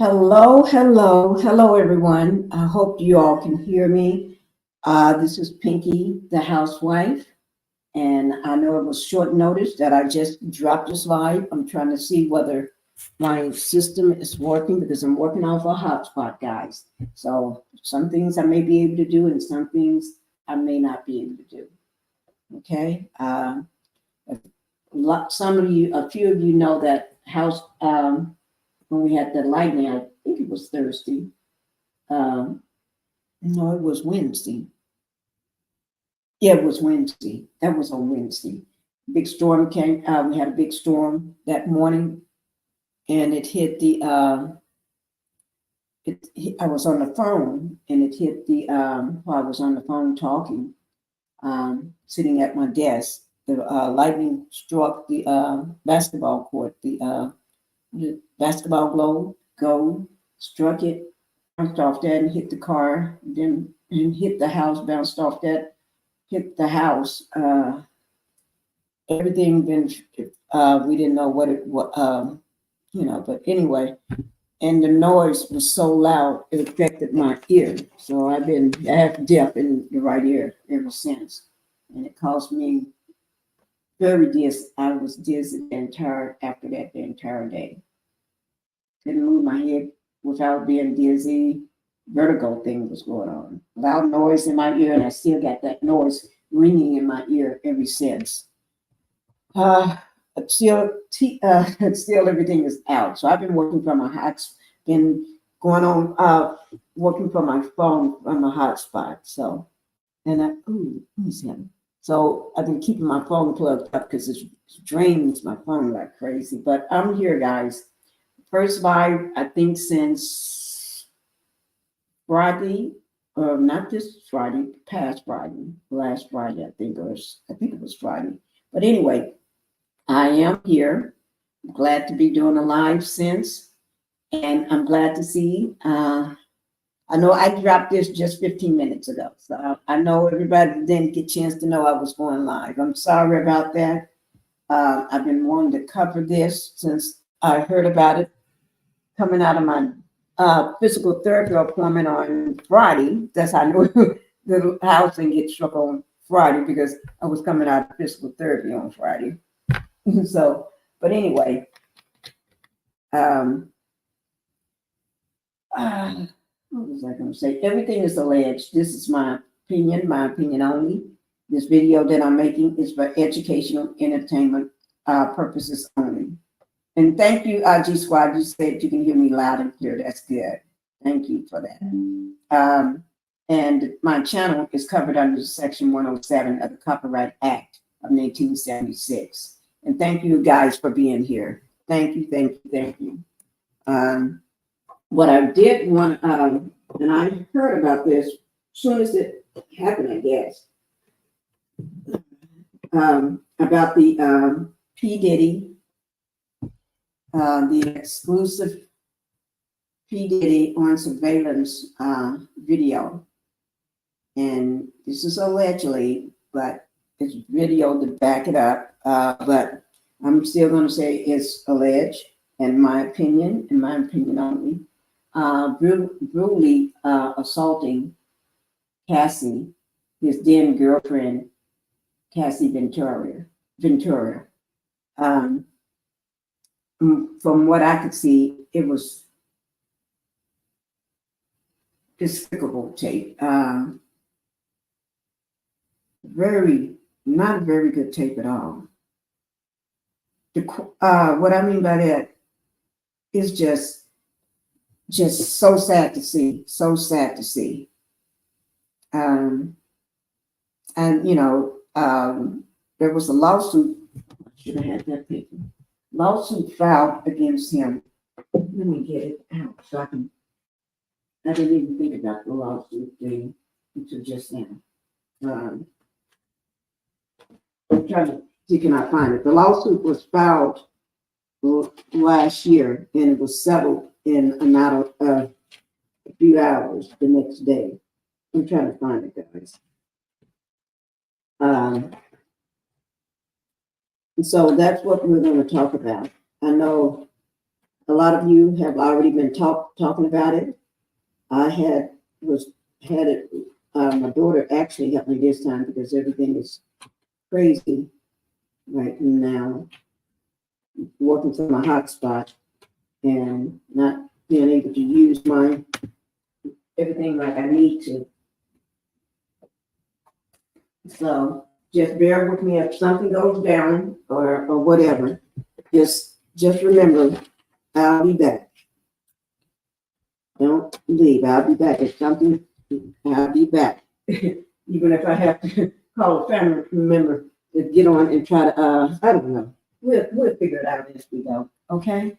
Hello, everyone. I hope you all can hear me. This is Pinkie the Housewife, and I know it was short notice that I just dropped this live. I'm trying to see whether my system is working because I'm working off a hotspot, guys. So some things I may be able to do, and some things I may not be able to do. Okay. Some of you, a few of you know that house. When we had the lightning, I think it was Thursday. Um, no, it was Wednesday. Yeah, it was Wednesday. That was on Wednesday. Big storm came. We had a big storm that morning, and it hit the. I was on the phone, and it hit the. While I was on the phone talking, sitting at my desk, the lightning struck the basketball court. The basketball goal struck it, bounced off that and hit the car, then and hit the house, bounced off that, hit the house. Everything been we didn't know what it was, but anyway, and the noise was so loud it affected my ear. So I have deaf in the right ear ever since, and it caused me very dizzy. I was dizzy and tired after that the entire day. Couldn't move my head without being dizzy. Vertigo thing was going on. Loud noise in my ear, and I still got that noise ringing in my ear ever since. Uh, still everything is out. So I've been working from my hots, been going on, working from my phone from a hotspot. So, and let me see. So I've been keeping my phone plugged up because it drains my phone like crazy. But I'm here, guys. First live, I think since Friday, or not this Friday, past Friday, last Friday, I think it was Friday. But anyway, I am here. Glad to be doing a live since, and I'm glad to see. I know I dropped this just 15 minutes ago, so I know everybody didn't get a chance to know I was going live. I'm sorry about that. I've been wanting to cover this since I heard about it coming out of my physical therapy appointment on Friday. That's how I knew the house didn't get struck on Friday because I was coming out of physical therapy on Friday. So, but anyway, um, what was I going to say? Everything is alleged. This is my opinion only. This video that I'm making is for educational entertainment purposes only. And thank you, G Squad. You said you can hear me loud and clear. That's good. Thank you for that. And my channel is covered under Section 107 of the Copyright Act of 1976. And thank you guys for being here. Thank you. What I did want, and I heard about this as soon as it happened, I guess, about the P. Diddy, the exclusive P. Diddy on surveillance video. And this is allegedly, but it's video to back it up. But I'm still going to say it's alleged, in my opinion only. Brutally assaulting Cassie, his then girlfriend, Cassie Ventura. From what I could see, it was despicable tape. Not a very good tape at all. What I mean by that is just so sad to see. So sad to see. And there was a lawsuit. I should have had that paper. Lawsuit filed against him. Let me get it out so I can. I didn't even think about the lawsuit thing until just now. I'm trying to see can I find it. The lawsuit was filed last year, and it was settled in a matter of a few hours the next day. I'm trying to find it, guys. So that's what we're going to talk about. I know a lot of you have already been talking about it. I had it. My daughter actually helped me this time because everything is crazy right now. Working from my hotspot and not being able to use my everything like I need to. So just bear with me if something goes down or whatever. Just remember, I'll be back. Don't leave. I'll be back. If something, I'll be back. Even if I have to call a family member to get on and try to, I don't know. We'll figure it out as we go. Okay?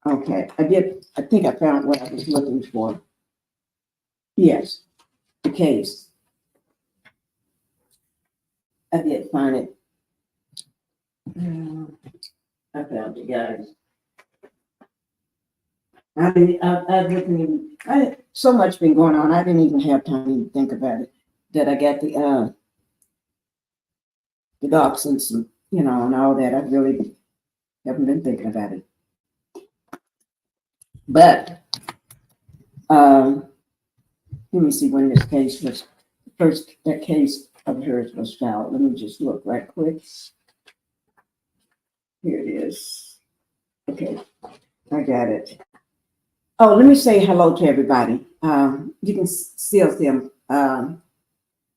Okay. I think I found what I was looking for. Yes. The case. I did find it. I found it, guys. So much been going on. I didn't even have time to think about it. That I got the dachshunds, and and all that. I really haven't been thinking about it. But let me see when this case was first. That case of hers was filed. Let me just look right quick. Here it is. Okay, I got it. Oh, let me say hello to everybody. You can still see them.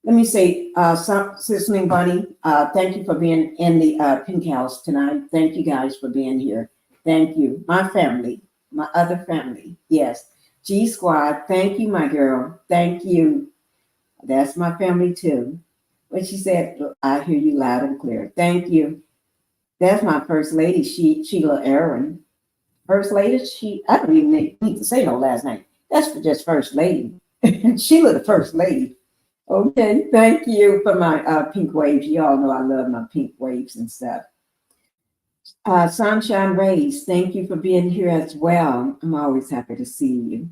Let me say, Sisling Bunny, thank you for being in the Pink House tonight. Thank you guys for being here. Thank you. My family, my other family. Yes. G Squad, thank you, my girl. Thank you. That's my family too. What she said, I hear you loud and clear. Thank you. That's my first lady, Sheila Aaron. First lady, I don't even need to say no last name. That's for just first lady. Sheila, the first lady. Okay, thank you for my pink waves. You all know I love my pink waves and stuff. Sunshine Rays, thank you for being here as well. I'm always happy to see you.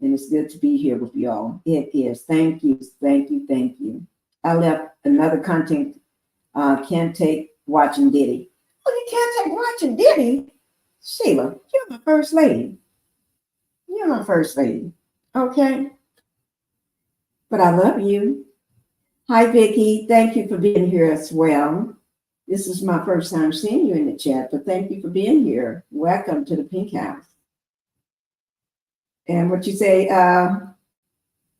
And it's good to be here with y'all. It is. Thank you, thank you, thank you. I left another content, can't take watching Diddy. Oh, you can't take watching Diddy? Sheila, you're my first lady. You're my first lady. Okay? But I love you. Hi, Vicki. Thank you for being here as well. This is my first time seeing you in the chat, but thank you for being here. Welcome to the Pink House. And what you say,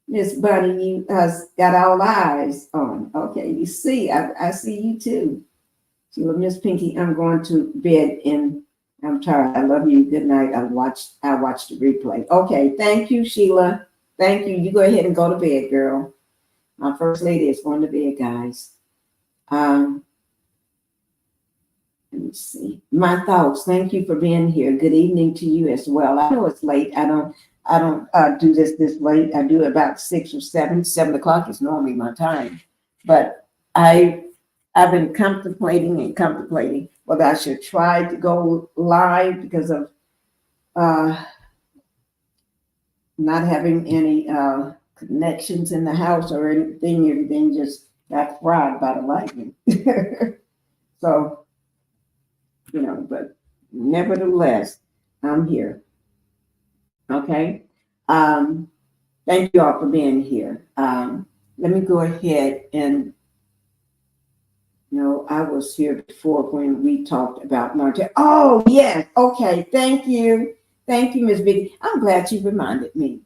Miss Bunny, you got all eyes on. Okay, you see, I see you too. So, Miss Pinkie, I'm going to bed and I'm tired. I love you. Good night. I watched the replay. Okay, thank you, Sheila. Thank you. You go ahead and go to bed, girl. My first lady is going to bed, guys. Let me see. My thoughts. Thank you for being here. Good evening to you as well. I know it's late. I don't do this late. I do it about 6 or 7. 7 o'clock is normally my time. But I've been contemplating whether I should try to go live because of not having any connections in the house or anything. Everything just got fried by the lightning. So, but nevertheless, I'm here. Okay. Thank you all for being here. Let me go ahead and, I was here before when we talked about Martin. Oh, yes. Okay. Thank you. Thank you, Ms. Vicky. I'm glad you reminded me.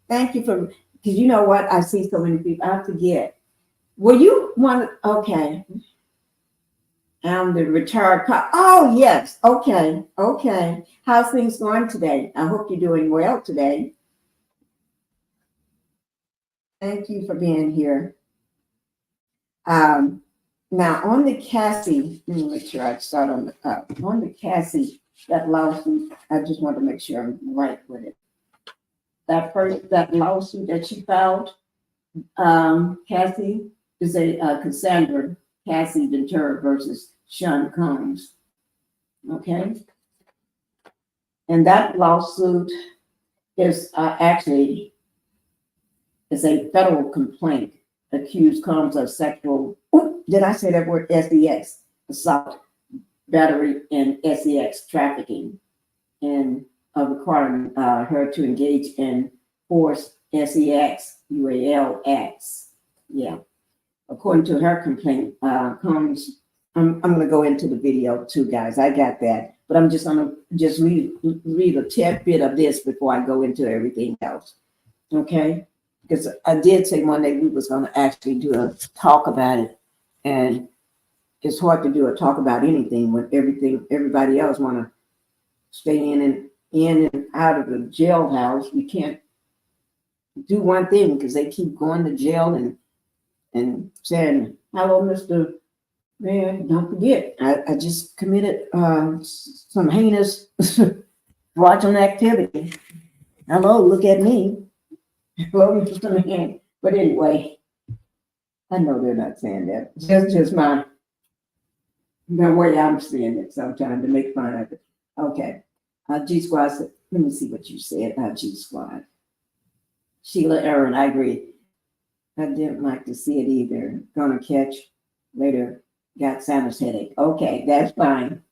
Thank you because you know what? I see so many people. I forget. Well, you want, okay. I'm the retired cop. Oh, yes. Okay. Okay. How's things going today? I hope you're doing well today. Thank you for being here. Now on the Cassie, let me make sure I start on the Cassie, that lawsuit. I just want to make sure I'm right with it. That lawsuit that she filed, Cassie is a Cassandra Cassie Ventura versus Sean Combs. Okay, and that lawsuit is actually a federal complaint accused Combs of sexual. Did I say that word? SDS assault battery and sex trafficking, and requiring her to engage in forced sex, UALX. Yeah. According to her complaint, comes. I'm going to go into the video too, guys. I got that, but I'm just going to just read a tidbit of this before I go into everything else. Okay, because I did say one day we was going to actually do a talk about it, and it's hard to do a talk about anything when everybody else want to stay in and out of the jailhouse. You can't do one thing because they keep going to jail and saying, "Hello, Mr. Man, don't forget, I just committed some heinous fraudulent activity. Hello, look at me. Hello, Mr. Man." But anyway, I know they're not saying that. Just my way I'm seeing it sometimes to make fun of it. Okay. G Squad said, let me see what you said. G Squad. Sheila Aaron, I agree. I didn't like to see it either. Gonna catch later. Got sinus headache. Okay, that's fine.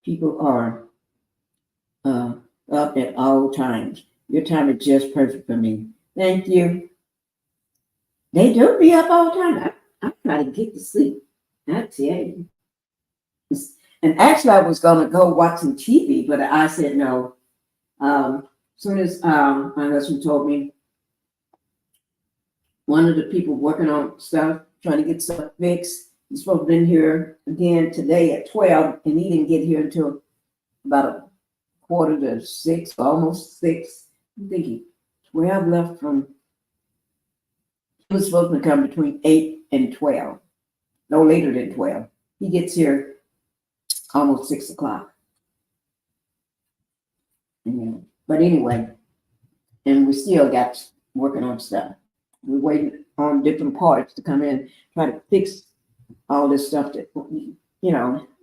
People are up at all times. Your time is just perfect for me. Thank you. They do be up all the time. I try to get to sleep. I tell you. And actually, I was going to go watch some TV, but I said no. Soon as my husband told me, one of the people working on stuff, trying to get stuff fixed, he's supposed to be in here again today at 12, and he didn't get here until about 5:45, almost 6. I'm thinking 12 left from. He was supposed to come between 8 and 12, no later than 12. He gets here almost 6 o'clock. Yeah. But anyway, and we still got working on stuff. We're waiting on different parts to come in, try to fix all this stuff that, you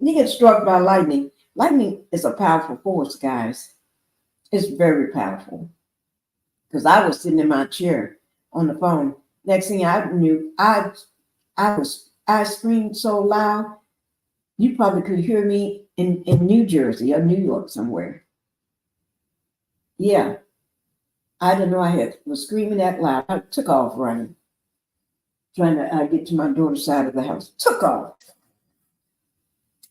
get struck by lightning. Lightning is a powerful force, guys. It's very powerful. Because I was sitting in my chair on the phone. Next thing I knew, I screamed so loud, you probably could hear me in New Jersey or New York somewhere. Yeah. I didn't know I was screaming that loud. I took off running, trying to get to my daughter's side of the house. Took off.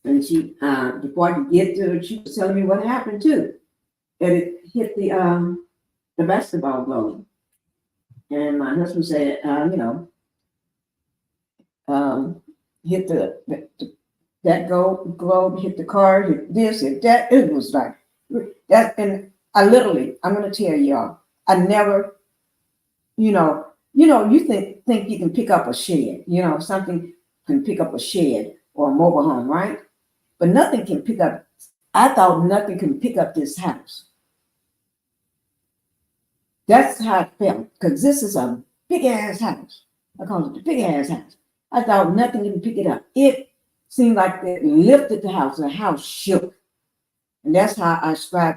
And she, before I could get to her, she was telling me what happened too. And it hit the basketball goal. And my husband said, hit that globe, hit the car, hit this, hit that. It was like that. And I'm going to tell y'all, I never, you think you can pick up a shed, something can pick up a shed or a mobile home, right? But nothing can pick up. I thought nothing can pick up this house. That's how I felt, because this is a big ass house. I call it the big ass house. I thought nothing can pick it up. It seemed like it lifted the house. The house shook. And that's how I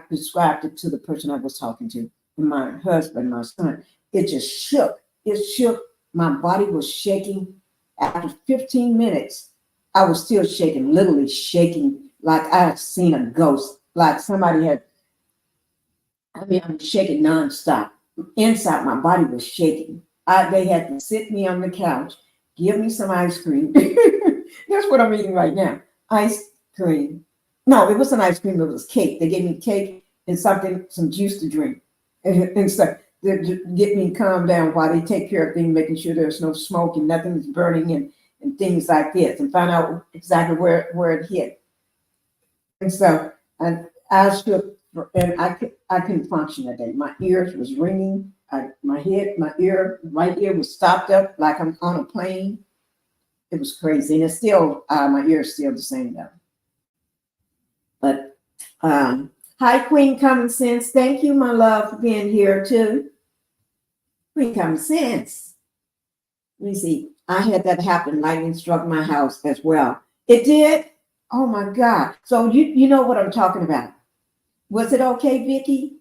described it to the person I was talking to, my husband, my son. It just shook. It shook. My body was shaking. After 15 minutes, I was still shaking, literally shaking like I had seen a ghost, like somebody had. I was shaking nonstop. Inside, my body was shaking. They had to sit me on the couch, give me some ice cream. That's what I'm eating right now. Ice cream. No, it wasn't ice cream, it was cake. They gave me cake and some juice to drink and stuff to get me calm down while they take care of things, making sure there's no smoke and nothing's burning and things like this, and find out exactly where it hit. And so I shook, and I couldn't function that day. My ears was ringing. My right ear was stopped up like I'm on a plane. It was crazy, and it's still my ear is still the same though. But hi, Queen Common Sense. Thank you, my love, for being here too. Queen Common Sense. Let me see. I had that happen. Lightning struck my house as well. It did? Oh my God. So you know what I'm talking about. Was it okay, Vicky?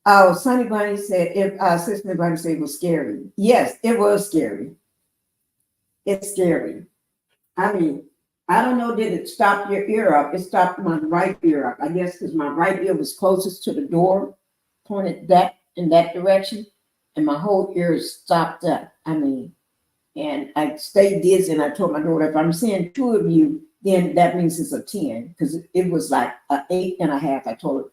Oh, Sunny Bunny said, if Sister Bunny said it was scary. Yes, it was scary. It's scary. I mean, I don't know, did it stop your ear up? It stopped my right ear up. I guess because my right ear was closest to the door, pointed that in that direction, and my whole ear stopped up. I mean, and I stayed dizzy, and I told my daughter, if I'm seeing two of you, then that means it's a 10, because it was like an 8.5. I told her,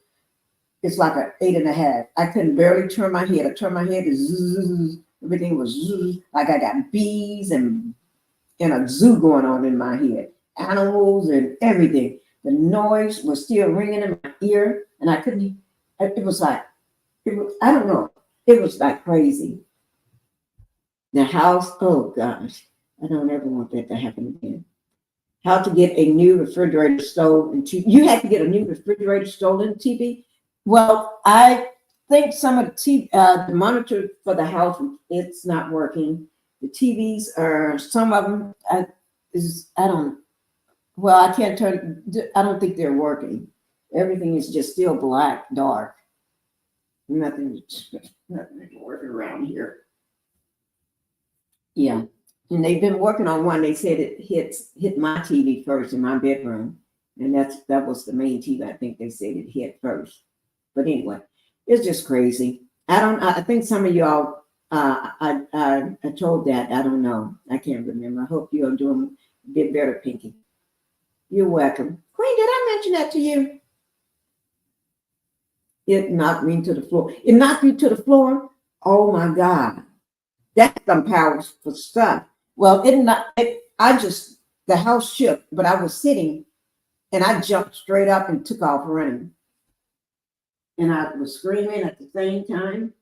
it's like an 8.5. I couldn't barely turn my head. I turned my head, everything was like I got bees and a zoo going on in my head, animals and everything. The noise was still ringing in my ear, and I couldn't. It was like, I don't know. It was like crazy. The house, oh gosh, I don't ever want that to happen again. How to get a new refrigerator, stove, and TV. You had to get a new refrigerator, stove, and TV. Well, I think some of the monitor for the house, it's not working. The TVs are, some of them, I don't, well, I can't turn, I don't think they're working. Everything is just still black, dark. Nothing, nothing is working around here. Yeah. And they've been working on one. They said it hit my TV first in my bedroom. And that was the main TV. I think they said it hit first. But anyway, it's just crazy. I think some of y'all, I told that. I don't know. I can't remember. I hope you're doing a bit better, Pinkie. You're welcome. Queen, did I mention that to you? It knocked me to the floor. It knocked me to the floor. Oh my God. That's some powerful stuff. Well, the house shook, but I was sitting and I jumped straight up and took off running. And I was screaming at the same time.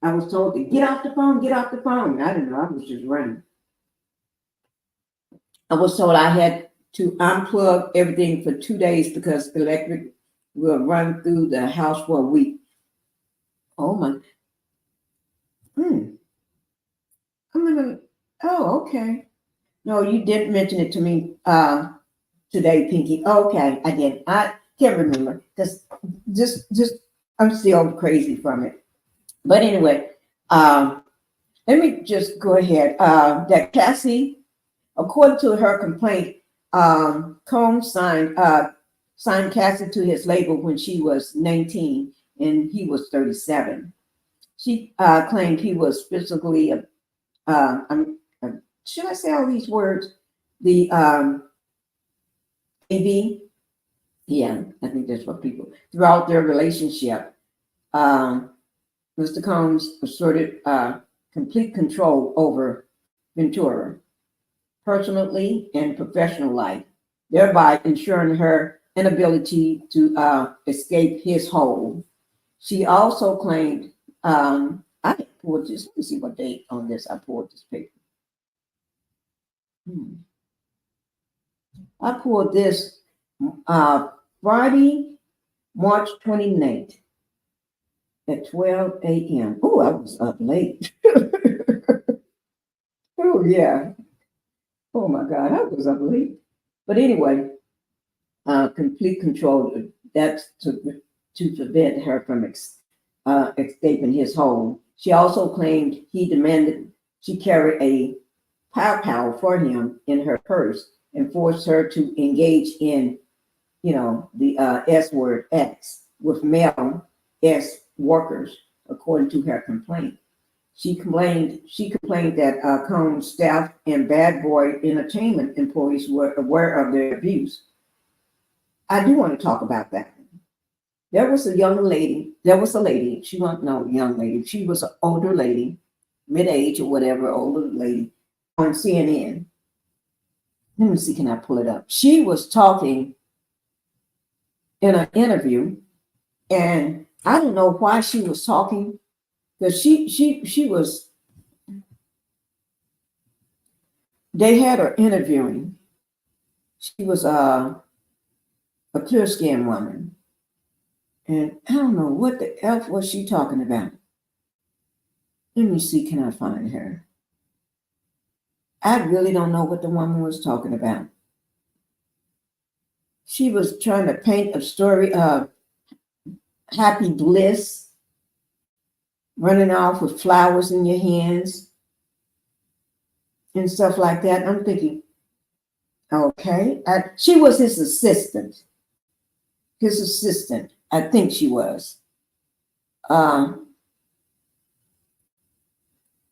I was told to get off the phone, get off the phone. I didn't know, I was just running. I was told I had to unplug everything for 2 days because electric will run through the house for a week. Oh my. I'm gonna, oh, okay. No, you didn't mention it to me today, Pinkie. Oh, okay, I did. I can't remember because just I'm still crazy from it. But anyway, let me just go ahead. That Cassie, according to her complaint, Combs signed Cassie to his label when she was 19 and he was 37. She claimed he was physically, should I say all these words? The AV, yeah, I think that's what people, throughout their relationship, Mr. Combs asserted complete control over Ventura, personally and professional life, thereby ensuring her inability to escape his hold. She also claimed, I pulled this, let me see what date on this, I pulled this paper. I pulled this Friday, March 29th at 12 a.m. Oh, I was up late. Oh, yeah. Oh, my God, I was up late. But anyway, complete control. That's to prevent her from escaping his hold. She also claimed he demanded she carry a pow for him in her purse and forced her to engage in, the S word X with male S workers, according to her complaint. She complained that Combs' staff and Bad Boy Entertainment employees were aware of their abuse. I do want to talk about that. There was a lady, she wasn't no young lady, she was an older lady, mid-age or whatever, older lady, on CNN. Let me see, can I pull it up? She was talking in an interview, and I don't know why she was talking, because she was, they had her interviewing. She was a clear skinned woman. And I don't know what the F was she talking about. Let me see, can I find her? I really don't know what the woman was talking about. She was trying to paint a story of happy bliss, running off with flowers in your hands and stuff like that. I'm thinking, okay. She was his assistant. I think she was. Let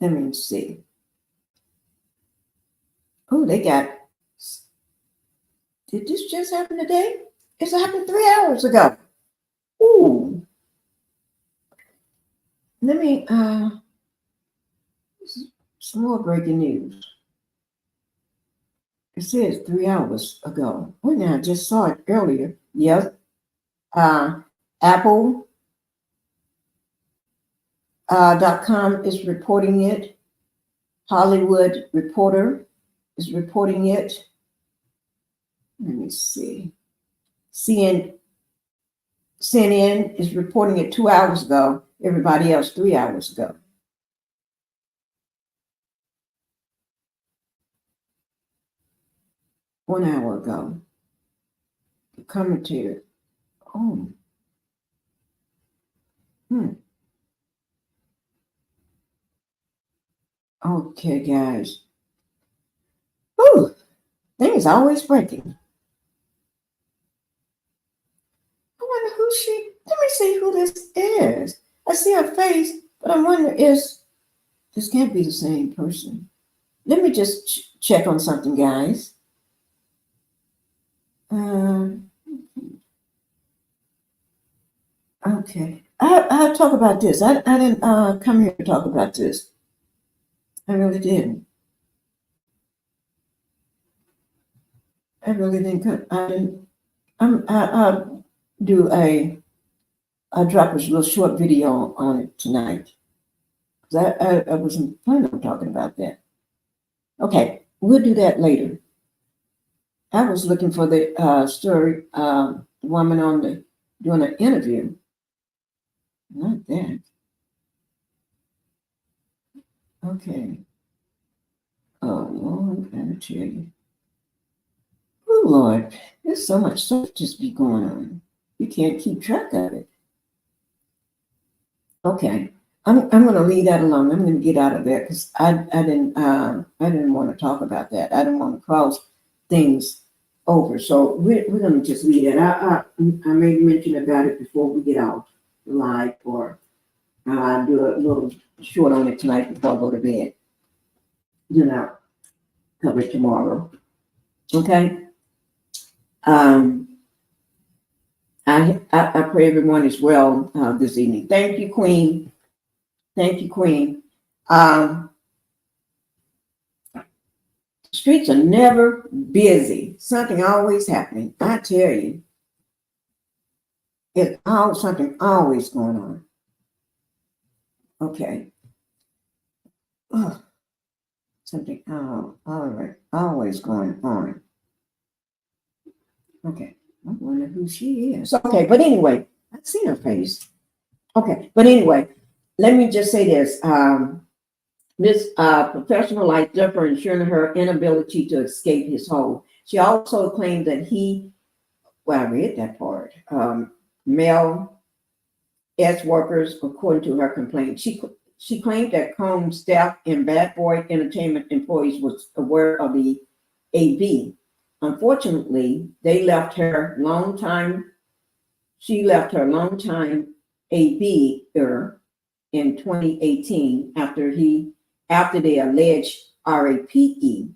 me see. Oh, they got. Did this just happen today? It happened 3 hours ago. Ooh. Let me. Some more breaking news. It says 3 hours ago. Oh, now I just saw it earlier. Yes. Apple. .com is reporting it. Hollywood Reporter is reporting it. Let me see. CNN is reporting it 2 hours ago. Everybody else 3 hours ago. One hour ago. The commentator. Oh. Okay, guys. Whew. Things always breaking. I wonder who she. Let me see who this is. I see her face, but I wonder this can't be the same person. Let me just check on something, guys. Okay. I'll talk about this. I didn't come here to talk about this. I really didn't. I'll do I'll drop a little short video on it tonight. Because I wasn't planning on talking about that. Okay, we'll do that later. I was looking for the story, woman doing an interview. Not that. Okay. Oh, Lord, I gotta tell you. Oh, Lord, there's so much stuff just be going on. You can't keep track of it. Okay. I'm going to leave that alone. I'm going to get out of there because I didn't want to talk about that. I didn't want to cross things over. So we're going to just leave it. I may mention about it before we get out live, or I'll do a little short on it tonight before I go to bed. Then I'll cover it tomorrow. Okay. I pray everyone is well this evening. Thank you, Queen. Thank you, Queen. Streets are never busy. Something always happening. I tell you. It's something always going on. Okay. Oh, something all right. Always going on. Okay. I wonder who she is. Okay, but anyway, I've seen her face. Okay, but anyway, let me just say this. This professional life differ ensuring her inability to escape his hold. She also claimed that I read that part, male workers, according to her complaint. She claimed that Combs' staff and Bad Boy Entertainment employees was aware of the AV. Unfortunately, she left her longtime AV-er in 2018 after they alleged RAPE.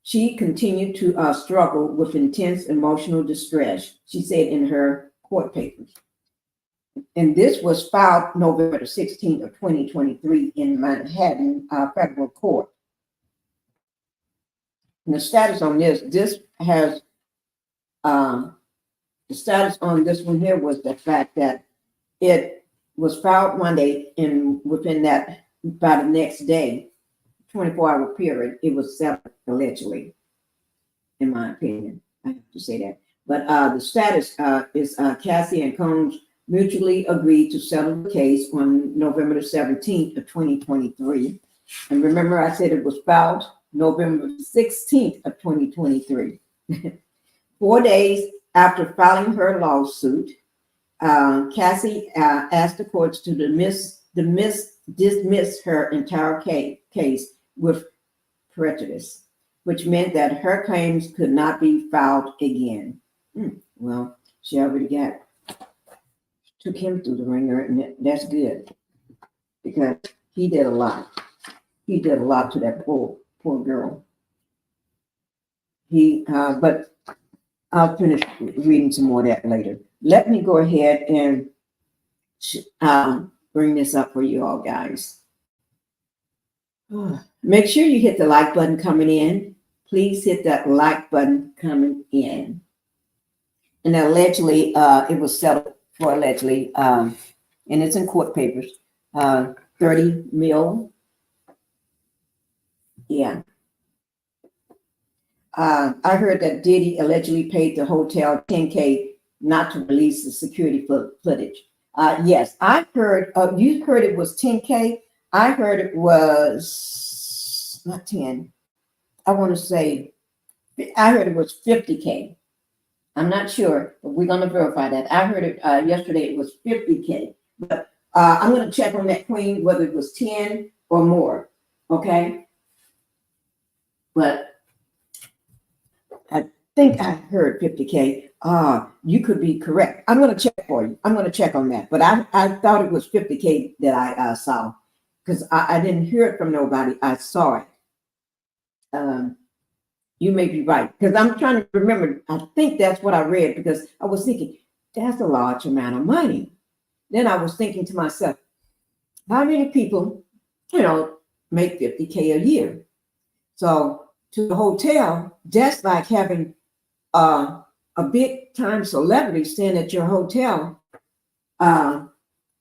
She continued to struggle with intense emotional distress, she said in her court papers. And this was filed November 16th of 2023 in Manhattan Federal Court. And the status on the status on this one here was the fact that it was filed Monday, and within that, by the next day, 24-hour period, it was settled allegedly, in my opinion. I have to say that. But the status is Cassie and Combs mutually agreed to settle the case on November the 17th of 2023. And remember, I said it was filed November 16th of 2023. 4 days after filing her lawsuit, Cassie asked the courts to dismiss her entire case with prejudice, which meant that her claims could not be filed again. Well, she already took him through the ringer, and that's good because he did a lot. He did a lot to that poor girl. But I'll finish reading some more of that later. Let me go ahead and bring this up for you all, guys. Make sure you hit the like button coming in. Please hit that like button coming in. And allegedly, it was settled for allegedly, and it's in court papers, 30 mil. Yeah. I heard that Diddy allegedly paid the hotel $10K not to release the security footage. Yes, I heard, you heard it was $10K. I heard it was not 10. I want to say, I heard it was $50K. I'm not sure, but we're going to verify that. I heard it yesterday, it was $50K. But I'm going to check on that, Queen, whether it was 10 or more. Okay. But I think I heard $50K. You could be correct. I'm going to check for you. I'm going to check on that. But I thought it was $50K that I saw because I didn't hear it from nobody. I saw it. You may be right because I'm trying to remember. I think that's what I read because I was thinking that's a large amount of money. Then I was thinking to myself, how many people, make $50K a year? So to the hotel, that's like having a big time celebrity staying at your hotel, and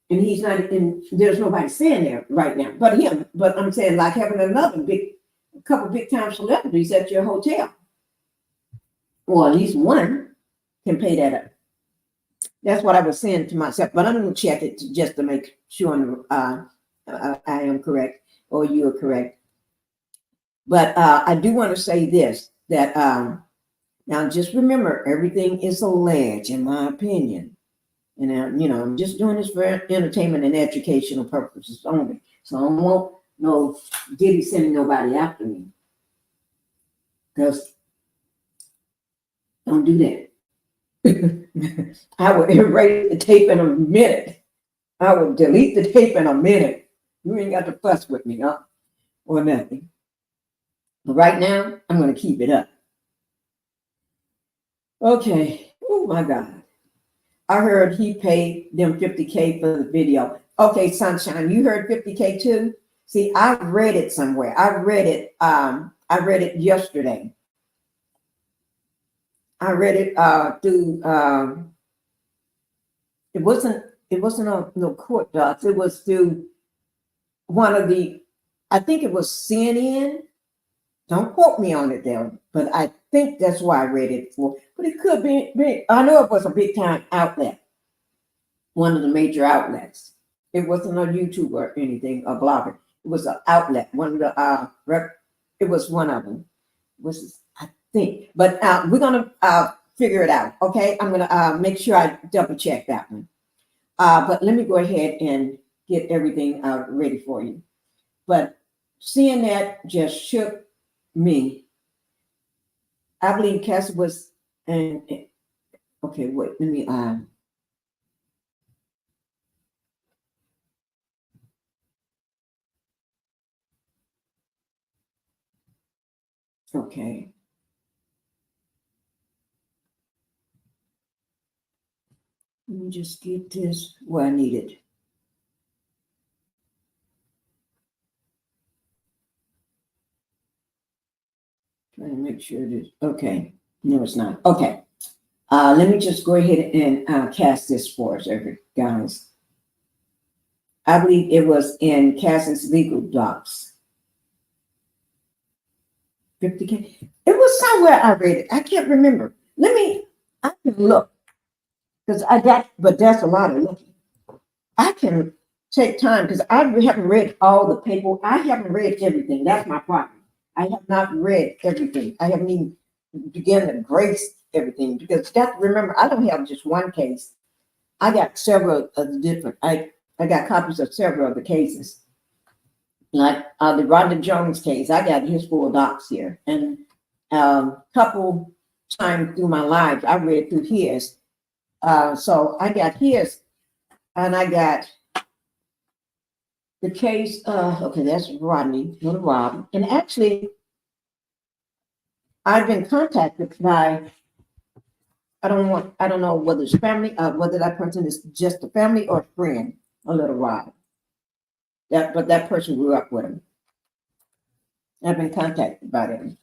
he's not, and there's nobody staying there right now but him. But I'm saying like having a couple big time celebrities at your hotel, or at least one can pay that up. That's what I was saying to myself. But I'm going to check it just to make sure I am correct or you are correct. But I do want to say this, that now just remember, everything is alleged, in my opinion. And, I'm just doing this for entertainment and educational purposes only. So I won't no Diddy sending nobody after me. Because don't do that. I will erase the tape in a minute. I will delete the tape in a minute. You ain't got to fuss with me, huh? Or nothing. But right now, I'm going to keep it up. Okay. Oh, my God. I heard he paid them $50K for the video. Okay, Sunshine, you heard $50K too? See, I read it somewhere. I read it yesterday. I read it through it wasn't on no court docs. It was through one of I think it was CNN. Don't quote me on it there, but I think that's why I read it for. But it could be big. I know it was a big time outlet, one of the major outlets. It wasn't a YouTube or anything, a blogger. It was an outlet. One of the it was one of them. I think, but we're gonna figure it out. Okay, I'm gonna make sure I double check that one. But let me go ahead and get everything ready for you. But seeing that just shook me. I believe Cassie was, and okay, wait, let me okay. Let me just get this where I need it. Trying to make sure it is okay. No, it's not. Okay. Let me just go ahead and cast this for us, guys. I believe it was in Cassie's legal docs. 50K. It was somewhere I read it. I can't remember. I can look. Because but that's a lot of looking. I can take time because I haven't read all the paper. I haven't read everything. That's my problem. I have not read everything. I haven't even begun to grace everything because you got to remember, I don't have just one case. I got several of the different. I got copies of several of the cases. Like the Rodney Jones case, I got his full docs here, and couple times through my life, I read through his. So I got his, and I got the case. Okay, that's Rodney, little Rob, and actually, I've been contacted by. I don't know whether it's family, whether that person is just a family or a friend, a little Rob. But that person grew up with him. I've been contacted by them.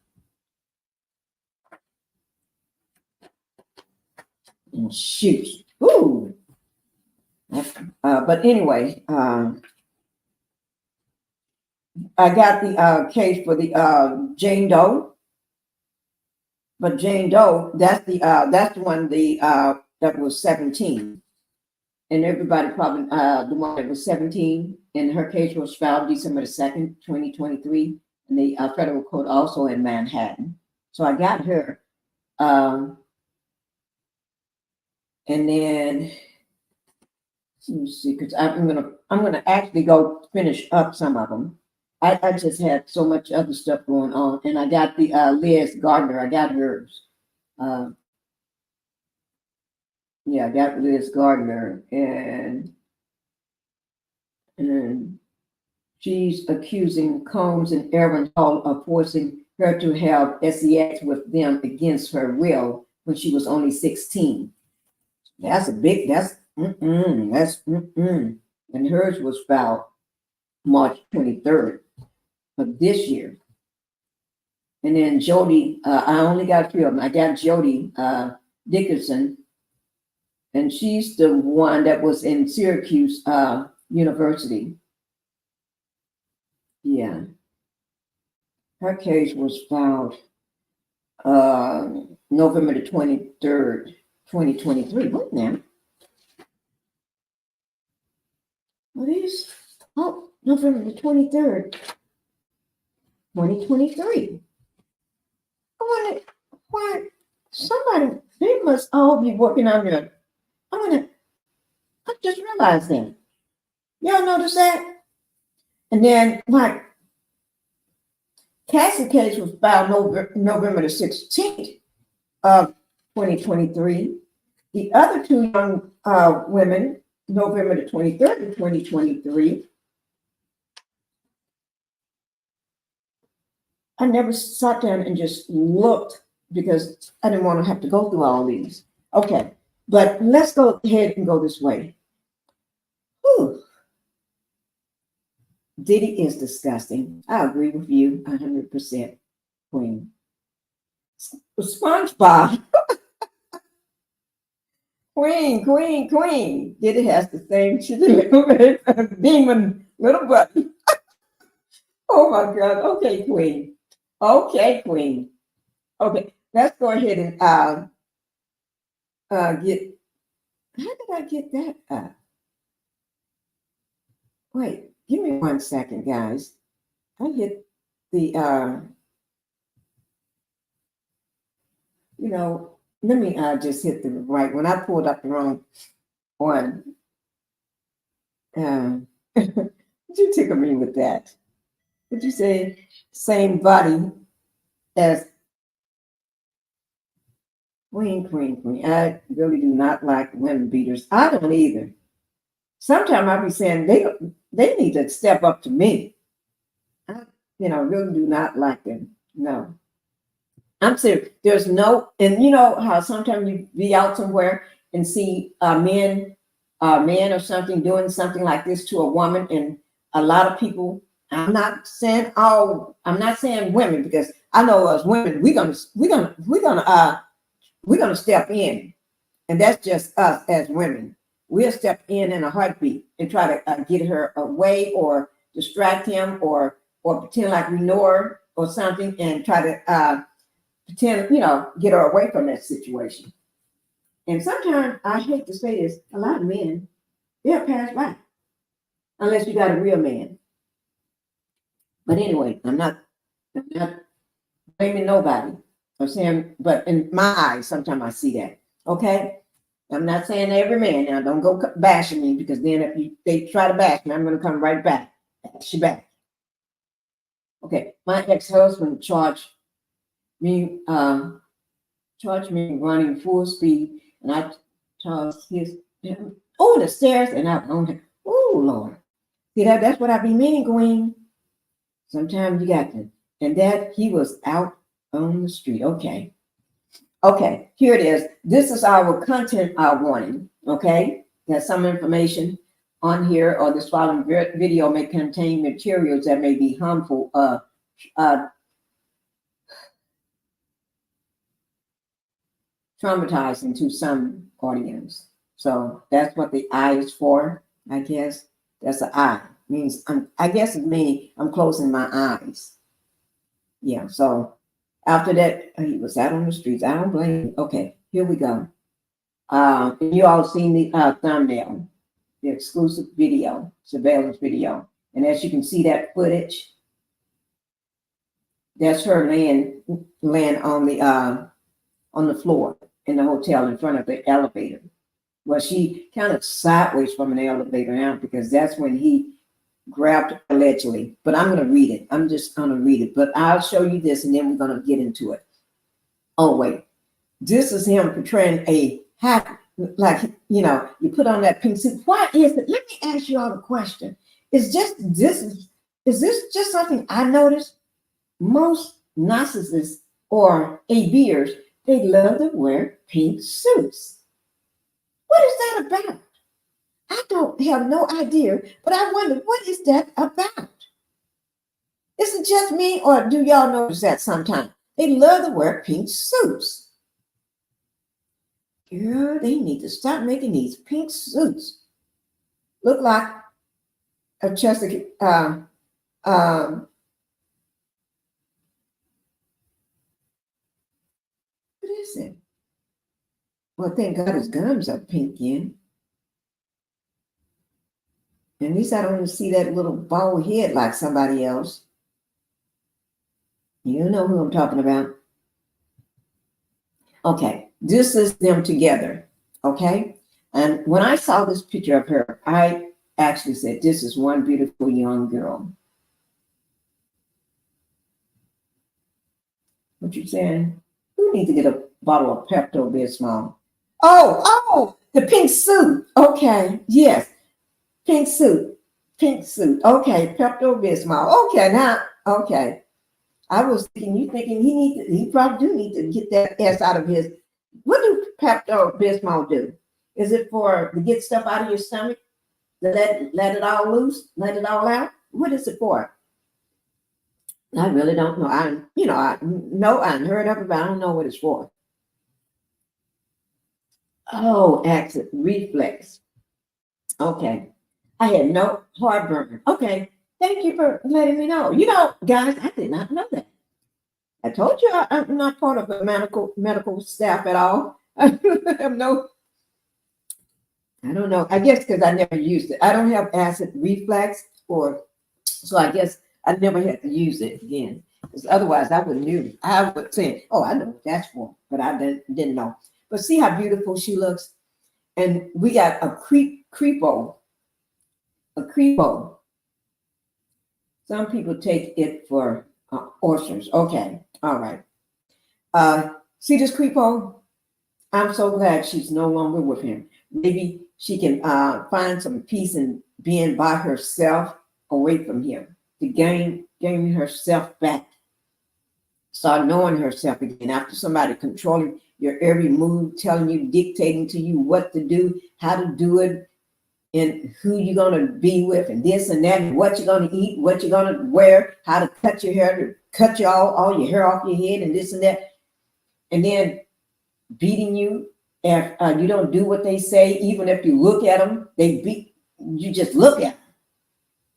And shoot. Ooh. But anyway, I got the case for the Jane Doe. But Jane Doe, that's the one that was 17. And everybody probably the one that was 17, and her case was filed December the 2nd, 2023, in the federal court also in Manhattan. So I got her. And then let me see, because I'm gonna actually go finish up some of them. I just had so much other stuff going on, and I got the Liz Gardner. I got hers. Yeah, I got Liz Gardner, and she's accusing Combs and Aaron Hall of forcing her to have sex with them against her will when she was only 16. That's a big. And hers was filed March 23rd of this year. And then Jody, I only got 3 of them. I got Jody Dickerson, and she's the one that was in Syracuse University. Yeah. Her case was filed November the 23rd, 2023. What now? What is? Oh, November the 23rd, 2023. I wonder why somebody, they must all be working on their. I just realized that. Y'all notice that? And then, like, Cassie case was filed November the 16th of 2023. The other 2 young women, November the 23rd of 2023. I never sat down and just looked because I didn't want to have to go through all these. Okay, but let's go ahead and go this way. Whew. Diddy is disgusting. I agree with you 100%, Queen. SpongeBob. Queen. Diddy has the same demon little buddy. Oh my God. Okay, Queen. Okay, let's go ahead and get. How did I get that? Wait, give me 1 second, guys. I hit the. Let me just hit the right one. I pulled up the wrong one. You tickle me with that. Would you say same body as Queen? I really do not like women beaters. I don't either. Sometimes I be saying they need to step up to me. I, really do not like them. No. I'm serious. There's no, and you know how sometimes you be out somewhere and see a man or something doing something like this to a woman, and a lot of people. I'm not saying women, because I know as women we're gonna step in, and that's just us as women. We'll step in a heartbeat and try to get her away or distract him or pretend like we know her or something and try to pretend, get her away from that situation. And sometimes, I hate to say this, a lot of men, they'll pass by unless you got a real man. But anyway, I'm not blaming nobody. I'm saying, but in my eyes, sometimes I see that. Okay. I'm not saying every man now. Don't go bashing me, because then if they try to bash me, I'm going to come right back. Bash you back. Okay, my ex-husband me charged me running full speed, and I charged his over the stairs, and I on him. Oh Lord, see that's what I be meaning, Gwen. Sometimes you got to, and that he was out on the street. Okay, here it is. This is our content warning. Okay, there's some information on here, or this following video may contain materials that may be harmful, traumatizing to some audience. So that's what the I is for, I guess. That's the I. Means I guess it means I'm closing my eyes. Yeah, so after that, he was out on the streets. I don't blame him. Okay, here we go. You all seen the thumbnail, the exclusive video, surveillance video. And as you can see that footage, that's her laying on the floor in the hotel in front of the elevator. Well, she kind of sideways from an elevator now, because that's when he grabbed her allegedly. But I'm going to read it. I'm just going to read it. But I'll show you this, and then we're going to get into it. Oh, wait. This is him portraying a hacker. Like, you put on that pink suit. Why is it? Let me ask you all a question. Is this just something I noticed? Most narcissists or ABers, they love to wear pink suits. What is that about? I don't have no idea, but I wonder, what is that about? Is it just me, or do y'all notice that sometimes? They love to wear pink suits. Girl, they need to stop making these pink suits look like a Chesapeake. What is it? Well, thank God his gums are pink again. At least I don't see that little bald head like somebody else. You know who I'm talking about. Okay, this is them together. Okay, and when I saw this picture of her, I actually said, this is one beautiful young girl. What you saying? Who needs to get a bottle of Pepto-Bismol? Oh, the pink suit. Okay, yes, pink suit. Okay, Pepto-Bismol. Okay, now, okay. I was thinking, he probably do need to get that ass out of his. What do Pepto-Bismol do? Is it to get stuff out of your stomach? Let it all loose? Let it all out? What is it for? I really don't know. I heard of it, but I don't know what it's for. Oh, acid reflex. Okay. I had no heartburn. Okay. Thank you for letting me know. Guys, I did not know that. I told you I'm not part of the medical staff at all. I don't know. I guess because I never used it. I don't have acid reflux, so I guess I never had to use it again. Because otherwise, I wouldn't use it. I would say, "Oh, I know what that's for," but I didn't know. But see how beautiful she looks, and we got a creepo. A creepo. Some people take it for oysters. Okay, all right. See this creepo? I'm so glad she's no longer with him. Maybe she can find some peace in being by herself, away from him, to gain herself back. Start knowing herself again after somebody controlling your every move, telling you, dictating to you what to do, how to do it, and who you're going to be with, and this and that, and what you're going to eat, what you're going to wear, how to cut your hair, to cut all your hair off your head, and this and that. And then beating you if you don't do what they say. Even if you look at them, they beat you. Just look at them,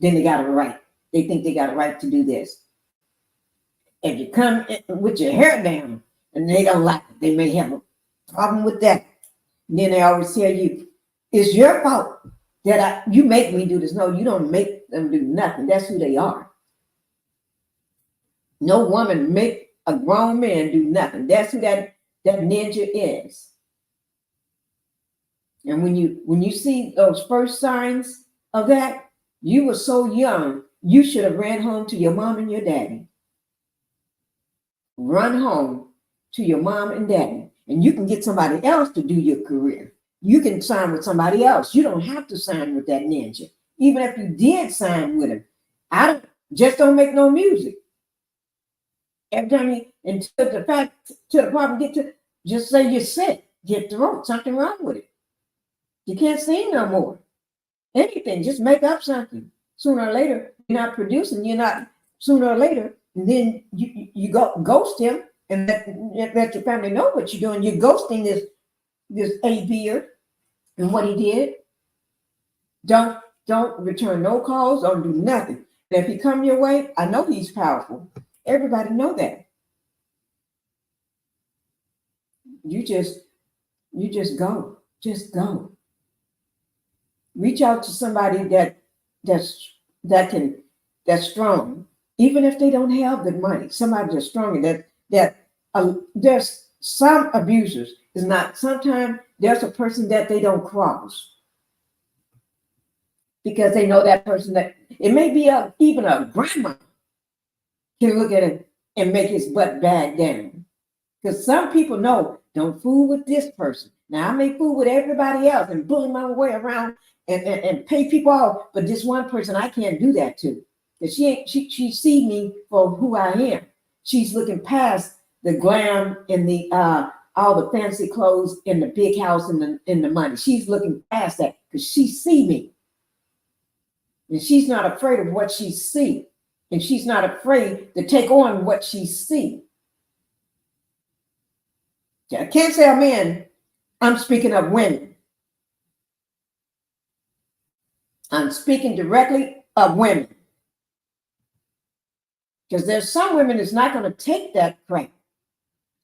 then they got a right. They think they got a right to do this. If you come with your hair down and they don't like it, they may have a problem with that. And then they always tell you, it's your fault that you make me do this. No, you don't make them do nothing. That's who they are. No woman make a grown man do nothing. That's who that ninja is. And when you see those first signs of that, you were so young, you should have ran home to your mom and your daddy. Run home to your mom and daddy, and you can get somebody else to do your career. You can sign with somebody else. You don't have to sign with that ninja. Even if you did sign with him, don't make no music. Every time you until the problem get to, just say you're sick, get throat, something wrong with it. You can't sing no more. Anything, just make up something. Sooner or later, you're not producing. You're not. Sooner or later, and then you go ghost him, and let your family know what you're doing. You're ghosting this A-beard and what he did. Don't return no calls. Don't do nothing. And if he come your way, I know he's powerful. Everybody know that. You just go. Just go. Reach out to somebody that's strong, even if they don't have the money. Somebody that's strong, there's some abusers. Is not sometimes there's a person that they don't cross because they know that person that it may be even a grandma can look at it and make his butt bag down. Because some people know, don't fool with this person. Now I may fool with everybody else and bully my way around and pay people off, but this one person I can't do that to. Because she see me for who I am. She's looking past the glam and the all the fancy clothes and the big house and the money. She's looking past that because she see me. And she's not afraid of what she see. And she's not afraid to take on what she see. I can't say I'm men. I'm speaking of women. I'm speaking directly of women. Because there's some women that's not going to take that crap.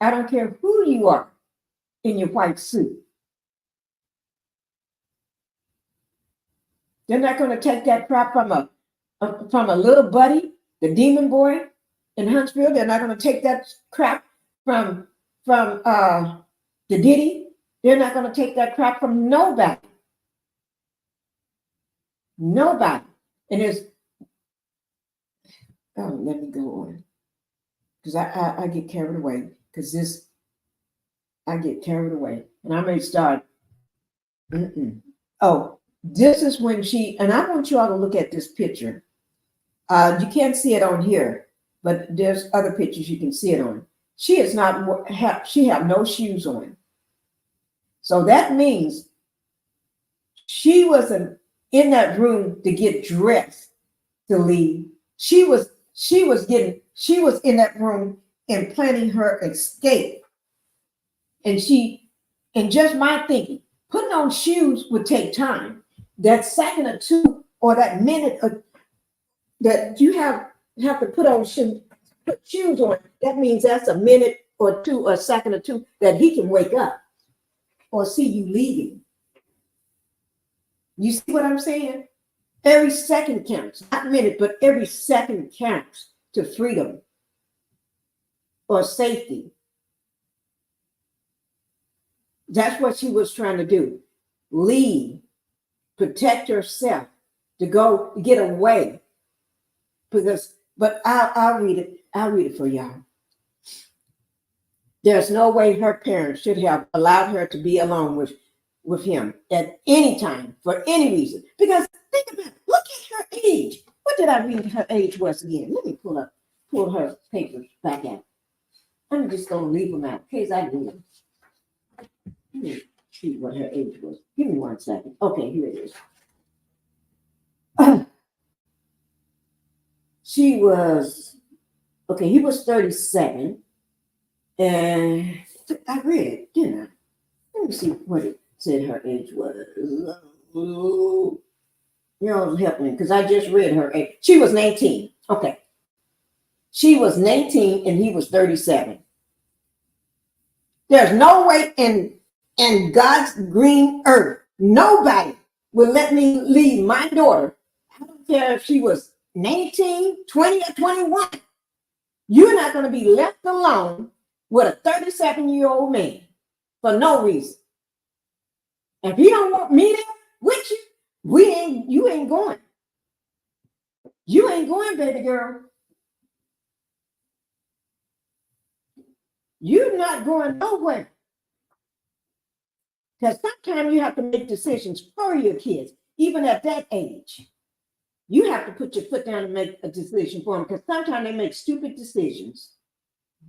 I don't care who you are in your white suit. They're not going to take that crap from a little buddy, the demon boy in Huntsville. They're not going to take that crap from the Diddy. They're not going to take that crap from nobody. Nobody. And let me go on. Because I get carried away. I get carried away. And I may start. Oh, this is when and I want you all to look at this picture. You can't see it on here, but there's other pictures you can see it on. She have no shoes on. So that means she wasn't in that room to get dressed to leave. She was in that room and planning her escape. And just my thinking, putting on shoes would take time. That second or two or that minute that you have to put shoes on, that means that's a minute or two, or a second or two that he can wake up or see you leaving. You see what I'm saying? Every second counts, not a minute, but every second counts to freedom or safety. That's what she was trying to do. Leave, protect herself, to go get away. But I'll read it. I'll read it for y'all. There's no way her parents should have allowed her to be alone with him at any time for any reason. Because think about it. Look at her age. What did I read her age was again? Let me pull her papers back out. I'm just going to leave them out in case I do them. Let me see what her age was. Give me 1 second. Okay, here it is. He was 37. And I read it, didn't I? Let me see what it said her age was. Y'all help me, because I just read her age. She was 19. Okay. She was 19 and he was 37. There's no way in God's green earth, nobody will let me leave my daughter. I don't care if she was 19, 20, or 21. You're not going to be left alone with a 37-year-old man for no reason. If he don't want me there with you, you ain't going. You ain't going, baby girl. You're not going nowhere. Because sometimes you have to make decisions for your kids, even at that age. You have to put your foot down and make a decision for them, because sometimes they make stupid decisions,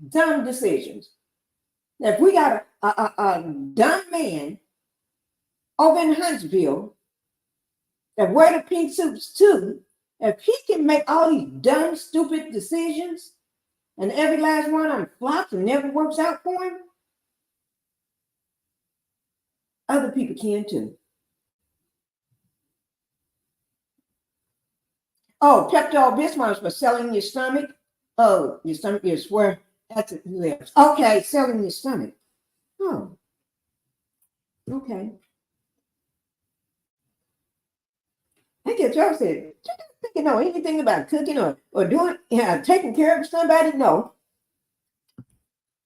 dumb decisions. Now, if we got a dumb man over in Huntsville that wear the pink suits too, if he can make all these dumb, stupid decisions, and every last one of them flops and never works out for him, other people can too. Oh, Pepto-Bismol for selling your stomach. Oh, your stomach is where that's it. Okay, selling your stomach. Oh, okay. I get y'all said, you don't think you know anything about cooking or doing, taking care of somebody? No.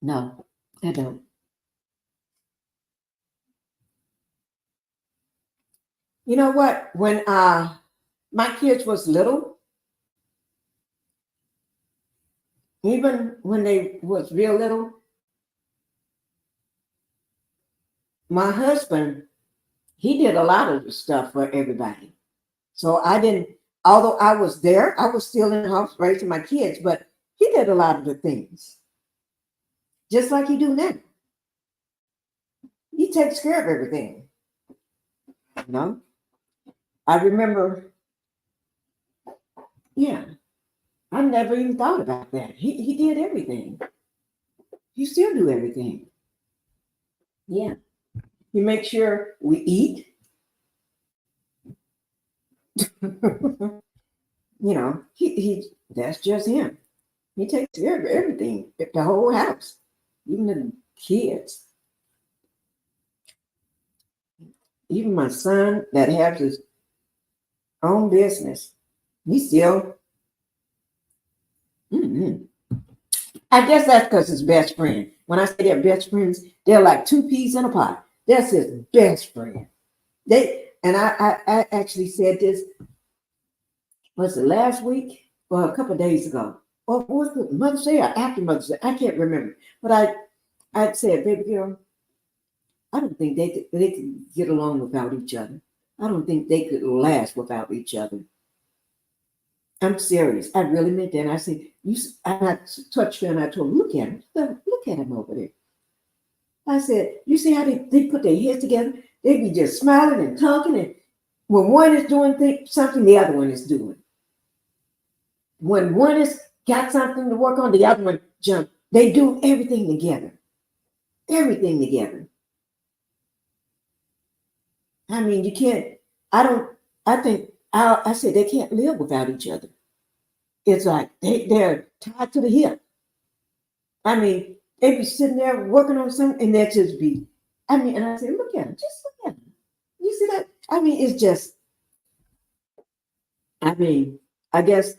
No, I don't. You know what? When my kids was little, even when they was real little, my husband, he did a lot of the stuff for everybody. So I didn't, although I was there, I was still in the house raising my kids, but he did a lot of the things. Just like he do now. He takes care of everything. You know? I remember, yeah, I never even thought about that. He did everything. He still do everything. Yeah. He makes sure we eat. You know, he that's just him. He takes care of everything, the whole house, even the kids. Even my son that has his own business, he still. I guess that's because his best friend. When I say they're best friends, they're like two peas in a pot. That's his best friend. I actually said this, was it last week or a couple of days ago? Or was it Mother's Day or after Mother's Day? I can't remember. But I said, baby girl, I don't think they could get along without each other. I don't think they could last without each other. I'm serious. I really meant that. And I said, I touched her and I told him, look at him. Look at him over there. I said, you see how they put their heads together? They be just smiling and talking. And when one is doing something, the other one is doing. When one has got something to work on, the other one jump. They do everything together. Everything together. I mean, you can't, I said they can't live without each other. It's like they're tied to the hip. I mean, they be sitting there working on something and they just be, and I said, look at him, just look at him. You see that? I mean, it's just, I guess,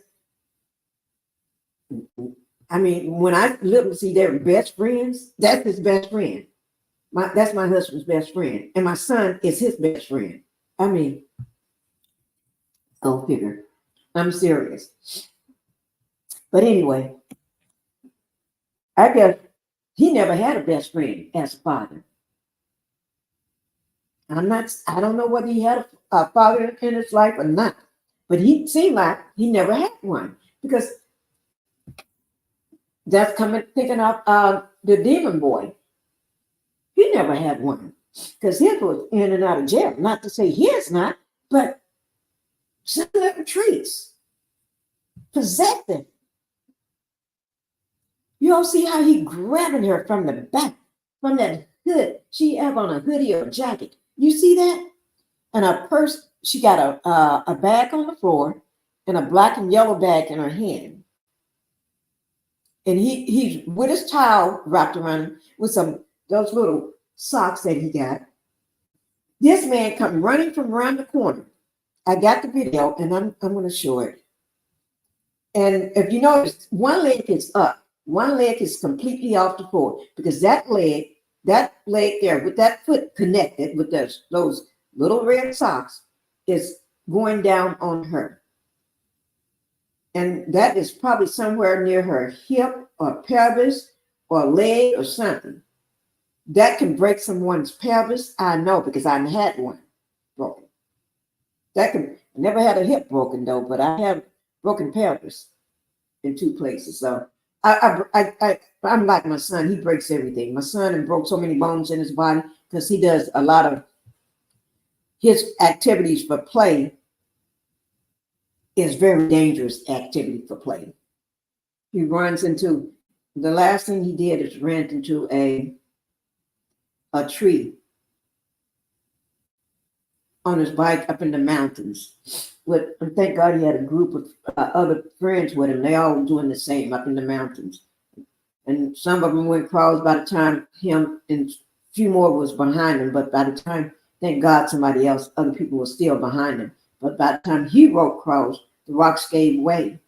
when I literally see their best friends, that's his best friend. That's my husband's best friend. And my son is his best friend. Go figure. I'm serious. But anyway, I guess he never had a best friend as a father. I don't know whether he had a father in his life or not, but he seemed like he never had one, because that's thinking of the demon boy. He never had one because his was in and out of jail. Not to say his not, but certain traits possessed. You don't see how he grabbing her from the back, from that hood. She have on a hoodie or a jacket. You see that? And her purse, she got a bag on the floor and a black and yellow bag in her hand. And he's with his towel wrapped around him with those little socks that he got. This man come running from around the corner. I got the video and I'm going to show it. And if you notice, one leg is up. One leg is completely off the floor because that leg that leg there with that foot connected with those little red socks is going down on her. And that is probably somewhere near her hip or pelvis or leg or something. That can break someone's pelvis. I know because I had one broken. I never had a hip broken though, but I have broken pelvis in 2 places. So I'm like my son. He breaks everything. My son broke so many bones in his body because he does a lot of his activities for play is very dangerous activity for play. He runs into, the last thing he did is ran into a tree on his bike up in the mountains. And thank God he had a group of other friends with him. They all were doing the same up in the mountains. And some of them went across by the time him and a few more was behind him. But by the time, thank God, other people were still behind him. But by the time he rode across, the rocks gave way.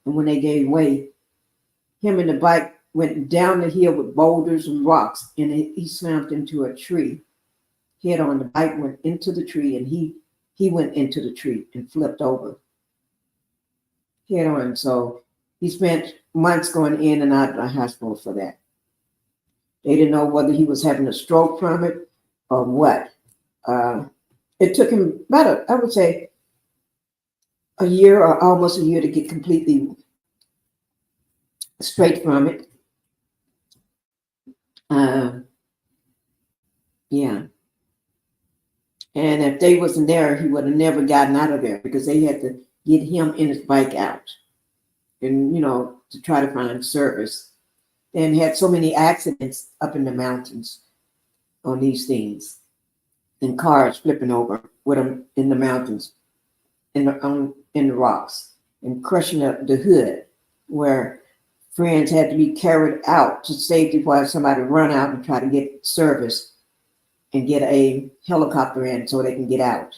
And when they gave way, him and the bike went down the hill with boulders and rocks, and he slammed into a tree. Head on, the bike went into the tree, and he went into the tree and flipped over head on. So he spent months going in and out of the hospital for that. They didn't know whether he was having a stroke from it or what. It took him about, I would say, a year or almost a year to get completely straight from it. Yeah. And if they wasn't there, he would have never gotten out of there because they had to get him and his bike out and, to try to find service. And had so many accidents up in the mountains on these things and cars flipping over with them in the mountains in the rocks and crushing up the hood where friends had to be carried out to safety while somebody run out and try to get service and get a helicopter in so they can get out.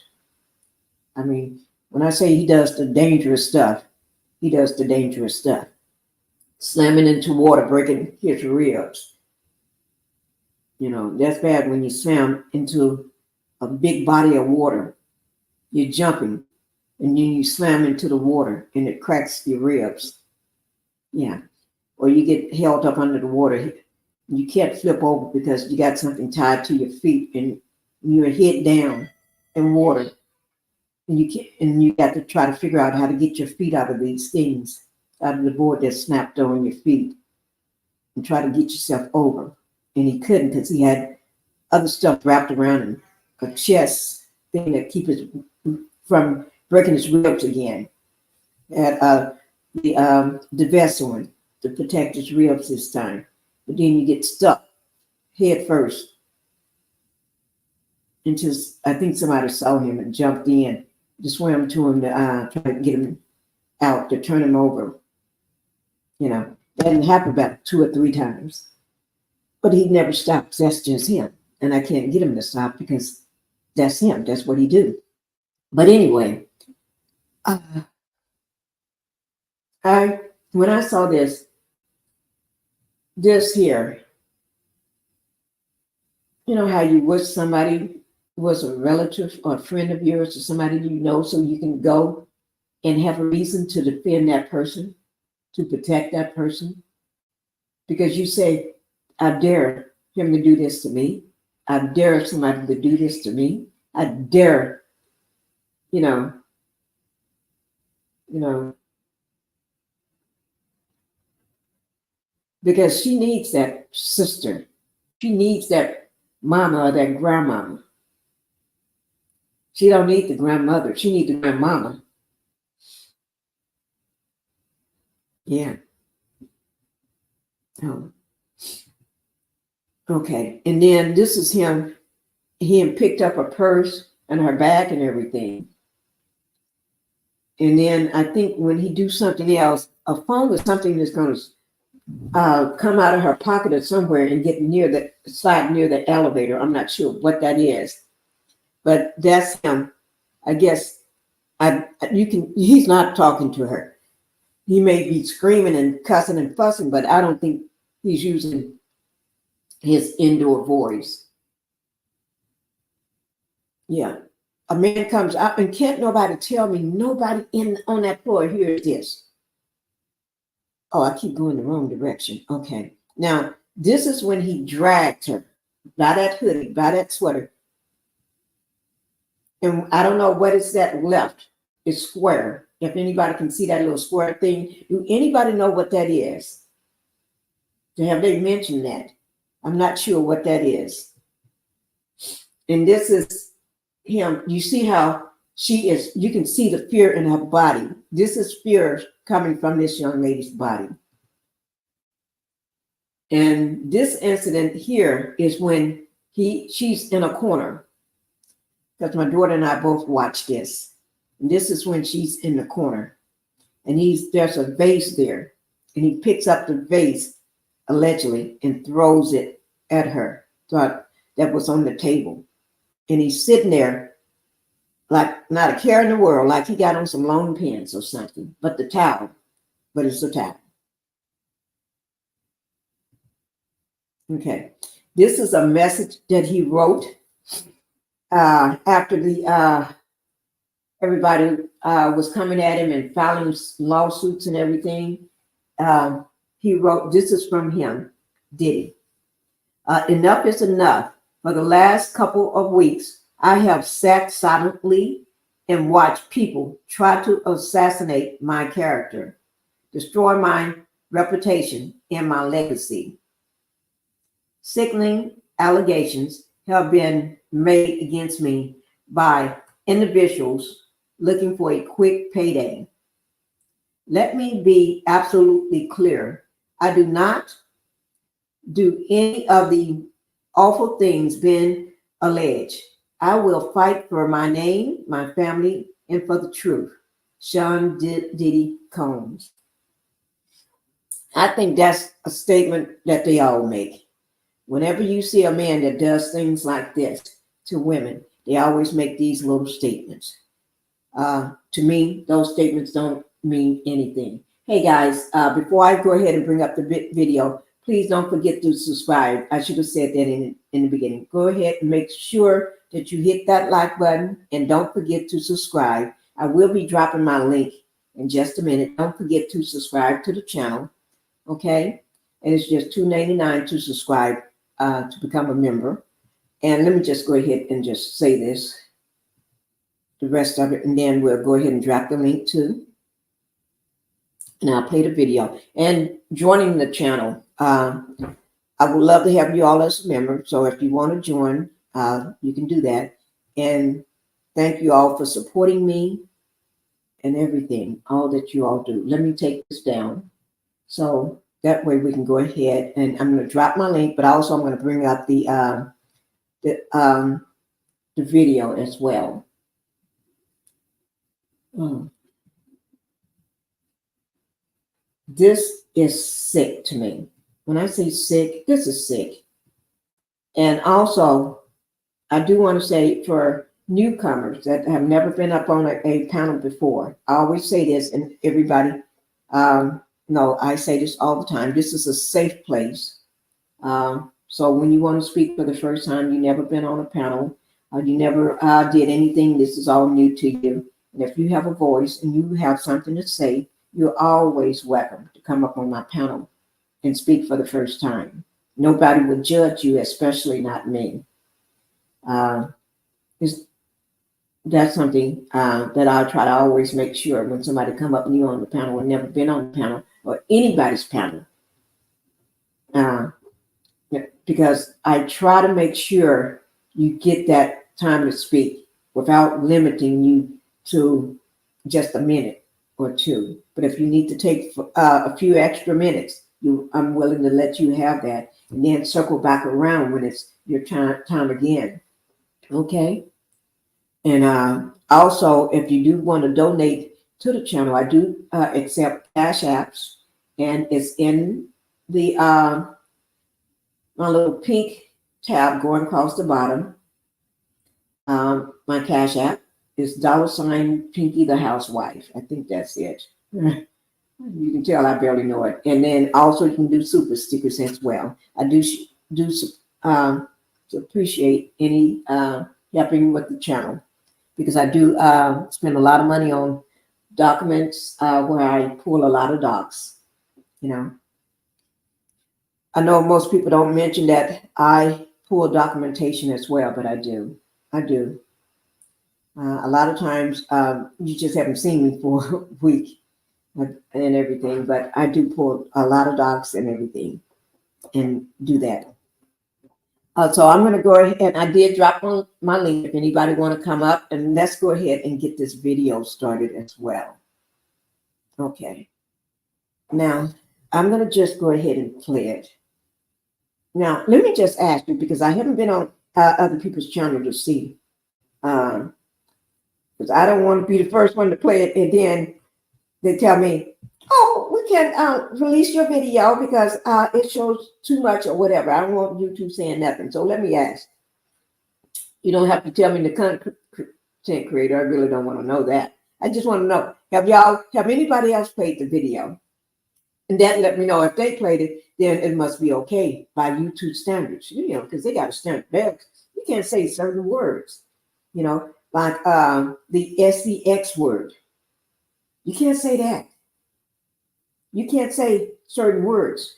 I mean, when I say he does the dangerous stuff, he does the dangerous stuff. Slamming into water, breaking his ribs. That's bad when you slam into a big body of water. You're jumping and then you slam into the water and it cracks your ribs. Yeah. Or you get held up under the water. You can't flip over because you got something tied to your feet and you're head down in water. And you got to try to figure out how to get your feet out of these things, out of the board that snapped on your feet, and try to get yourself over. And he couldn't because he had other stuff wrapped around him, a chest thing that keep it from breaking his ribs again. Had the vest on to protect his ribs this time. But then you get stuck head first. And just, I think somebody saw him and jumped in, to swim to him to try to get him out, to turn him over. That didn't happen about 2 or 3 times. But he never stops. That's just him. And I can't get him to stop because that's him. That's what he do. But anyway, when I saw this here, how you wish somebody was a relative or a friend of yours or somebody so you can go and have a reason to defend that person, to protect that person. Because you say, I dare him to do this to me. I dare somebody to do this to me. I dare, because she needs that sister. She needs that mama or that grandmama. She don't need the grandmother. She needs the grandmama. Yeah. Oh. Okay. And then this is him. He had picked up a purse and her bag and everything. And then I think when he do something else, a phone or something is going to come out of her pocket or somewhere and get slide near the elevator. I'm not sure what that is, but that's him. I guess he's not talking to her. He may be screaming and cussing and fussing, but I don't think he's using his indoor voice. Yeah. A man comes up and can't nobody tell me, nobody on that floor hears this. Oh, I keep going the wrong direction. Okay. Now, this is when he dragged her by that hoodie, by that sweater. And I don't know what is that left. It's square. If anybody can see that little square thing, do anybody know what that is? Have they mentioned that? I'm not sure what that is. And this is him. You see how she is, you can see the fear in her body. This is fear coming from this young lady's body. And this incident here is when she's in a corner, because my daughter and I both watched this. And this is when she's in the corner, and there's a vase there, and he picks up the vase allegedly and throws it at her. Thought that was on the table, and he's sitting there like not a care in the world, like he got on some long pants or something, but it's a towel. Okay, this is a message that he wrote after everybody was coming at him and filing lawsuits and everything. He wrote, this is from him, Diddy. Enough is enough. For the last couple of weeks, I have sat silently and watched people try to assassinate my character, destroy my reputation and my legacy. Sickening allegations have been made against me by individuals looking for a quick payday. Let me be absolutely clear. I do not do any of the awful things being alleged. I will fight for my name, my family, and for the truth. Sean Diddy Combs. I think that's a statement that they all make. Whenever you see a man that does things like this to women, they always make these little statements. To me, those statements don't mean anything. Hey guys, before I go ahead and bring up the video, please don't forget to subscribe. I should have said that in the beginning. Go ahead and make sure that you hit that like button and don't forget to subscribe. I will be dropping my link in just a minute. Don't forget to subscribe to the channel, okay? And it's just $2.99 to subscribe to become a member. And let me just go ahead and just say this, the rest of it, and then we'll go ahead and drop the link too. And I'll play the video. And joining the channel, I would love to have you all as a member. So if you want to join, you can do that. And thank you all for supporting me and everything, all that you all do. Let me take this down. So that way we can go ahead, and I'm going to drop my link, but also I'm going to bring up the video as well. This is sick to me. When I say sick, this is sick. And also, I do want to say for newcomers that have never been up on a panel before, I always say this, and everybody, no, I say this all the time. This is a safe place. So when you want to speak for the first time, you never been on a panel, you never did anything, this is all new to you. And if you have a voice and you have something to say, you're always welcome to come up on my panel and speak for the first time. Nobody will judge you, especially not me. That's something that I try to always make sure when somebody come up and you on the panel or never been on the panel or anybody's panel. Because I try to make sure you get that time to speak without limiting you to just a minute or two. But if you need to take a few extra minutes, I'm willing to let you have that, and then circle back around when it's your time again. Okay? And also, if you do want to donate to the channel, I do accept Cash Apps, and it's in the my little pink tab going across the bottom. My Cash App is $Pinkie the Housewife. I think that's it. You can tell I barely know it. And then also you can do super stickers as well. I do do to appreciate any helping with the channel, because I do spend a lot of money on documents where I pull a lot of docs. You know, I know most people don't mention that I pull documentation as well, but I do. I do. A lot of times you just haven't seen me for a week and everything, but I do pull a lot of docs and everything and do that. So I'm going to go ahead, and I did drop on my link if anybody want to come up, and let's go ahead and get this video started as well. Okay. Now, I'm going to just go ahead and play it. Now, let me just ask you, because I haven't been on other people's channel to see, because I don't want to be the first one to play it, and then they tell me, oh, we can release your video because it shows too much or whatever. I don't want YouTube saying nothing. So let me ask. You don't have to tell me the content creator. I really don't want to know that. I just want to know, have anybody else played the video? And that let me know if they played it, then it must be okay by YouTube standards, you know, because they got a standard. You can't say certain words, you know, like the SEX word. You can't say that. You can't say certain words.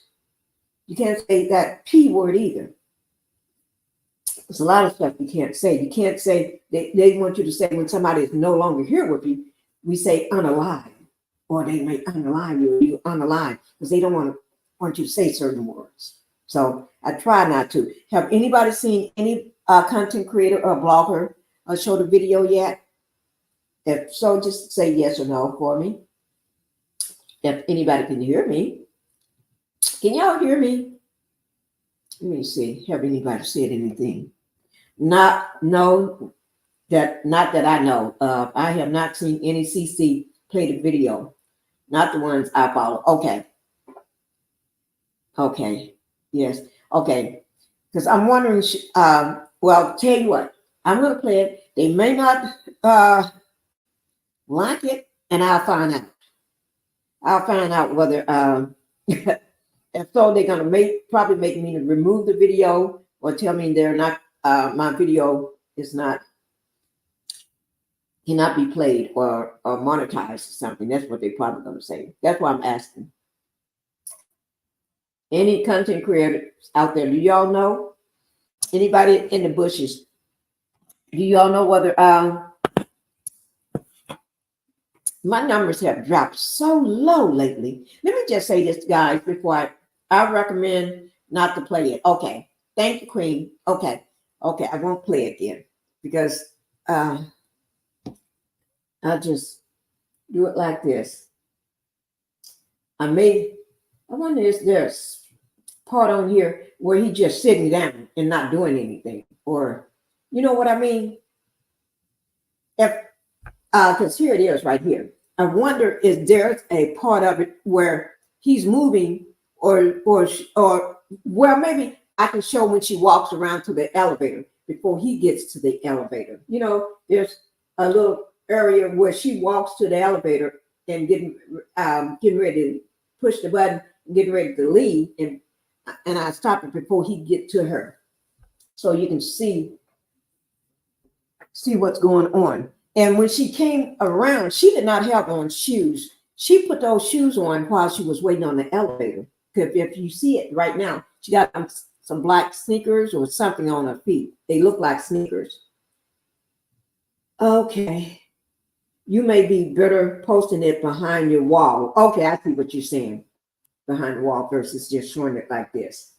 You can't say that P word either. There's a lot of stuff you can't say. You can't say, they want you to say when somebody is no longer here with you, we say unalive, or they may unalive you unalive, because they don't want you to say certain words. So I try not to. Have anybody seen any content creator or blogger show the video yet? If so, just say yes or no for me. If anybody can hear me. Can y'all hear me? Let me see. Have anybody said anything? Not that I know of. I have not seen any CC play the video. Not the ones I follow. Okay. Okay. Yes. Okay. Because I'm wondering, well, tell you what, I'm going to play it. They may not like it, and I'll find out. I'll find out whether, if so, they're going to probably make me remove the video, or tell me they're not, my video is not, cannot be played or monetized or something. That's what they're probably going to say. That's why I'm asking. Any content creators out there, do y'all know? Anybody in the bushes, do y'all know whether my numbers have dropped so low lately? Let me just say this, guys, before I recommend not to play it. Okay. Thank you, Queen. Okay. Okay. I won't play it then, because I'll just do it like this. I wonder if there's part on here where he just sitting down and not doing anything, or you know what I mean? If because here it is right here. I wonder if there's a part of it where he's moving, or well, maybe I can show when she walks around to the elevator before he gets to the elevator. You know, there's a little area where she walks to the elevator and getting ready to push the button and getting ready to leave, and I stop it before he get to her, so you can see what's going on. And when she came around, she did not have on shoes. She put those shoes on while she was waiting on the elevator. If you see it right now, she got some black sneakers or something on her feet. They look like sneakers. Okay. You may be better posting it behind your wall. Okay, I see what you're saying. Behind the wall versus just showing it like this.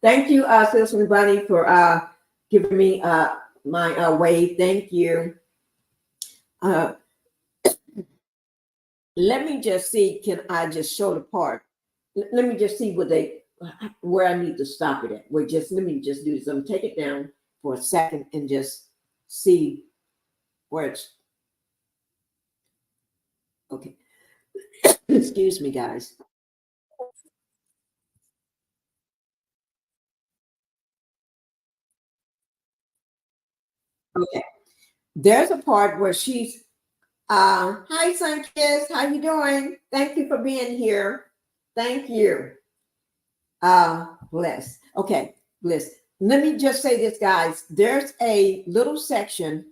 Thank you, Citizen Bunny, for giving me my wave. Thank you. Let me just see, can I just show the part? Let me just see where I need to stop it at. Let me just do this. I'm gonna take it down for a second and just see where it's, okay. Excuse me, guys. Okay. There's a part where she's, hi, Sunkiss, how you doing? Thank you for being here. Thank you. Bless. Okay. Listen, let me just say this, guys. There's a little section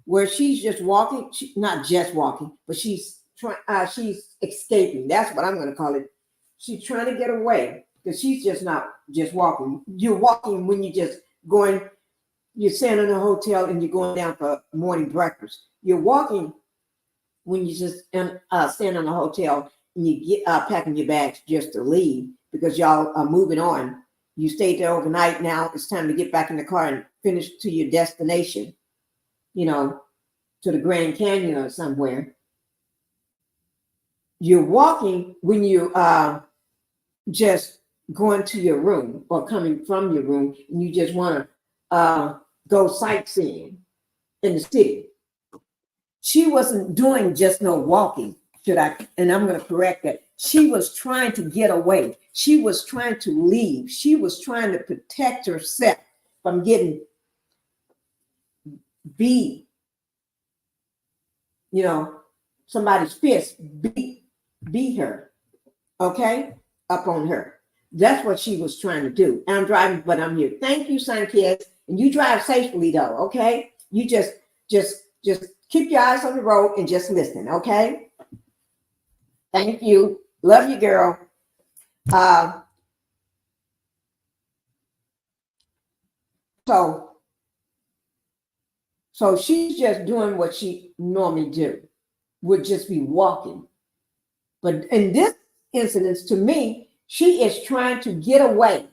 where she's just walking, not just walking, but she's trying, she's escaping. That's what I'm going to call it. She's trying to get away because she's just not just walking. You're walking when you're just going, you're staying in a hotel and you're going down for morning breakfast. You're walking when you just stand in a hotel and you get packing your bags just to leave because y'all are moving on. You stayed there overnight. Now it's time to get back in the car and finish to your destination, you know, to the Grand Canyon or somewhere. You're walking when you just going to your room or coming from your room and you just want to go sightseeing in the city. She wasn't doing just no walking, and I'm going to correct that. She was trying to get away. She was trying to leave. She was trying to protect herself from getting beat, you know, somebody's fist beat her, okay, up on her. That's what she was trying to do. And I'm driving, but I'm here. Thank you, son, kids. And you drive safely, though, okay? You just keep your eyes on the road and just listen, okay? Thank you. Love you, girl. So she's just doing what she normally do, would just be walking. But in this incident, to me, she is trying to get away.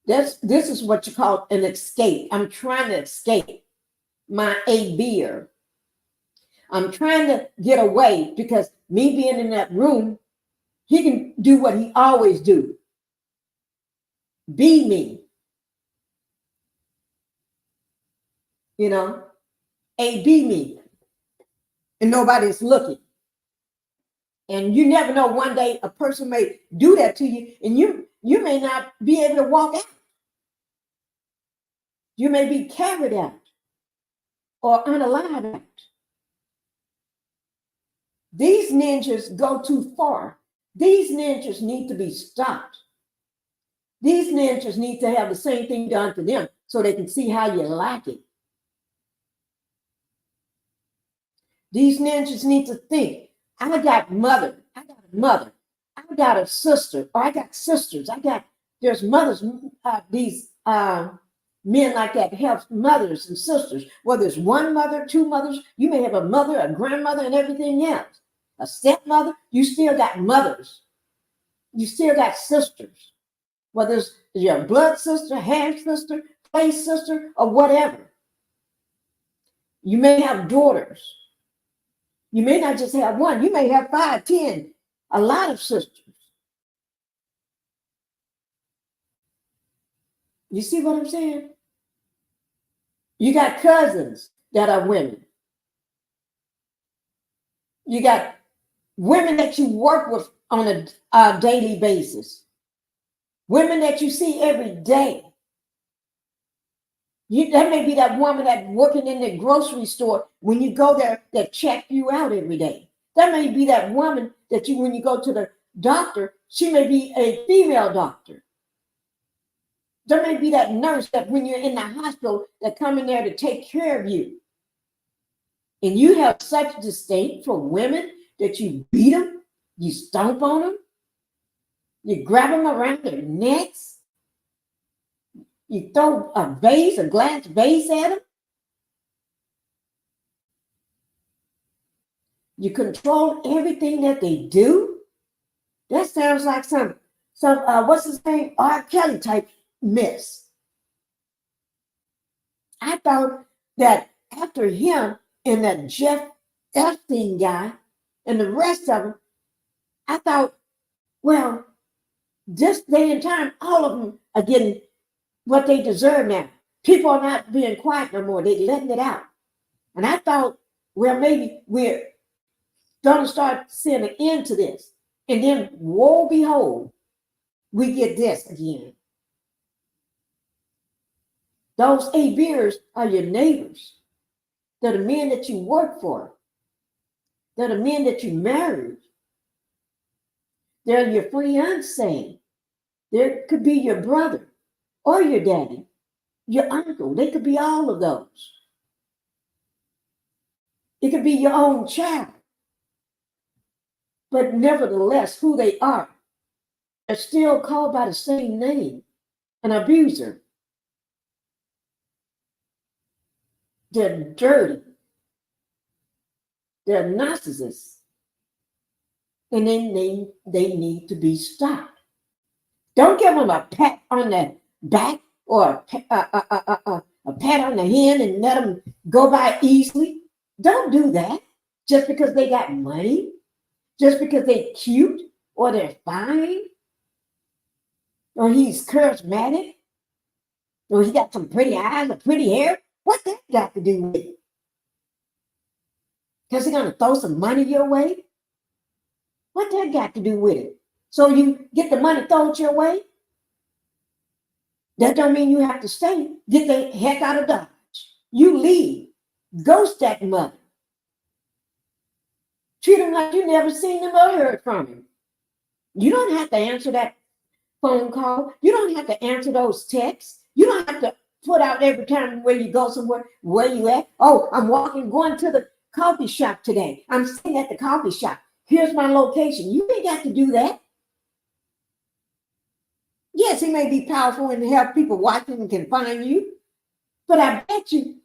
This is what you call an escape. I'm trying to escape my A-beer. I'm trying to get away because me being in that room, he can do what he always do. Be me. You know, be me. And nobody's looking. And you never know, one day a person may do that to you and you may not be able to walk out. You may be carried out or unalived out. These ninjas go too far. These ninjas need to be stopped. These ninjas need to have the same thing done to them so they can see how you like it. These ninjas need to think, I got a mother, I got a sister, or I got sisters, there's mothers, these men like that have mothers and sisters. Well, there's one mother, two mothers, you may have a mother, a grandmother, and everything else. A stepmother, you still got mothers. You still got sisters. Whether it's your blood sister, half sister, play sister, or whatever. You may have daughters. You may not just have one. You may have 5, 10, a lot of sisters. You see what I'm saying? You got cousins that are women. You got women that you work with on a daily basis. Women that you see every day. That may be that woman that's working in the grocery store when you go there that check you out every day. That may be that woman that when you go to the doctor, she may be a female doctor. There may be that nurse that when you're in the hospital that come in there to take care of you. And you have such disdain for women that you beat them, you stomp on them, you grab them around their necks. You throw a glass vase at them. You control everything that they do. That sounds like some what's his name? R. Kelly type mess. I thought that after him and that Jeff Epstein guy and the rest of them, I thought, well, this day and time, all of them are getting what they deserve now. People are not being quiet no more. They're letting it out. And I thought, well, maybe we're going to start seeing an end to this. And then, woe behold, we get this again. Those A-beers are your neighbors. They're the men that you work for. They're the men that you married. They're your fiancé. There could be your brother or your daddy, your uncle. They could be all of those. It could be your own child. But nevertheless, who they are still called by the same name, an abuser. They're dirty. They're narcissists. And then they need to be stopped. Don't give them a pat on the back or a pat on the hand and let them go by easily. Don't do that just because they got money, just because they're cute or they're fine, or he's charismatic, or he got some pretty eyes or pretty hair. What that got to do with it? Because he's going to throw some money your way? What that got to do with it? So you get the money thrown your way? That don't mean you have to stay. Get the heck out of Dodge. You leave. Ghost that mother. Treat him like you never seen him or heard from him. You don't have to answer that phone call. You don't have to answer those texts. You don't have to put out every time where you go somewhere, where you at. Oh, I'm going to the coffee shop today. I'm sitting at the coffee shop. Here's my location. You ain't got to do that. Yes, he may be powerful and have people watching and can find you, but I bet you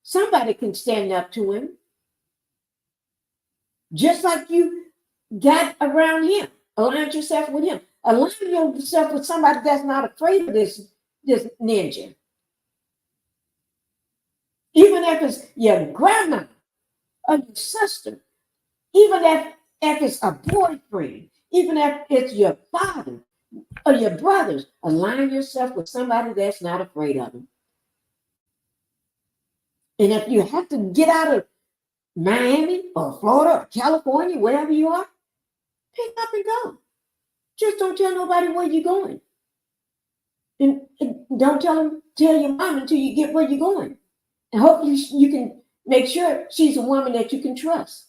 somebody can stand up to him. Just like you got around him. Align yourself with him. Align yourself with somebody that's not afraid of this ninja. Even if it's your grandma or your sister, even if it's a boyfriend, even if it's your father or your brothers, align yourself with somebody that's not afraid of him. And if you have to get out of Miami or Florida or California, wherever you are, pick up and go. Just don't tell nobody where you're going. And don't tell your mom until you get where you're going. And hopefully you can make sure she's a woman that you can trust.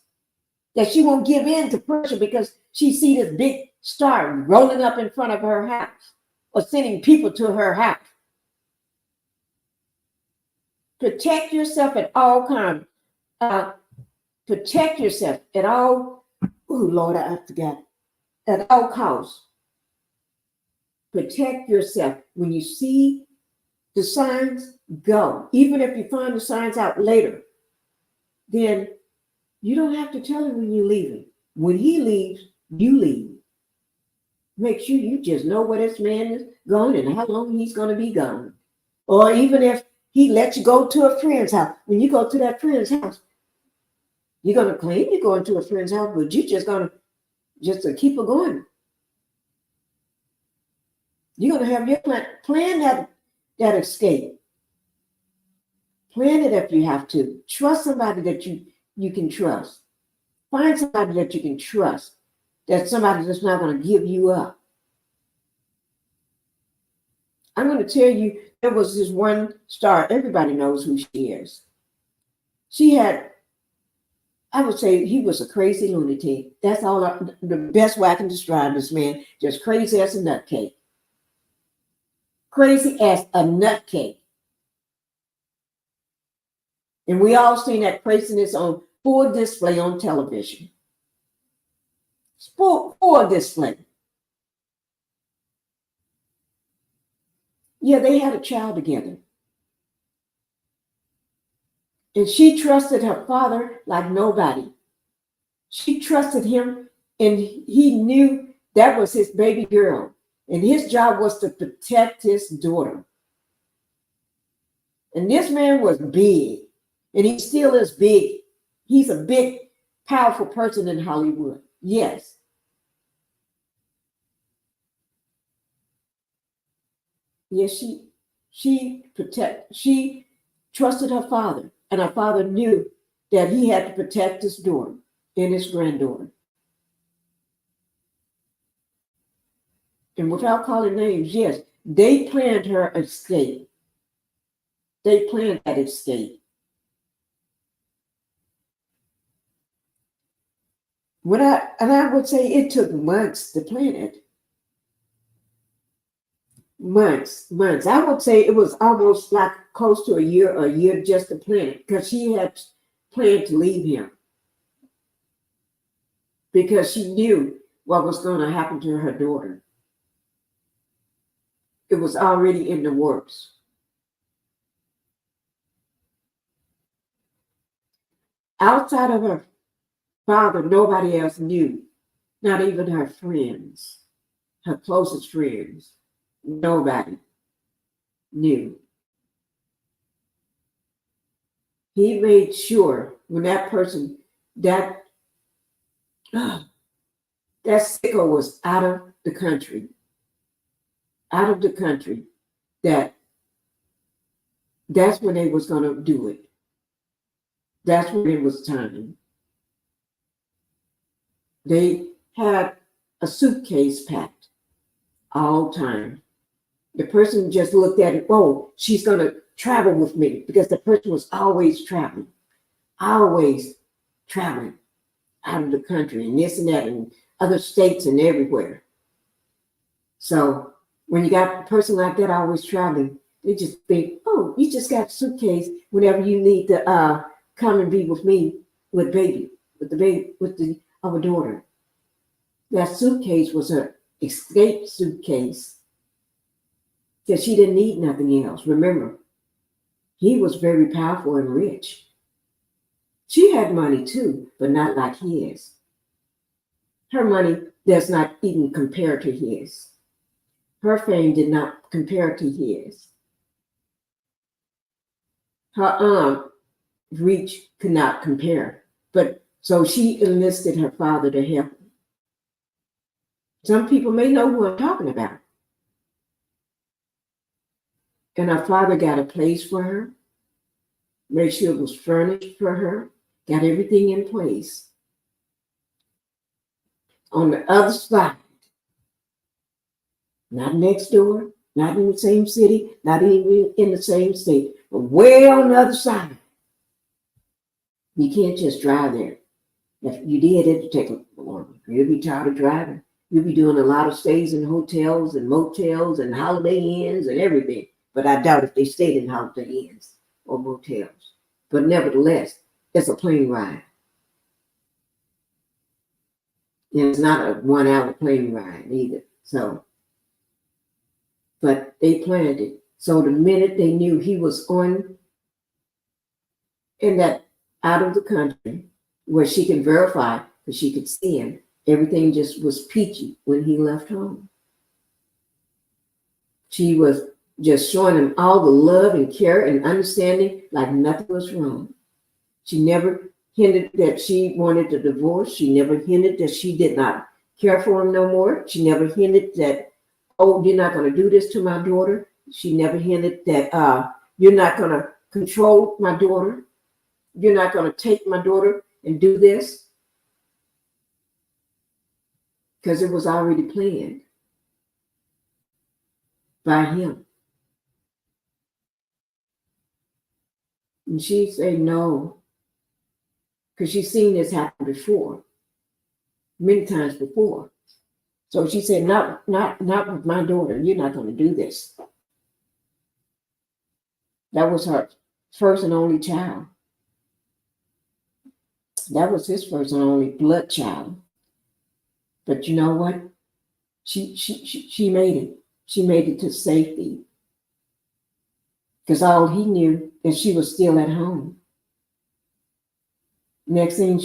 That she won't give in to pressure because she see this big star rolling up in front of her house or sending people to her house. Protect yourself at all times. Protect yourself at all. Oh, Lord, I forgot. At all costs. Protect yourself. When you see the signs, go. Even if you find the signs out later, then you don't have to tell him when you're leaving. When he leaves, you leave. Make sure you just know where this man is going and how long he's going to be gone. Or even if he lets you go to a friend's house. When you go to that friend's house, you're going to claim you're going to a friend's house, but you're just going to keep it going. You're going to have your plan that escape. Plan it if you have to. Trust somebody that you can trust. Find somebody that you can trust. That's somebody that's not going to give you up. I'm going to tell you, there was this one star. Everybody knows who she is. She had, I would say he was a crazy lunatic. That's all the best way I can describe this man. Just crazy as a nutcake. Crazy as a nutcake. And we all seen that craziness on full display on television. Full display. Yeah, they had a child together. And she trusted her father like nobody. She trusted him, and he knew that was his baby girl. And his job was to protect his daughter. And this man was big, and he still is big. He's a big, powerful person in Hollywood. Yes. Yes, she trusted her father, and her father knew that he had to protect his daughter and his granddaughter. And without calling names, yes, they planned her escape. They planned that escape. I would say it took months to plan it. months. I would say it was almost like close to a year just to plan it, because she had planned to leave him because she knew what was going to happen to her daughter. It was already in the works. Outside of her father, nobody else knew, not even her friends, her closest friends. Nobody knew. He made sure when that person, that sicko was out of the country, that's when they was going to do it. That's when it was time. They had a suitcase packed all time. The person just looked at it, oh, she's going to travel with me, because the person was always traveling out of the country and this and that and other states and everywhere. So when you got a person like that always traveling, they just think, oh, you just got a suitcase whenever you need to come and be with me with our daughter. That suitcase was her escape suitcase, because she didn't need nothing else. Remember, he was very powerful and rich. She had money too, but not like his. Her money does not even compare to his. Her fame did not compare to his. Her reach could not compare. But so she enlisted her father to help her. Some people may know who I'm talking about. And her father got a place for her, made sure it was furnished for her, got everything in place. On the other side, not next door, not in the same city, not even in the same state, but way on the other side. You can't just drive there. If you did, it'd take a long. You'll be tired of driving. You'll be doing a lot of stays in hotels and motels and Holiday Inns and everything. But I doubt if they stayed in Holiday Inns or motels. But nevertheless, it's a plane ride. And it's not a 1 hour plane ride either. So, but they planned it. So the minute they knew he was out of the country, where she can verify, because she could see him, everything just was peachy when he left home. She was just showing him all the love and care and understanding, like nothing was wrong. She never hinted that she wanted a divorce. She never hinted that she did not care for him no more. She never hinted that, oh, you're not going to do this to my daughter. She never hinted that you're not going to control my daughter. You're not going to take my daughter and do this. Because it was already planned by him. And she said no, because she's seen this happen before, many times before. So she said, not with my daughter. You're not going to do this. That was her first and only child. That was his first and only blood child. But you know what? She made it. She made it to safety. Because all he knew is she was still at home. Next thing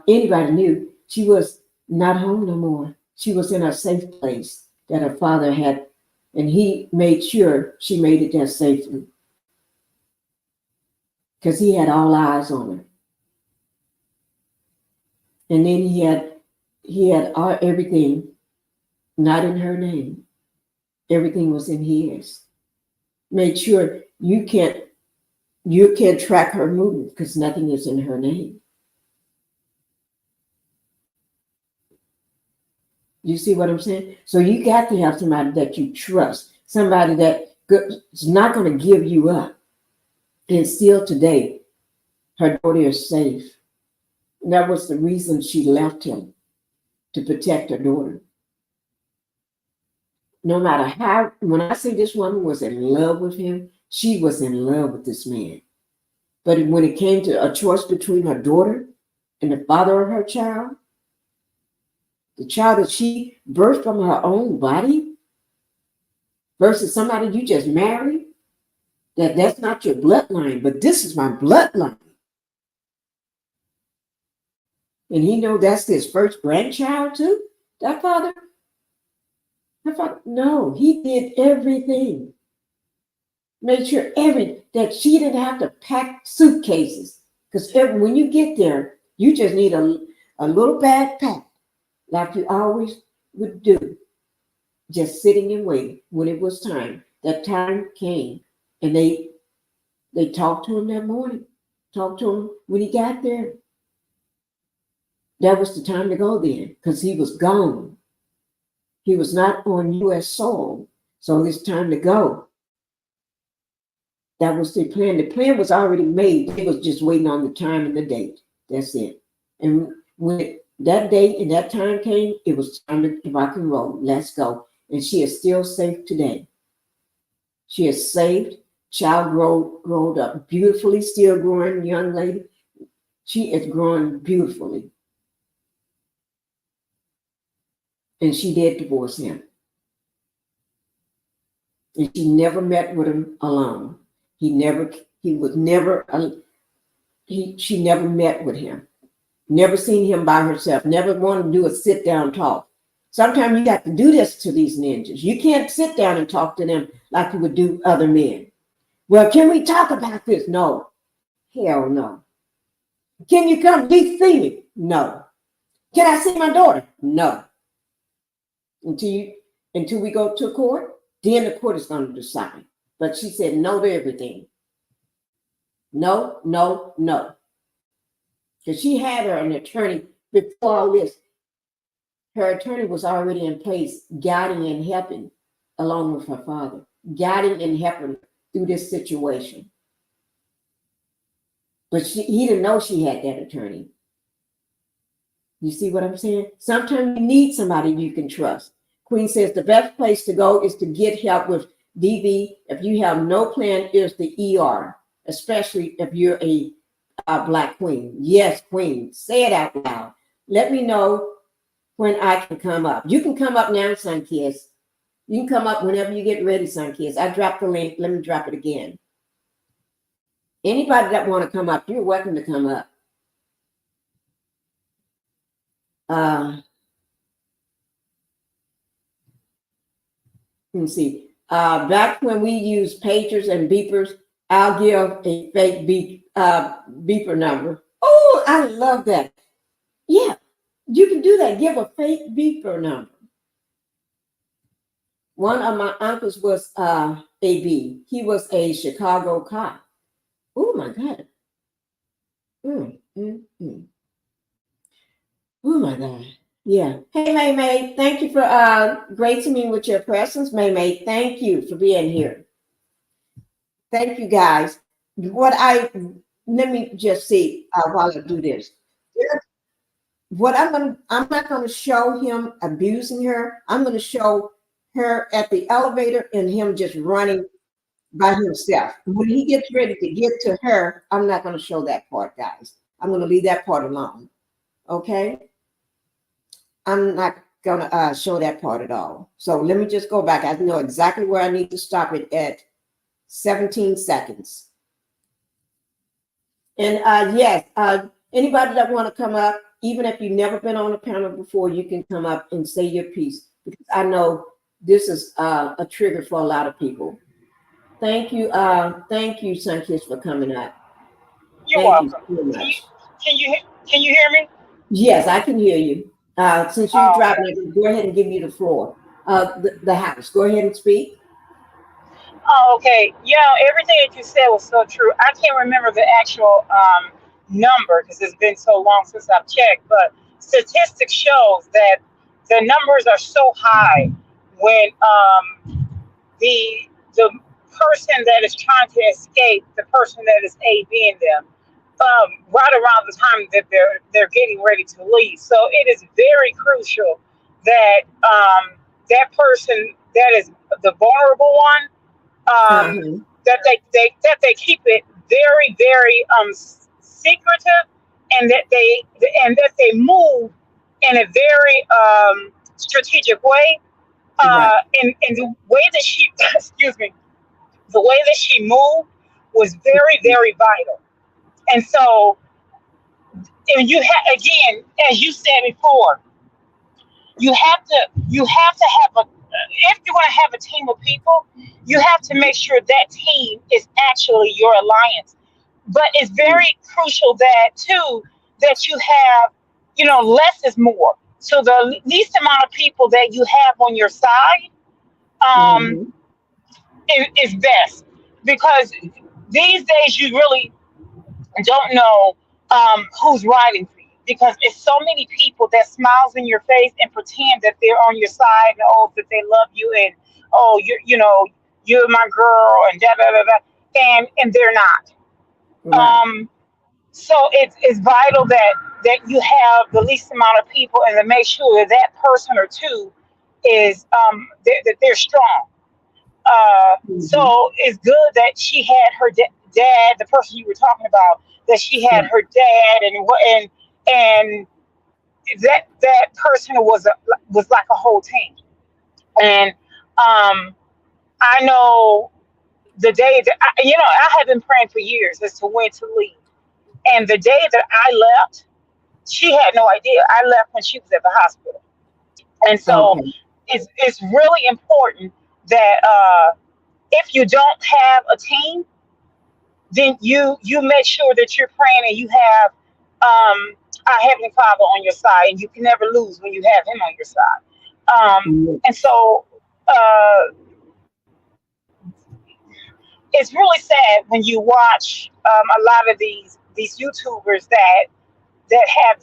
anybody knew, she was not home no more. She was in a safe place that her father had, and he made sure she made it there safely. Because he had all eyes on her. And then he had everything not in her name. Everything was in his. Made sure you can't track her movement, because nothing is in her name. You see what I'm saying? So you got to have somebody that you trust, somebody that is not going to give you up. And still today, her daughter is safe. And that was the reason she left him, to protect her daughter. no matter how, when I say this woman was in love with him, she was in love with this man. But when it came to a choice between her daughter and the father of her child, the child that she birthed from her own body versus somebody you just married, that's not your bloodline, but this is my bloodline. And he know that's his first grandchild too. That father, no, he did everything. Made sure that she didn't have to pack suitcases. Because when you get there, you just need a little backpack, like you always would do, just sitting and waiting when it was time. That time came, and they talked to him that morning. Talked to him when he got there. That was the time to go then, because he was gone. He was not on U.S. soil, so it's time to go. That was the plan. The plan was already made. They was just waiting on the time and the date. That's it. And when that date and that time came, it was time to rock and roll. Let's go. And she is still safe today. She is saved. Child growed up beautifully, still growing, young lady. She is growing beautifully. And she did divorce him. And she never met with him alone. She never met with him. Never seen him by herself. Never wanted to do a sit down talk. Sometimes you have to do this to these ninjas. You can't sit down and talk to them like you would do other men. Well, can we talk about this? No. Hell no. Can you come see me? No. Can I see my daughter? No. Until we go to court, then the court is going to decide. But she said no to everything. No, no, no. Because she had an attorney before all this. Her attorney was already in place, guiding and helping, along with her father, guiding and helping through this situation. But he didn't know she had that attorney. You see what I'm saying? Sometimes you need somebody you can trust. Queen says the best place to go is to get help with DV. If you have no plan, is the ER, especially if you're a Black queen. Yes, queen. Say it out loud. Let me know when I can come up. You can come up now, Sun Kiss. You can come up whenever you get ready, Sun Kiss. I dropped the link. Let me drop it again. Anybody that want to come up, you're welcome to come up. Let me see. Back when we used pagers and beepers, I'll give a fake beeper number. Oh, I love that. Yeah, you can do that. Give a fake beeper number. One of my uncles was AB. He was a Chicago cop. Oh my God. Oh my God. Yeah. Hey, May, thank you for gracing me with your presence, May. Thank you for being here. Thank you, guys. Let me just see while I do this. I'm not going to show him abusing her. I'm going to show her at the elevator and him just running by himself. When he gets ready to get to her, I'm not going to show that part, guys. I'm going to leave that part alone. Okay? I'm not going to show that part at all. So let me just go back. I know exactly where I need to stop it at 17 seconds. And yes, anybody that want to come up, even if you've never been on a panel before, you can come up and say your piece. Because I know this is a trigger for a lot of people. Thank you, Sunkiss, for coming up. You're welcome. You so much. Can you hear me? Yes, I can hear you. Since you're driving, okay. Go ahead and give me the floor. The house. Go ahead and speak. Oh, okay. Yeah, everything that you said was so true. I can't remember the actual number because it's been so long since I've checked, but statistics shows that the numbers are so high when the person that is trying to escape, the person that is ABing them, right around the time that they're getting ready to leave. So it is very crucial that that person that is the vulnerable one, Uh-huh. that they keep it very, very secretive, and that they move in a very strategic way. Right. And the way that she excuse me, the way that she moved was very, very vital. And so, and you have, again, as you said before, you have to have a, if you're going to have a team of people, you have to make sure that team is actually your alliance. But it's very crucial that too, that you have, less is more. So the least amount of people that you have on your side, um, Mm-hmm. is best, because these days you really don't know who's riding for you, because it's so many people that smiles in your face and pretend that they're on your side, and oh, that they love you, and oh, you're my girl, and da da da da, and they're not. Right. um so it's vital that you have the least amount of people, and to make sure that that person or two is that they're strong. Mm-hmm. So it's good that she had her dad, the person you were talking about, that she had Right. her dad, and that person was like a whole team. And I know the day that I have been praying for years as to when to leave. And the day that I left, she had no idea. I left when she was at the hospital. And so Okay. it's really important that if you don't have a team, then you make sure that you're praying, and you have our Heavenly Father on your side, and you can never lose when you have Him on your side. Mm-hmm. And so it's really sad when you watch a lot of these YouTubers that have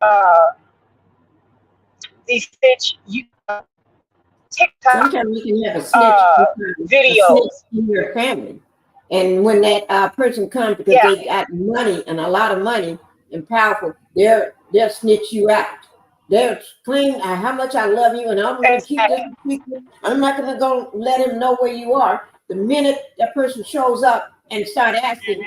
uh, these stitch TikTok Sometimes you can have a snitch videos. in your family. And when that person comes because Yeah. they got money and a lot of money and powerful, they'll snitch you out. They'll claim how much I love you and I'm going to keep this Exactly. secret. I'm not going to go let him know where you are. The minute that person shows up and start asking,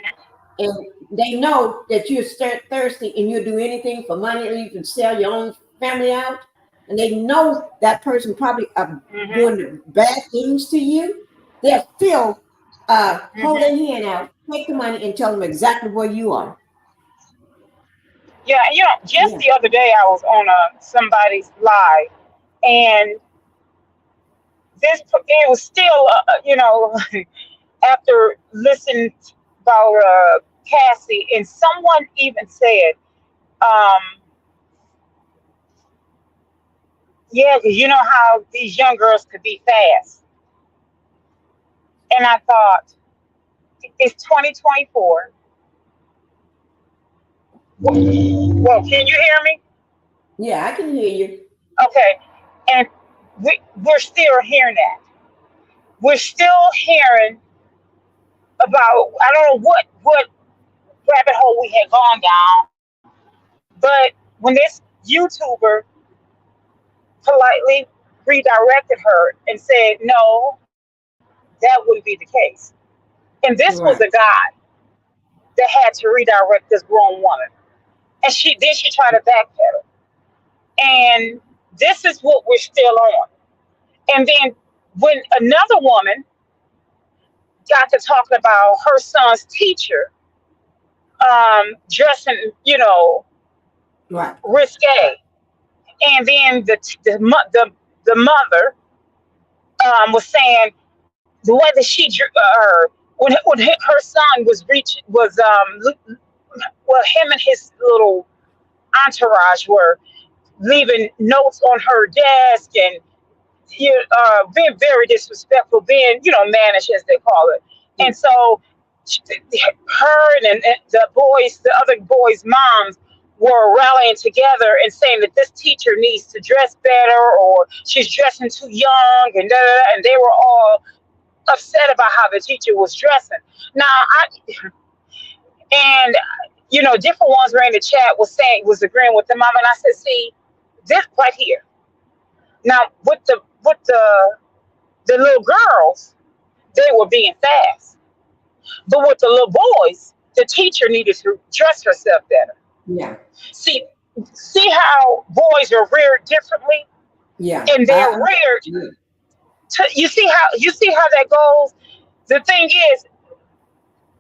and they know that you're thirsty and you'll do anything for money, or you can sell your own family out, and they know that person probably Hmm. doing the bad things to you, they'll still hold their Hmm. hand out, take the money, and tell them exactly where you are. Yeah, just Yeah. the other day I was on somebody's live, and it was still, after listening about Cassie, and someone even said, um, yeah, because you know how these young girls could be fast, and I thought, it's 2024. Well, can you hear me? Yeah, I can hear you. Okay, and we're still hearing that. We're still hearing about, I don't know what rabbit hole we had gone down, but when this YouTuber politely redirected her and said, no, that wouldn't be the case. And this was a Right. guy that had to redirect this grown woman. And she tried to backpedal. And this is what we're still on. And then when another woman got to talking about her son's teacher dressing, Right. risque, and then the mother was saying the way that when her son well, him and his little entourage were leaving notes on her desk, and being very disrespectful, being mannish as they call it. And so her and the other boys' moms were rallying together and saying that this teacher needs to dress better, or she's dressing too young, and da, da, da, and they were all upset about how the teacher was dressing. Now, and different ones were in the chat was agreeing with the mom, and I said, see, this right here. Now with the little girls, they were being fast. But with the little boys, the teacher needed to dress herself better. Yeah. See, see how boys are reared differently, Yeah. and they're reared. Yeah. You see how that goes. The thing is,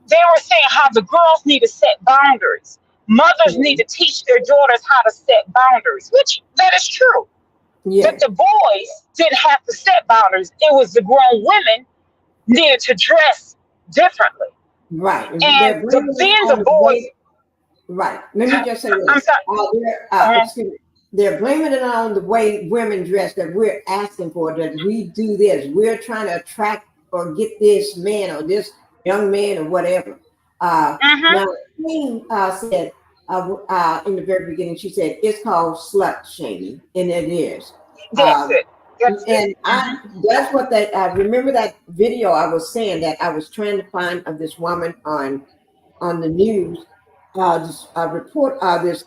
they were saying how the girls need to set boundaries. Mothers need to teach their daughters how to set boundaries, which that is true. But Yeah. the boys didn't have to set boundaries. It was the grown women needed to dress differently. Right. And They're blaming it then on the the boys, way. Right. Let me just say I'm this. sorry. Uh-huh. Excuse me. They're blaming it on the way women dress, that we're asking for, that we do this. We're trying to attract or get this man or this young man or whatever. Uh-huh. Now, Queen said in the very beginning, she said it's called slut shaming, and it is. That's it. That's it. And that's what I remember that video. I was saying that I was trying to find of this woman on the news. This report. This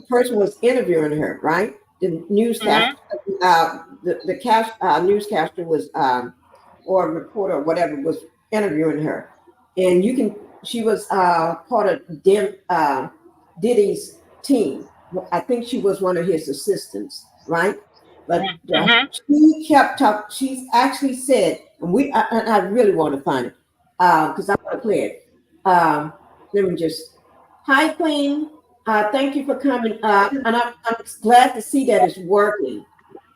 person was interviewing her. Right, the Uh-huh. newscaster. Newscaster was or a reporter or whatever was interviewing her, and you can. She was part of Diddy's team. I think she was one of his assistants, right? But Uh-huh. she kept talking. She's actually said, and I really want to find it because I want to play it. Let me just. Hi, Queen. Thank you for coming up, and I'm glad to see that it's working.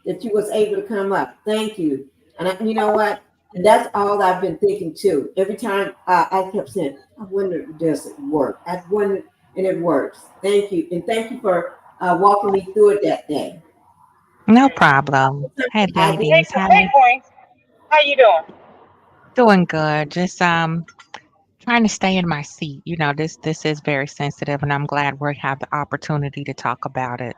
That you was able to come up. Thank you. And you know what? And that's all I've been thinking too. Every time I kept saying, I wonder, does it work? I wonder, and it works. Thank you. And thank you for walking me through it that day. No problem. Hey, I did. Hey, ladies. hey, Hi. Queen. How you doing? Doing good. Just trying to stay in my seat. This is very sensitive, and I'm glad we have the opportunity to talk about it.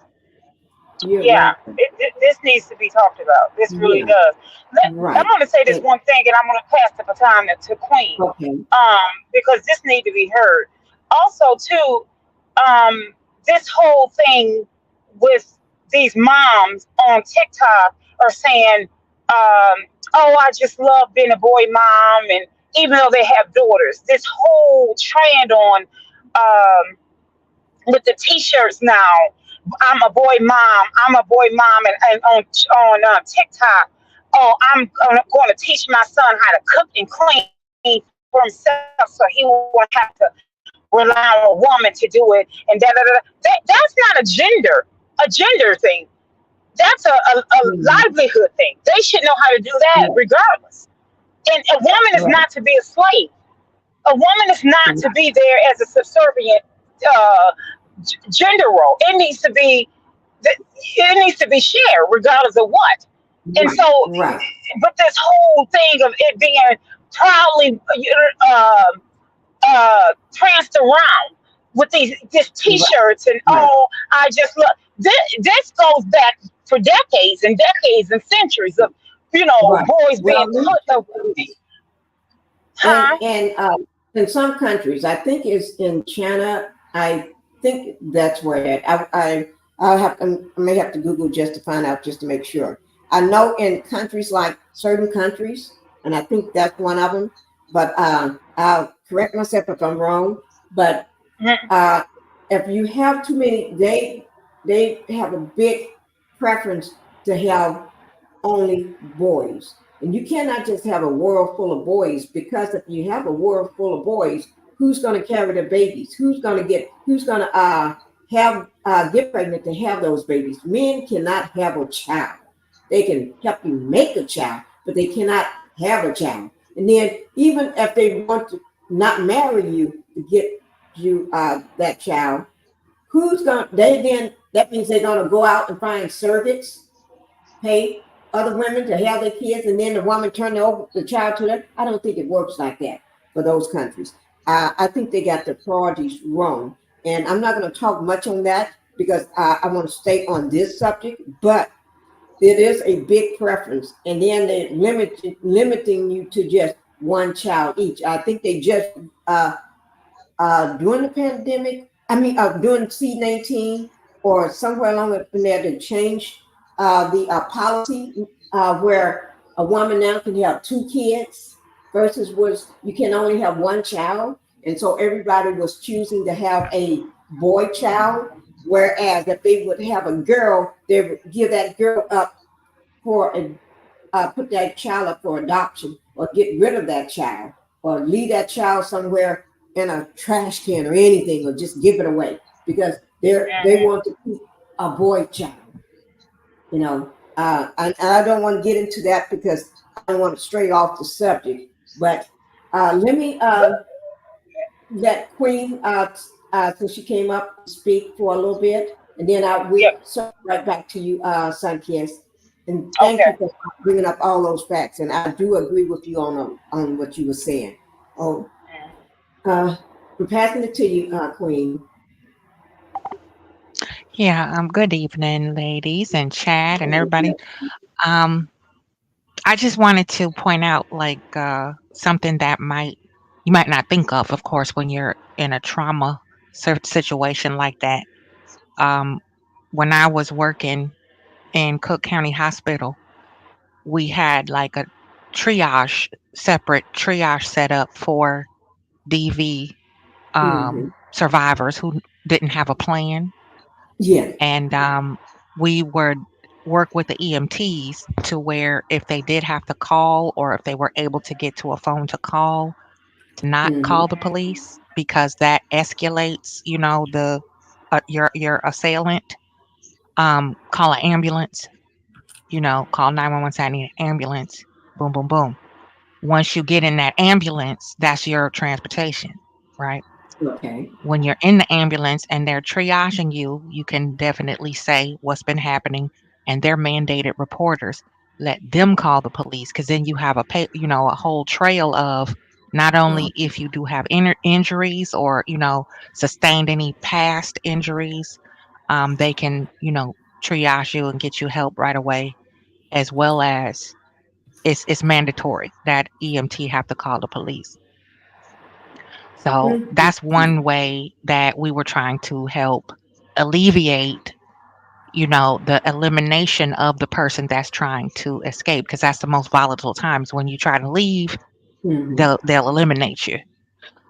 You're Yeah, welcome. this needs to be talked about. This really Yeah, does. I'm right. going to say this And, one thing, and I'm going to pass the baton to Queen, okay. because this needs to be heard. Also, too, um, this whole thing with these moms on TikTok are saying, "Oh, I just love being a boy mom," and even though they have daughters, this whole trend on with the T-shirts now. I'm a boy mom. I'm a boy mom, and on TikTok, oh, I'm going to teach my son how to cook and clean for himself, so he won't have to rely on a woman to do it. And da da da. That's not a gender thing. That's a Mhm. livelihood thing. They should know how to do that Yeah, regardless. And a woman is right. not to be a slave. A woman is not to Right. be there as a subservient uh, gender role. It needs to be shared regardless of what. And Right. so, Right. but this whole thing of it being proudly pranced around with these Right. T-shirts and Right. oh, I just love this goes back for decades and decades and centuries of Right. boys being Well, let me put. tell you this. Huh? And in some countries, I think it's in China. I think that's where I may have to Google just to find out, just to make sure. I know in countries like certain countries, and I think that's one of them. But I'll correct myself if I'm wrong. But Mhm. uh, if you have too many, they have a big preference to have only boys. And you cannot just have a world full of boys, because if you have a world full of boys, who's going to carry the babies? Who's going to have get pregnant to have those babies? Men cannot have a child. They can help you make a child, but they cannot have a child. And then even if they want to not marry you to get you that child, who's going to, they then, that means they're going to go out and find surrogates, pay other women to have their kids, and then the woman turn over the child to them. I don't think it works like that for those countries. I think they got the priorities wrong. And I'm not going to talk much on that because I want to stay on this subject, but it is a big preference. And then they're limiting you to just one child each. I think they just, during the pandemic, during C-19, or somewhere along in there to change the policy where a woman now can have 2 kids versus was you can only have one child, and so everybody was choosing to have a boy child. Whereas if they would have a girl, they would give that girl up for a put that child up for adoption, or get rid of that child, or leave that child somewhere in a trash can or anything, or just give it away because they want to keep a boy child. You know, I don't want to get into that because I don't want to stray off the subject. But let me let Queen so she came up to speak for a little bit, and then we Yep. circle right back to you, Sunkiss. And thank Okay. you for bringing up all those facts. And I do agree with you on what you were saying. Oh, we're passing it to you, Queen. Yeah, good evening, ladies and Chad and everybody. Um, I just wanted to point out something that you might not think of course, when you're in a trauma situation like that. Um, when I was working in Cook County Hospital, we had like a separate triage set up for DV Mm-hmm. survivors who didn't have a plan. Yeah. And we would work with the EMTs to where if they did have to call or if they were able to get to a phone to call, to not Mm-hmm. call the police because that escalates, the your assailant. Call an ambulance, call 911, say I need an ambulance. Boom, boom, boom. Once you get in that ambulance, that's your transportation, right? Okay. When you're in the ambulance and they're triaging you, you can definitely say what's been happening, and they're mandated reporters. Let them call the police because then you have a whole trail of not Oh, only if you do have injuries or sustained any past injuries, they can triage you and get you help right away, as well as it's mandatory that EMT have to call the police. So mm-hmm. that's one way that we were trying to help alleviate, the elimination of the person that's trying to escape, because that's the most volatile times. When you try to leave, Mm-hmm. they'll eliminate you.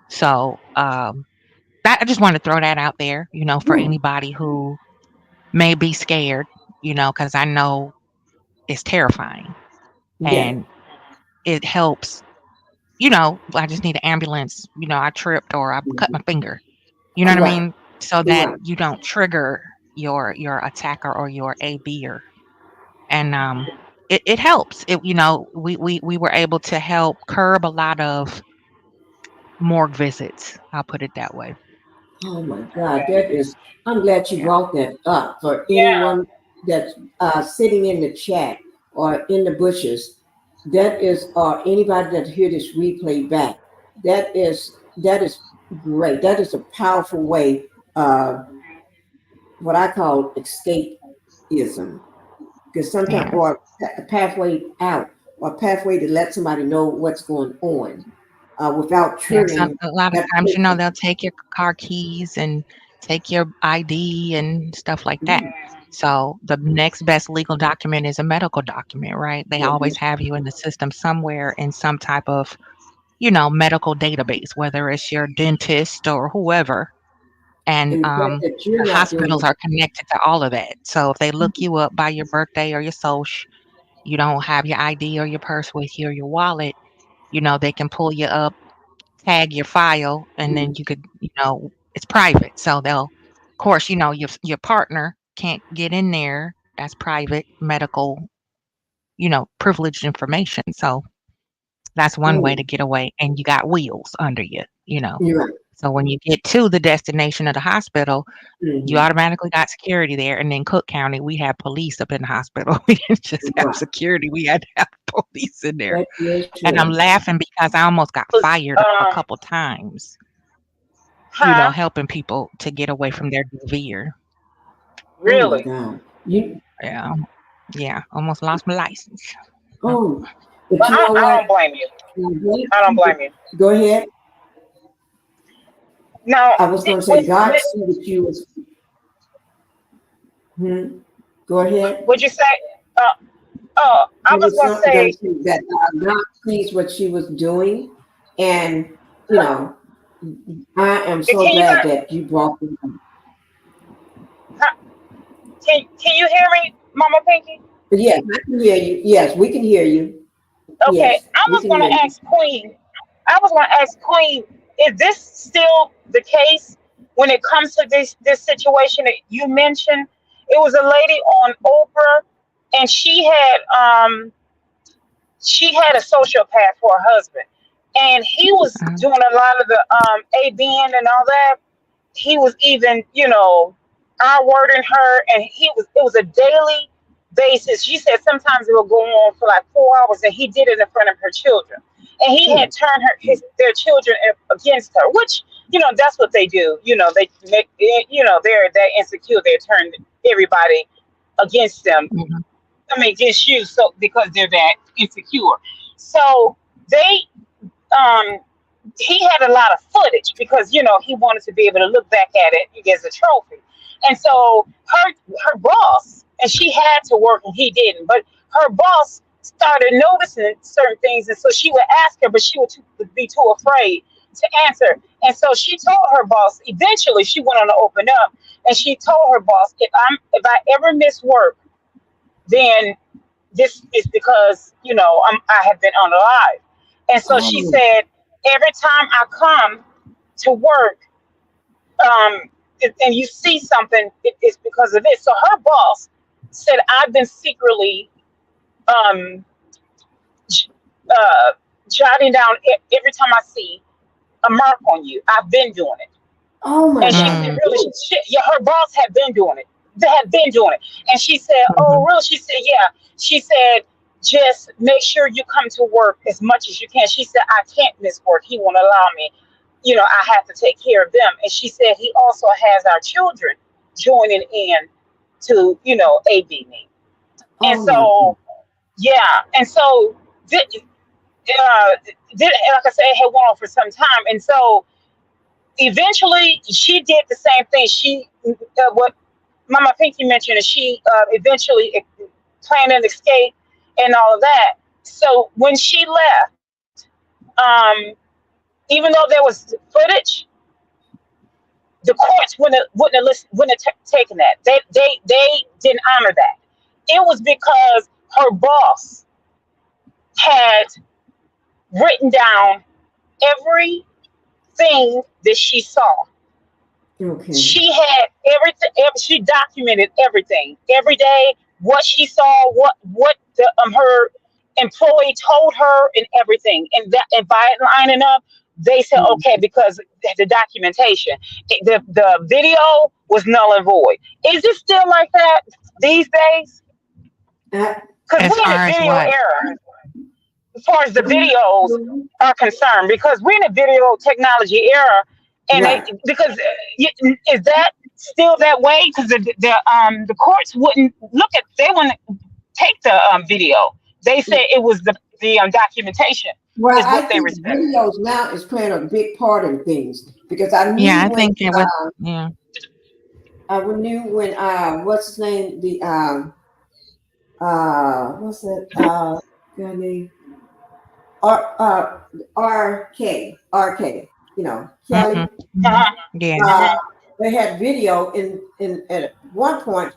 So that I just want to throw that out there, for Yeah. anybody who may be scared, because I know it's terrifying Yeah. and it helps. I just need an ambulance. I tripped or I cut Mm-hmm. my finger. You know what I Right. mean? So that Right. you don't trigger your attacker or your ABer. And it helps. We were able to help curb a lot of morgue visits. I'll put it that way. Oh my God, that is, I'm glad you Yeah. brought that up for Yeah. anyone that's sitting in the chat or in the bushes. That is, or anybody that hear this replay back. That is great. That is a powerful way, what I call escapism, because sometimes, Yeah. or a pathway out, or a pathway to let somebody know what's going on, without Yeah. triggering A lot of that times, person. they'll take your car keys and take your ID and stuff like that. So the next best legal document is a medical document, right? They Mhm. always have you in the system somewhere in some type of medical database, whether it's your dentist or whoever. And And the fact that you're the not doing hospitals it. are connected to all of that. So if they look you up by your birthday or your social, you don't have your ID or your purse with you or your wallet, they can pull you up, tag your file, and then Mhm. you could, it's private. So they'll, of course, your partner can't get in there. That's private medical, privileged information. So that's one way Oh, to get away, and you got wheels under you. you're right. So when you get to the destination of the hospital, you Mhm. automatically got security there. And in Cook County, we have police up in the hospital. We didn't just have Right. security, we had to have police in there. That is And I'm true. laughing because I almost got Was fired a couple times, huh? helping people to get away from their DVR. Oh my Really? God. You Yeah. Yeah. Almost lost my license. Mm. oh, but Well, you know I what? don't blame you. I'm glad I don't blame you- you. Go ahead. Now, I was going to say with God see what you was. Go ahead. Would you say? I It was was gonna something say, that not pleased what she was doing, and you know, I am so can you glad guys, that you brought it up. can you hear me, Mama Pinky? But yes, I can hear you. Yes, we can hear you. Okay, Yes, we can hear you. I was gonna ask Queen, is this still the case when it comes to this situation that you mentioned? It was a lady on Oprah, and she had a sociopath for a husband, and he was doing a lot of the ABN and all that. He was even, wording her, and it was a daily basis. She said sometimes it would go on for like 4 hours, and he did it in front of her children, and he Hmm. had turned their children against her, which that's what they do. They make, they're that insecure, they turn everybody against them. Mhm. I mean, against you, so because they're that insecure. So they um he had a lot of footage because he wanted to be able to look back at it as a trophy. And so her boss, and she had to work and he didn't, but her boss started noticing certain things, and so she would ask her, but she would be too afraid to answer. And so she told her boss. Eventually, she went on to open up, and she told her boss, if I ever miss work, then this is because I have been unalive. And so she Oh, said, every time I come to work, um, and you see something, it's because of this. So her boss said, I've been secretly um, j- uh, jotting down every time I see a mark on you. I've been doing it. oh my And she said, God. Mm, really? Yeah, her boss had been doing it. They had been doing it. And she said, oh, mhm. really? She said, yeah. She said, just make sure you come to work as much as you can. She said, I can't miss work. He won't allow me. I have to take care of them. And she said, he also has our children joining in to, AB me. And Oh my God. so, yeah. And so, like I said, it had went on for some time. And so, eventually she did the same thing. What Mama Pinky mentioned is she eventually planned an escape and all of that. So when she left, um, even though there was footage, the courts wouldn't have taken that. They didn't honor that. It was because her boss had written down everything that she saw. Okay. She had everything. She documented everything every day. What she saw, what her employee told her, and everything. And by lining up, they said Mhm. okay because the documentation, the video was null and void. Is it still like that these days? I, Because As we're in a far as video what? era as far as the I'm not videos sure. are concerned, because we're in a video technology era, and Right. because is that still that way? Because the courts wouldn't they wouldn't take the video. They said it was the documentation Well, is I what they think respect. videos now is playing a big part in things because I Yeah, knew I when think it was. Yeah. what's his name, the what's it guy name, RK, Hmm. Kelly. Hmm. Uh-huh. Yeah. uh Hmm. they had video in at one point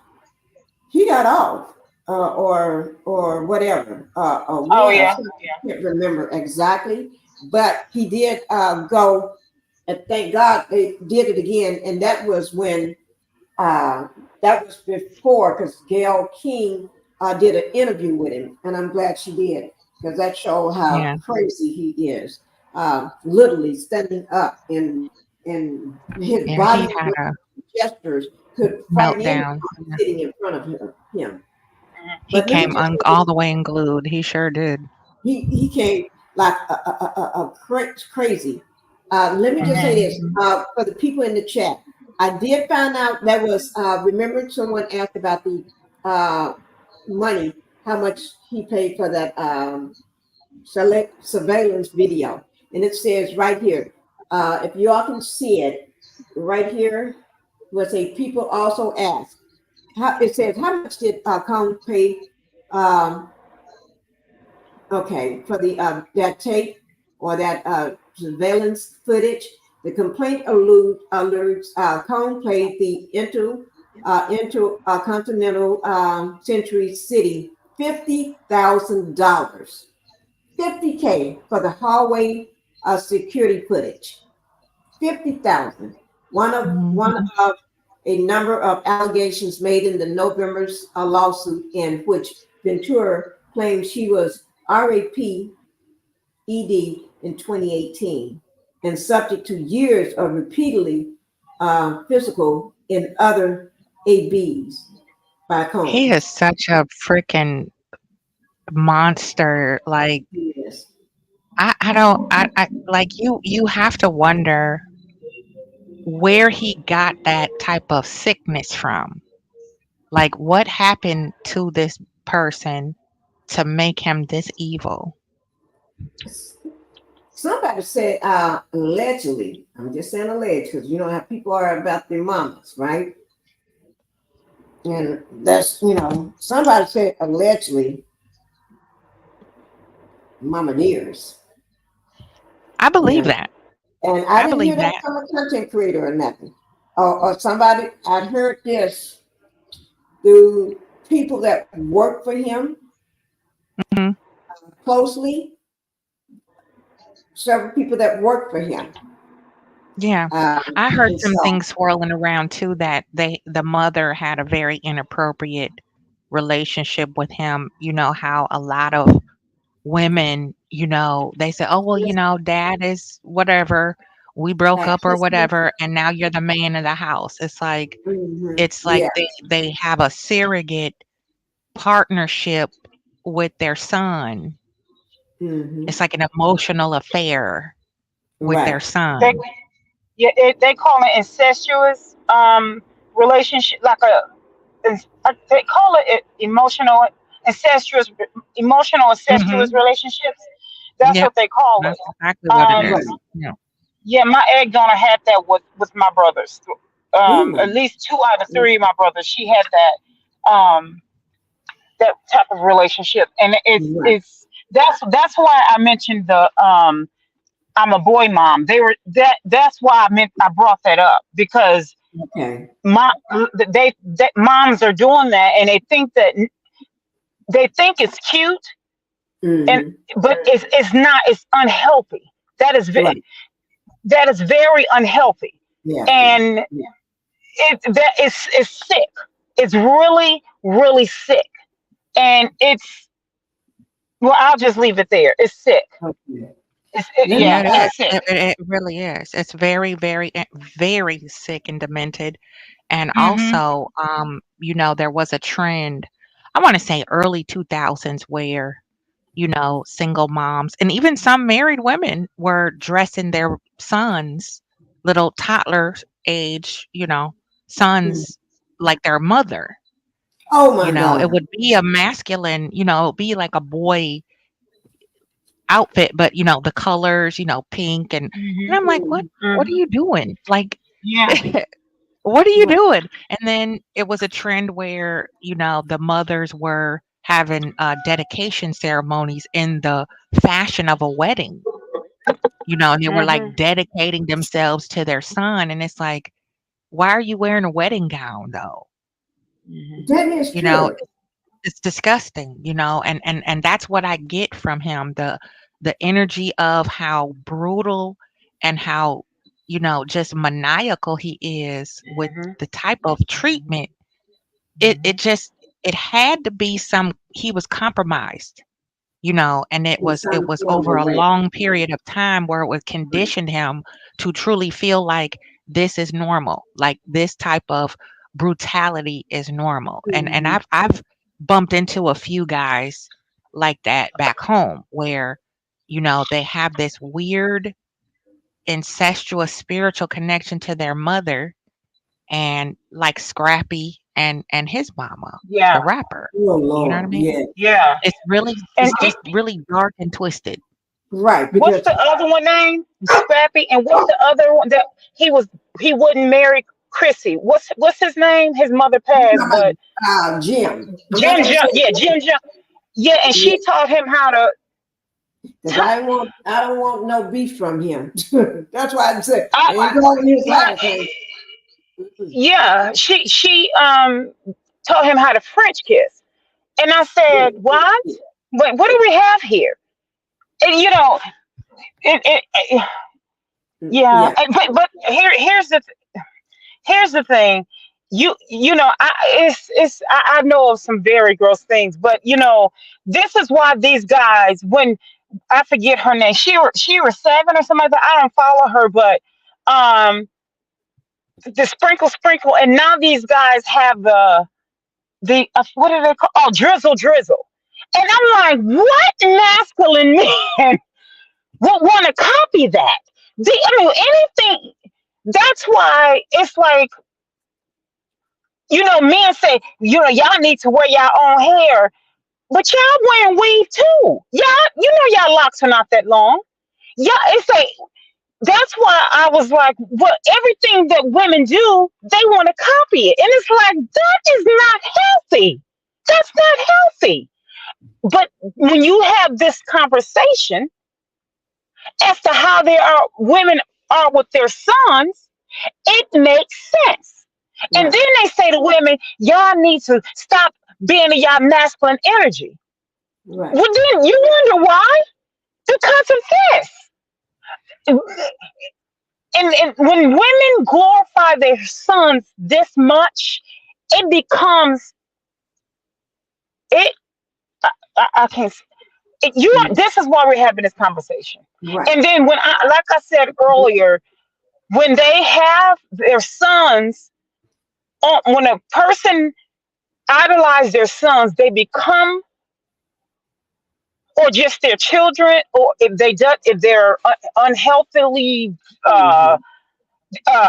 he got off, or whatever, a Oh win or yeah, something. yeah. I can't remember exactly, but he did go, and thank God they did it again. And that was when that was before, because Gail King did an interview with him, and I'm glad she did because that showed how Yeah. crazy he is. Literally standing up, and his Yeah. body He had a gestures could fight anyone meltdown. Yeah. sitting in front of him. He But let me came just say all this: the way unglued. He sure did. he came like crazy. Let me just say Hmm. this Hmm. for the people in the chat. I did find out that was remember someone asked about the uh, money, how much he paid for that surveillance video, and it says right here. If you all can see it, right here was a people also asked. it says, how much did Combs pay? Um, okay, for the that tape or that surveillance footage. The complaint alerts Combs played the intercontinental Century City $50,000, $50K for the hallway security footage. 50,000. One of a number of allegations made in the November's lawsuit in which Ventura claimed she was RAP ED in 2018 and subject to years of repeatedly physical and other ABs by He Combs. is such a freaking monster. Like Yes. I don't I like you have to wonder where he got that type of sickness from. Like what happened to this person to make him this evil? Somebody said allegedly, I'm just saying alleged because you know how people are about their mamas, right? And that's, somebody said allegedly mama dears. I believe Yeah. that. And I I didn't hear believe that that. from a content creator or nothing. Or somebody, I heard this through people that work for him Hmm. closely, several people that work for him. Yeah. I heard And some so, things swirling around too that the mother had a very inappropriate relationship with him. You know how a lot of women, they say, "Oh, well, dad is whatever. We broke up or whatever, and now you're the man of the house." It's like yeah. they have a surrogate partnership with their son. Mm-hmm. It's like an emotional affair with their Right. son. They call it incestuous relationship, like they call it incestuous, emotional incestuous Hmm. relationships. That's Yep, what they call that's it. exactly what it Um, Right. is. Yeah. yeah, my egg donor had that with my brothers. At Ooh. least two out of three of my brothers, she had that type of relationship, and Right. that's why I mentioned the I'm a boy mom. That's why I brought that up, because Okay. mom they moms are doing that, and they think it's cute, and Mm-hmm. but it's not. It's unhealthy. That is Right. that is very unhealthy, Yeah. and Yeah. it's sick. It's really really sick, and it's, well, I'll just leave it there. It's sick. Okay. Let me Yeah, it is. It's sick. It really is. It's very, very, very sick and demented. And Mhm. also, there was a trend, I want to say early 2000s, where, single moms and even some married women were dressing their sons, little toddler age, Mm. sons, like their mother. Oh my It God. would be a masculine, it'd be like a boy outfit, but the colors, pink and Mhm. I'm like, what are Mhm. you doing? Like, Yeah. what are you Right. doing? And then it was a trend where, the mothers were having dedication ceremonies in the fashion of a wedding, and they were like Mhm. dedicating themselves to their son. And it's like, why are you wearing a wedding gown though? Mhm. That is You know, true. it's disgusting, and that's what I get from him, the energy of how brutal and how, just maniacal he is with Mhm. the type of treatment. It Mhm. just it had to be he was compromised, and it In was it some was form over or a way. long period of time where it was conditioned him to truly feel like this is normal, like this type of brutality is normal. And Mhm. I've bumped into a few guys like that back home where, they have this weird incestuous spiritual connection to their mother, and like Scrappy and his mama, the Yeah. rapper. Oh You know what I Lord. mean? Yeah. Yeah. And It's just really dark and twisted. Right. what's Because the other one name? Scrappy. And what's the other one that he wouldn't marry Chrissy. What's his name? His mother passed, but Jim. Jim. Yeah, and she taught him how to. I don't want no beef from him. That's why I said I ain't calling his last name. Yeah, she taught him how to French kiss, and I said, "What? What do we have here?" And you know, yeah. But here's the thing. You know, I know of some very gross things, but you know, this is why these guys, when I forget her name, she was 7 or something like that. I don't follow her, but the sprinkle, and now these guys have the what are they called? Oh, drizzle, and I'm like, what masculine man would want to copy that? I mean, anything. That's why it's like, you know, men say, you know, y'all need to wear your own hair, but y'all wearing weave too. Y'all, you know, y'all locks are not that long. Yeah, it's like, that's why I was like, well, everything that women do, they want to copy it. And it's like, that is not healthy. That's not healthy. But when you have this conversation as to how women are with their sons, it makes sense. Right. And then they say to women, y'all need to stop being in y'all masculine energy. Right. Well, then you wonder why? Because of this. And when women glorify their sons this much, it becomes I can't. This is why we're having this conversation. Right. And then like I said earlier, when they have their sons, when a person idolizes their sons, they become, or just their children, or if they're unhealthily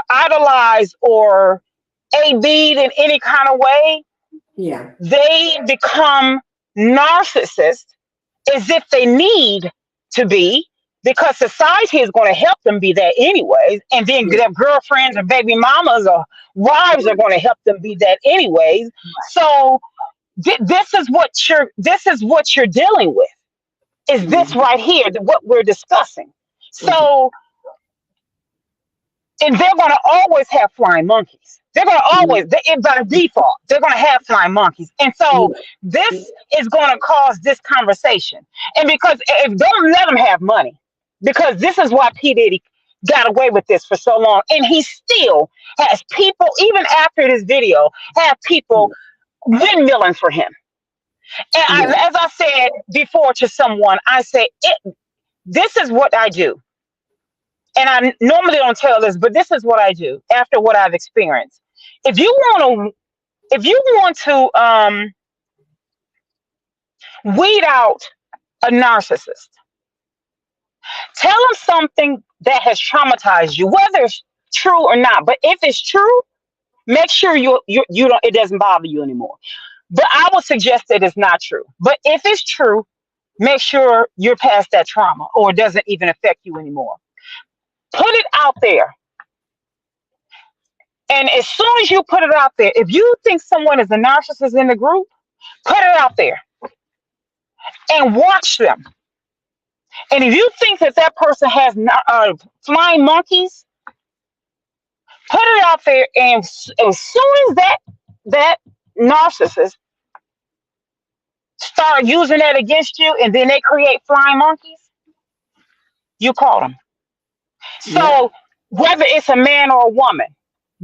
idolized or AB'd in any kind of way, yeah, they become narcissists as if they need to be, because society is going to help them be that anyways, and then their girlfriends or baby mamas or wives are going to help them be that anyways. So this is what you're dealing with, is this right here, what we're discussing. So, and they're going to always have flying monkeys. They're going to always, by default, they're going to have flying monkeys. And so this is going to cause this conversation. And because don't let them have money, because this is why P. Diddy got away with this for so long. And he still has people, even after this video, have people windmilling for him. And as I said before to someone, I say, this is what I do. And I normally don't tell this, but this is what I do after what I've experienced. If you want to weed out a narcissist, tell them something that has traumatized you, whether it's true or not. But if it's true, make sure you don't, it doesn't bother you anymore. But I would suggest that it's not true. But if it's true, make sure you're past that trauma, or it doesn't even affect you anymore. Put it out there. And as soon as you put it out there, if you think someone is a narcissist in the group, put it out there and watch them. And if you think that person has flying monkeys, put it out there. And as soon as that narcissist start using that against you, and then they create flying monkeys, you call them. So whether it's a man or a woman,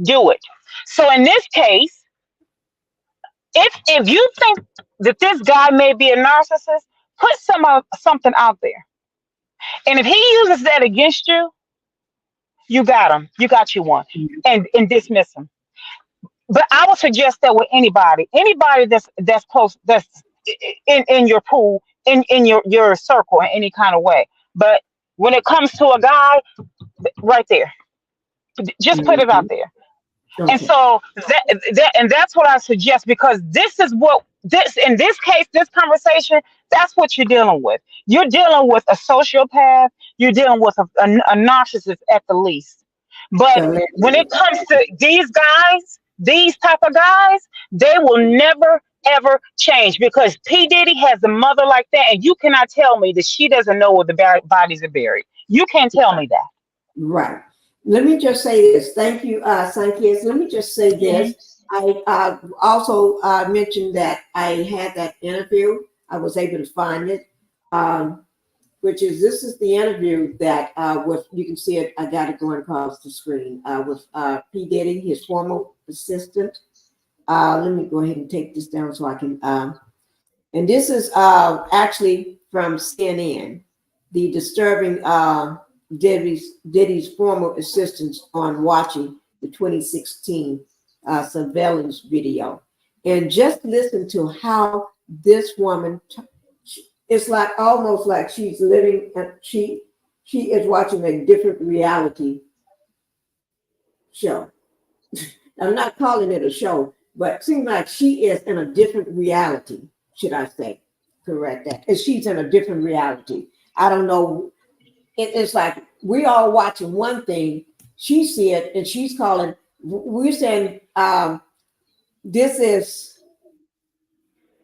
do it. So in this case, if you think that this guy may be a narcissist, put something out there. And if he uses that against you, you got him. You got you one. And dismiss him. But I would suggest that with anybody that's close, that's in your pool, in your circle in any kind of way. But when it comes to a guy, right there, just put it out there. Okay. And so that's what I suggest, because in this case, this conversation, that's what you're dealing with. You're dealing with a sociopath. You're dealing with a narcissist at the least. But So, when it comes to these guys, these type of guys, they will never ever change because P. Diddy has a mother like that, and you cannot tell me that she doesn't know where the bodies are buried. You can't tell me that. right. Let me just say this. Thank you, Sankias. Let me just say this. I also mentioned that I had that interview. I was able to find it, which is this is the interview that with you can see it. I got it going across the screen with P. Diddy, his former assistant. Let me go ahead and take this down so I can. And this is actually from CNN, the disturbing Diddy's former assistants on watching the 2016 surveillance video. And just listen to how this woman, it's like almost like she's living, she is watching a different reality show. I'm not calling it a show, but it seems like she is in a different reality, should I say. Correct that. And she's in a different reality. I don't know. It's like we all watching one thing. She see it and she's calling. We're saying this is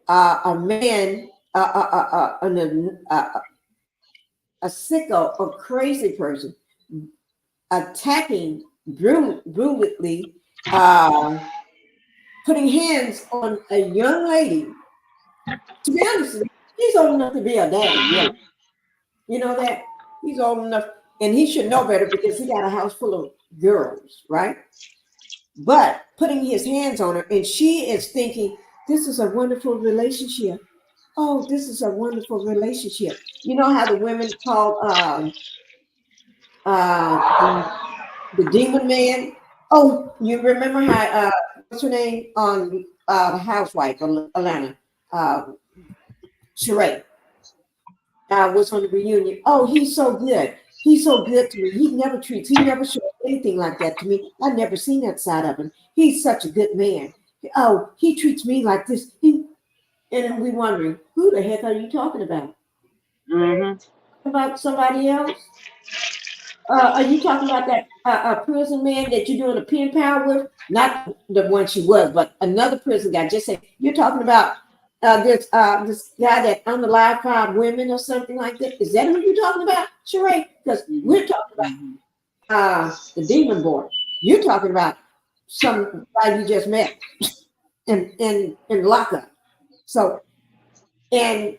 a man, a sicko, a crazy person attacking brutally, putting hands on a young lady. To be honest, he's old enough to be a daddy. Yeah. You know that? He's old enough, and he should know better because he got a house full of girls, right? But putting his hands on her, and she is thinking, this is a wonderful relationship. Oh, this is a wonderful relationship. You know how the women called the demon man? Oh, you remember how, what's her name on the Housewife, Atlanta? Sheree was on the reunion. Oh, he's so good. He's so good to me. He never shows anything like that to me. I've never seen that side of him. He's such a good man. Oh, he treats me like this. And we wondering, who the heck are you talking about? About somebody else? Are you talking about that prison man that you're doing a pen pal with? Not the one she was, but another prison guy. Just say you're talking about this guy that unalive 5 women or something like that. Is that who you're talking about, Sheree? Because we're talking about the demon boy. You're talking about some guy you just met in lockup. So and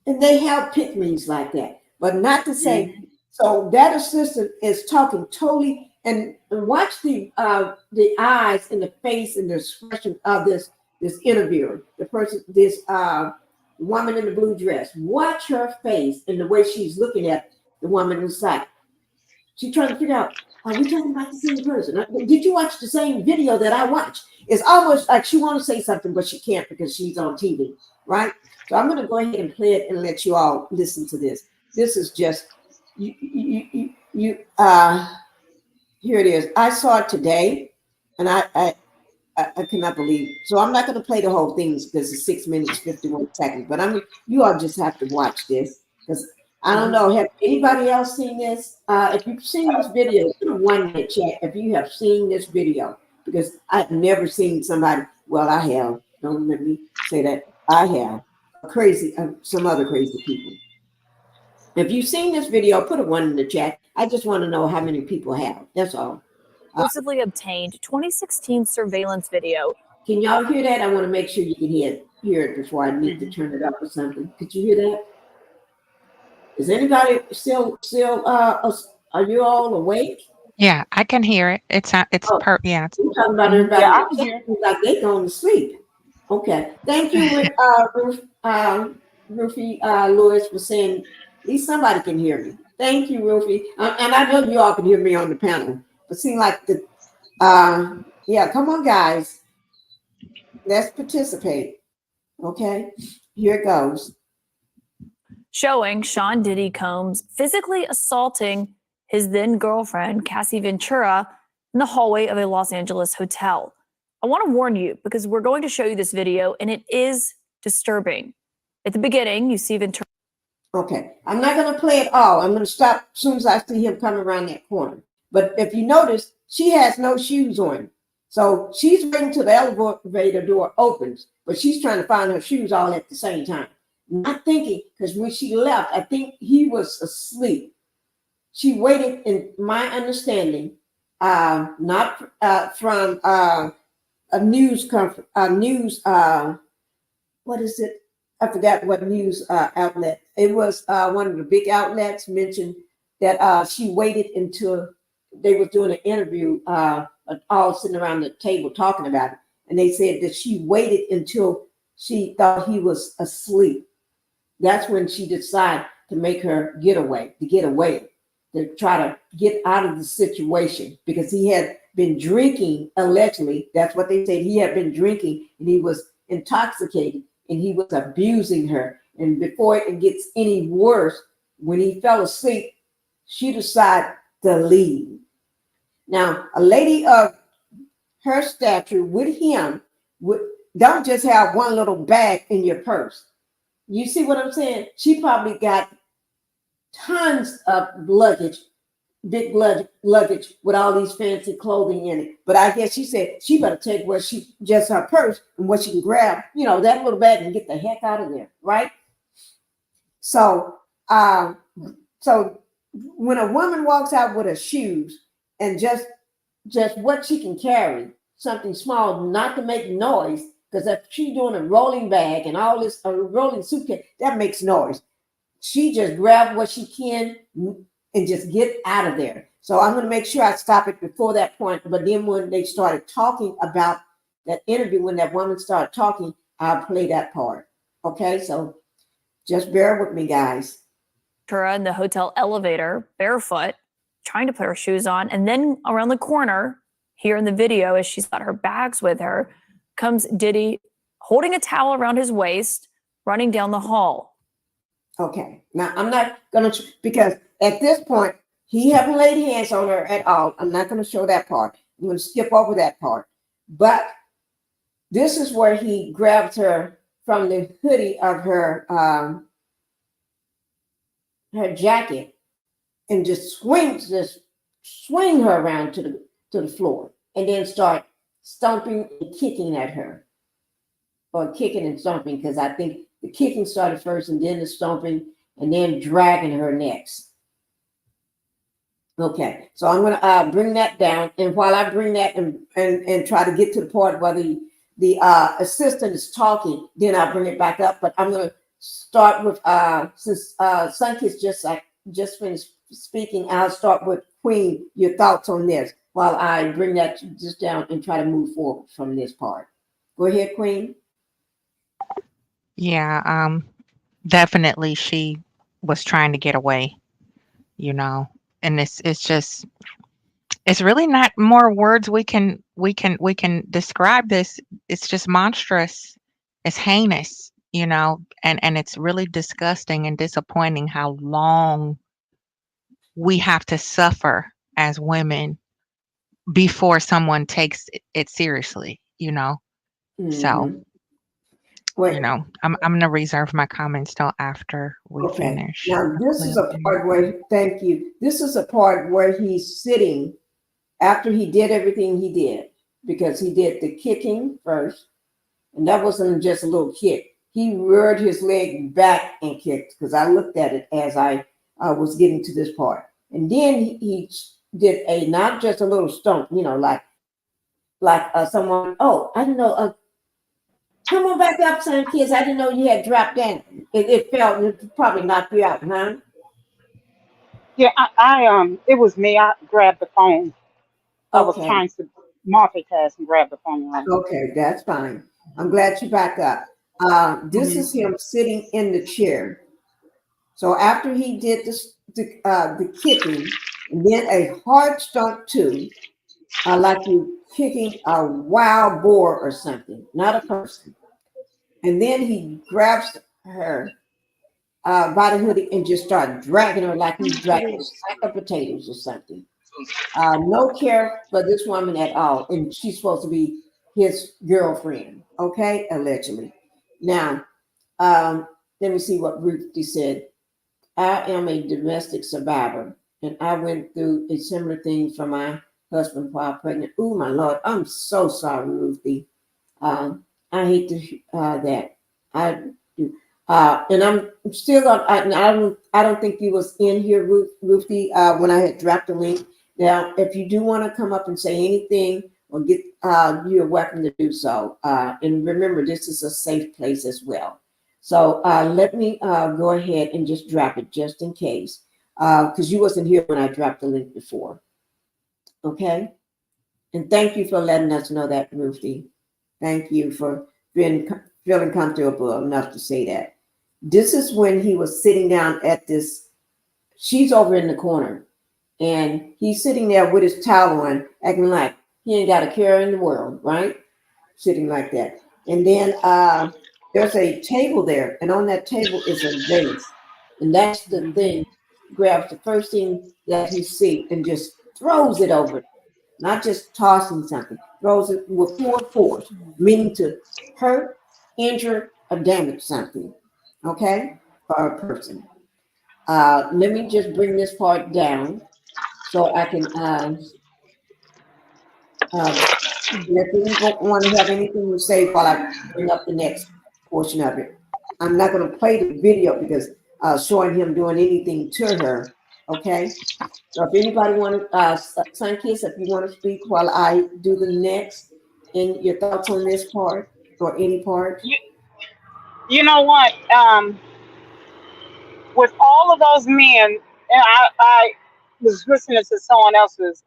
they have pick-me's like that, but not to say. So that assistant is talking totally, and watch the eyes and the face and the expression of this interviewer, the person, this woman in the blue dress. Watch her face and the way she's looking at the woman inside. She's trying to figure out, are we talking about the same person? Did you watch the same video that I watched? It's almost like she wants to say something, but she can't because she's on TV, right? So I'm going to go ahead and play it and let you all listen to this. This is just, here it is. I saw it today, and I cannot believe it. So I'm not going to play the whole thing because it's 6 minutes 51 seconds. But you all just have to watch this because I don't know. Have anybody else seen this? If you've seen this video, put a 1 in the chat if you have seen this video, because I've never seen somebody. Well, I have. Don't let me say that. I have some other crazy people. If you've seen this video, put a 1 in the chat. I just want to know how many people have. That's all. Exclusively obtained 2016 surveillance video. Can y'all hear that? I want to make sure you can hear it before I need to turn it up or something. Could you hear that? Is anybody still are you all awake? Yeah, I can hear it. It's Yeah. It's talking about everybody. Yeah, I'm here. Like they going to sleep. Okay. Thank you, Rufy Lewis, for saying at least somebody can hear me. Thank you, Rufy. And I know you all can hear me on the panel. But seem like yeah, come on, guys. Let's participate. Okay, here it goes. Showing Sean Diddy Combs physically assaulting his then girlfriend, Cassie Ventura, in the hallway of a Los Angeles hotel. I want to warn you because we're going to show you this video and it is disturbing. At the beginning, you see Ventura. Okay, I'm not going to play it all. I'm going to stop as soon as I see him come around that corner. But if you notice, she has no shoes on. So she's waiting till the elevator door opens, but she's trying to find her shoes all at the same time. Not thinking, because when she left, I think he was asleep. She waited, in my understanding, not from a news conference, what is it? I forgot what news outlet. It was one of the big outlets mentioned that she waited until they were doing an interview, all sitting around the table talking about it. And they said that she waited until she thought he was asleep. That's when she decided to make her getaway, to try to get out of the situation, because he had been drinking, allegedly. That's what they said. He had been drinking and he was intoxicated and he was abusing her. And before it gets any worse, when he fell asleep, she decided to leave. Now, a lady of her stature with him don't just have one little bag in your purse. You see what I'm saying? She probably got tons of luggage, big luggage with all these fancy clothing in it. But I guess she said she better take just her purse and what she can grab, that little bag, and get the heck out of there, right? So, so when a woman walks out with her shoes and just what she can carry, something small, not to make noise, because if she's doing a rolling bag and all this, a rolling suitcase, that makes noise. She just grabbed what she can and just get out of there. So I'm going to make sure I stop it before that point. But then when they started talking about that interview, when that woman started talking, I'll play that part. Okay, so just bear with me, guys. Ventura in the hotel elevator, barefoot, trying to put her shoes on. And then around the corner, here in the video, as she's got her bags with her, comes Diddy holding a towel around his waist, running down the hall. Okay, now I'm not going to, because at this point, he haven't laid hands on her at all. I'm not going to show that part. I'm going to skip over that part. But this is where he grabs her from the hoodie of her her jacket and just swing her around to the floor, and then start stomping and kicking at her, or kicking and stomping, because I think the kicking started first and then the stomping and then dragging her next. Okay, so I'm going to bring that down, and while I bring that and try to get to the part where the assistant is talking, then I'll bring it back up. But I'm going to start with since Sunkiss just finished speaking, I'll start with Queen. Your thoughts on this while I bring that just down and try to move forward from this part. Go ahead, Queen. Yeah, definitely she was trying to get away, and it's really not more words we can describe this. It's just monstrous. It's heinous, and it's really disgusting and disappointing how long we have to suffer as women before someone takes it seriously, So, Wait. I'm gonna reserve my comments till after we finish. Now this is a part where, thank you. This is a part where he's sitting after he did everything he did, because he did the kicking first, and that wasn't just a little kick. He reared his leg back and kicked, because I looked at it as I was getting to this part. And then he did not just a little stomp, like someone, oh, I don't know, come on back up, son, kids. I didn't know you had dropped down. It felt, it probably knocked you out, huh? Yeah, I it was me. I grabbed the phone. I was trying to multitask and grab the phone. Right. Okay, that's fine. I'm glad you're back up. This is him sitting in the chair. So after he did the kicking, and then a hard stomp too, like you kicking a wild boar or something, not a person. And then he grabs her by the hoodie and just started dragging her like he's dragging a sack of potatoes or something. No care for this woman at all, and she's supposed to be his girlfriend, okay, allegedly. Now, let me see what Ruthie said. I am a domestic survivor, and I went through a similar thing for my husband while pregnant. Oh my Lord, I'm so sorry, Ruthie. I hate to that. I do. And I'm still on. I don't think you was in here, Ruthie, when I had dropped the link. Now, if you do want to come up and say anything or get, you're welcome to do so. And remember, this is a safe place as well. So let me go ahead and just drop it just in case, because you wasn't here when I dropped the link before. Okay. And thank you for letting us know that, Ruthie. Thank you for feeling comfortable enough to say that. This is when he was sitting down at this. She's over in the corner, and he's sitting there with his towel on, acting like he ain't got a care in the world, right? Sitting like that. And then there's a table there, and on that table is a vase. And that's the thing. Grabs the first thing that he sees and just throws it over. Not just tossing something, throws it with full force, meaning to hurt, injure, or damage something. Okay? For a person. Let me just bring this part down so I can if you don't want to have anything to say while I bring up the next portion of it. I'm not going to play the video because showing him doing anything to her. Okay? So if anybody want to, Sunkiss, if you want to speak while I do the next, and your thoughts on this part or any part. You know what? With all of those men, and I was listening to someone else's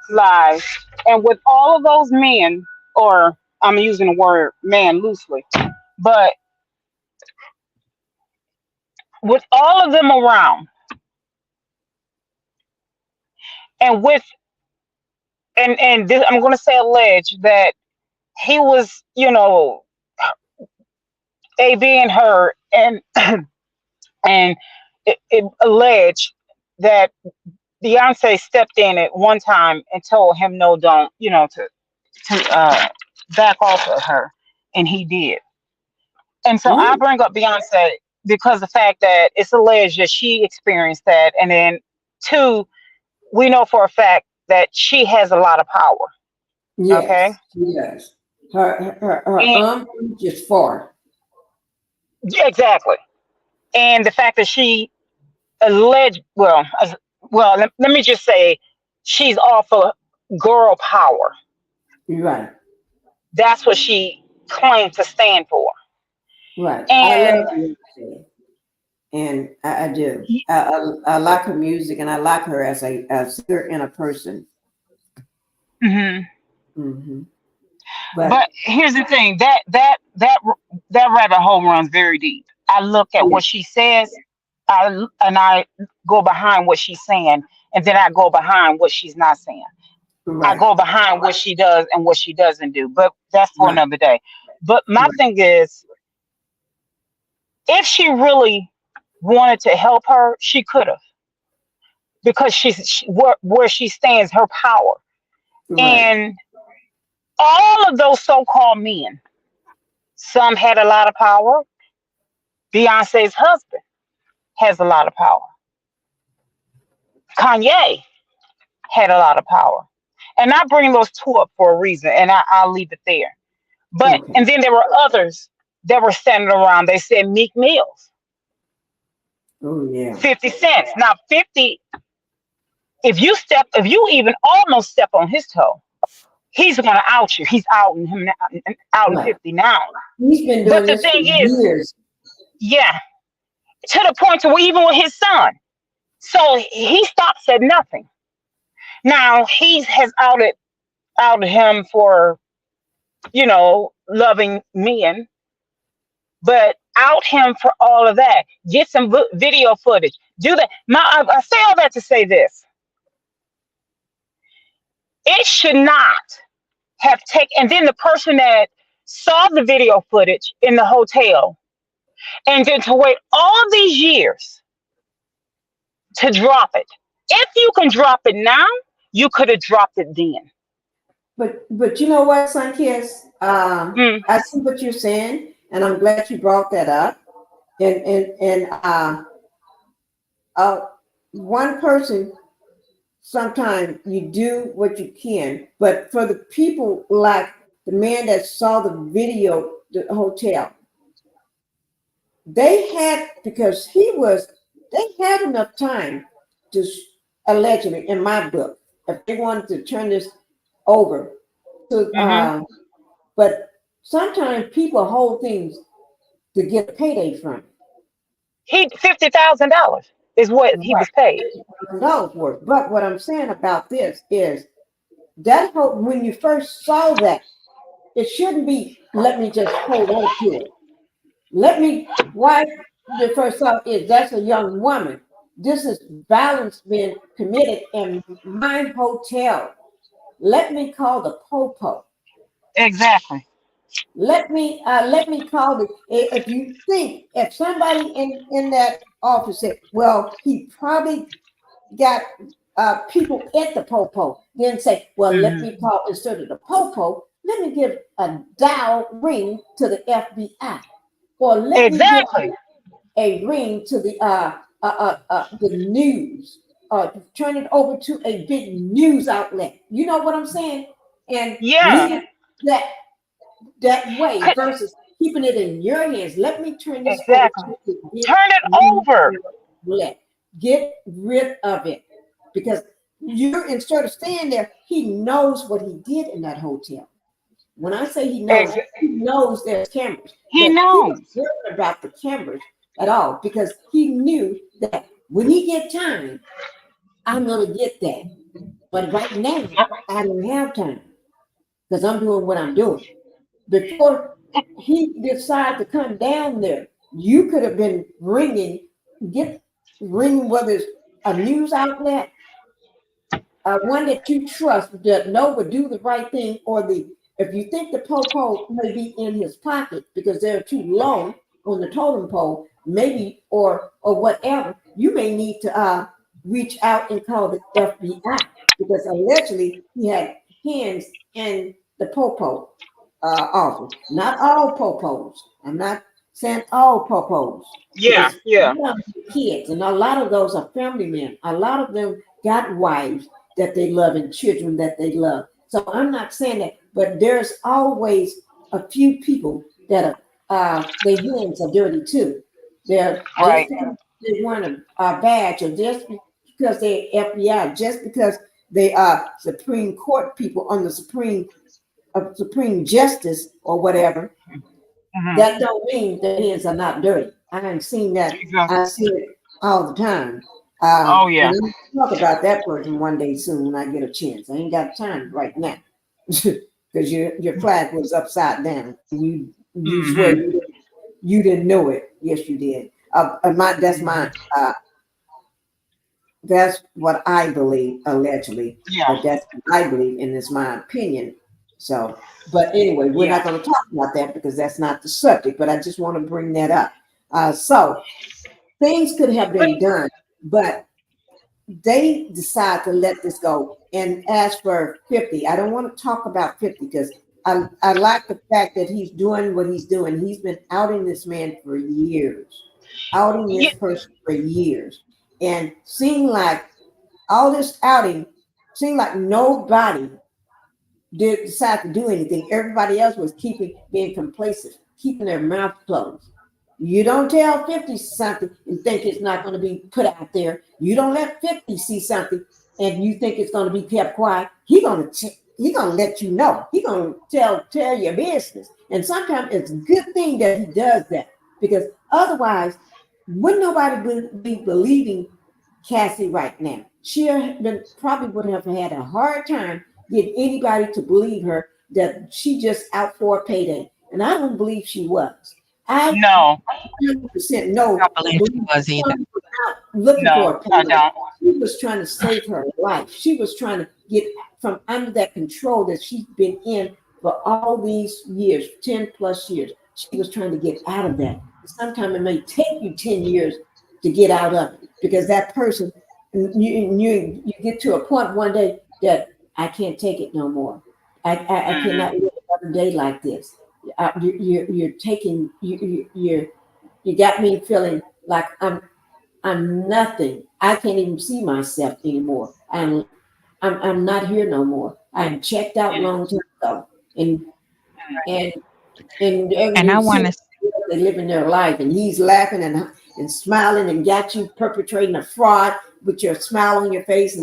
live, and with all of those men, or I'm using the word man loosely, but with all of them around, and with and this, I'm going to say alleged that he was, A being her, and and it alleged that Beyonce stepped in at one time and told him no, don't, to back off of her, and he did. And so I Ooh, bring up Beyonce because the fact that it's alleged that she experienced that, and then two, we know for a fact that she has a lot of power. Okay, yes, yes. Her and arm reach is far. yeah, exactly, and the fact that she alleged, let me just say, she's off of girl power. You're right, That's what she claimed to stand for. right. I And love Beyonce, and I do. I like her music, and I like her as a singer and a person. mhm. Hmm. But But here's the thing, that rabbit hole runs very deep. I look at yeah, what she says, I go behind what she's saying, and then I go behind what she's not saying. I right, go behind what she does and what she doesn't do. But that's for right, another day. But my right, thing is, if she really wanted to help her, she could have, because where she stands, her power, right, and all of those so-called men. Some had a lot of power. Beyonce's husband has a lot of power. Kanye had a lot of power. And I bring those two up for a reason, and I'll leave it there. But, okay. and then there were others that were standing around. They said Meek Mills, Oh yeah, 50 cents. Now, 50, if you even almost step on his toe, he's going to out you. He's outing him now, outing right. 50 now. He's been But doing the this for thing is, years. yeah, to the point to where even with his son. So he stops at nothing. Now he has outed him for, loving men, but out him for all of that. Get some video footage. Do that. I say all that to say this. It should not have taken. And then the person that saw the video footage in the hotel, and then to wait all these years to drop it. If you can drop it now, you could have dropped it then. But you know what, Sunkiss? Mm, I see what you're saying, and I'm glad you brought that up. And one person, sometimes you do what you can, but for the people like the man that saw the video, the hotel, they had, because they had enough time to, allegedly, in my book, if they wanted to turn this over to, but sometimes people hold things to get a payday from it. He $50,000 is what he was paid. $1,000 worth. But what I'm saying about this is that when you first saw that, it shouldn't be, let me just hold on to it. Why the first thought is that's a young woman. This is violence being committed in my hotel. Let me call the popo. Exactly. Let me call the, if somebody in that office said, well, he probably got people at the popo, then say, well, let me call, instead of the popo, let me give a dial ring to the FBI, or let me give a ring to the news, turn it over to a big news outlet. You know what I'm saying? And leave it that way versus keeping it in your hands. Let me turn this over to the big Turn it over. outlet. Get rid of it, because you're, instead of staying there, he knows what he did in that hotel. When I say he knows there's cameras. He but knows. He was worried about the cameras at all, because he knew that when he get time, I'm gonna get that. But right now, I don't have time because I'm doing what I'm doing. Before he decided to come down there, you could have been ringing, whether it's a news outlet, one that you trust that would do the right thing, or if you think the popo may be in his pocket because they're too low on the totem pole, maybe, or whatever, you may need to reach out and call the FBI, because allegedly he had hands in the popo office. Not all popos. I'm not saying all popos. Because kids, and a lot of those are family men. A lot of them got wives that they love and children that they love. So I'm not saying that, but there's always a few people that are their hands are dirty too. They're just because they want a badge, or just because they're FBI, just because they are Supreme Court people on the Supreme Justice or whatever. That don't mean their hands are not dirty. I haven't seen that. I see it all the time. And I'll talk about that person one day soon when I get a chance. I ain't got time right now because your flag was upside down. You swear you didn't know it. Yes, you did. That's what I believe, allegedly. But that's what I believe, and it's my opinion. So, but anyway, we're not going to talk about that because that's not the subject. But I just want to bring that up. So things could have been done, but they decide to let this go and ask for 50. I don't want to talk about 50 because I like the fact that he's doing what he's doing. He's been outing this man for years, outing this person for years, and seeing like all this outing, seeing like nobody did decide to do anything. Everybody else was being complacent, keeping their mouth closed. You don't tell 50 something and think it's not going to be put out there. You don't let 50 see something and you think it's going to be kept quiet. He's gonna let you know. He's gonna tell your business. And sometimes it's a good thing that he does that, because otherwise, wouldn't nobody be believing Cassie right now? She probably would have had a hard time getting anybody to believe her that she just out for a payday. And I don't believe she was. I 100% no. I don't believe she was either. Looking for a payday. She was trying to save her life. She was trying to get from under that control that she's been in for all these years, 10 plus years. She was trying to get out of that. Sometimes it may take you 10 years to get out of it, because that person, you get to a point one day that I can't take it no more. I cannot live another day like this. You got me feeling like I'm nothing. I can't even see myself anymore. I'm not here no more. I'm checked out long time ago. And And I you see want to, they living their life, and he's laughing and smiling and got you perpetrating a fraud with your smile on your face.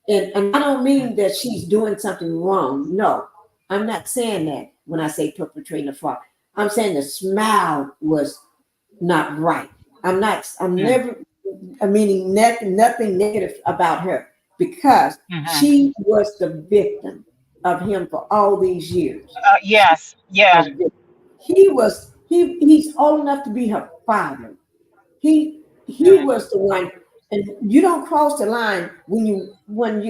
And I don't mean that she's doing something wrong. No, I'm not saying that when I say perpetrating a fraud. I'm saying the smile was not right. I'm never meaning nothing negative about her because she was the victim of him for all these years. Yes, yeah. He's old enough to be her father. He was the one, and you don't cross the line when you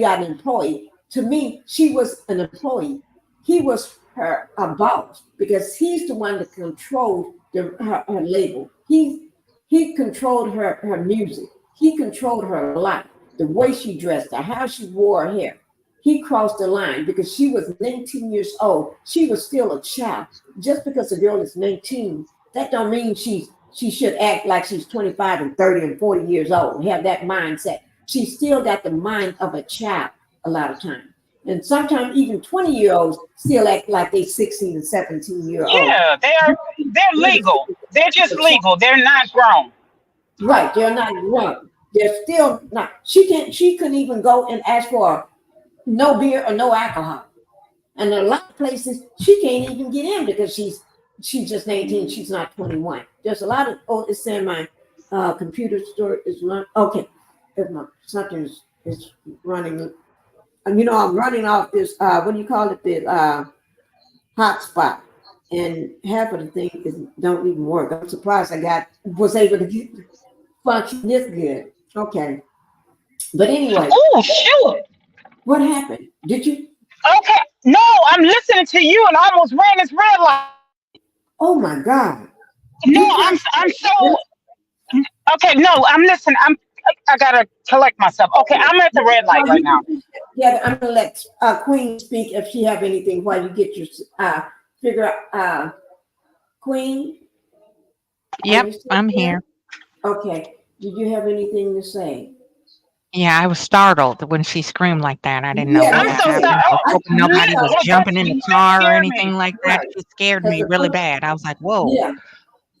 got an employee. To me, she was an employee. He was her a boss because he's the one that controlled her label. He controlled her music. He controlled her life, the way she dressed, how she wore her hair. He crossed the line because she was 19 years old. She was still a child. Just because a girl is 19, that don't mean she should act like she's 25 and 30 and 40 years old, have that mindset. She still got the mind of a child a lot of times. And sometimes even 20-year-olds still act like they 16 and 17-year-olds. Yeah, they're legal. They're just legal. They're not grown. Right, they're not grown. They're still not. She couldn't even go and ask for no beer or no alcohol. And a lot of places she can't even get in because she's just 19, she's not 21. There's a lot of it's saying my computer store is run. Okay, if my something is running, and I'm running off this what do you call it, the hotspot, and half of the thing don't even work. I'm surprised I was able to get function this good. Okay, but anyway. Oh shoot! What happened? Did you? Okay, no, I'm listening to you and I almost ran this red light. Oh my God! No, I'm so okay. No, I'm listening. I gotta collect myself. Okay, I'm at the red light right now. Yeah, I'm gonna let Queen speak if she have anything while you get your figure out. Queen. yep, I'm here. Okay. Did you have anything to say? Yeah, I was startled when she screamed like that. I didn't know what I'm had so happened. sorry. I was hoping nobody was jumping in the car or scared anything me. like that. Right. It scared me really bad. I was like, whoa. Yeah.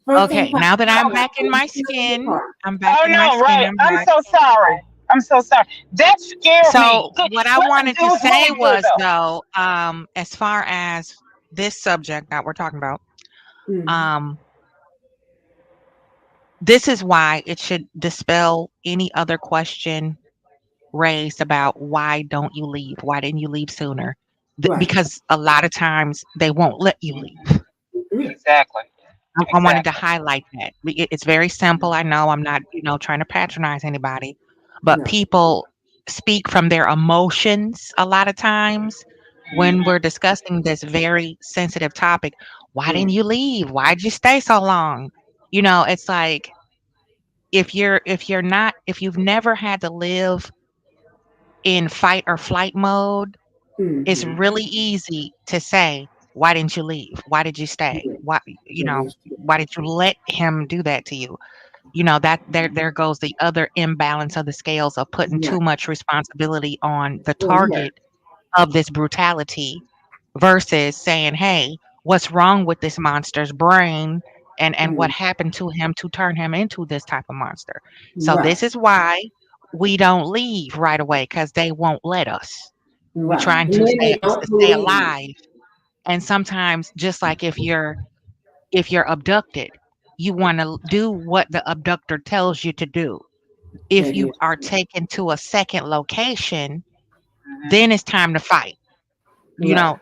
First thing Okay, now that I'm back in my in the skin, car. I'm back Oh in my no, skin. right. I'm I'm back. so sorry. I'm so sorry. That scared me. So what I Well, wanted it to was say really good was though. though, as far as this subject that we're talking about, Mm. this is why it should dispel any other question raised about why don't you leave? Why didn't you leave sooner? Right. Because a lot of times they won't let you leave. Exactly. I wanted to highlight that. It's very simple. I know I'm not, trying to patronize anybody, but No. people speak from their emotions a lot of times when we're discussing this very sensitive topic. Why didn't you leave? Why'd you stay so long? It's like if you've never had to live in fight or flight mode, it's Mm-hmm. really easy to say, why didn't you leave? Why did you stay? Why, why did you let him do that to you? That there goes the other imbalance of the scales of putting Right. too much responsibility on the Oh, yeah. target of this brutality versus saying, hey, what's wrong with this monster's brain and what happened to him to turn him into this type of monster? So Right. this is why we don't leave right away, because they won't let us. We're Right. trying And to then they don't stay believe you. alive. And sometimes, just like if you're abducted, you want to do what the abductor tells you to do. If That you is are taken to a second location, then it's time to fight. right.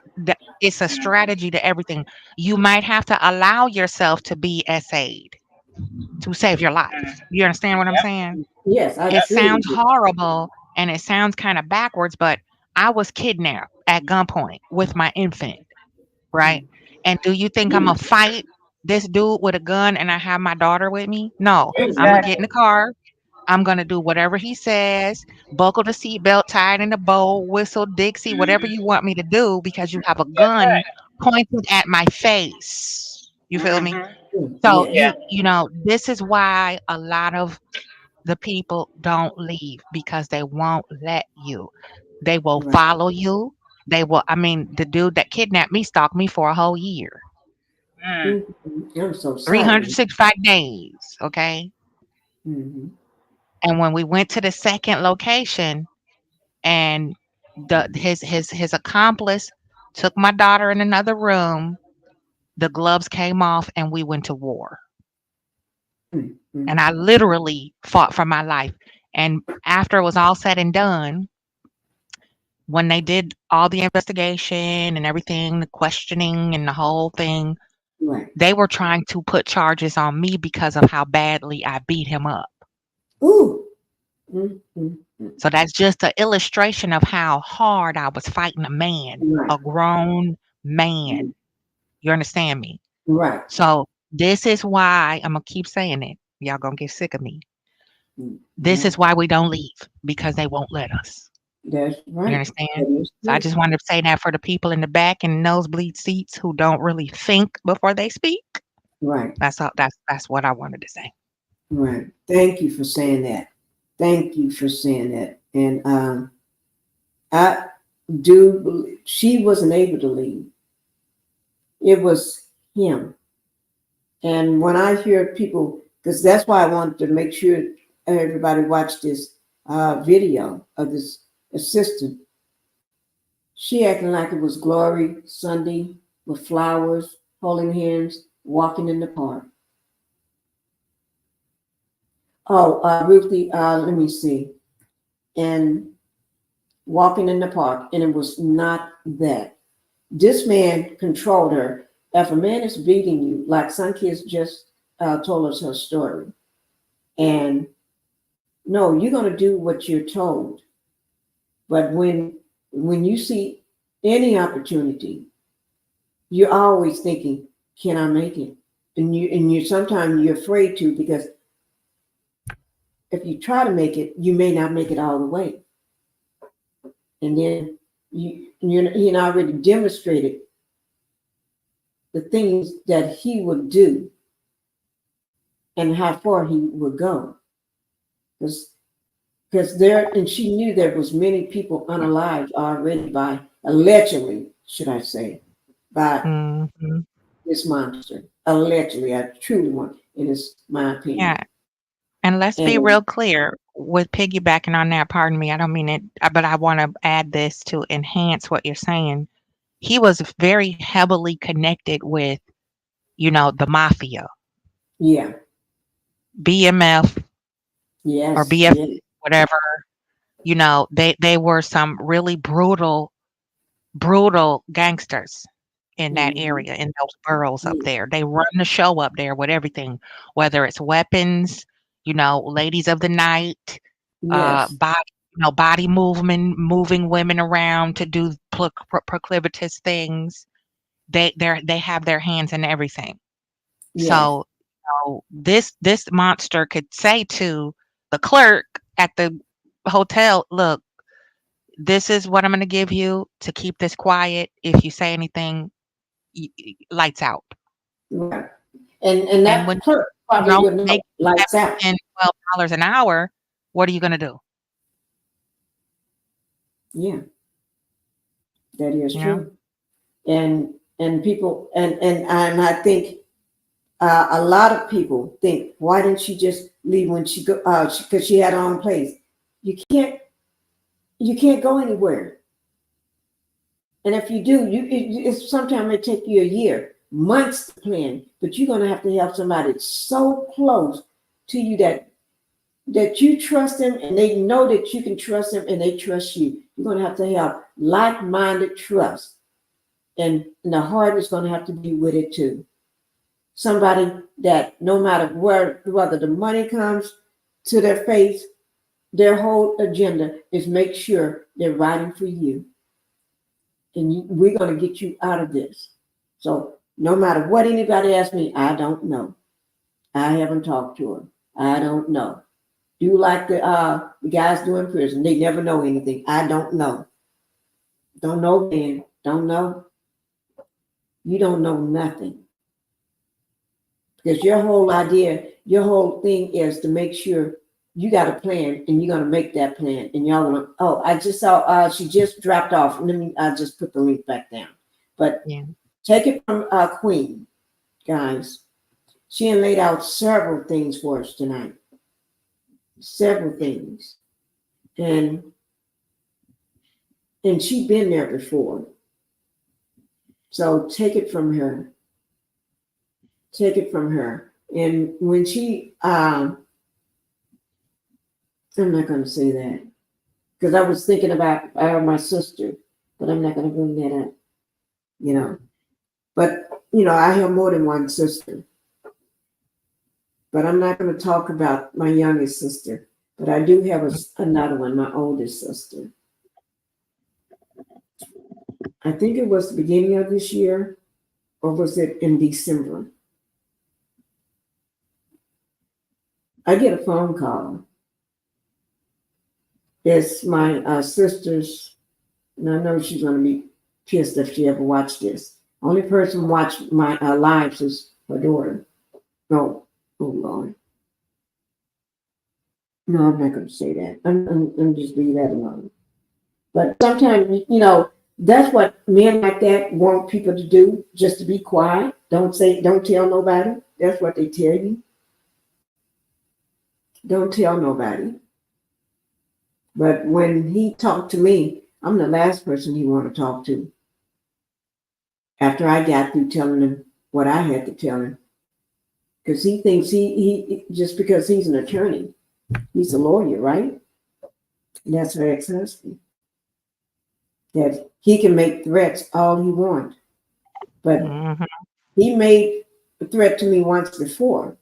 It's a strategy to everything. You might have to allow yourself to be essayed to save your life. You understand what I'm Yep. saying? Yes, I It truly sounds do. horrible and it sounds kind of backwards, but I was kidnapped at gunpoint with my infant, right? And do you think I'm gonna fight this dude with a gun and I have my daughter with me? No, I'm gonna get in Exactly. the car. I'm gonna do whatever he says, buckle the seatbelt, tie it in a bow, whistle, Dixie, whatever you want me to do because you have a That's gun right. pointed at my face. You feel me? Mm-hmm. So Yes. Yeah. this is why a lot of the people don't leave because they won't let you. They will Right. follow you. They will, I mean, the dude that kidnapped me stalked me for a whole year, Mm. I'm so sorry. 365 days. Okay. Mm-hmm. And when we went to the second location and his accomplice took my daughter in another room, the gloves came off and we went to war. Mm-hmm. And I literally fought for my life. And after it was all said and done, when they did all the investigation and everything, the questioning and the whole thing, Right. they were trying to put charges on me because of how badly I beat him up. Ooh. Mm-hmm. So that's just an illustration of how hard I was fighting a man, Right. a grown man. You understand me? Right. So this is why I'm gonna keep saying it. Y'all gonna get sick of me. This Yeah, is why we don't leave, because they won't let us. that's You right. understand? That is So I true. just wanted to say that for the people in the back and nosebleed seats who don't really think before they speak. Right. That's all. That's what I wanted to say. Right. Thank you for saying that. Thank you for saying that. And I do believe she wasn't able to leave. It was him. And when I hear people, because that's why I wanted to make sure everybody watched this video of this assistant. She acting like it was Glory Sunday with flowers, holding hands, walking in the park. Oh, Ruthie, let me see. And walking in the park, and it was not that. This man controlled her. If a man is beating you, like some kids just told us her story, and no, you're going to do what you're told. But when you see any opportunity, you're always thinking, "Can I make it?" And you sometimes you're afraid to, because if you try to make it, you may not make it all the way, and then you already demonstrated the things that he would do and how far he would go. Because there, and she knew there was many people unalived already by, allegedly, should I say, by Hmm. this monster. Allegedly, I truly want, it is my Yeah, opinion. and let's be And real clear with piggybacking on that. Pardon me, I don't mean it, but I want to add this to enhance what you're saying. He was very heavily connected with, the mafia, yeah, BMF or yes, BF, yes. whatever. They were some really brutal gangsters in that Mm-hmm. area, in those boroughs up Yeah, there. They run the show up there with everything, whether it's weapons, ladies of the night, yes, body, body movement, moving women around to do proclivitous things. They have their hands in everything. yes, So, this monster could say to the clerk at the hotel, "Look, this is what I'm going to give you to keep this quiet. If you say anything, lights out." right. And And when that clerk you're probably only would know, making lights 7, out. 10, $12 an hour, what are you going to do? Yeah, that is You know? true. And people, and I think a lot of people think, why didn't she just leave when she go? Because she had her own place. You can't, you can't go anywhere. And if you do, it's sometimes it take you a year, months to plan. But you're gonna have to have somebody so close to you that you trust them, and they know that you can trust them, and they trust you. You're gonna have to have like-minded trust, and the heart is gonna have to be with it too. Somebody that no matter whether the money comes to their face, their whole agenda is make sure they're riding for you, and we're going to get you out of this. So no matter what anybody asks me, I don't know. I haven't talked to her. I don't know. Do like the guys do in prison. They never know anything. I don't know. Don't know, man. Don't know. You don't know nothing. Because your whole idea, your whole thing is to make sure you got a plan and you're gonna make that plan. And y'all gonna, oh, I just saw she just dropped off. I just put the link back down. But Yeah. take it from Queen, guys. She had laid out several things for us tonight. Several things. And she'd been there before. So take it from her. Take it from her. And when she, I'm not going to say that because I was thinking about my sister, but I'm not going to bring that up, you know. But, you know, I have more than one sister. But I'm not going to talk about my youngest sister. But I do have another one, my oldest sister. I think it was the beginning of this year, or was it in December? I get a phone call. It's my sister's, and I know she's going to be pissed if she ever watched this. Only person watched my lives is her daughter. No, oh Lord. No, I'm not going to say that. I'm just leave that alone. But sometimes, you know, that's what men like that want people to do, just to be quiet. Don't tell nobody. That's what they tell you. Don't tell nobody. But when he talked to me, I'm the last person he want to talk to. After I got through telling him what I had to tell him. Because he thinks he just because he's an attorney, he's a lawyer, right? And that's her ex-husband. That he can make threats all he wants. But he made a threat to me once before.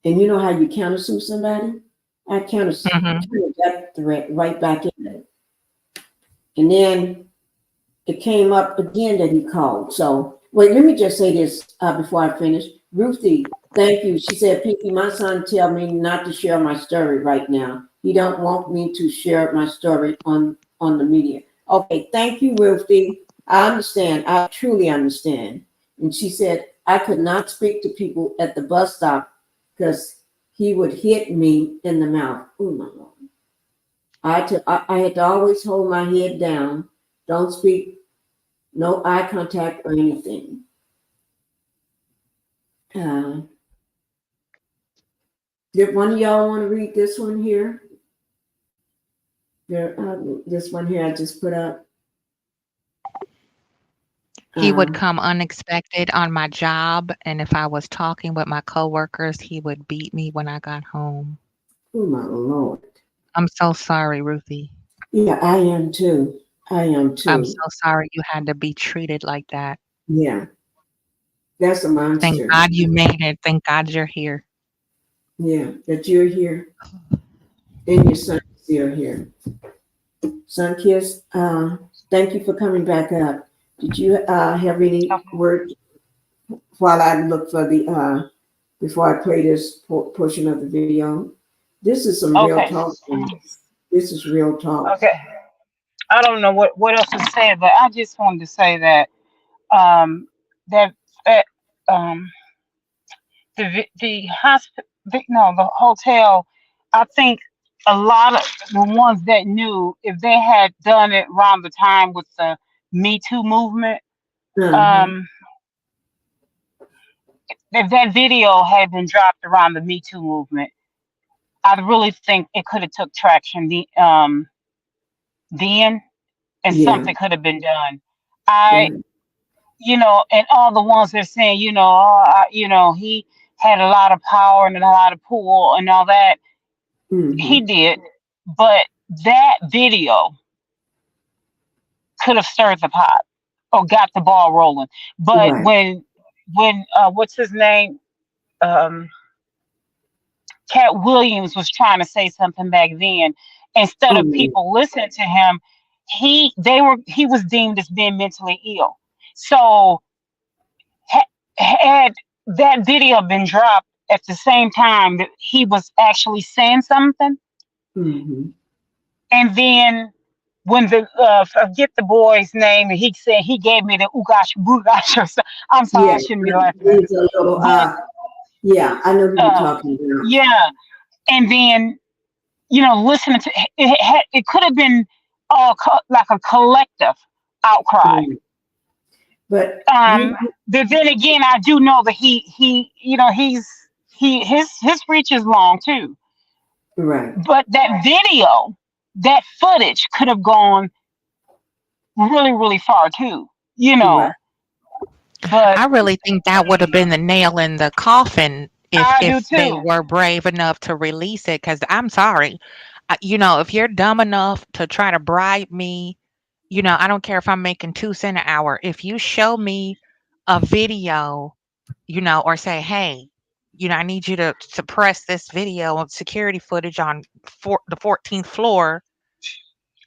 And you know how you countersue somebody? I countersued that threat right back in there. And then it came up again that he called. So, wait, let me just say this before I finish. Ruthie, thank you. She said, Pinkie, my son tell me not to share my story right now. He don't want me to share my story on the media. Okay, thank you, Ruthie. I understand. I truly understand. And she said, I could not speak to people at the bus stop because he would hit me in the mouth. Oh, my Lord. I had to always hold my head down. Don't speak, no eye contact or anything. Did one of y'all want to read this one here? This one here I just put up. He would come unexpected on my job, and if I was talking with my coworkers, he would beat me when I got home. Oh, my Lord. I'm so sorry, Ruthie. Yeah, I am too. I'm so sorry you had to be treated like that. Yeah. That's a monster. Thank God you made it. Thank God you're here. Yeah, that you're here. And your son is still here. Son Kiss, thank you for coming back up. Did you have any words while I look for the before I play this portion of the video? This is some real talk. This is real talk. Okay. I don't know what else to say, but I just wanted to say that the hotel, I think a lot of the ones that knew, if they had done it around the time with the Me Too movement, if that video had been dropped around the Me Too movement, I really think it could have took traction then, and something could have been done. And all the ones that are saying, he had a lot of power and a lot of pull and all that. He did, but that video could have stirred the pot or got the ball rolling. But when what's his name? Cat Williams was trying to say something back then. Instead of people listening to him, he was deemed as being mentally ill. So had that video been dropped at the same time that he was actually saying something, and then when the forget the boy's name, and he said he gave me the oogash boogash. I'm sorry, I shouldn't be laughing. Yeah, I know who you're talking about. Yeah, and then listening to it could have been like a collective outcry. But But then again, I do know that his reach is long too. right. But that video, that footage could have gone really, really far too. Right. But I really think that would have been the nail in the coffin I do if they too. were brave enough to release it. Because I'm sorry, if you're dumb enough to try to bribe me, I don't care if I'm making 2 cents an hour. If you show me a video, or say, hey, I need you to suppress this video of security footage on the 14th floor.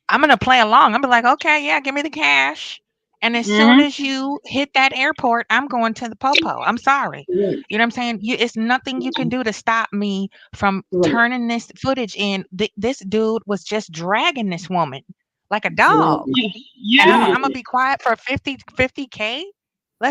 I'm gonna play along. I'm gonna be like, okay, yeah, give me the cash. And as soon Hmm. as you hit that airport, I'm going to the popo. I'm sorry. Right. You know what I'm saying? It's nothing you can do to stop me from Right. turning this footage in. This dude was just dragging this woman like a dog. Absolutely. And I'm Yeah, gonna be quiet for 50K.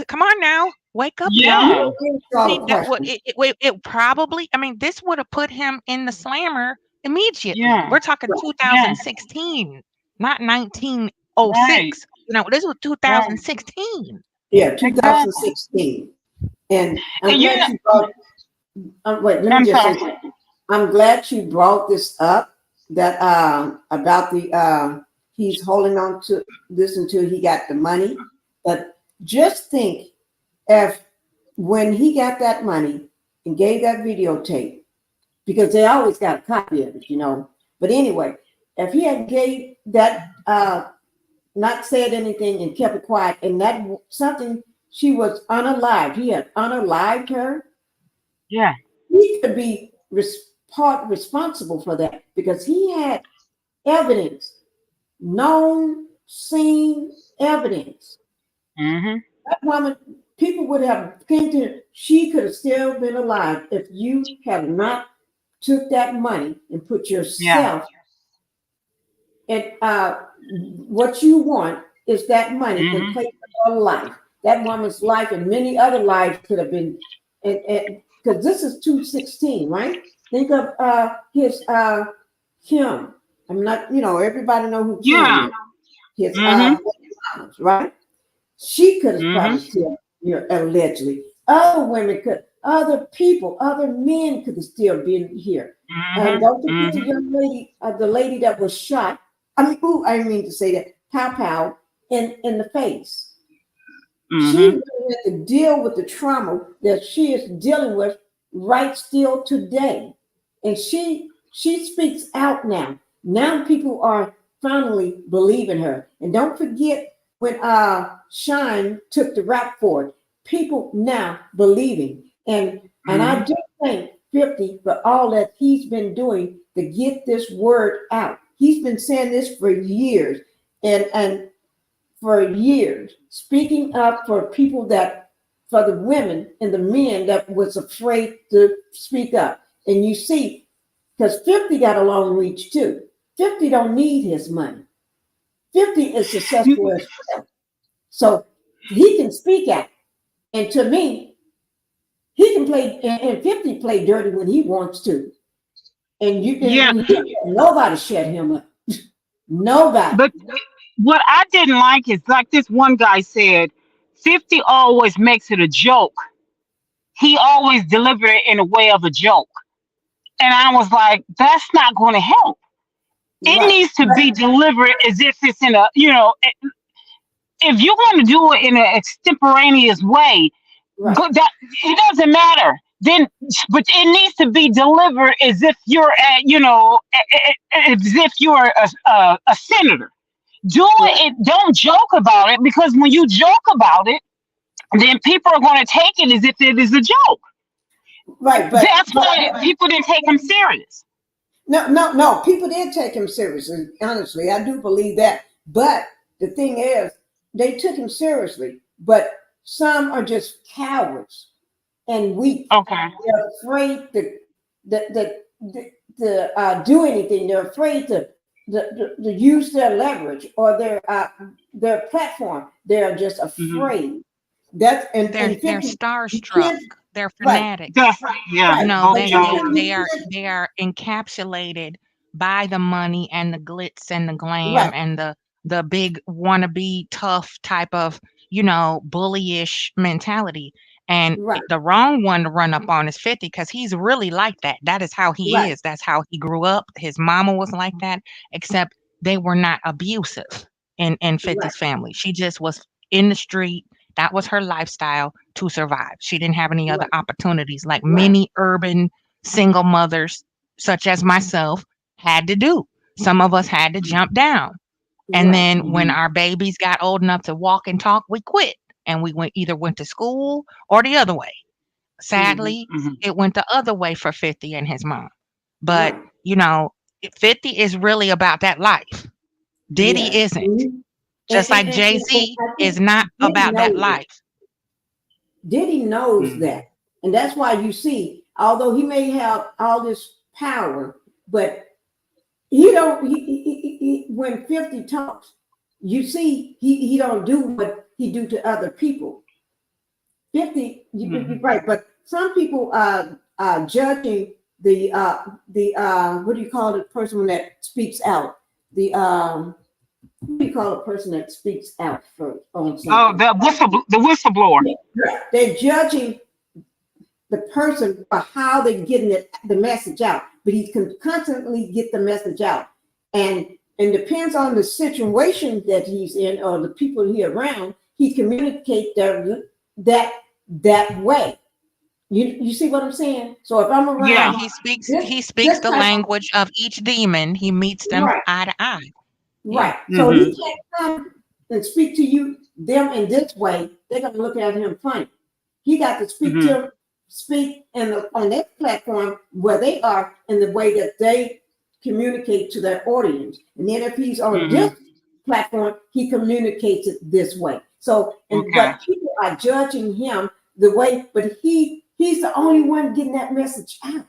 Come on now, wake up, Now, y'all. yeah, let me ask y'all See a that what question. it probably. I mean, this would have put him in the slammer immediately. yeah, We're talking Right. yeah. 2016, not Right, 1906. This was right. 2016. Yeah, Exactly. 2016. And I'm And glad you brought, wait, let me I'm just say sorry. something. I'm glad you brought this up, that about the he's holding on to this until he got the money. But just think, if when he got that money and gave that videotape, because they always got a copy of it. But anyway, if he had gave that not said anything and kept it quiet, and that something, she was unalived, he had unalived her, Yeah. he could be part responsible for that, because he had evidence, known, seen evidence. Hmm. That woman, people would have painted, she could have still been alive if you had not took that money and put Yeah. yourself. And what you want is that money in Hmm. place of her life. That woman's life and many other lives could have been, because this is 216, right? Think of his Kim. I'm not, everybody know who Kim Yeah. is. His Hmm. right? She could have Hmm. probably still, allegedly. Other women could, other people, other men could have still been here. And Hmm. don't forget the Hmm. young lady, the lady that was shot. I mean to say that, pow in the face. She Hmm. really had to deal with the trauma that she is dealing with right still today. And she speaks out now. Now people are finally believing her. And don't forget when Shine took the rap for it. People now believing. And I Hmm. do thank 50 for all that he's been doing to get this word out. He's been saying this for years. And for years, speaking up for people for the women and the men that was afraid to speak up. And you see, because 50 got a long reach too. 50 don't need his money. 50 is successful as well. So he can speak out. And to me, he can play, and 50 play dirty when he wants to. And Yeah. nobody shut him up. Nobody. But what I didn't like is, like this one guy said, 50 always makes it a joke. He always deliver it in a way of a joke. And I was like, that's not going to help. It Right. needs to be delivered as if it's in a, if you're going to do it in an extemporaneous way, Right. but that it doesn't matter. Then, but it needs to be delivered as if you're, as if you're a senator. Do Right. it. Don't joke about it, because when you joke about it, then people are going to take it as if it is a joke. Right. That's why people didn't take him serious. No. People did take him seriously. Honestly, I do believe that. But the thing is, they took him seriously. But some are just cowards and weak. Okay. They're afraid to do anything. They're afraid to use their leverage or their platform. They're just Hmm. afraid. That's and They're 50. You starstruck. can't, They're Right. fanatics. That's yeah. Right. No, Both But of they you y'all. they know, they are they are encapsulated by the money and the glitz and the glam right, and the big wannabe tough type of, bullyish mentality. And right, the wrong one to run up on is 50 because he's really like that. That is how he right, is. That's how he grew up. His mama was like that, except they were not abusive in right, 50's family. She just was in the street. That was her lifestyle to survive. She didn't have any other right, opportunities like right, many urban single mothers, such as myself, had to do. Some of us had to jump down. And right, then when Mhm. our babies got old enough to walk and talk, we quit. And we went to school or the other way. mhm, Sadly, Mhm. it went the other way for 50 and his mom. But, right. 50 is really about that life. Diddy Yes. isn't. Mhm. Just like And Jay-Z I is think not Diddy about that knows it. life. Diddy knows Mhm. that. And that's why you see, although he may have all this power, but he don't, when 50 talks, you see, he don't do what he do to other people. 50, you're Mhm. right, but some people are judging what do you call the person that speaks out? What do you call a person that speaks out for on Oh, something? the whistleblower. Yeah, right. They're judging the person for how they're getting the message out, but he can constantly get the message out, and depends on the situation that he's in or the people he around. He communicates that way. You see what I'm saying? So if I'm Yeah, Yeah. around he speaks this the type, language of each demon. He meets them right, eye to eye. Yeah. right. So Mhm. he can't come and speak to them in this way. They're gonna look at him funny. He got to Mhm. speak on that platform where they are in the way that they communicate to their audience. And then if he's on this Mhm. platform, he communicates it this way. So, Okay. but people are judging him the way, but he's the only one getting that message out.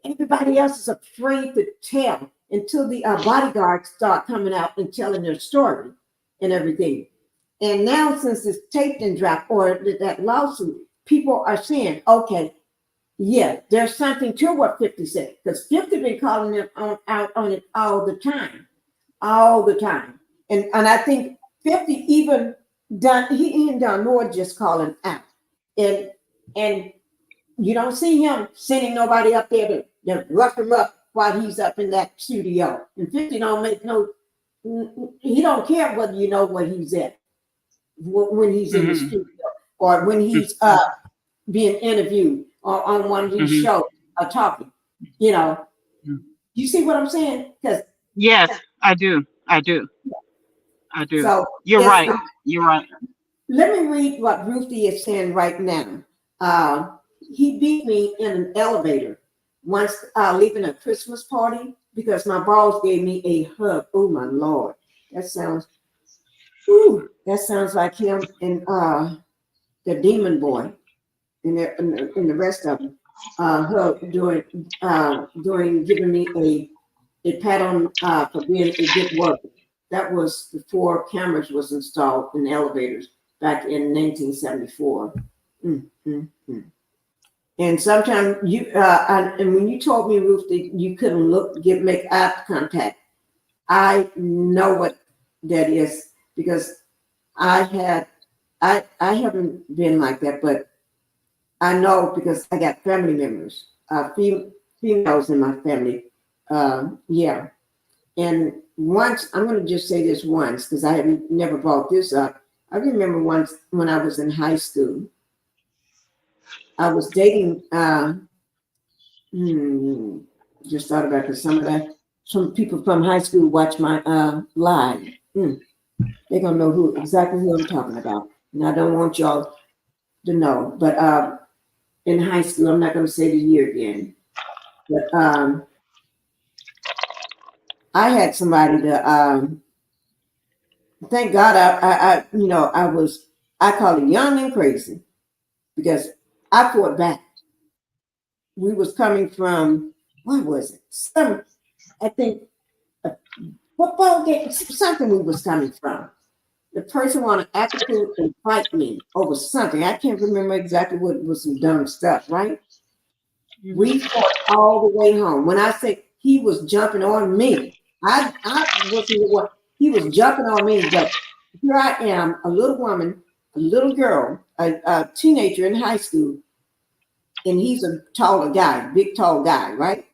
Everybody else is afraid to tell until the bodyguards start coming out and telling their story and everything. And now, since this tape didn't drop or that lawsuit, people are saying, okay, yeah, there's something to what 50 said, because 50 been calling them out on it all the time. And I think 50 even he ain't done more just calling out. And you don't see him sending nobody up there to rough him up while he's up in that studio. And 50 don't make no, he don't care whether you know where he's at when he's in the Mhm. studio or when he's being interviewed or on one of these Mhm. shows or talking. You know, Mhm. you see what I'm saying? Because Yes, I do. I do. I do. so You're it's right. You're right. let me read what Ruthie is saying right now. He beat me in an elevator once leaving a Christmas party because my boss gave me a hug. Oh my Lord, that sounds, that sounds like him and the Demon Boy and the rest of them. Hug during giving me a pat on for being a good worker. That was before cameras was installed in elevators back in 1974. Mm, mm, mm. And sometimes and when you told me, Ruth, that you couldn't make eye contact, I know what that is because I haven't been like that, but I know because I got family members, females in my family. Yeah, and once, I'm going to just say this once because I have never brought this up. I remember once when I was in high school, I was dating, just thought about because some people from high school watch my live. They're going to know exactly who I'm talking about. And I don't want y'all to know. But in high school, I'm not going to say the year again. But I had somebody to thank God I call it young and crazy because I fought back. We was coming from, what was it? I think a football game, something we was coming from. the person wanted to act a fool and fight me over something. I can't remember exactly what it was, some dumb stuff, right? We fought all the way home. When I say he was jumping on me, I wasn't the one. He was jumping on me, but here I am, a little woman, a little girl, a teenager in high school, and he's a taller guy, big tall guy, right?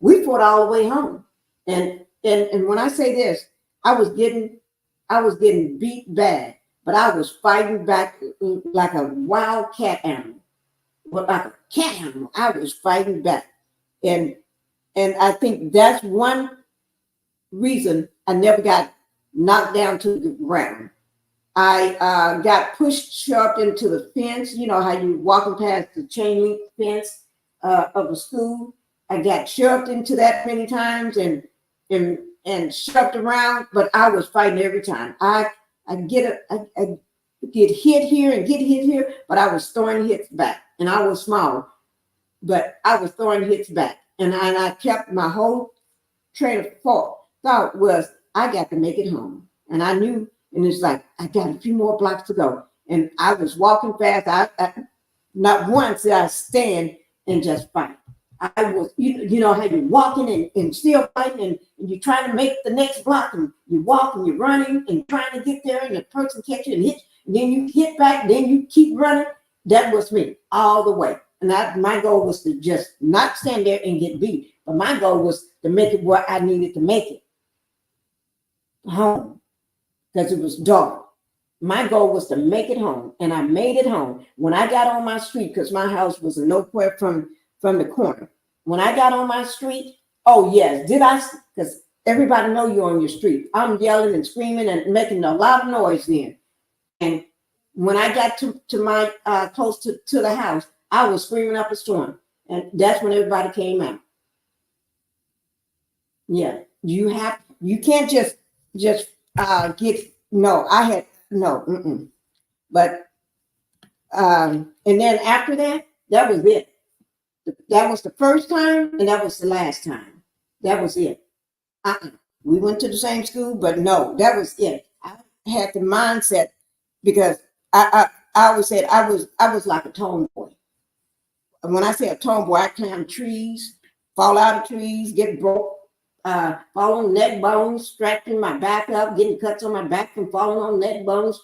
We fought all the way home. And when I say this, I was getting beat bad, but I was fighting back like a wild cat animal. But like a cat animal, I was fighting back. And I think that's one reason I never got knocked down to the ground. I got shoved into the fence. You know how you walking past the chain link fence of the school. I got shoved into that many times and shoved around, but I was fighting every time. I get hit here and get hit here, but I was throwing hits back. And I was small, but I was throwing hits back. And I kept my whole train of thought was I got to make it home. And I knew, and it's like I got a few more blocks to go. And I was walking fast. I not once did I stand and just fight. I was, you know how you're walking and still fighting, and you're trying to make the next block, and you walk and you're running and trying to get there, and the person catch you and hit, and then you hit back, then you keep running. That was me all the way. And my goal was to just not stand there and get beat, but my goal was to make it where I needed to make it home, because it was dark. My goal was to make it home, and I made it home. When I got on my street, because my house was nowhere from the corner. When I got on my street, oh yes, did I? Because everybody know you're on your street. I'm yelling and screaming and making a lot of noise then. And when I got to my close to the house, I was screaming up a storm, and that's when everybody came out. Yeah, you can't just get no. I had no, but and then after that, that was it. That was the first time, and that was the last time. That was it. We went to the same school, but no, that was it. I had the mindset because I always said I was like a tomboy. And when I say a tomboy, I climb trees, fall out of trees, get broke, fall on neck bones, stretching my back up, getting cuts on my back from falling on neck bones.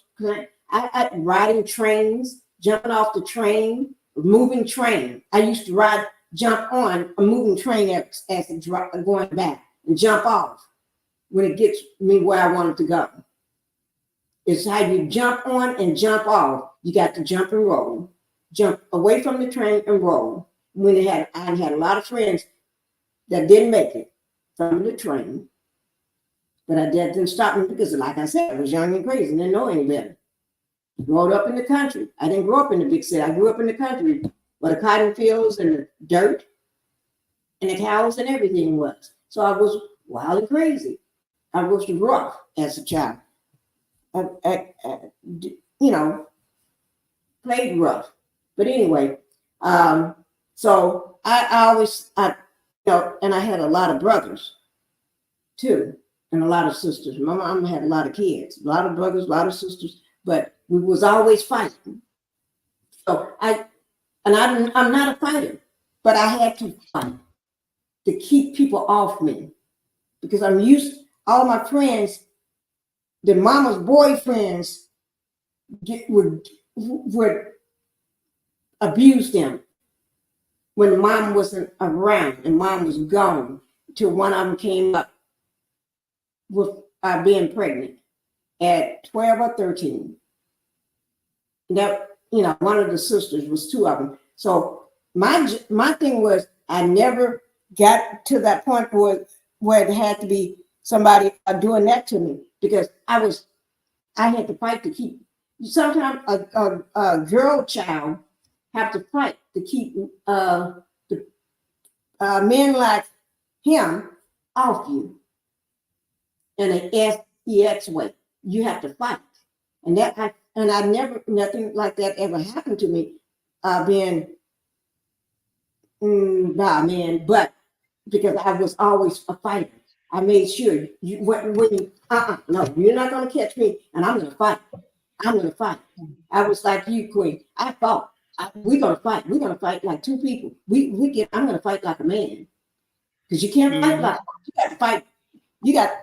I riding trains, jumping off the train, moving train. I used to jump on a moving train as it going back and jump off when it gets me where I wanted to go. It's how you jump on and jump off. You got to jump and roll, jump away from the train and roll. I had a lot of friends that didn't make it from the train, but that didn't stop me because, like I said, I was young and crazy and didn't know any better. Growing up in the country. I didn't grow up in the big city. I grew up in the country where the cotton fields and the dirt and the cows and everything was. So I was wild and crazy. I was rough as a child. Played rough. But anyway, so I always, and I had a lot of brothers too, and a lot of sisters. My mom had a lot of kids, a lot of brothers, a lot of sisters, but we was always fighting. So I'm not a fighter, but I had to fight to keep people off me because I'm used, all my friends, the mama's boyfriends would abuse them when mom wasn't around and mom was gone till one of them came up with being pregnant at 12 or 13. That, one of the sisters was two of them. So my thing was I never got to that point where it had to be somebody doing that to me because I had to fight to keep. Sometimes a girl child have to fight to keep the men like him off you in an sex way. You have to fight, and I never, nothing like that ever happened to me, being by a man, but because I was always a fighter. I made sure you when you, no, you're not gonna catch me, and I'm gonna fight. I'm gonna fight. I was like you, Queen. I fought. We're gonna fight. We're gonna fight like two people. I'm gonna fight like a man because you can't fight like you got to fight.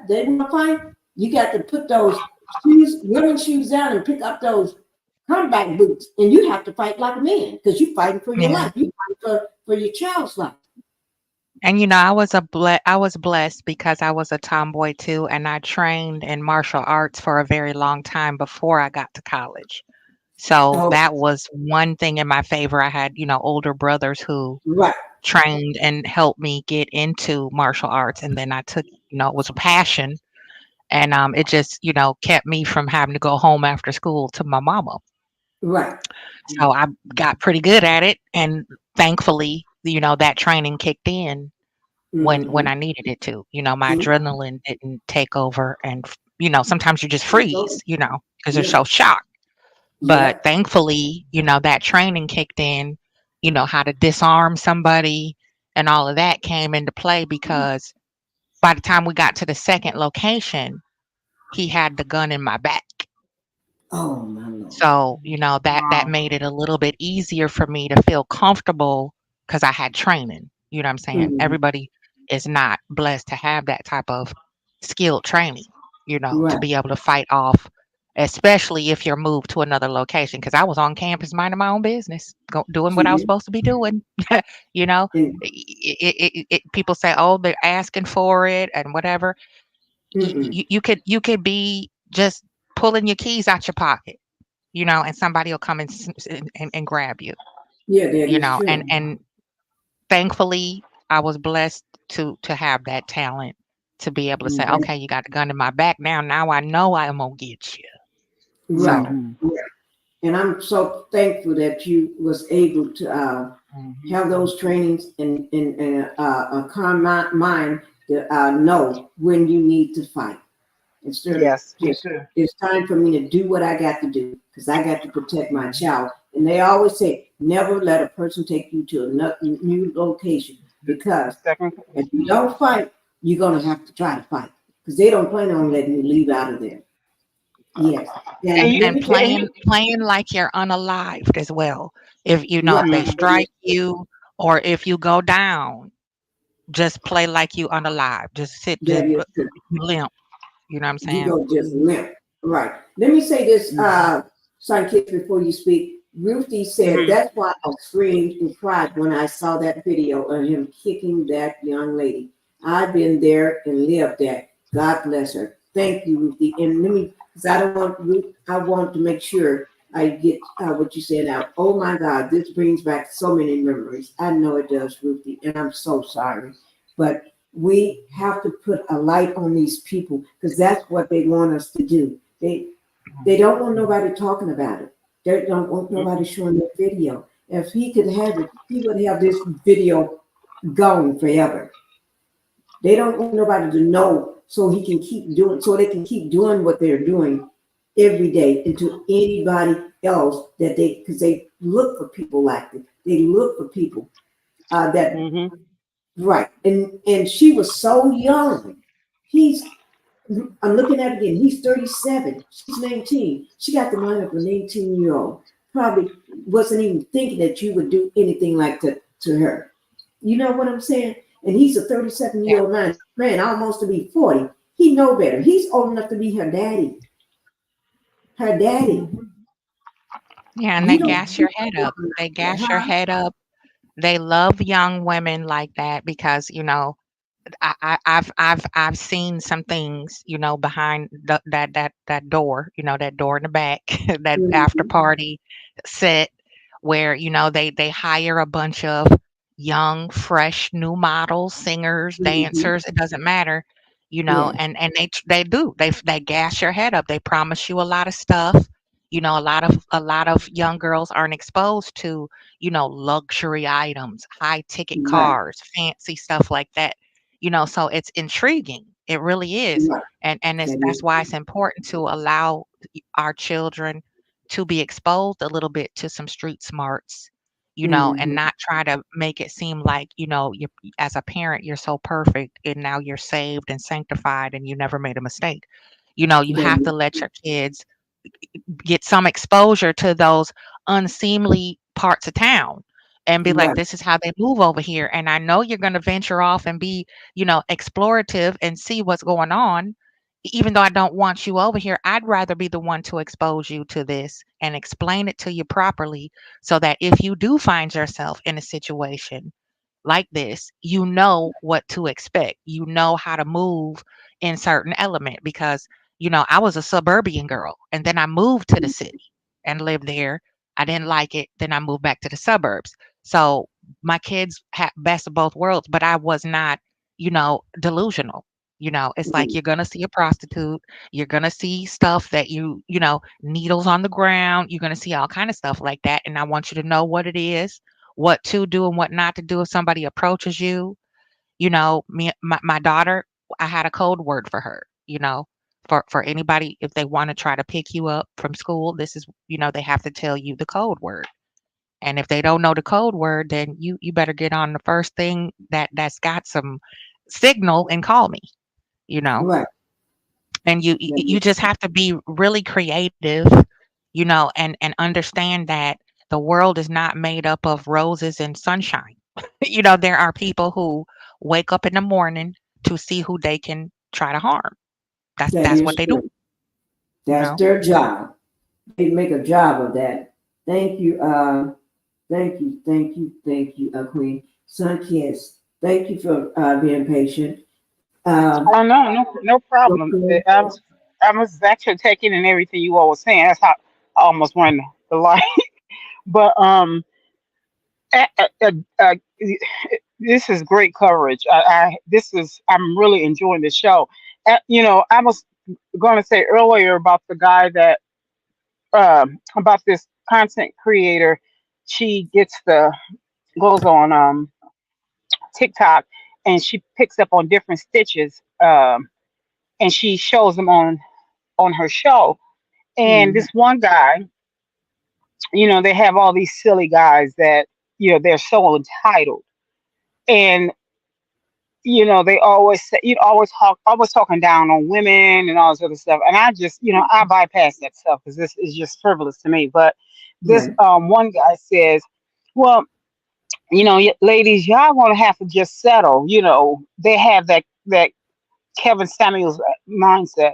They want to fight. You got to put those women's shoes down and pick up those combat boots, and you have to fight like a man because you're fighting for your life. You fight for your child's life. And I was blessed because I was a tomboy too, and I trained in martial arts for a very long time before I got to college. So that was one thing in my favor. I had, older brothers who trained and helped me get into martial arts, and then I took, it was a passion, and it just, kept me from having to go home after school to my mama. Right. So I got pretty good at it, and thankfully, that training kicked in when I needed it to. My adrenaline didn't take over, and sometimes you just freeze, because you're so shocked. But thankfully, that training kicked in, how to disarm somebody and all of that came into play because by the time we got to the second location, he had the gun in my back. Oh my Lord. So, that made it a little bit easier for me to feel comfortable because I had training. You know what I'm saying? Everybody is not blessed to have that type of skilled training, to be able to fight off, especially if you're moved to another location. Because I was on campus minding my own business, doing what I was supposed to be doing. People say, "Oh, they're asking for it and whatever." You could be just pulling your keys out your pocket, and somebody will come and grab you. Yeah, that is true. And thankfully I was blessed to have that talent to be able to say, okay, you got the gun in my back now I know I'm gonna get you. Right. And I'm so thankful that you was able to have those trainings and a calm mind to know when you need to fight. Instead of it's time for me to do what I got to do because I got to protect my child. And they always say, never let a person take you to a new location because if you don't fight, you're going to have to try to fight because they don't plan on letting you leave out of there. Yes. And playing like you're unalived as well. If if they strike you or if you go down, just play like you unalived. Just sit, just limp. You know what I'm saying? You go just limp. Right. Let me say this, son kids, before you speak. Ruthie said that's why I screamed and cried when I saw that video of him kicking that young lady. I've been there and lived that. God bless her. Thank you, Ruthie. And let me, because I want to make sure I get what you said out. Oh my God, this brings back so many memories. I know it does, Ruthie, and I'm so sorry. But we have to put a light on these people because that's what they want us to do. They don't want nobody talking about it. They don't want nobody showing their video. If he could have it, he would have this video gone forever. They don't want nobody to know so they can keep doing what they're doing every day and to anybody else because they look for people like this. They look for people that right. And she was so young. I'm looking at it again. He's 37. She's 19. She got the mind of a 19-year-old. Probably wasn't even thinking that you would do anything like that to her. You know what I'm saying? And he's a 37-year-old man, almost to be 40. He know better. He's old enough to be her daddy. Her daddy. Yeah, and they gas your head up. They gas your head up. They love young women like that because I've seen some things behind that door that door in the back that after party set where they hire a bunch of young fresh new models, singers, dancers, it doesn't matter, and they gas your head up. They promise you a lot of stuff. A lot of young girls aren't exposed to luxury items, high ticket cars, fancy stuff like that. So it's intriguing. It really is. And that's why it's important to allow our children to be exposed a little bit to some street smarts, you know, and Mm-hmm. not try to make it seem like, you know, you as a parent, you're so perfect and now you're saved and sanctified and you never made a mistake. You know, you have to let your kids get some exposure to those unseemly parts of town and be like, Right. this is how they move over here. And I know you're going to venture off and be, you know, explorative and see what's going on. Even though I don't want you over here, I'd rather be the one to expose you to this and explain it to you properly so that if you do find yourself in a situation like this, you know what to expect. You know how to move in certain element because, you know, I was a suburban girl and then I moved to the city and lived there. I didn't like it. Then I moved back to the suburbs. So my kids had best of both worlds, but I was not, you know, delusional. You know, it's like Mm-hmm. you're going to see a prostitute, you're going to see stuff that you know, needles on the ground, you're going to see all kind of stuff like that. And I want you to know what it is, what to do and what not to do if somebody approaches you. You know, my daughter, I had a code word for her, you know, for anybody if they want to try to pick you up from school, this is, you know, they have to tell you the code word. And if they don't know the code word, then you better get on the first thing that's got some signal and call me, you know. Right. And Yeah. you just have to be really creative, you know, and understand that the world is not made up of roses and sunshine. You know, there are people who wake up in the morning to see who they can try to harm. That That's what is they do, true. you That's know. their job. They make a job of that. Thank you. Thank you, Queen. Sun Kiss. Thank you for being patient. Um, Oh no, no problem. okay. I was actually taking in everything you all were saying. That's how I almost won the line. But uh, uh, uh, uh, this is great coverage. I'm really enjoying the show. You know, I was going to say earlier about the guy that about this content creator. She goes on TikTok and she picks up on different stitches and she shows them on her show. And Mm, this one guy, you know, they have all these silly guys that, you know, they're so entitled. And, you know, they always say, you know, always talking down on women and all this other stuff. And I just, you know, I bypass that stuff because this is just frivolous to me. But this right. one guy says, well, you know, ladies, y'all gonna have to just settle. You know, they have that Kevin Samuels mindset.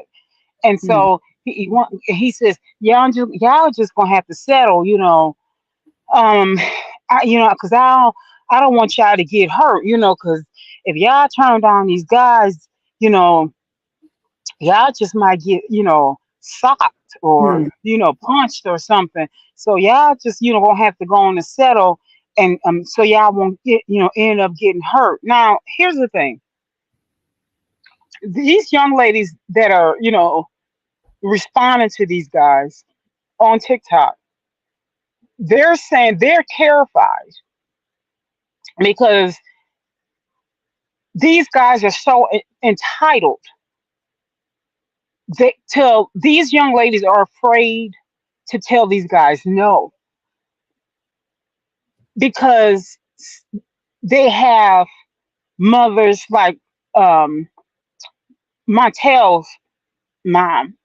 And Mm, so he says, y'all just gonna have to settle, you know. You know, because I don't want y'all to get hurt, you know, because if y'all turn down these guys, you know, y'all just might get, you know, socked or, mm, you know, punched or something. So y'all just, you know, gonna have to go on and settle and so y'all won't get, you know, end up getting hurt. Now, here's the thing. These young ladies that are, you know, responding to these guys on TikTok, they're saying they're terrified because these guys are so entitled. These young ladies are afraid to tell these guys no because they have mothers like um, Montel's mom.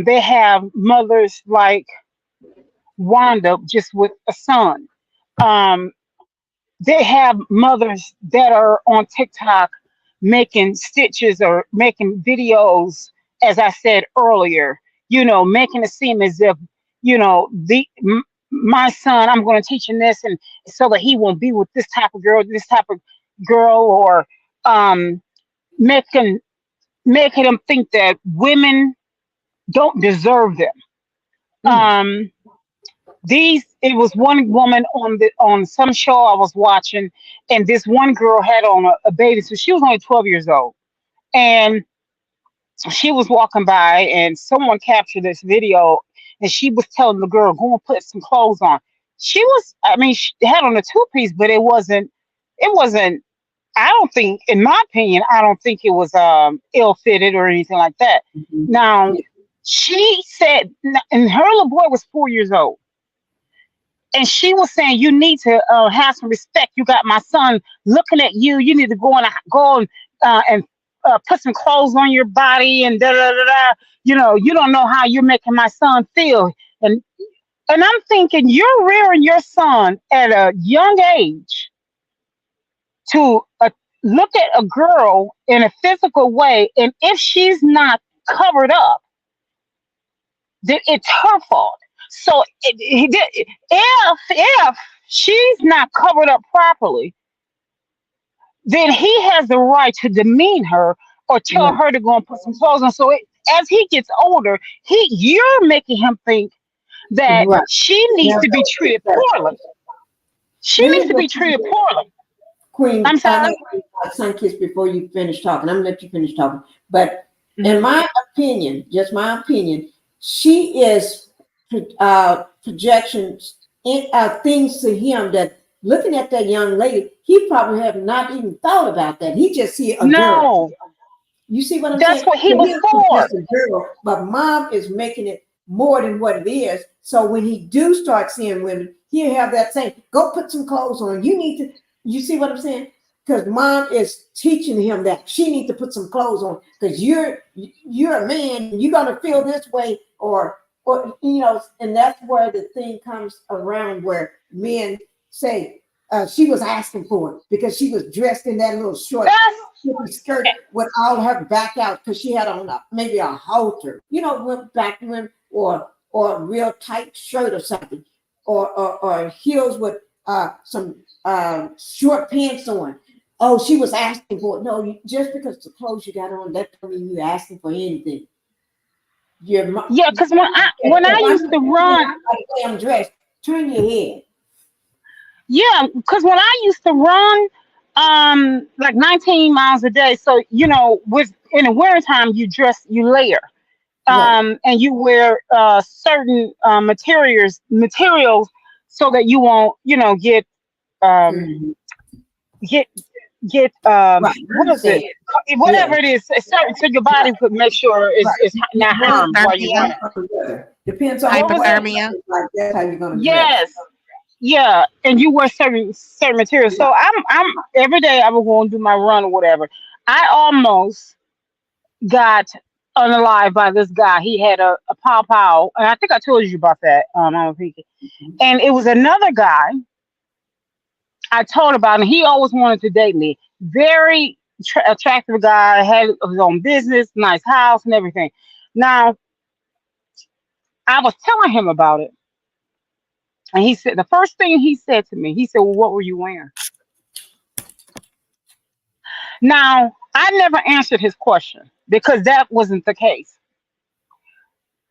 They have mothers like Wanda just with a son. Um, they have mothers that are on TikTok making stitches or making videos, as I said earlier, you know, making it seem as if, you know, my son, I'm going to teach him this, and so that he won't be with this type of girl, or um, making making them think that women don't deserve them. mm, Um, it was one woman on some show I was watching, and this one girl had on a baby, so she was only 12 years old, and she was walking by, and someone captured this video, and she was telling the girl, "Go and put some clothes on." I mean, she had on a two-piece, but it wasn't. I don't think, in my opinion, I don't think it was ill-fitted or anything like that. mhm. Now, Yeah. she said, and her little boy was 4 years old. And she was saying, you need to have some respect. You got my son looking at you. You need to go and put some clothes on your body and da da da da. You don't know how you're making my son feel. And I'm thinking, you're rearing your son at a young age to look at a girl in a physical way, and if she's not covered up, then it's her fault. So if she's not covered up properly, then he has the right to demean her or tell Right. her to go and put some clothes on. So as he gets older, you're making him think that Right. she needs Now, to be treated poorly. She let needs me to go be treated poorly. Queen, I'm I sorry. know Sun-Kiss before you finish talking. I'm gonna let you finish talking. But in my opinion, just my opinion, she is projections things to him that looking at that young lady, he probably have not even thought about that. He just see a girl. No, You see what I'm that's saying? what he To was him, it's for. just a girl, but mom is making it more than what it is. So when he do start seeing women, he'll have that saying, "Go put some clothes on. You need to." You see what I'm saying? Because mom is teaching him that she needs to put some clothes on because you're a man. You're gonna feel this way, or and that's where the thing comes around where men say she was asking for it because she was dressed in that little short skirt with all her back out because she had on maybe a halter, went back when or a real tight shirt or something, or heels with some short pants on. Oh, she was asking for it. No, just because the clothes you got on, that don't mean you're asking for anything. Yeah, because when I used to run, I'm dressed. Turn your head. yeah, because when I used to run, like 19 miles a day. So with in the wintertime, you layer, Right. and you wear certain materials so that you won't, um, Mhm. get get Right. I what is it? understand. Whatever Yeah. it is, it's certain, so your body could make sure it's Right. not harmed while you're running. Depends on What the was that? weather. Hypothermia. Like that's how you're gonna dress. Yes. Yeah, and you wear certain materials. So I'm every day I would go and do my run or whatever. I almost got unalived by this guy. He had a pow pow, and I think I told you about that. I'm Pinkie. And it was another guy I told about, and he always wanted to date me. Very attractive guy, had his own business, nice house, and everything. Now I was telling him about it, and he said the first thing he said to me, he said, "Well, what were you wearing?" Now, I never answered his question because that wasn't the case.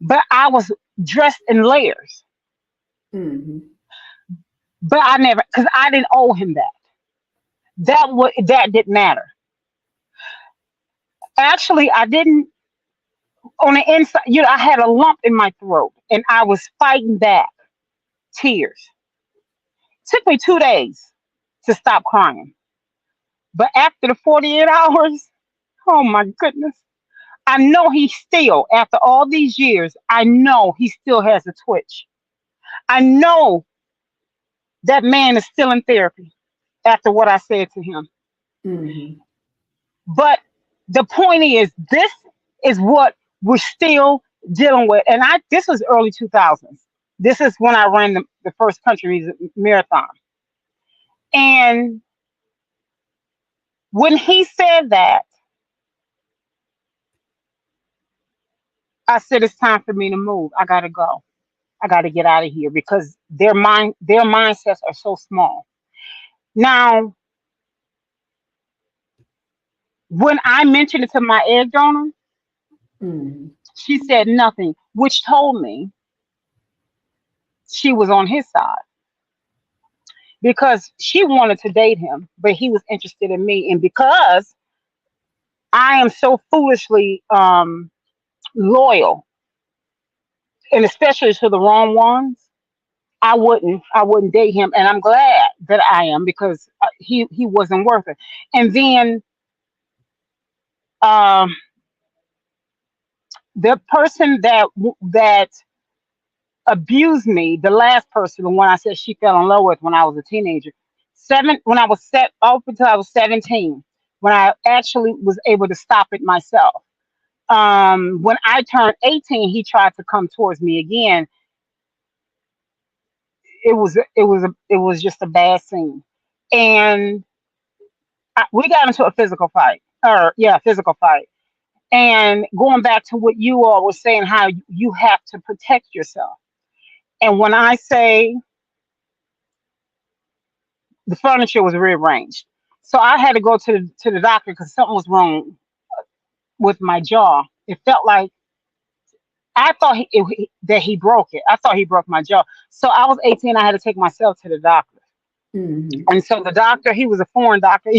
But I was dressed in layers. Mm-hmm. But I never, because I didn't owe him that. That didn't matter. Actually, I didn't. On the inside, I had a lump in my throat, and I was fighting back tears. Took me 2 days to stop crying. But after the 48 hours, oh my goodness. I know he still, after all these years, I know he still has a twitch. I know that man is still in therapy after what I said to him. Mm-hmm. But the point is, this is what we're still dealing with. And this was early 2000s. This is when I ran the first country marathon. And when he said that, I said, it's time for me to move. I got to go. I got to get out of here because their mindsets are so small. Now, when I mentioned it to my egg donor, Mm-hmm. she said nothing, which told me she was on his side because she wanted to date him, but he was interested in me. And because I am so foolishly loyal, and especially to the wrong ones, I wouldn't date him. And I'm glad that I am because he wasn't worth it. And then um, the person that abused me, the last person, the one I said she fell in love with when I was a teenager, when I was set up until I was 17, when I actually was able to stop it myself. When I turned 18, he tried to come towards me again. It was just a bad scene, and we got into a physical fight, or yeah, physical fight. And going back to what you all were saying, how you have to protect yourself. And when I say the furniture was rearranged, so I had to go to the doctor because something was wrong with my jaw. It felt like I thought that he broke it. I thought he broke my jaw. So I was 18. I had to take myself to the doctor. Mm-hmm. And so the doctor, he was a foreign doctor.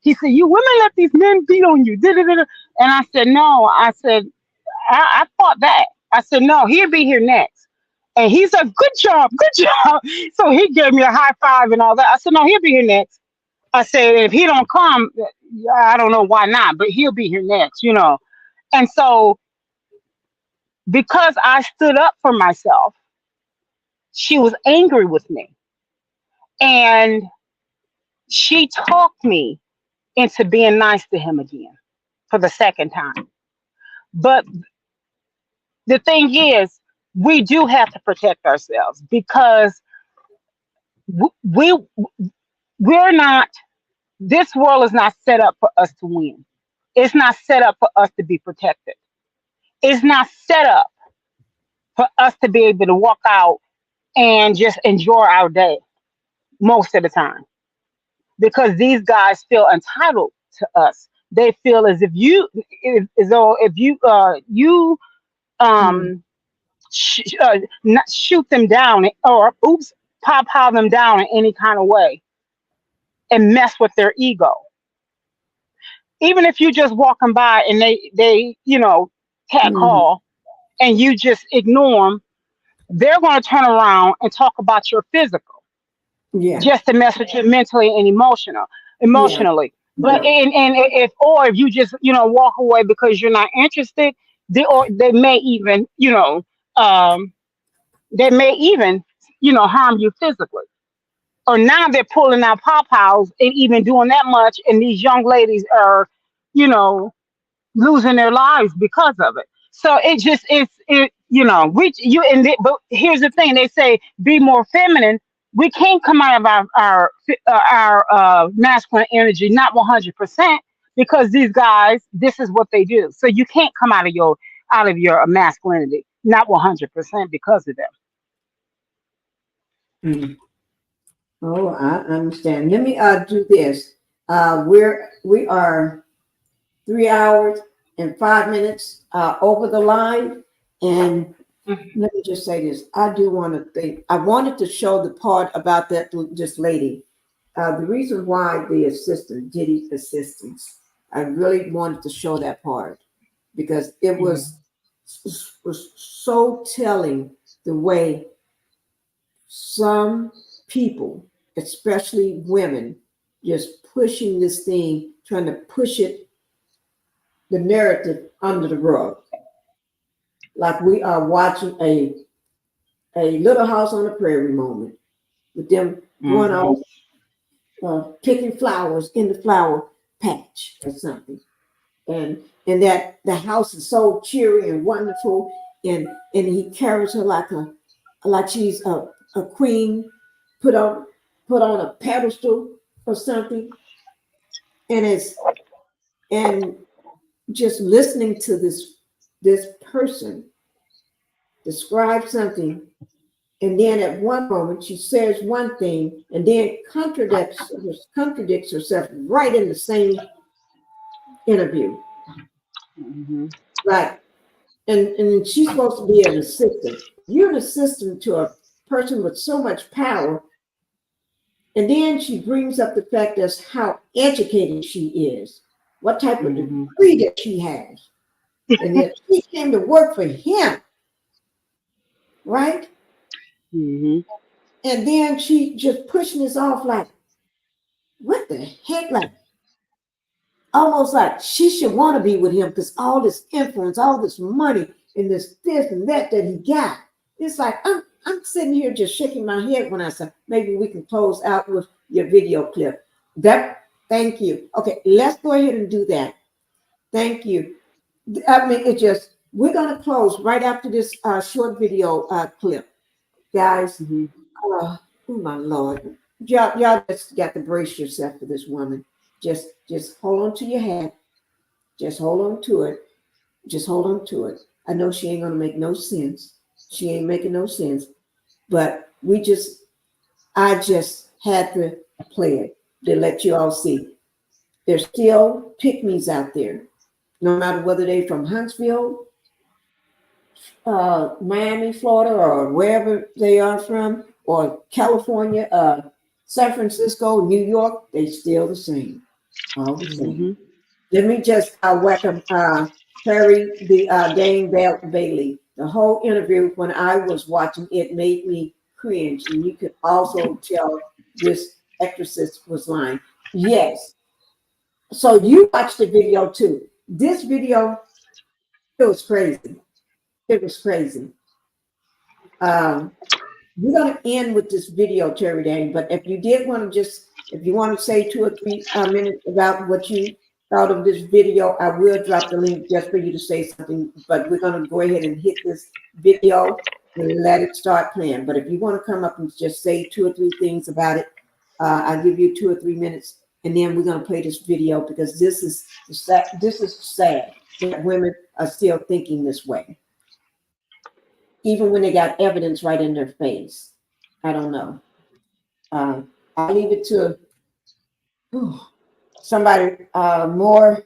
He said, "You women let these men beat on you." Da-da-da-da. And I said, "No." I said, I thought that. I said, "No, he'll be here next." And he said, "Good job, good job." So he gave me a high five and all that. I said, "No, he'll be here next." I said, "If he don't come, I don't know why not, but he'll be here next, you know." And so because I stood up for myself, she was angry with me. And she talked me into being nice to him again for the second time. But the thing is, we do have to protect ourselves because we we're not. This world is not set up for us to win. It's not set up for us to be protected. It's not set up for us to be able to walk out and just enjoy our day most of the time, because these guys feel entitled to us. They feel as if as though if you Mm-hmm. not shoot them down, or pow them down in any kind of way and mess with their ego. Even if you just walking by and they cat Mm-hmm. call and you just ignore them, they're going to turn around and talk about your physical Yeah. just to mess with you mentally and Yeah. emotionally. But Yeah. if you just walk away because you're not interested, they may even um, harm you physically. Or now they're pulling out pop-outs and even doing that much, and these young ladies are, you know, losing their lives because of it. So but here's the thing: they say be more feminine. We can't come out of our masculine energy, not 100%, because these guys, this is what they do. So you can't come out of your masculinity, not 100% because of them. Mm. Oh, I understand. Let me do this. We are 3 hours and 5 minutes over the line, and let me just say this. I do want to think. I wanted to show the part about this lady. The reason why the assistant, Diddy assistants, I really wanted to show that part because it was so telling the way some people, especially women, just pushing this thing, trying to push it, the narrative under the rug. Like we are watching a Little House on the Prairie moment with them going Mhm. off picking flowers in the flower patch or something. And that the house is so cheery and wonderful, and he carries her like she's a queen put on a pedestal or something, and and just listening to this person describe something, and then at one moment she says one thing and then contradicts herself right in the same interview. Mhm. Like, and she's supposed to be an assistant. You're an assistant to a person with so much power. And then she brings up the fact as how educated she is, what type of Mhm. degree that she has. And that she came to work for him, right? Mhm. And then she just pushing this off like, what the heck? Like, almost like she should want to be with him because all this influence, all this money, and this and that he got. It's like I'm sitting here just shaking my head when I said maybe we can close out with your video clip. Thank you. Okay, let's go ahead and do that. Thank you. I mean, we're gonna close right after this short video clip, guys. Oh my Lord, y'all just got to brace yourself for this woman. Just hold on to your hat. Just hold on to it. Just hold on to it. I know she ain't gonna make no sense. She ain't making no sense. But I just had to play it to let you all see. There's still pick-me's out there, no matter whether they're from Huntsville, Miami, Florida, or wherever they are from, or California, San Francisco, New York, they still the same. All the same. Let me just welcome Terry the Dane Bailey. The whole interview, when I was watching it, made me cringe, and you could also tell this actress was lying. Yes. So you watched the video too. This video, it was crazy. It was crazy. We're gonna end with this video, Terry Dane. But if you did want to if you want to say 2 or 3 minutes about what you thought of this video, I will drop the link just for you to say something. But we're gonna go ahead and hit this video and let it start playing. But if you want to come up and just say 2 or 3 things about it, I'll give you 2 or 3 minutes, and then we're gonna play this video because this is sad that women are still thinking this way, even when they got evidence right in their face. I don't know. I'll leave it to somebody more.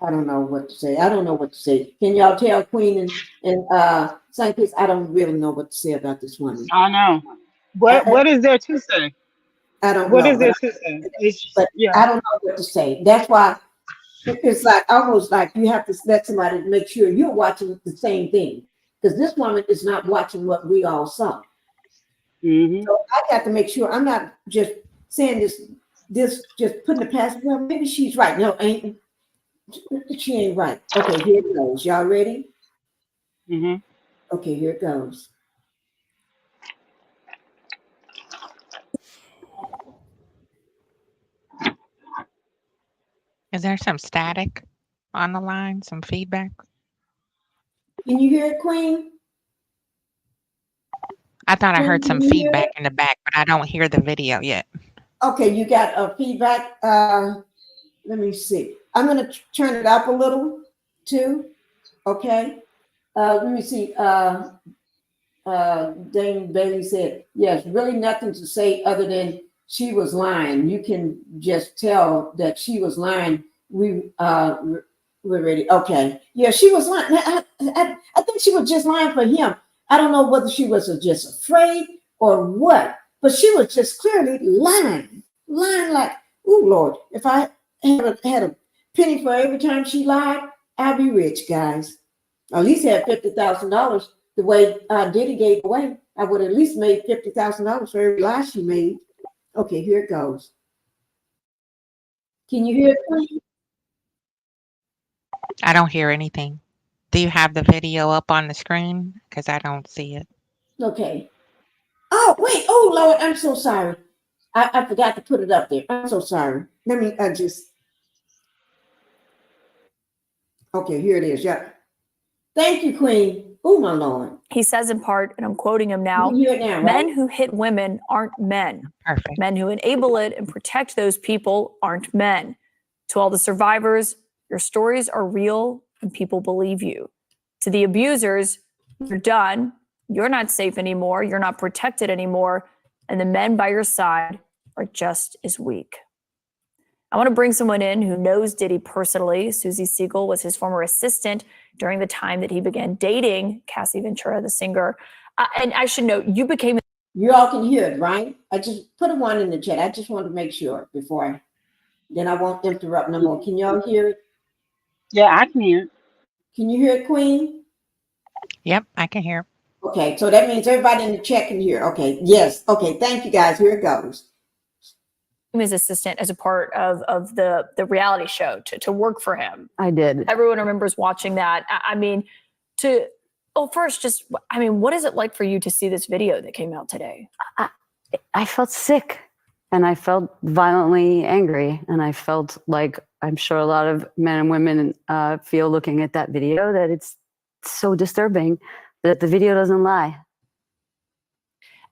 I don't know what to say. I don't know what to say. Can y'all tell Queen and St. Peace? I don't really know what to say about this woman. I know. What is there to say? I don't What know. is there to say? But I don't know what to say. That's why it's like almost like you have to let somebody make sure you're watching the same thing, because this woman is not watching what we all saw. So I got to make sure I'm not just saying this just putting the past. Well, maybe she's right. No, she ain't right. Okay, here it goes. Y'all ready? Okay, here it goes. Is there some static on the line? Some feedback? Can you hear it, Queen? I thought I Queen, heard some can you hear feedback it? in the back, but I don't hear the video yet. Okay, you got a feedback. Let me see. I'm gonna turn it up a little too. Okay. Let me see. Dane Bailey said, yes, really nothing to say other than she was lying. You can just tell that she was lying. We're ready. Okay. Yeah, she was lying. I think she was just lying for him. I don't know whether she was just afraid or what, but she was just clearly lying. Lying like, oh Lord, if I had a penny for every time she lied, I'd be rich, guys. At least have $50,000 the way Diddy gave away. I would at least made $50,000 for every lie she made. Okay, here it goes. Can you hear it, Queen? I don't hear anything. Do you have the video up on the screen? Because I don't see it. Okay. Oh, wait. Oh, Lord, I'm so sorry. I forgot to put it up there. I'm so sorry. Let me okay, here it is. Yeah. Thank you, Queen. Oh, my Lord. He says in part, and I'm quoting him now, You hear it now, right? men who hit women aren't men. Perfect. Men who enable it and protect those people aren't men. To all the survivors, your stories are real and people believe you. To the abusers, you're done. You're not safe anymore. You're not protected anymore. And the men by your side are just as weak. I want to bring someone in who knows Diddy personally. Susie Siegel was his former assistant during the time that he began dating Cassie Ventura, the singer. And I should note, you became... You all can hear it, right? I just put a 1 in the chat. I just want to make sure before then I won't interrupt no more. Can y'all hear it? Yeah, I can hear. Can you hear it, Queen? Yep, I can hear. Okay, so that means everybody in the chat can hear. Okay, yes. Okay, thank you guys. Here it goes. His assistant as a part of the reality show to work for him. I did. Everyone remembers watching that. I mean, to Well, first, just, I mean, what is it like for you to see this video that came out today? I felt sick and I felt violently angry. And I felt like I'm sure a lot of men and women feel looking at that video, that it's so disturbing that the video doesn't lie.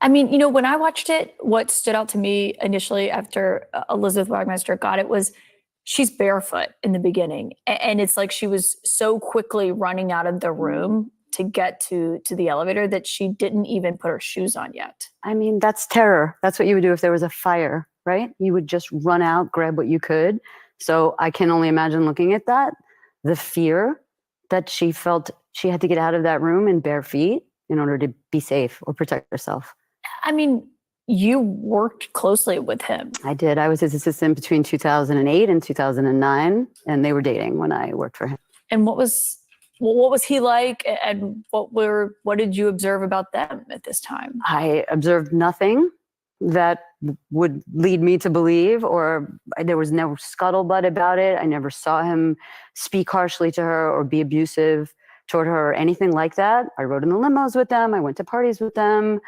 I mean, you know, when I watched it, what stood out to me initially after Elizabeth Wagmeister got it was she's barefoot in the beginning. And it's like she was so quickly running out of the room to get to the elevator that she didn't even put her shoes on yet. I mean, that's terror. That's what you would do if there was a fire, right? You would just run out, grab what you could. So I can only imagine looking at that, the fear that she felt she had to get out of that room in bare feet in order to be safe or protect herself. I mean, you worked closely with him. I did. I was his assistant between 2008 and 2009, and they were dating when I worked for him. And what was he like, and what did you observe about them at this time? I observed nothing that would lead me to believe, or there was no scuttlebutt about it. I never saw him speak harshly to her or be abusive toward her or anything like that. I rode in the limos with them. I went to parties with them.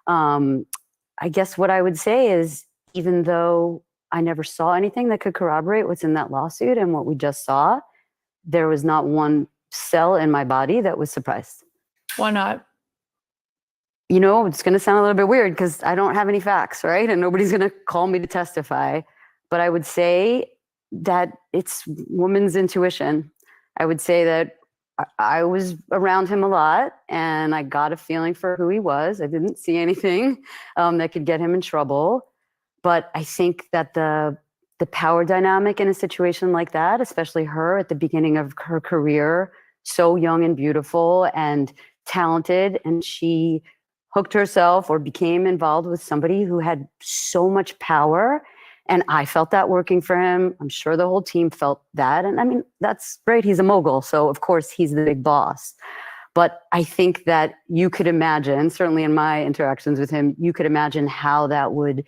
I guess what I would say is, even though I never saw anything that could corroborate what's in that lawsuit and what we just saw, there was not one cell in my body that was surprised. Why not? You know, it's going to sound a little bit weird because I don't have any facts, right? And nobody's going to call me to testify. But I would say that it's woman's intuition. I would say that I was around him a lot and I got a feeling for who he was. I didn't see anything that could get him in trouble. But I think that the power dynamic in a situation like that, especially her at the beginning of her career, so young and beautiful and talented, and she hooked herself or became involved with somebody who had so much power. And I felt that working for him. I'm sure the whole team felt that. And I mean, that's great. He's a mogul. So of course he's the big boss. But I think that you could imagine, certainly in my interactions with him, you could imagine how that would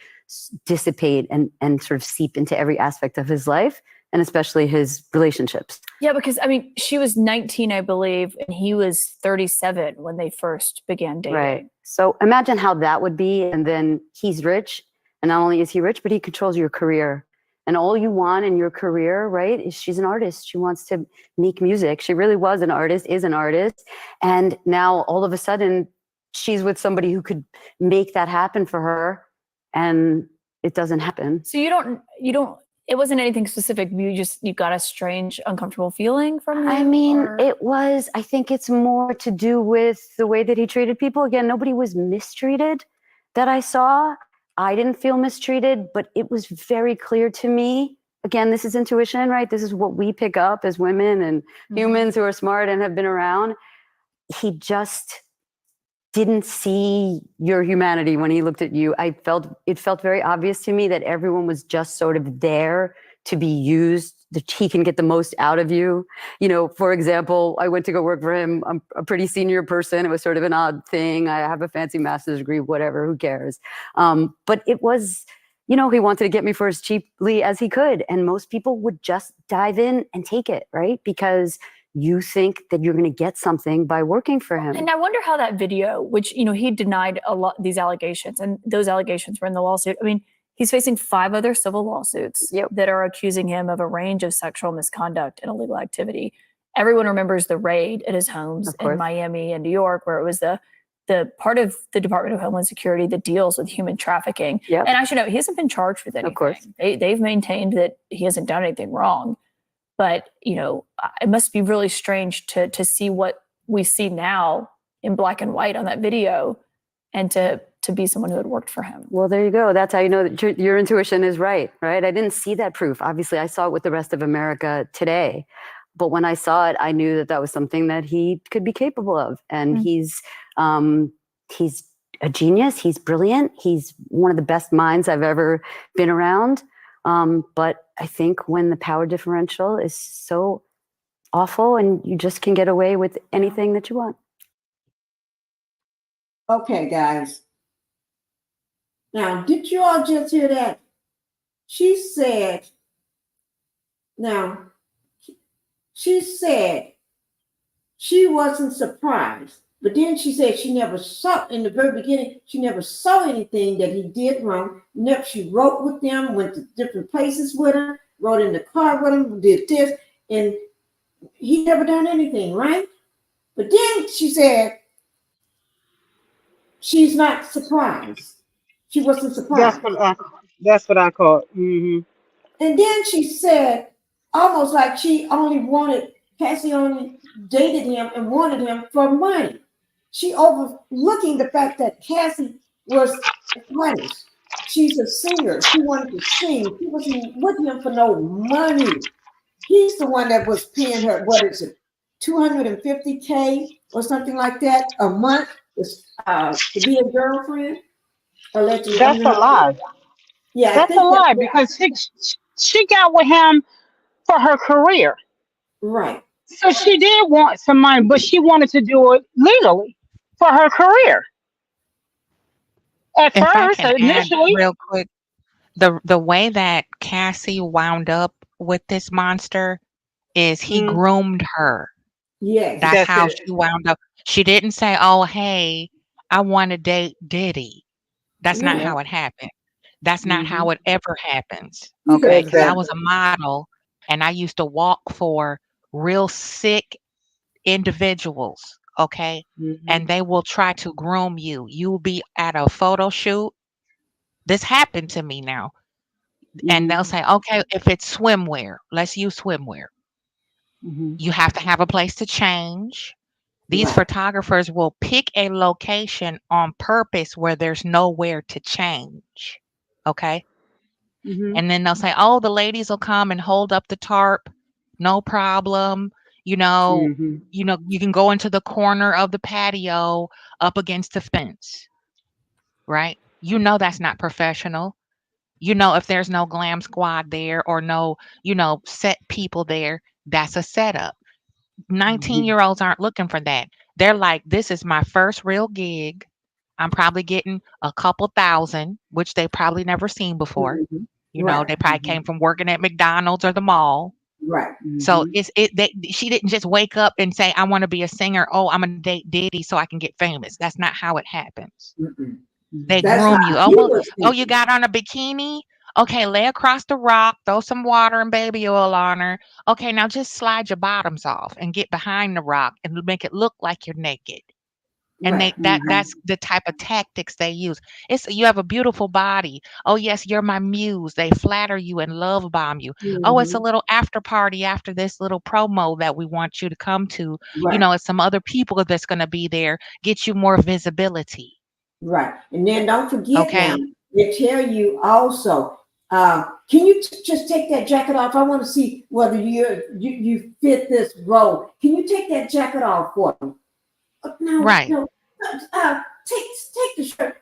dissipate and sort of seep into every aspect of his life, and especially his relationships. Yeah, because I mean, she was 19, I believe, and he was 37 when they first began dating. Right. So imagine how that would be. And then he's rich. And not only is he rich, but he controls your career. And all you want in your career, right, is she's an artist. She wants to make music. She really was an artist, is an artist. And now all of a sudden she's with somebody who could make that happen for her. And it doesn't happen. So you don't, it wasn't anything specific. You got a strange, uncomfortable feeling from him? I mean, I think it's more to do with the way that he treated people. Again, nobody was mistreated that I saw. I didn't feel mistreated, but it was very clear to me. Again, this is intuition, right? This is what we pick up as women and humans who are smart and have been around. He just didn't see your humanity when he looked at you. It felt very obvious to me that everyone was just sort of there to be used, that he can get the most out of you. You know, for example, I went to go work for him. I'm a pretty senior person. It was sort of an odd thing. I have a fancy master's degree, whatever, who cares? But it was, you know, he wanted to get me for as cheaply as he could. And most people would just dive in and take it, right? Because you think that you're going to get something by working for him. And I wonder how that video, which, you know, he denied a lot these allegations, and those allegations were in the lawsuit. I mean, he's facing 5 other civil lawsuits that are accusing him of a range of sexual misconduct and illegal activity. Everyone remembers the raid at his homes in Miami and New York, where it was the part of the Department of Homeland Security that deals with human trafficking. And actually, no, he hasn't been charged with anything. Of course. They've maintained that he hasn't done anything wrong. But, you know, it must be really strange to see what we see now in black and white on that video, and to be someone who had worked for him. Well, there you go. That's how you know that your intuition is right? I didn't see that proof. Obviously, I saw it with the rest of America today. But when I saw it, I knew that that was something that he could be capable of. And he's a genius. He's brilliant. He's one of the best minds I've ever been around. But I think when the power differential is so awful and you just can get away with anything that you want. Okay, guys. Now, did you all just hear that? She said she wasn't surprised But then she said she never saw, in the very beginning, she never saw anything that he did wrong. Never, she wrote with them, went to different places with him, rode in the car with him, did this, and he never done anything, right? But then she said she's not surprised. She wasn't That's surprised. what I. That's what I call it. Mm-hmm. And then she said, almost like Cassie only dated him and wanted him for money. She overlooking the fact that Cassie was an artist. She's a singer. She wanted to sing. She wasn't with him for no money. He's the one that was paying her, what is it, $250K or something like that a month to be a girlfriend. Allegedly. That's a lie. Yeah, I That's a think lie that's because she got with him for her career. right. So she did want some money, but she wanted to do it legally for her career. At If I first, can add initially. real quick, the way that Cassie wound up with this monster is he Mm, groomed her. Yes. That's that's how it. she wound up. She didn't say, "Oh, hey, I want to date Diddy." That's not Yeah. how it happened. That's not Mm-hmm. how it ever happens. He's a Okay, because I was Exactly. a model and I used to walk for real sick individuals. Okay, Mm-hmm. and they will try to groom you. You will be at a photo shoot. This happened to me now. And they'll Mm-hmm. say, okay, if it's swimwear, let's use swimwear. Mm-hmm. You have to have a place to change. These right. photographers will pick a location on purpose where there's nowhere to change. Okay. Mm-hmm. And then they'll say, oh, the ladies will come and hold up the tarp. No problem. You know, Mm-hmm. you can go into the corner of the patio up against the fence, right? That's not professional. If there's no glam squad there or no, set people there, that's a setup. 19-year-olds aren't looking for that. They're like, this is my first real gig. I'm probably getting a couple thousand, which they probably never seen before. Mhm. Right. They probably Mm-hmm. came from working at McDonald's or the mall. Right. So Mm-hmm. she didn't just wake up and say, I want to be a singer. Oh, I'm gonna date Diddy so I can get famous. That's not how it happens. Mm-mm. They That's groom you. how Oh, he well, was oh, you thinking. got on a bikini? Okay, lay across the rock, throw some water and baby oil on her. Okay, now just slide your bottoms off and get behind the rock and make it look like you're naked. And Right. Mm-hmm. that's the type of tactics they use. It's you have a beautiful body. Oh yes, you're my muse. They flatter you and love bomb you. Oh, it's a Mm-hmm. little after party after this little promo that we want you to come to. Right. It's some other people that's going to be there. Get you more visibility. Right. And then don't forget now, Okay. they tell you also, can you just take that jacket off? I want to see whether you fit this role. Can you take that jacket off for me? No, Right. no. Take the shirt.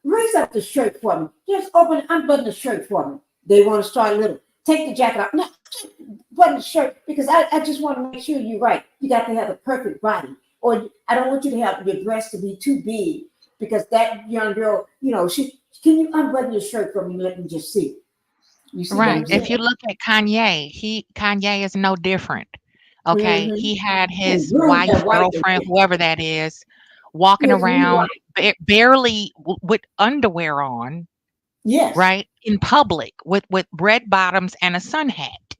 Raise up the shirt for me. Just unbutton the shirt for me. They want to start little. Take the jacket off. No, button the shirt because I just want to make sure you're right. You got to have a perfect body, or I don't want you to have your dress to be too big because that young girl, she can you unbutton your shirt for me? Let me just see. You see what Right. I'm If saying? you look at Kanye, Kanye is no different. Okay. Mm-hmm. He had And his groom wife, that white girlfriend, whoever that is, walking his new wife. around barely with underwear on, Yes. right? In public with red bottoms and a sun hat.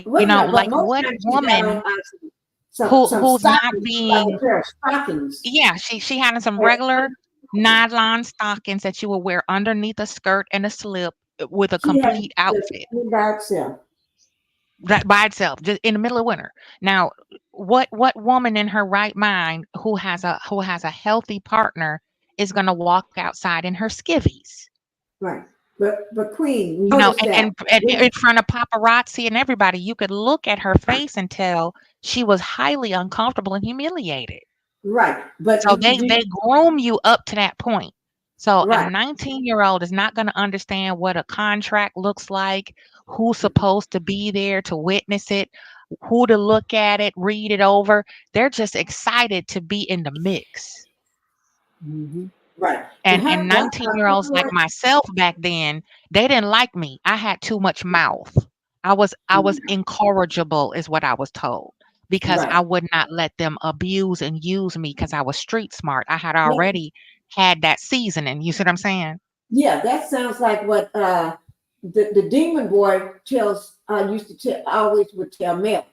Well, no, but Like most what times she got on woman some who's not stockings, like a being pair of stockings. yeah, she had some Or, regular nylon stockings that you would wear underneath a skirt and a slip with a she had complete just outfit. by itself. That by itself, just in the middle of winter. Now, what woman in her right mind who has a healthy partner is going to walk outside in her skivvies? Right. But Queen, You know, notice that. and in front of paparazzi and everybody, you could look at her face and tell she was highly uncomfortable and humiliated. Right. But So they groom you up to that point. So a right. 19-year-old is not going to understand what a contract looks like, who's supposed to be there to witness it, who to look at it, read it over. They're just excited to be in the mix. Mm-hmm. Right. To And her, and that's 19-year-olds like myself back then, they didn't like me. I had too much mouth. I was incorrigible is what I was told. because Right. I would not let them abuse and use me because I was street smart. I had Yeah. already had that seasoning. You see what I'm saying? Yeah, that sounds like what the demon boy tells used to tell always would tell Mel.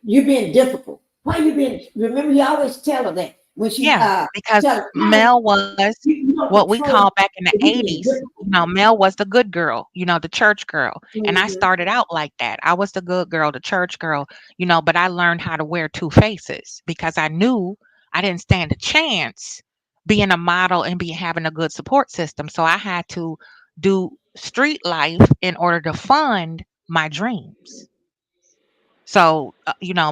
You being difficult. Why you being remember he always tell her that when she Yeah, because tell her, Mel was you don't what we control call back in the you being 80s, difficult. Mel was the good girl, the church girl. And I Mhm. started out like that. I was the good girl, the church girl, but I learned how to wear two faces because I knew I didn't stand a chance being a model and having a good support system. So I had to do street life in order to fund my dreams. So,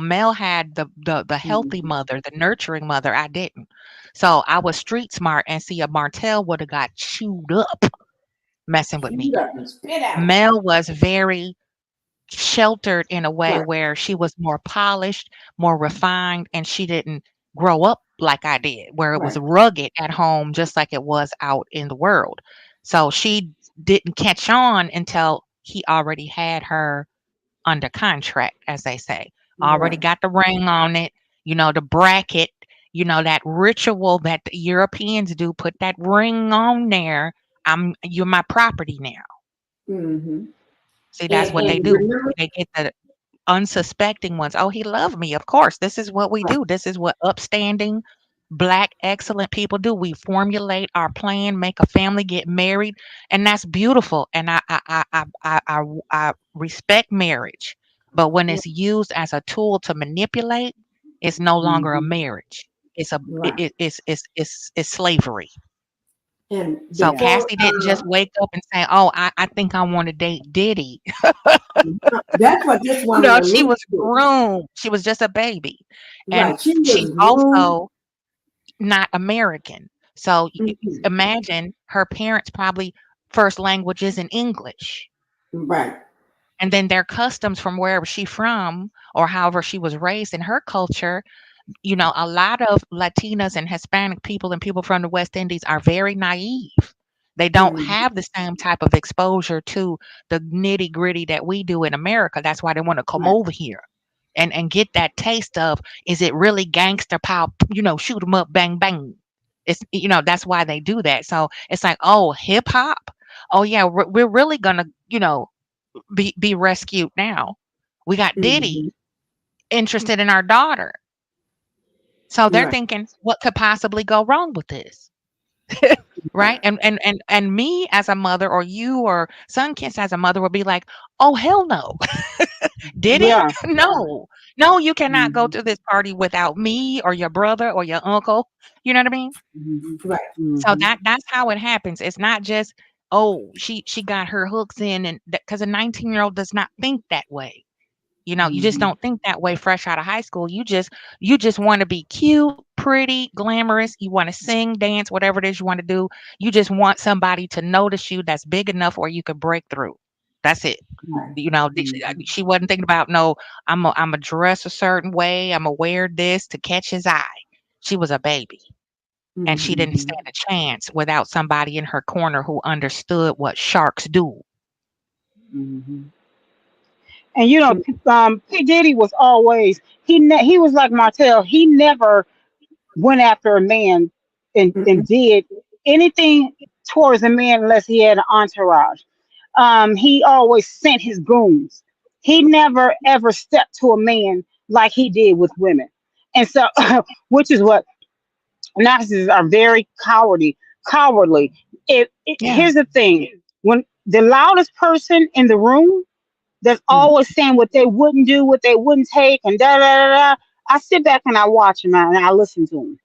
Mel had the healthy Mhm. mother, the nurturing mother. I didn't. So I was street smart, and see, a Martell would have got chewed up messing with me. Shoot up and spit out. Mel was very sheltered in a way Right. where she was more polished, more refined, and she didn't grow up like I did, where it was Right. rugged at home, just like it was out in the world. So she didn't catch on until he already had her under contract, as they say. Already Right. got the ring on it, the bracket, that ritual that the Europeans do, put that ring on there. You're my property now. Mm-hmm. See, that's what they And do. remember, They get the unsuspecting ones. Oh, he loved me. Of course. This is what we right. do. This is what upstanding black excellent people do. We formulate our plan, make a family, get married, and that's beautiful. And I respect marriage. But when Yeah. it's used as a tool to manipulate, it's no longer a Mhm. marriage. Right. It's slavery. And So Yeah. before Cassie didn't just wake up and say, "Oh, I think I want to date Diddy." that's what this woman She alluded was to. groomed. She was just a baby. And Right. She she's was groomed. also not American. So Mhm. imagine her parents probably first language is in English. Right. And then their customs from wherever she from or however she was raised in her culture, a lot of Latinas and Hispanic people and people from the West Indies are very naive. They don't Mhm. have the same type of exposure to the nitty gritty that we do in America. That's why they want to come Right. over here and get that taste of, is it really gangster pow, shoot 'em up, bang, bang. It's, that's why they do that. So it's like, oh, hip hop. Oh yeah, we're really gonna, be rescued now. We got Mhm. Diddy interested in our daughter. So they're Right. thinking, what could possibly go wrong with this? Right? Right. And me as a mother, or you or Sunkiss as a mother, would be like, oh hell no. Diddy? Yeah. No. No, you cannot go Mhm. to this party without me or your brother or your uncle. You know what I mean? Mhm. Right. So Mhm. that's how it happens. It's not just, oh, she got her hooks in, and because a 19-year-old does not think that way. You just Mhm. don't think that way fresh out of high school. You just want to be cute, pretty, glamorous. You want to sing, dance, whatever it is you want to do. You just want somebody to notice you that's big enough where you could break through. That's it. Right. Mhm. She wasn't thinking about, no, I'm a dress a certain way. I'm a wear this to catch his eye. She was a baby, and she Mhm. didn't Mhm. stand a chance without somebody in her corner who understood what sharks do. Mhm. And P Diddy was always he was like Martell. He never went after a man and Mhm. did anything towards a man unless he had an entourage. He always sent his goons. He never ever stepped to a man like he did with women. And so, which is what narcissists are very cowardly. Yeah. Here's the thing: when the loudest person in the room that's Mhm. always saying what they wouldn't do, what they wouldn't take, and da da da da, I sit back and I watch him and I listen to him.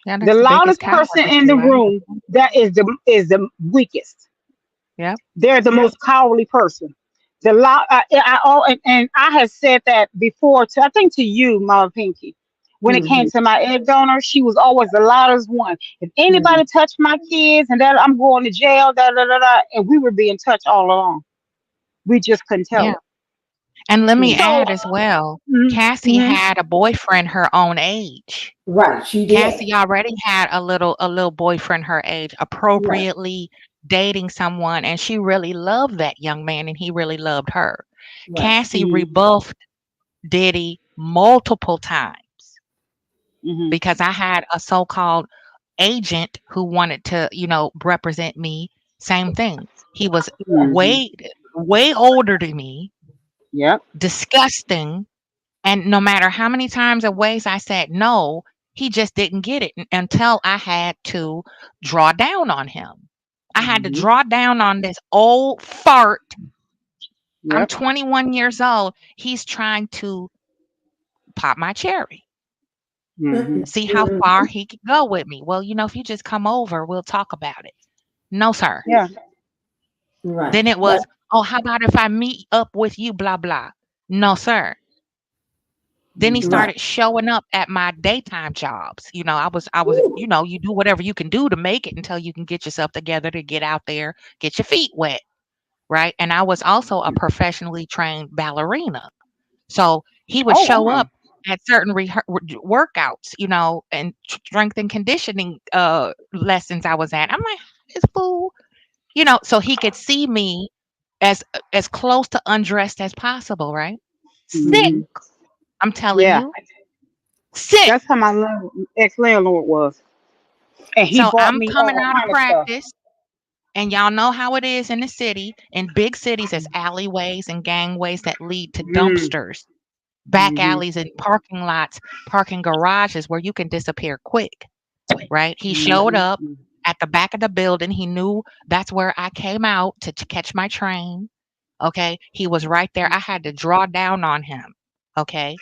Yeah, The that's the biggest loudest coward person is in the the loudest room one. that is the weakest. Yeah. They're the most cowardly person. The loud, and I have said that before to I think to you, Mama Pinky. When it came Mhm. to my egg donor, she was always the loudest one. If Mhm. anybody touched my kids and that I'm going to jail, da da da da, and we were being touched all along. We just couldn't tell Yeah. it. And let me So, add as well, Cassie mm-hmm, had a boyfriend her own age. Right. She did. Cassie already had a little boyfriend her age, Right. appropriately dating someone, and she really loved that young man, and he really loved her. Right. Cassie mm-hmm, rebuffed Diddy multiple times Mhm. because I had a so-called agent who wanted to, represent me. Same thing. He was Mhm. way older than me, Yep. disgusting. And no matter how many times or ways I said no, he just didn't get it until I had to draw down on him. I had to Mhm. draw down on this old fart. I'm Yep. 21 years old. He's trying to pop my cherry. Mhm. See how far he could go with me. Well, if you just come over, we'll talk about it. No, sir. Yeah. Right. Then it But was, oh, how about if I meet up with you, blah, blah. No, sir. Then he Mhm. right. started showing up at my daytime jobs. Ooh. You do whatever you can do to make it until you can get yourself together to get out there, get your feet wet. Right. And I was also a professionally trained ballerina. So he would Oh show wow. up at certain workouts, and strength and conditioning lessons I was at. I'm like, this fool, so he could see me as close to undressed as possible, right? Sick. Mhm. I'm telling Yeah. you, sick. That's how my ex landlord was, and he So bought I'm me coming all out of kind of stuff. practice, and y'all know how it is in the city. In big cities, there's alleyways and gangways that lead to Mm. dumpsters, back Mhm. alleys and parking lots, parking garages where you can disappear quick, right? He showed Mhm. up at the back of the building. He knew that's where I came out to catch my train. Okay. He was right there. I had to draw down on him. Okay.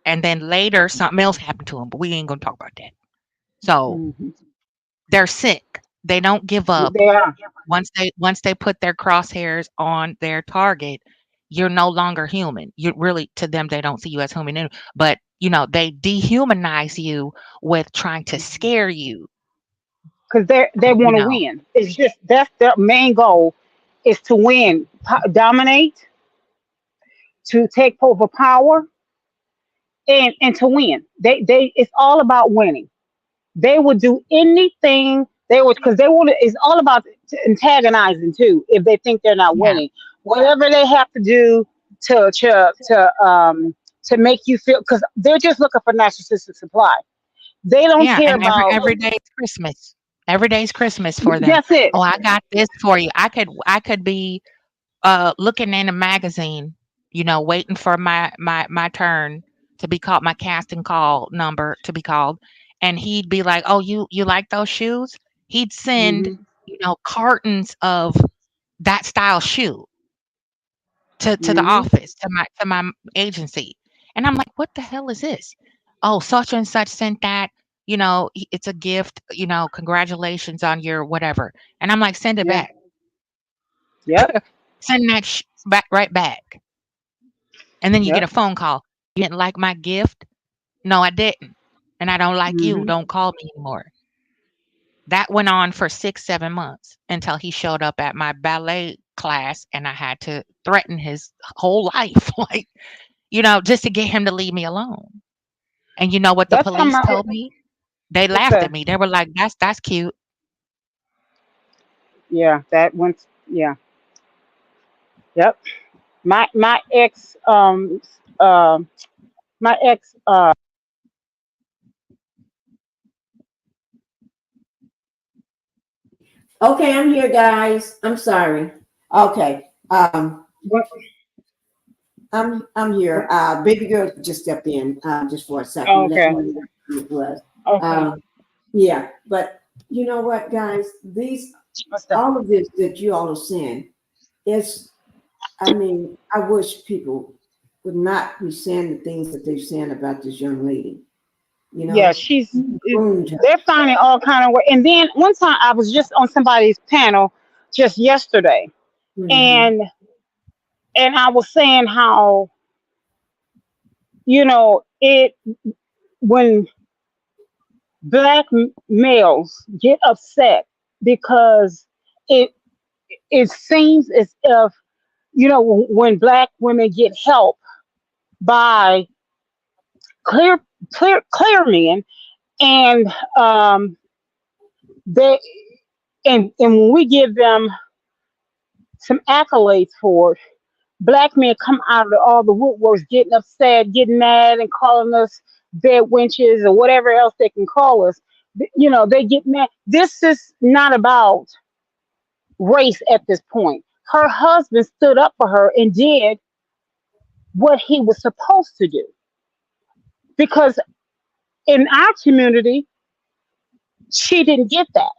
And then later something else happened to him, but we ain't gonna talk about that. So Mhm. they're sick. They don't give up. They are. Once they put their crosshairs on their target, you're no longer human. You really, to them, they don't see you as human, but they dehumanize you with trying to scare you. Because they You want to know, win. It's just that's their main goal is to win, dominate, to take over power, and to win. They it's all about winning. They would do anything they would because they want to. It's all about antagonizing too. If they think they're not yeah, winning, whatever they have to do to make you feel because they're just looking for narcissistic supply. They don't yeah, care and about. every day is Christmas. Every day's Christmas for them. That's it. Oh, I got this for you. I could be looking in a magazine, waiting for my turn to be called, my casting call number to be called, and he'd be like, "Oh, you like those shoes?" He'd send, Hmm. cartons of that style shoe to the Hmm. office, to my agency. And I'm like, "What the hell is this?" "Oh, such and such sent that, it's a gift, congratulations on your whatever." And I'm like, "Send it Yeah. back." Yep. Send that back right back. And then you get Yep. a phone call. "You didn't like my gift?" "No, I didn't. And I don't like you. Hmm. Don't call me anymore." That went on for 6, 7 months until he showed up at my ballet class and I had to threaten his whole life, like, just to get him to leave me alone. And you know what the That's how police my. told me? They What's laughed at that? me. They were like, that's cute. Yeah. That went. Yeah. Yep. My ex my ex Okay, I'm here, guys. I'm sorry. Okay. what, I'm here. Baby girl just stepped in just for a oh, second. Let me okay. know who it was. Okay. Um, yeah, but you know what, guys? These What's that? all of this that you all are saying is, I mean, I wish people would not be saying the things that they're saying about this young lady. You Yeah, know, she's groomed her. they're finding all kind of way. And then one time I was just on somebody's panel just yesterday, Mm-hmm. and I was saying how it when black males get upset because it it seems as if when black women get help by clear clear men and they and when we give them some accolades for it, black men come out of all the woodworks getting upset, getting mad, and calling us bed wenches or whatever else they can call us. You know, they get mad. This is not about race at this point. Her husband stood up for her and did what he was supposed to do. Because in our community, she didn't get that.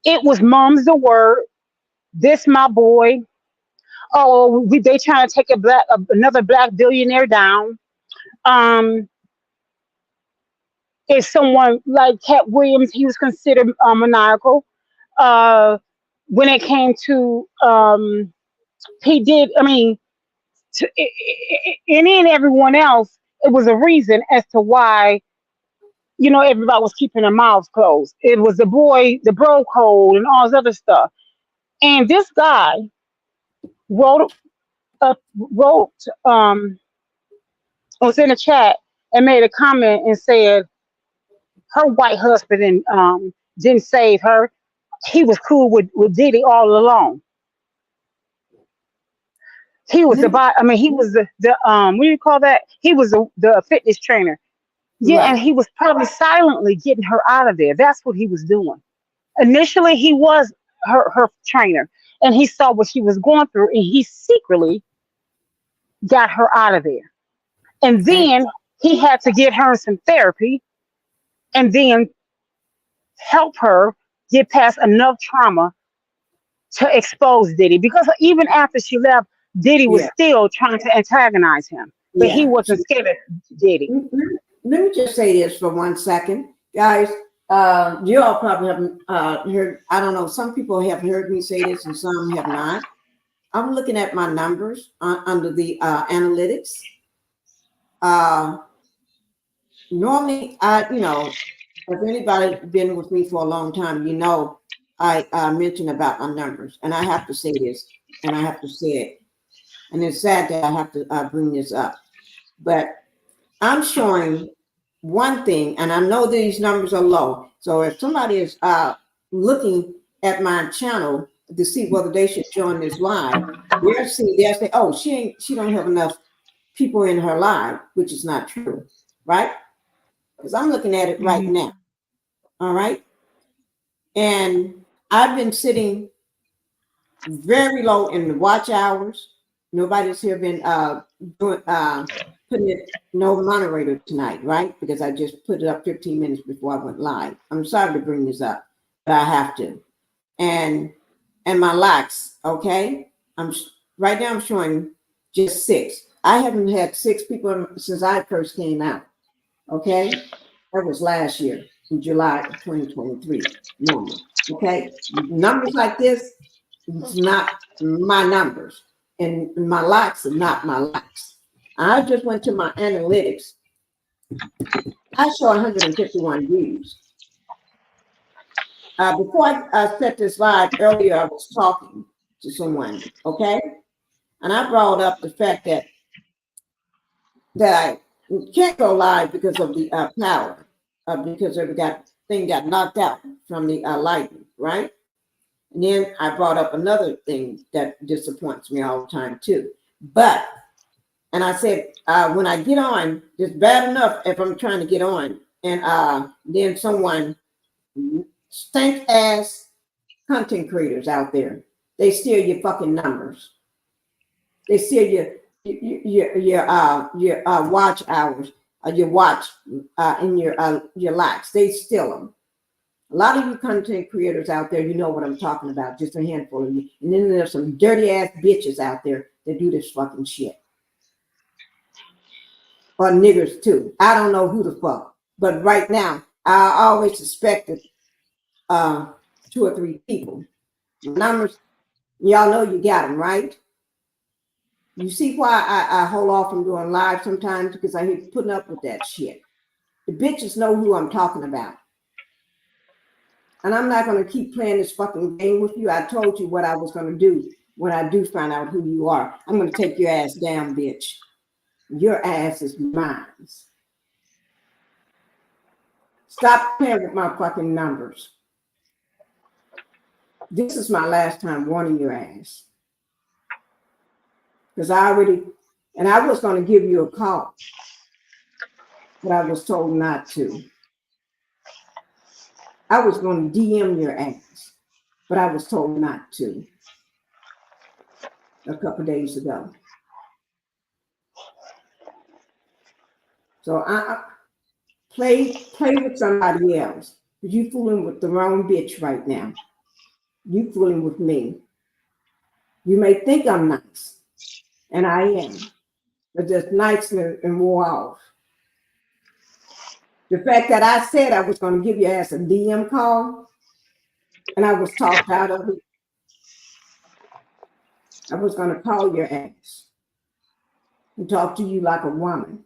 It was mom's the word. This my boy. Oh, they trying to take another black billionaire down. If someone like Cat Williams, he was considered maniacal. When it came to he did. I mean, any and everyone else, it was a reason as to why, you know, everybody was keeping their mouths closed. It was the boy, the bro code, and all this other stuff. And this guy wrote was in the chat and made a comment and said her white husband didn't save her. He was cool with Diddy all along. He was he was the what do you call that? He was the fitness trainer. Yeah, right. And he was probably silently getting her out of there. That's what he was doing. Initially, he was her trainer, and he saw what she was going through, and he secretly got her out of there. And then he had to get her some therapy, and then help her get past enough trauma to expose Diddy. Because even after she left, Diddy was still trying to antagonize him, but he wasn't scared of Diddy. Let me just say this for 1 second, guys. You all probably haven't heard. I don't know. Some people have heard me say this, and some have not. I'm looking at my numbers under the analytics. Normally, if anybody been with me for a long time, you know, I mention about my numbers, and I have to say this, and I have to say it, and it's sad that I have to bring this up, but I'm showing one thing, and I know these numbers are low. So if somebody is looking at my channel to see whether they should join this live, they'll say, "Oh, she don't have enough people in her live," which is not true, right? Because I'm looking at it right now. All right, and I've been sitting very low in the watch hours. Nobody's here been putting it no moderator tonight, right? Because I just put it up 15 minutes before I went live. I'm sorry to bring this up, but I have to. And my likes, okay? Right now I'm showing just 6. I haven't had 6 people since I first came out, okay? That was last year in July of 2023. Normal, okay? Numbers like this, it's not my numbers. And my likes are not my likes. I just went to my analytics. I show 151 views. Before I set this live earlier, I was talking to someone, okay? And I brought up the fact that I can't go live because of the power, because thing got knocked out from the lightning, right? And then I brought up another thing that disappoints me all the time too. And I said, when I get on, it's bad enough if I'm trying to get on, and then someone stank ass content creators out there, they steal your fucking numbers. They steal your watch hours, your watch and your likes. They steal them. A lot of you content creators out there, you know what I'm talking about, just a handful of you. And then there's some dirty ass bitches out there that do this fucking shit. Or niggers too. I don't know who the fuck. But right now, I always suspected 2 or 3 people. Numbers, y'all know you got them, right? You see why I hold off from doing live sometimes? Because I hate putting up with that shit. The bitches know who I'm talking about. And I'm not going to keep playing this fucking game with you. I told you what I was going to do when I do find out who you are. I'm going to take your ass down, bitch. Your ass is mine. Stop playing with my fucking numbers. This is my last time warning your ass. Because I was going to give you a call, but I was told not to. I was going to DM your ass, but I was told not to a couple days ago. So I play with somebody else. You fooling with the wrong bitch right now. You fooling with me. You may think I'm nice, and I am, but just nice and wore off. The fact that I said I was going to give your ass a DM call, and I was talked out of it. I was going to call your ass and talk to you like a woman.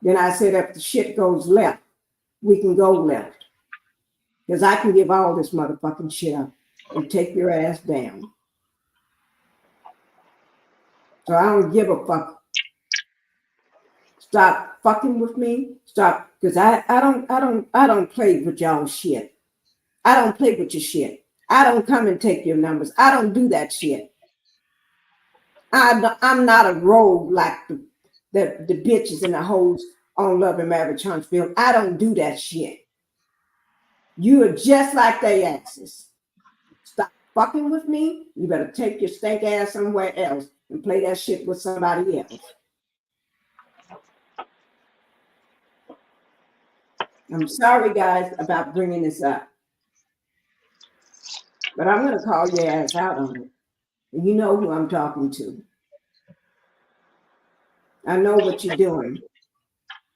Then I said, if the shit goes left, we can go left. Because I can give all this motherfucking shit up and take your ass down. So I don't give a fuck. Stop fucking with me. Stop, because I don't play with y'all shit. I don't play with your shit. I don't come and take your numbers. I don't do that shit. I'm not a rogue like the bitches and the hoes on Love and Marriage Huntsville. I don't do that shit. You are just like they asses. Stop fucking with me. You better take your stank ass somewhere else and play that shit with somebody else. I'm sorry, guys, about bringing this up. But I'm going to call your ass out on it. And you know who I'm talking to. I know what you're doing.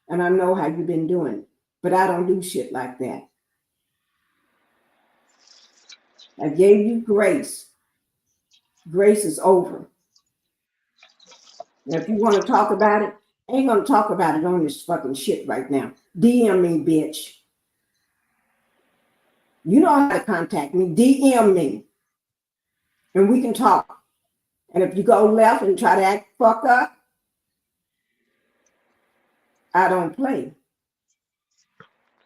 And I know how you've been doing. But I don't do shit like that. I gave you grace. Grace is over. And if you want to talk about it, I ain't going to talk about it on this fucking shit right now. DM me, bitch. You know how to contact me. DM me. And we can talk. And if you go left and try to act fuck up, I don't play.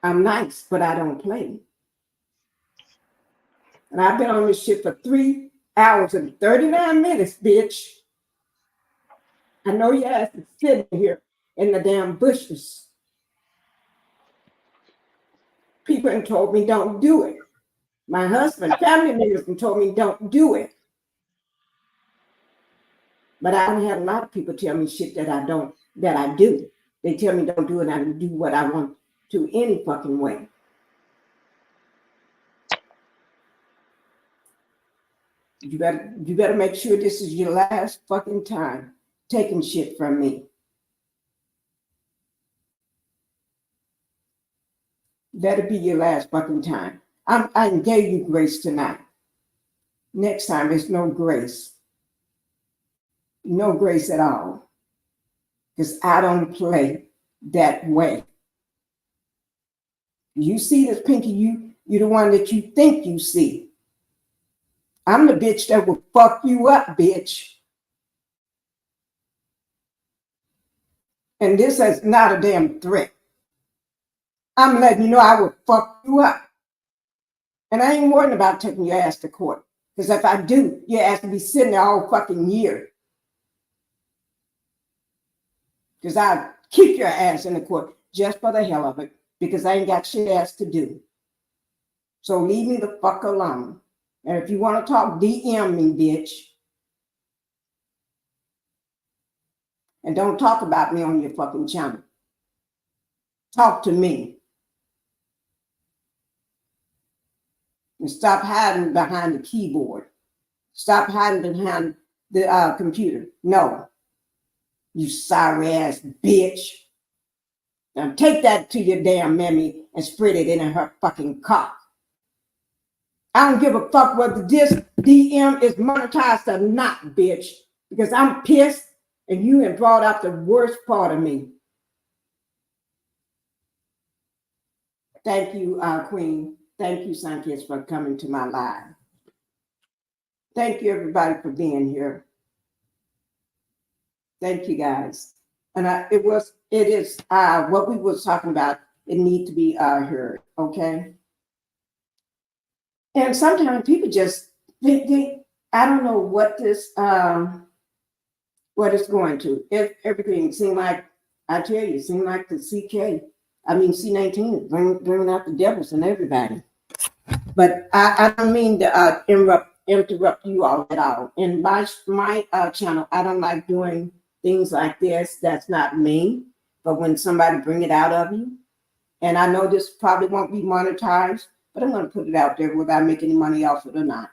I'm nice, but I don't play. And I've been on this shit for 3 hours and 39 minutes, bitch. I know your ass is sitting here in the damn bushes. People have told me don't do it. My husband, family members have told me don't do it. But I don't have a lot of people tell me shit that I do. They tell me don't do it, and I do what I want to any fucking way. You better make sure this is your last fucking time taking shit from me. That'll be your last fucking time. I gave you grace tonight. Next time, it's no grace. No grace at all. Because I don't play that way. You see this, Pinkie, you're the one that you think you see. I'm the bitch that will fuck you up, bitch. And this is not a damn threat. I'm letting you know I will fuck you up. And I ain't worrying about taking your ass to court. Because if I do, your ass will be sitting there all fucking year. Because I'll kick your ass in the court just for the hell of it. Because I ain't got shit else to do. So leave me the fuck alone. And if you want to talk, DM me, bitch. And don't talk about me on your fucking channel. Talk to me. And stop hiding behind the keyboard. Stop hiding behind the computer. No. You sorry ass bitch. Now take that to your damn mammy and spread it in her fucking cock. I don't give a fuck whether this DM is monetized or not, bitch. Because I'm pissed and you have brought out the worst part of me. Thank you, Queen. Thank you, Sanchez, for coming to my live. Thank you, everybody, for being here. Thank you, guys. And it is what we was talking about. It needs to be heard, okay? And sometimes people just think I don't know what this what it's going to. If everything seemed like, I tell you, it seemed like the C19 is bringing out the devils and everybody. But I don't mean to interrupt you all at all. In my channel, I don't like doing things like this. That's not me. But when somebody bring it out of you, and I know this probably won't be monetized, but I'm going to put it out there whether I make any money off it or not,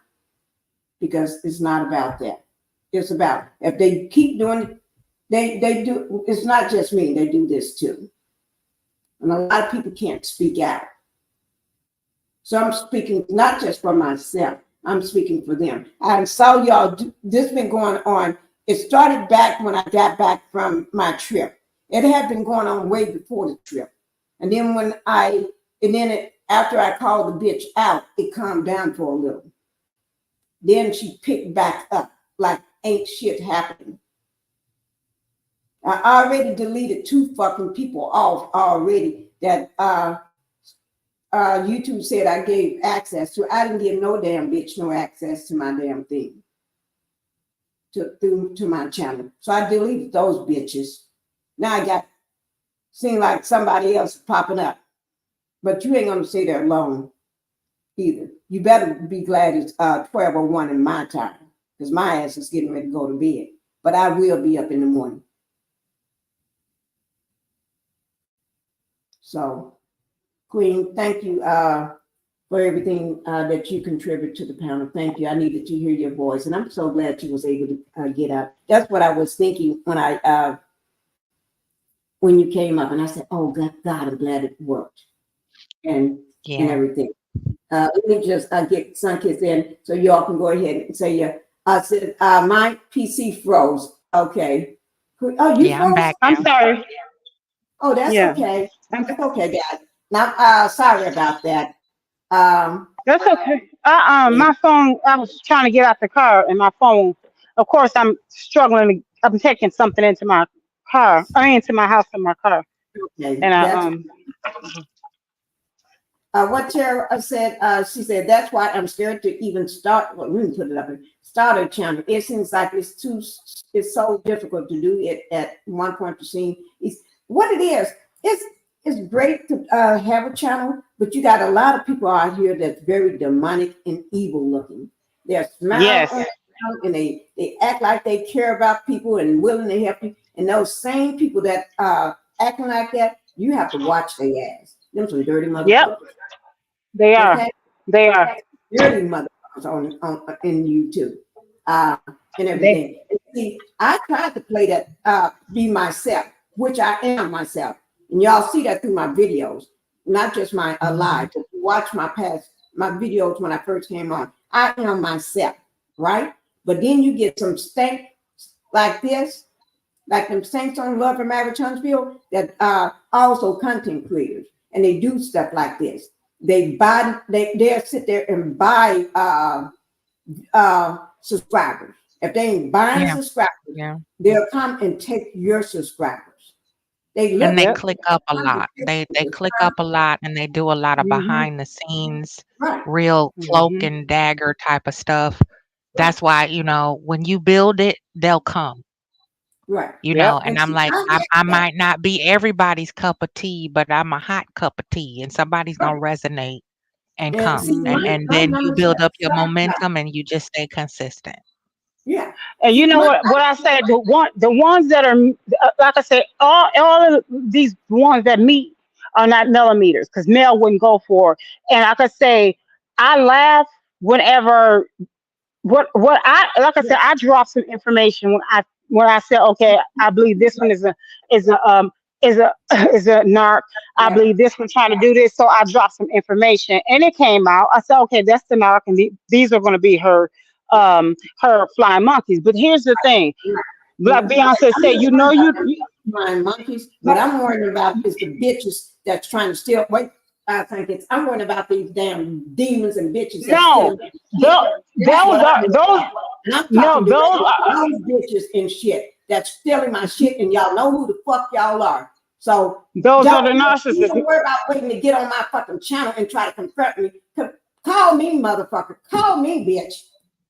because it's not about that. It's about if they keep doing it, they do. It's not just me. They do this too, and a lot of people can't speak out. So I'm speaking not just for myself. I'm speaking for them. I saw y'all. This been going on. It started back when I got back from my trip. It had been going on way before the trip, and then after I called the bitch out, it calmed down for a little. Then she picked back up like ain't shit happening. I already deleted 2 fucking people off already that YouTube said I gave access to. I didn't give no damn bitch no access to my damn thing, to my channel. So I deleted those bitches. Now I seem like somebody else popping up. But you ain't gonna stay there alone either. You better be glad it's 12:01 in my time, because my ass is getting ready to go to bed. But I will be up in the morning. So, Queen, thank you for everything that you contribute to the panel. Thank you. I needed to hear your voice, and I'm so glad you was able to get up. That's what I was thinking when you came up, and I said, "Oh God, I'm glad it worked," and everything. Let me just get Sunkiss in so y'all can go ahead and say yeah. I said my PC froze. Okay. Oh, you froze? I'm back. I'm sorry. Oh, that's okay. That's okay, guys. Now, sorry about that. That's okay. My phone, I was trying to get out the car and my phone, of course, I'm struggling. I'm taking something into my car, into my house in my car. Okay. And what Tara said, she said, that's why I'm scared to even start. Well, we can put it up and start a channel. It seems like it's so difficult to do it at one point. What it is, it's great to have a channel, but you got a lot of people out here that's very demonic and evil looking. They're smiling and they act like they care about people and willing to help you. And those same people that acting like that, you have to watch their ass. Them some dirty motherfuckers. Yep, they are. Okay? They are dirty motherfuckers on in YouTube and everything. And see, I tried to play that be myself, which I am myself. And y'all see that through my videos, not just my live. But watch my videos when I first came on. I am myself, right? But then you get some stank like this, like them saints on Love and Marriage Huntsville that are also content creators, and they do stuff like this. They'll sit there and buy subscribers. If they ain't buying subscribers, they'll come and take your subscribers. They click up a lot. They click up a lot, and they do a lot of behind the scenes, real cloak and dagger type of stuff. That's why, when you build it, they'll come. Right. And I'm like, I might not be everybody's cup of tea, but I'm a hot cup of tea, and somebody's gonna resonate and come. And then you build up your momentum and you just stay consistent. Yeah. And you know what I said, the ones that are like I said, all of these ones that meet are not millimeters, because Mel wouldn't go for it. And like I say, I laugh whenever what I like I said, I drop some information when I said, okay, I believe this one is a narc. I believe this one trying to do this. So I dropped some information and it came out. I said, okay, that's the narc, and these are going to be her flying monkeys. But here's the thing, like Beyonce said, you flying monkeys. What I'm worried about is the bitches that's trying to steal. Wait, I think I'm worried about these damn demons and bitches. No, those are those bitches and shit that's stealing my shit, and y'all know who the fuck y'all are. So those are the narcissists. Don't worry about waiting to get on my fucking channel and try to confront me. Call me, motherfucker. Call me, bitch.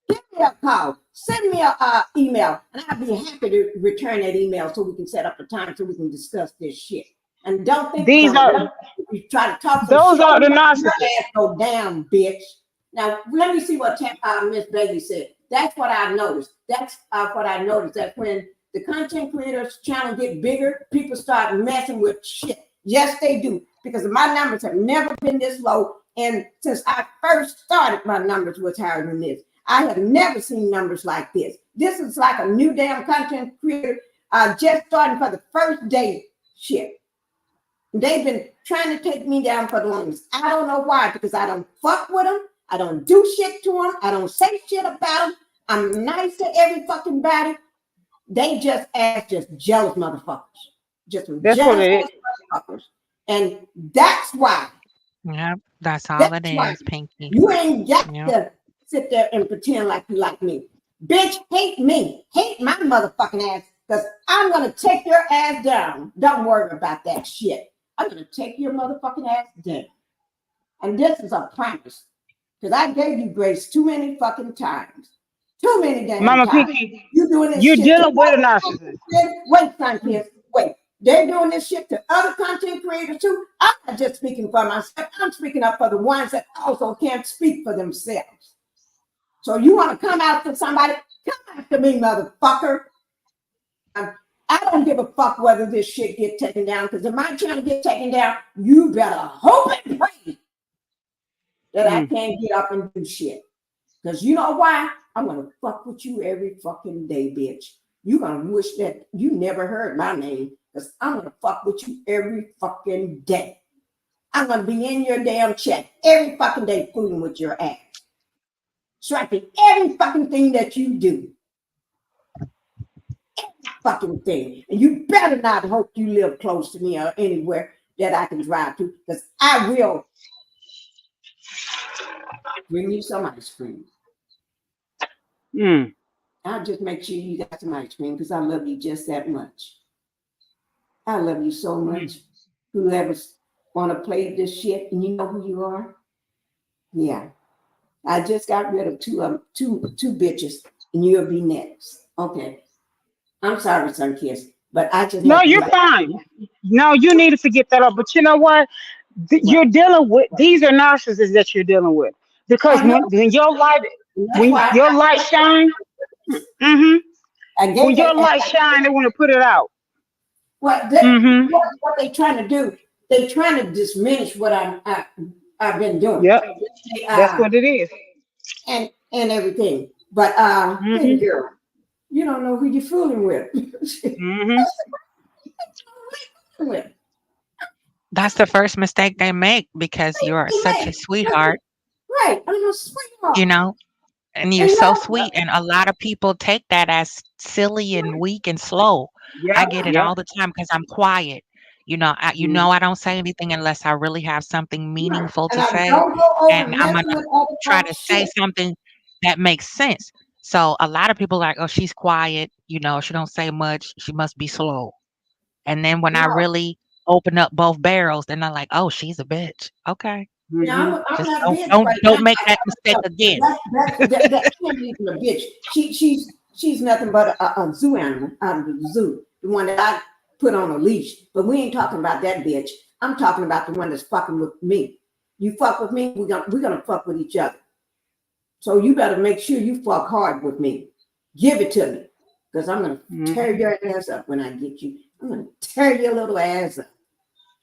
give me a call, send me a email, and I'll be happy to return that email so we can set up a time so we can discuss this shit. And don't think These are you try to talk some those shit. are the Your narcissists. ass go down, bitch. Now let me see what Miss Bailey said. That's what I noticed. That's what I noticed. That when the content creators channel get bigger, people start messing with shit. Yes, they do. Because my numbers have never been this low. And since I first started, my numbers was higher than this. I have never seen numbers like this. This is like a new damn content creator just starting for the first day shit. They've been trying to take me down for the longest. I don't know why, because I don't fuck with them. I don't do shit to them. I don't say shit about them. I'm nice to every fucking body. They just jealous motherfuckers. Just That's what it jealous is. motherfuckers. And that's why. Yep, that's all That's it why is, Pinkie. you ain't got Yep. to sit there and pretend like you like me. Bitch, hate me. Hate my motherfucking ass. Because I'm going to take your ass down. Don't worry about that shit. I'm going to take your motherfucking ass down. And this is a promise. Because I gave you grace too many fucking times. Too many damn Mama times. Pinkie, You doing this you're shit. dealing with a narcissist. Wait, son, kids. Wait. They're doing this shit to other content creators too. I'm not just speaking for myself. I'm speaking up for the ones that also can't speak for themselves. So you want to come after somebody? Come after me, motherfucker. I don't give a fuck whether this shit get taken down, because if my channel get taken down, you better hope and pray that I can't get up and do shit. Because you know why? I'm going to fuck with you every fucking day, bitch. You're going to wish that you never heard my name, because I'm going to fuck with you every fucking day. I'm going to be in your damn chat every fucking day fooling with your ass. Striking every fucking thing that you do. Fucking thing. And you better not hope you live close to me or anywhere that I can drive to, because I will bring you some ice cream. I'll just make sure you got some ice cream, because I love you just that much. I love you so much. Whoever's want to play this shit, and you know who you are? Yeah. I just got rid of two bitches, and you'll be next. Okay. I'm sorry, son, kiss, but I just No, have to you're get fine. No, you need to forget that up. But you know what? You're dealing with these are narcissists that you're dealing with. Because I know. when your light That's why shine, I gave when your that. light shine, they want to put it out. What they trying to do? They trying to diminish what I've been doing. Yep, that's what it is. And everything. But baby girl, you don't know who you're fooling with. That's the first mistake they make, because you're such a sweetheart, Right. I'm a sweetheart. you know, and you're so sweet. And a lot of people take that as silly and weak and slow. I get it all the time because I'm quiet. I don't say anything unless I really have something meaningful to And I say, don't go over and I'm messing gonna with other try to folks' say shit. something that makes sense. So a lot of people are like, oh, she's quiet, she don't say much, she must be slow. And then when I No. really open up both barrels, then I'm like, oh, she's a bitch. Okay. Now, I'm Just not bitch don't right don't now. make that mistake again. That can't be a bitch. She's nothing but a zoo animal out of the zoo, the one that I put on a leash. But we ain't talking about that bitch. I'm talking about the one that's fucking with me. You fuck with me, we're gonna fuck with each other. So you better make sure you fuck hard with me. Give it to me, because I'm gonna tear your ass up when I get you. I'm gonna tear your little ass up.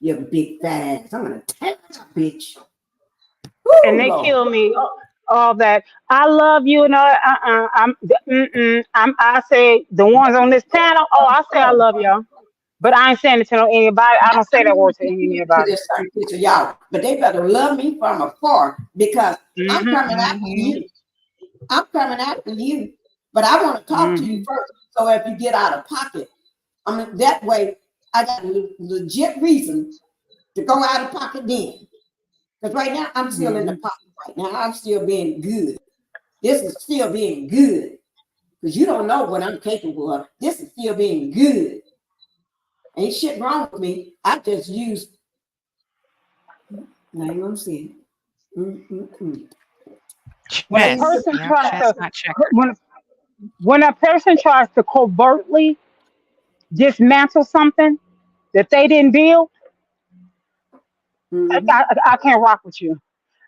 You big fat ass. I'm gonna tear you up, bitch. And they kill me. All that I love you and I say the ones on this panel. Oh, I say I love y'all, but I ain't saying it to anybody. I don't say that word to anybody. To y'all, but they better love me from afar, because I'm coming after you. I'm coming after you, but I want to talk to you first. So if you get out of pocket, that way I got a legit reason to go out of pocket then. Because right now I'm still in the pocket. Right now I'm still being good. This is still being good, because you don't know what I'm capable of. This is still being good. Ain't shit wrong with me. I just use. Now you gonna see it. When a Chess. person Yep, tries to chestnut checker. when a person tries to covertly dismantle something that they didn't build, Mm-hmm. I can't rock with you.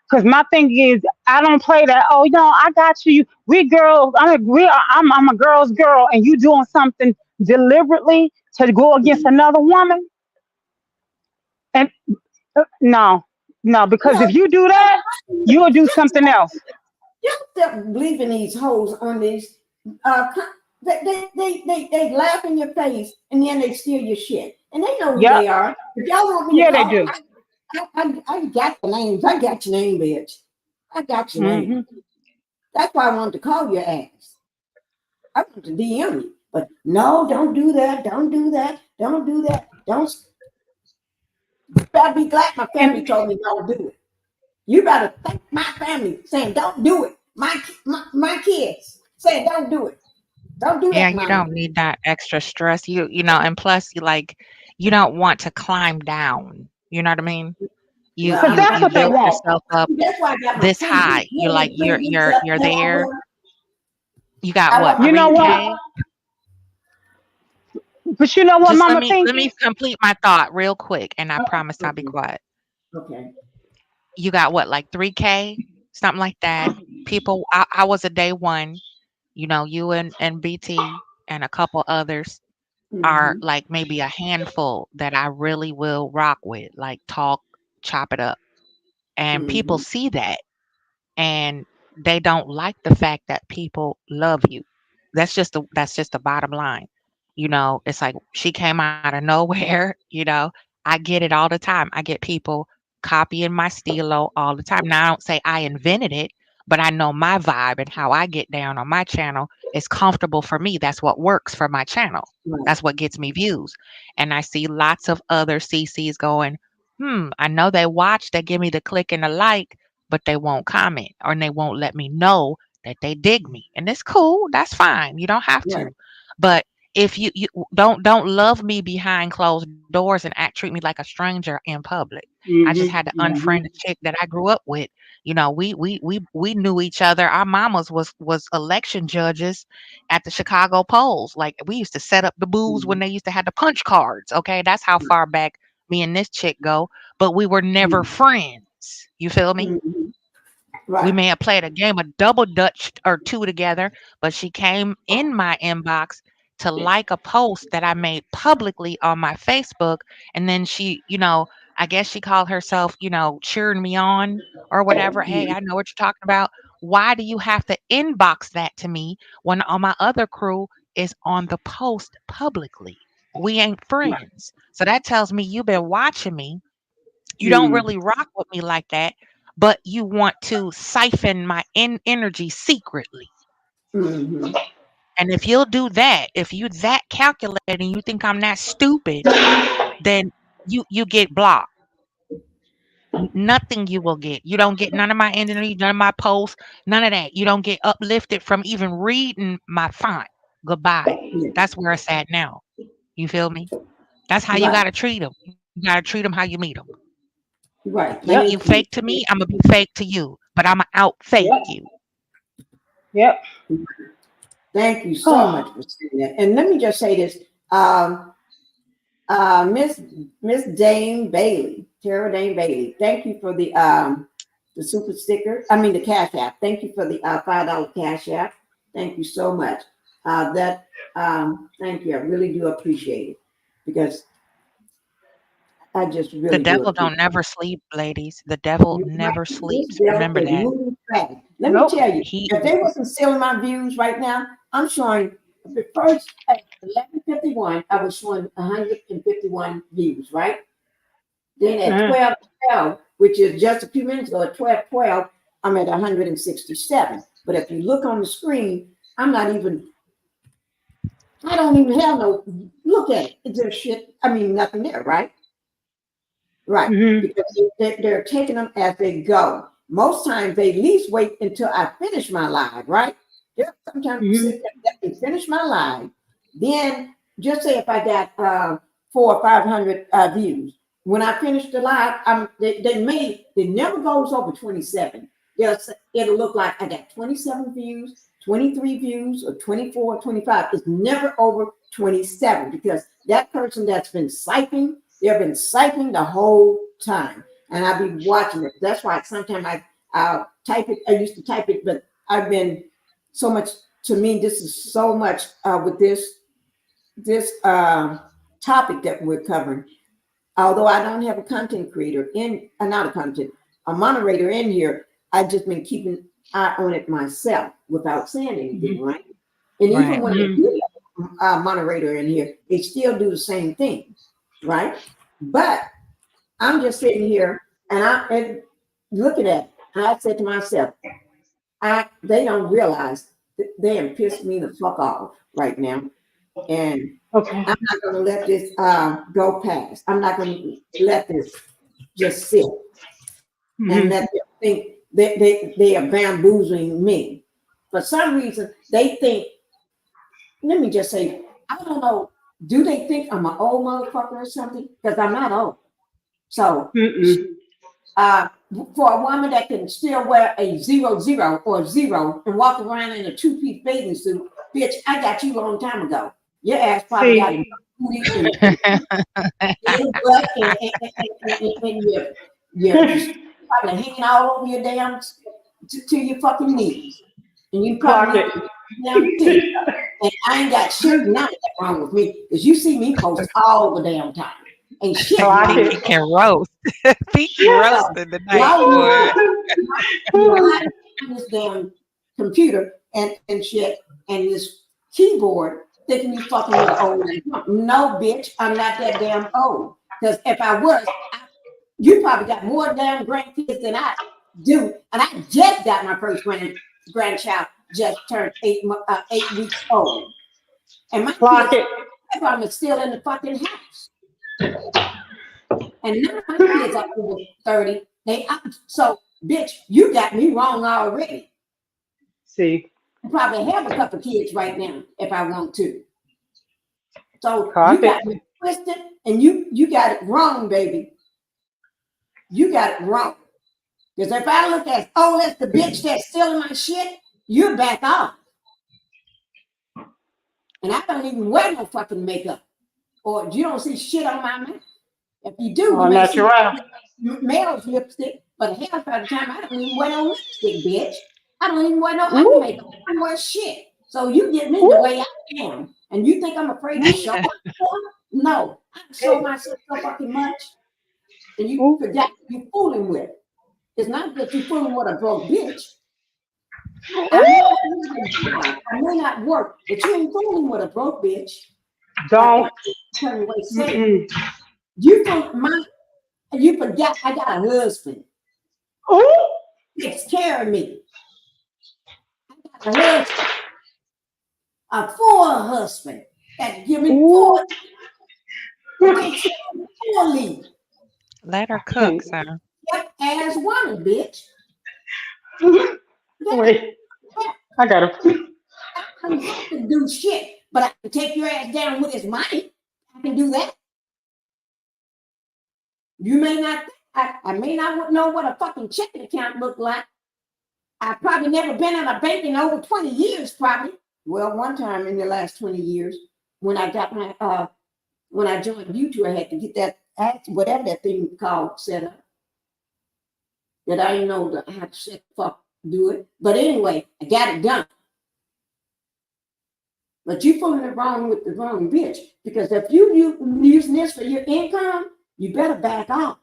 Because my thing is, I don't play that. Oh no, I got you. We girls. I'm a girl's girl, and you doing something deliberately to go against another woman. And no, no, because No, if you do that, you'll do something else. you don't believe in these hoes on these. They laugh in your face and then they steal your shit, and they know who Yep. they are. If y'all want me to Yeah, they call, do. I got the names. I got your name, bitch. I got your Hmm. name. That's why I wanted to call your ass. I wanted to DM you, but no, don't do that. Don't do that. Don't do that. Don't. You better be glad my family And told me don't do it. You better thank my family saying don't do it. My kids saying don't do it. Don't do Yeah, that, you mama. don't need that extra stress. You know, and plus you like you don't want to climb down. You know what I mean? You Well, because you that's you what they built want. yourself up that's why I got my this high. You like previous up you're there. there. You got I what, want my You know what? 3K? But you know what, Just Mama let me Pinky? complete my thought real quick and I oh, promise I'll be okay. quiet. Okay. You got what, like 3K? Something like that. People I was a day one, you know, you and BT and a couple others are Mm-hmm. like maybe a handful that I really will rock with, like talk, chop it up. And people Mm-hmm. see that and they don't like the fact that people love you. That's just the bottom line. You know, it's like she came out of nowhere, you know. I get it all the time. I get people copying my stilo all the time. Now I don't say I invented it, but I know my vibe and how I get down on my channel is comfortable for me. That's what works for my channel. Right. That's what gets me views. And I see lots of other CCs going, I know they watch, they give me the click and the like, but they won't comment or they won't let me know that they dig me. And it's cool. That's fine. You don't have Right. to. But if you don't love me behind closed doors and treat me like a stranger in public. I just Hmm. had to Mm-hmm. unfriend a chick that I grew up with. You know, we knew each other. Our mamas was election judges at the Chicago polls. Like we used to set up the booths when they used to have the punch cards. Okay, that's how far back me and this chick go. But we were never friends. You feel me? Mm-hmm. We Right. may have played a game of double dutch or two together, but she came in my inbox to like a post that I made publicly on my Facebook. And then she, you know, I guess she called herself, you know, cheering me on or whatever. Hey, I know what you're talking about. Why do you have to inbox that to me when all my other crew is on the post publicly? We ain't Right. friends. So that tells me you've been watching me, you don't Mm-hmm. really rock with me like that, but you want to siphon my energy secretly. Mm-hmm. And if you'll do that, if you that calculating, you think I'm that stupid, then you get blocked. Nothing you will get. You don't get none of my energy, none of my posts, none of that. You don't get uplifted from even reading my font. Goodbye. Yeah. That's where it's at now. You feel me? That's how you Right. gotta treat them. You gotta treat them how you meet them. Right. Like Yep. you Thank you. fake to me, I'm gonna be fake to you, but I'm gonna out fake Yep. you. Yep. Thank you so much Oh, for saying that. And let me just say this. Miss Dane Bailey, Tara Dane Bailey. Thank you for the super sticker. I mean the cash app. Thank you for the $5 cash app. Thank you so much. Thank you. I really do appreciate it because I just The really do devil appreciate don't never sleep, ladies. The devil it. never This sleeps. devil Remember is that. moving fast. Let me nope. tell you, He if they wasn't stealing my views right now, I'm showing the first at 11:51, I was showing 151 views, right? Then at Uh, 12:12, which is just a few minutes ago, at 12:12, I'm at 167. But if you look on the screen, I'm not even, I don't even have no, look at it. It's just shit. I mean, nothing there, right? Right. hmm. Because they're taking them as they go. Most times they at least wait until I finish my live, right? Yeah, sometimes you Hmm. sit there, let me finish my live. Then just say if I got 400 or 500 views. When I finish the live, they never goes over 27. it'll look like I got 27 views, 23 views, or 24, 25. It's never over 27 because that person that's been siping, they've been siping the whole time. And I'll be watching it. That's why sometimes I'll type it. I used to type it, but I've been so much, to me, this is so much with this topic that we're covering. Although I don't have a content creator a moderator in here, I've just been keeping an eye on it myself without saying anything, right? And even when I do have a moderator in here, they still do the same thing, right? But I'm just sitting here and looking at it, and I said to myself, they don't realize that they have pissed me the fuck off right now. And I'm not going to let this go past. I'm not going to let this just sit and let them think they are bamboozling me. For some reason, they think, let me just say, I don't know, do they think I'm an old motherfucker or something? Because I'm not old. So for a woman that can still wear a 00 or 0 and walk around in a 2-piece bathing suit, bitch, I got you a long time ago. Your ass probably got you're probably hanging all over your damn to your fucking knees. And you probably damn teeth. And I ain't got shit none of that wrong with me because you see me post all the damn time. And shit. Pinkie can roast. Pinkie roasted the night. On this damn computer and shit and this keyboard thinking you fucking with an old man. No, bitch, I'm not that damn old. Because if I was, you probably got more damn grandkids than I do. And I just got my first grandchild, just turned 8 weeks old. And my kids is still in the fucking house. And none of my kids are over 30. So, bitch, you got me wrong already. See. I probably have a couple kids right now if I want to. So you got me twisted and you got it wrong, baby. You got it wrong. Because if I look at, oh, that's the bitch that's stealing my shit, you're back off. And I don't even wear no fucking makeup. Or you don't see shit on my mouth. If you do, you may see male's lipstick, but half of the time I don't even wear no lipstick, bitch. I don't even wear no eye makeup. I don't wear shit. So you get me the way I am. And you think I'm afraid to show myself? No, I show myself so fucking much. And you forget you're fooling with. It's not that you're fooling with a broke bitch. I may not work, but you ain't fooling with a broke bitch. Don't. You forget I got a husband. Takes care of me. I got a husband. A full husband that give me four leave. Let her cook, sir. Yep, as woman, bitch. Wait, I gotta. I don't have to do shit, but I can take your ass down with his money. I can do that. You may not. I may not know what a fucking checking account looked like. I've probably never been in a bank in over 20 years, probably. Well, one time in the last 20 years, when I got my when I joined YouTube, I had to get that whatever that thing called set up. That I didn't know how to shit fuck do it. But anyway, I got it done. But you fooling it wrong with the wrong bitch. Because if you using this for your income, you better back off.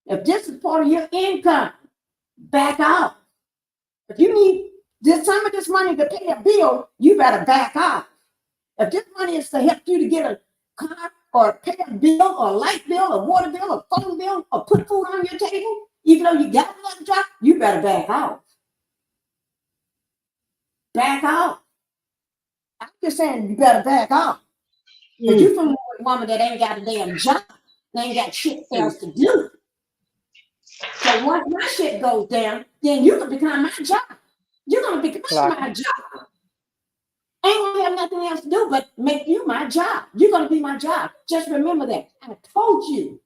If this is part of your income, back off. If you need some of this money to pay a bill, you better back off. If this money is to help you to get a car or pay a bill or a light bill or water bill or phone bill or put food on your table, even though you got another job, you better back off. Back off. I'm just saying you better back off. Because you're from a woman that ain't got a damn job. They ain't got shit else to do. So once my shit goes down, then you can become my job. You're going to become my job. I ain't going to have nothing else to do but make you my job. You're going to be my job. Just remember that. I told you.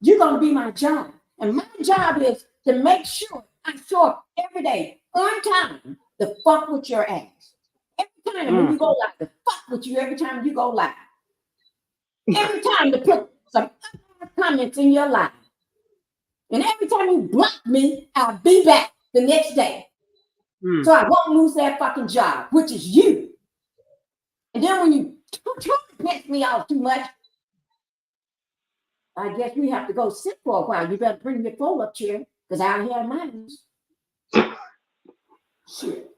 You're going to be my job. And my job is to make sure I show up every day on time to fuck with your ass. Every time when you go live, to fuck with you every time you go live. Every time to put some comments in your life. And every time you block me, I'll be back the next day. So I won't lose that fucking job, which is you. And then when you try to piss me off too much, I guess we have to go sit for a while. You better bring your phone up chair, because I don't have mine. Shit.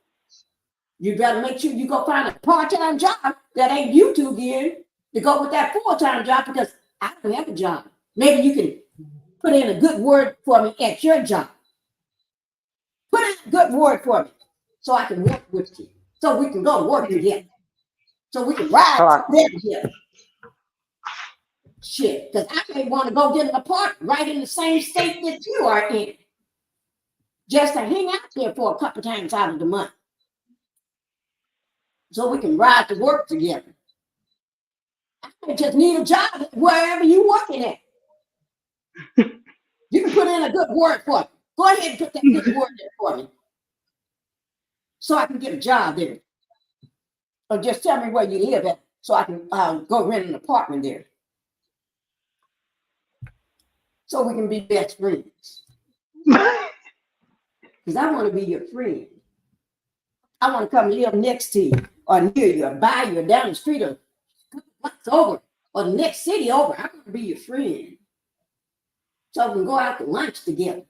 You better make sure you go find a part-time job that ain't YouTube geared to go with that full-time job, because I don't have a job. Maybe you can put in a good word for me at your job. Put in a good word for me so I can work with you. So we can go work together. So we can ride together. Shit, because I may want to go get an apartment right in the same state that you are in. Just to hang out there for a couple times out of the month. So we can ride to work together. I just need a job wherever you're working at. You can put in a good word for me. Go ahead and put that good word there for me. So I can get a job there. Or just tell me where you live at so I can go rent an apartment there. So we can be best friends. Because I want to be your friend. I want to come live next to you, or near you, or by you, or down the street, or blocks over, or the next city over. I want to be your friend. So we can go out to lunch together.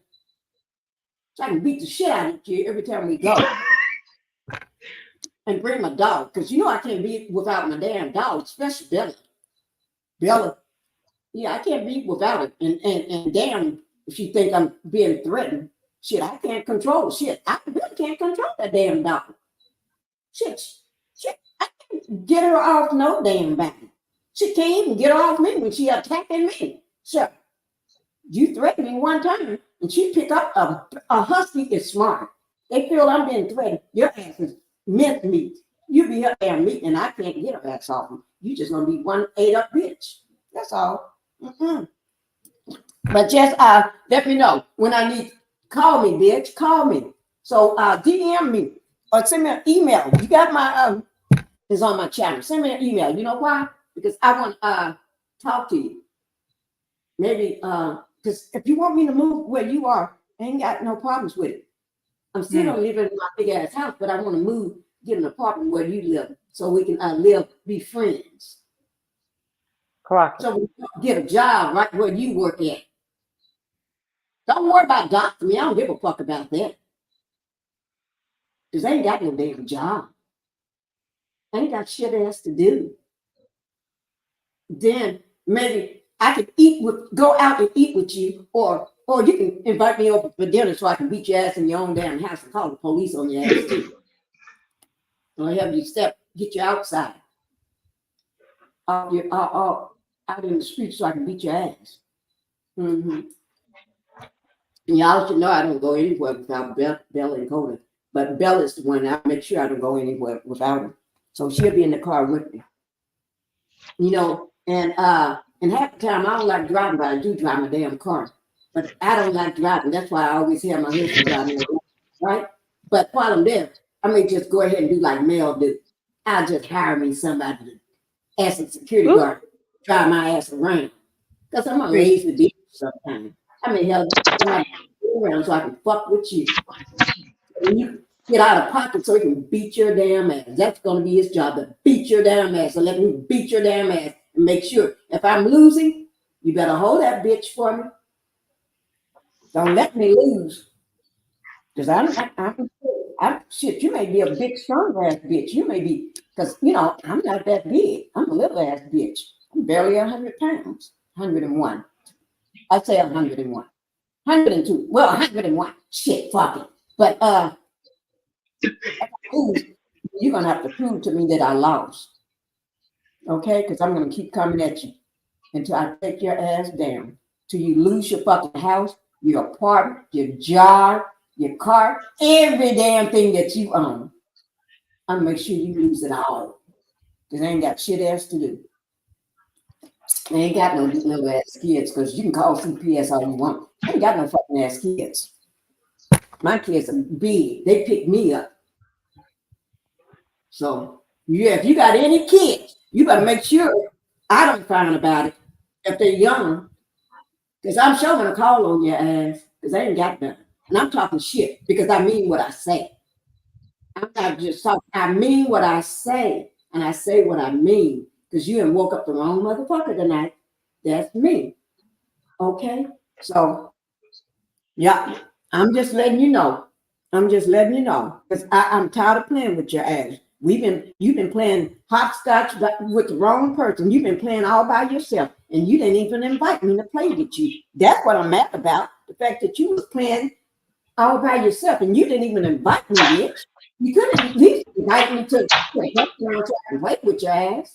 So I can beat the shit out of you every time we go. And bring my dog, because you know I can't be without my damn dog, especially Bella. Bella. Yeah, I can't be without it. And damn, if she think I'm being threatened, shit, I can't control shit. I really can't control that damn dog. Shit, I can't get her off no damn body. She can't even get her off me when she attacking me. Sure, you threatened me one time, and she pick up a husky is smart. They feel I'm being threatened. Your ass is mint meat. You be up there meat, and I can't get her ass off. You just gonna be one ate up bitch. That's all. But just let me know when I need. Call me, bitch. Call me. So DM me or send me an email. You got my is on my channel. Send me an email. You know why? Because I want to talk to you. Maybe because if you want me to move where you are, I ain't got no problems with it. I'm still gonna live in my big ass house, but I want to move, get an apartment where you live, so we can be friends. Correct. So we can get a job right where you work at. Don't worry about doctoring me. I don't give a fuck about that. Because I ain't got no damn job. I ain't got shit else to do. Then maybe I could go out and eat with you, or you can invite me over for dinner so I can beat your ass in your own damn house and call the police on your ass too. Or have you get you outside. Out in the street so I can beat your ass. And y'all should know I don't go anywhere without Bella and Coda. But Bella's the one I make sure I don't go anywhere without her. So she'll be in the car with me. You know, and half the time I don't like driving, but I do drive my damn car. But I don't like driving. That's why I always have my husband driving, right? But while I'm there, I may just go ahead and do like Mel do. I'll just hire me somebody to ask a security guard, drive my ass around. Because I'm a lazy bitch sometimes. I may have somebody around so I can fuck with you. And you get out of pocket so he can beat your damn ass. That's going to be his job, to beat your damn ass. So let me beat your damn ass and make sure if I'm losing, you better hold that bitch for me. Don't let me lose. Because I'm shit, you may be a big, strong ass bitch. You may be, because, you know, I'm not that big. I'm a little ass bitch. I'm barely 100 pounds. 101. I'd say 101. 102. Well, 101. Shit, fuck it. But if I lose, you're gonna have to prove to me that I lost. Okay? Because I'm gonna keep coming at you until I take your ass down. Till you lose your fucking house, your apartment, your job, your car, every damn thing that you own. I'm gonna make sure you lose it all. Because I ain't got shit else to do. I ain't got no little ass kids, because you can call CPS all you want. I ain't got no fucking ass kids. My kids are big. They pick me up. So yeah, if you got any kids, you better make sure I don't find about it if they're young. Because I'm sure gonna call on your ass because I ain't got none. And I'm talking shit because I mean what I say. I'm not just talking, I mean what I say, and I say what I mean. Because you done woke up the wrong motherfucker tonight. That's me. Okay? So yeah, I'm just letting you know. I'm just letting you know. Because I'm tired of playing with your ass. You've been playing hopscotch with the wrong person. You've been playing all by yourself, and you didn't even invite me to play with you. That's what I'm mad about. The fact that you was playing all by yourself, and you didn't even invite me, bitch. You could have at least invited me to wait with your ass.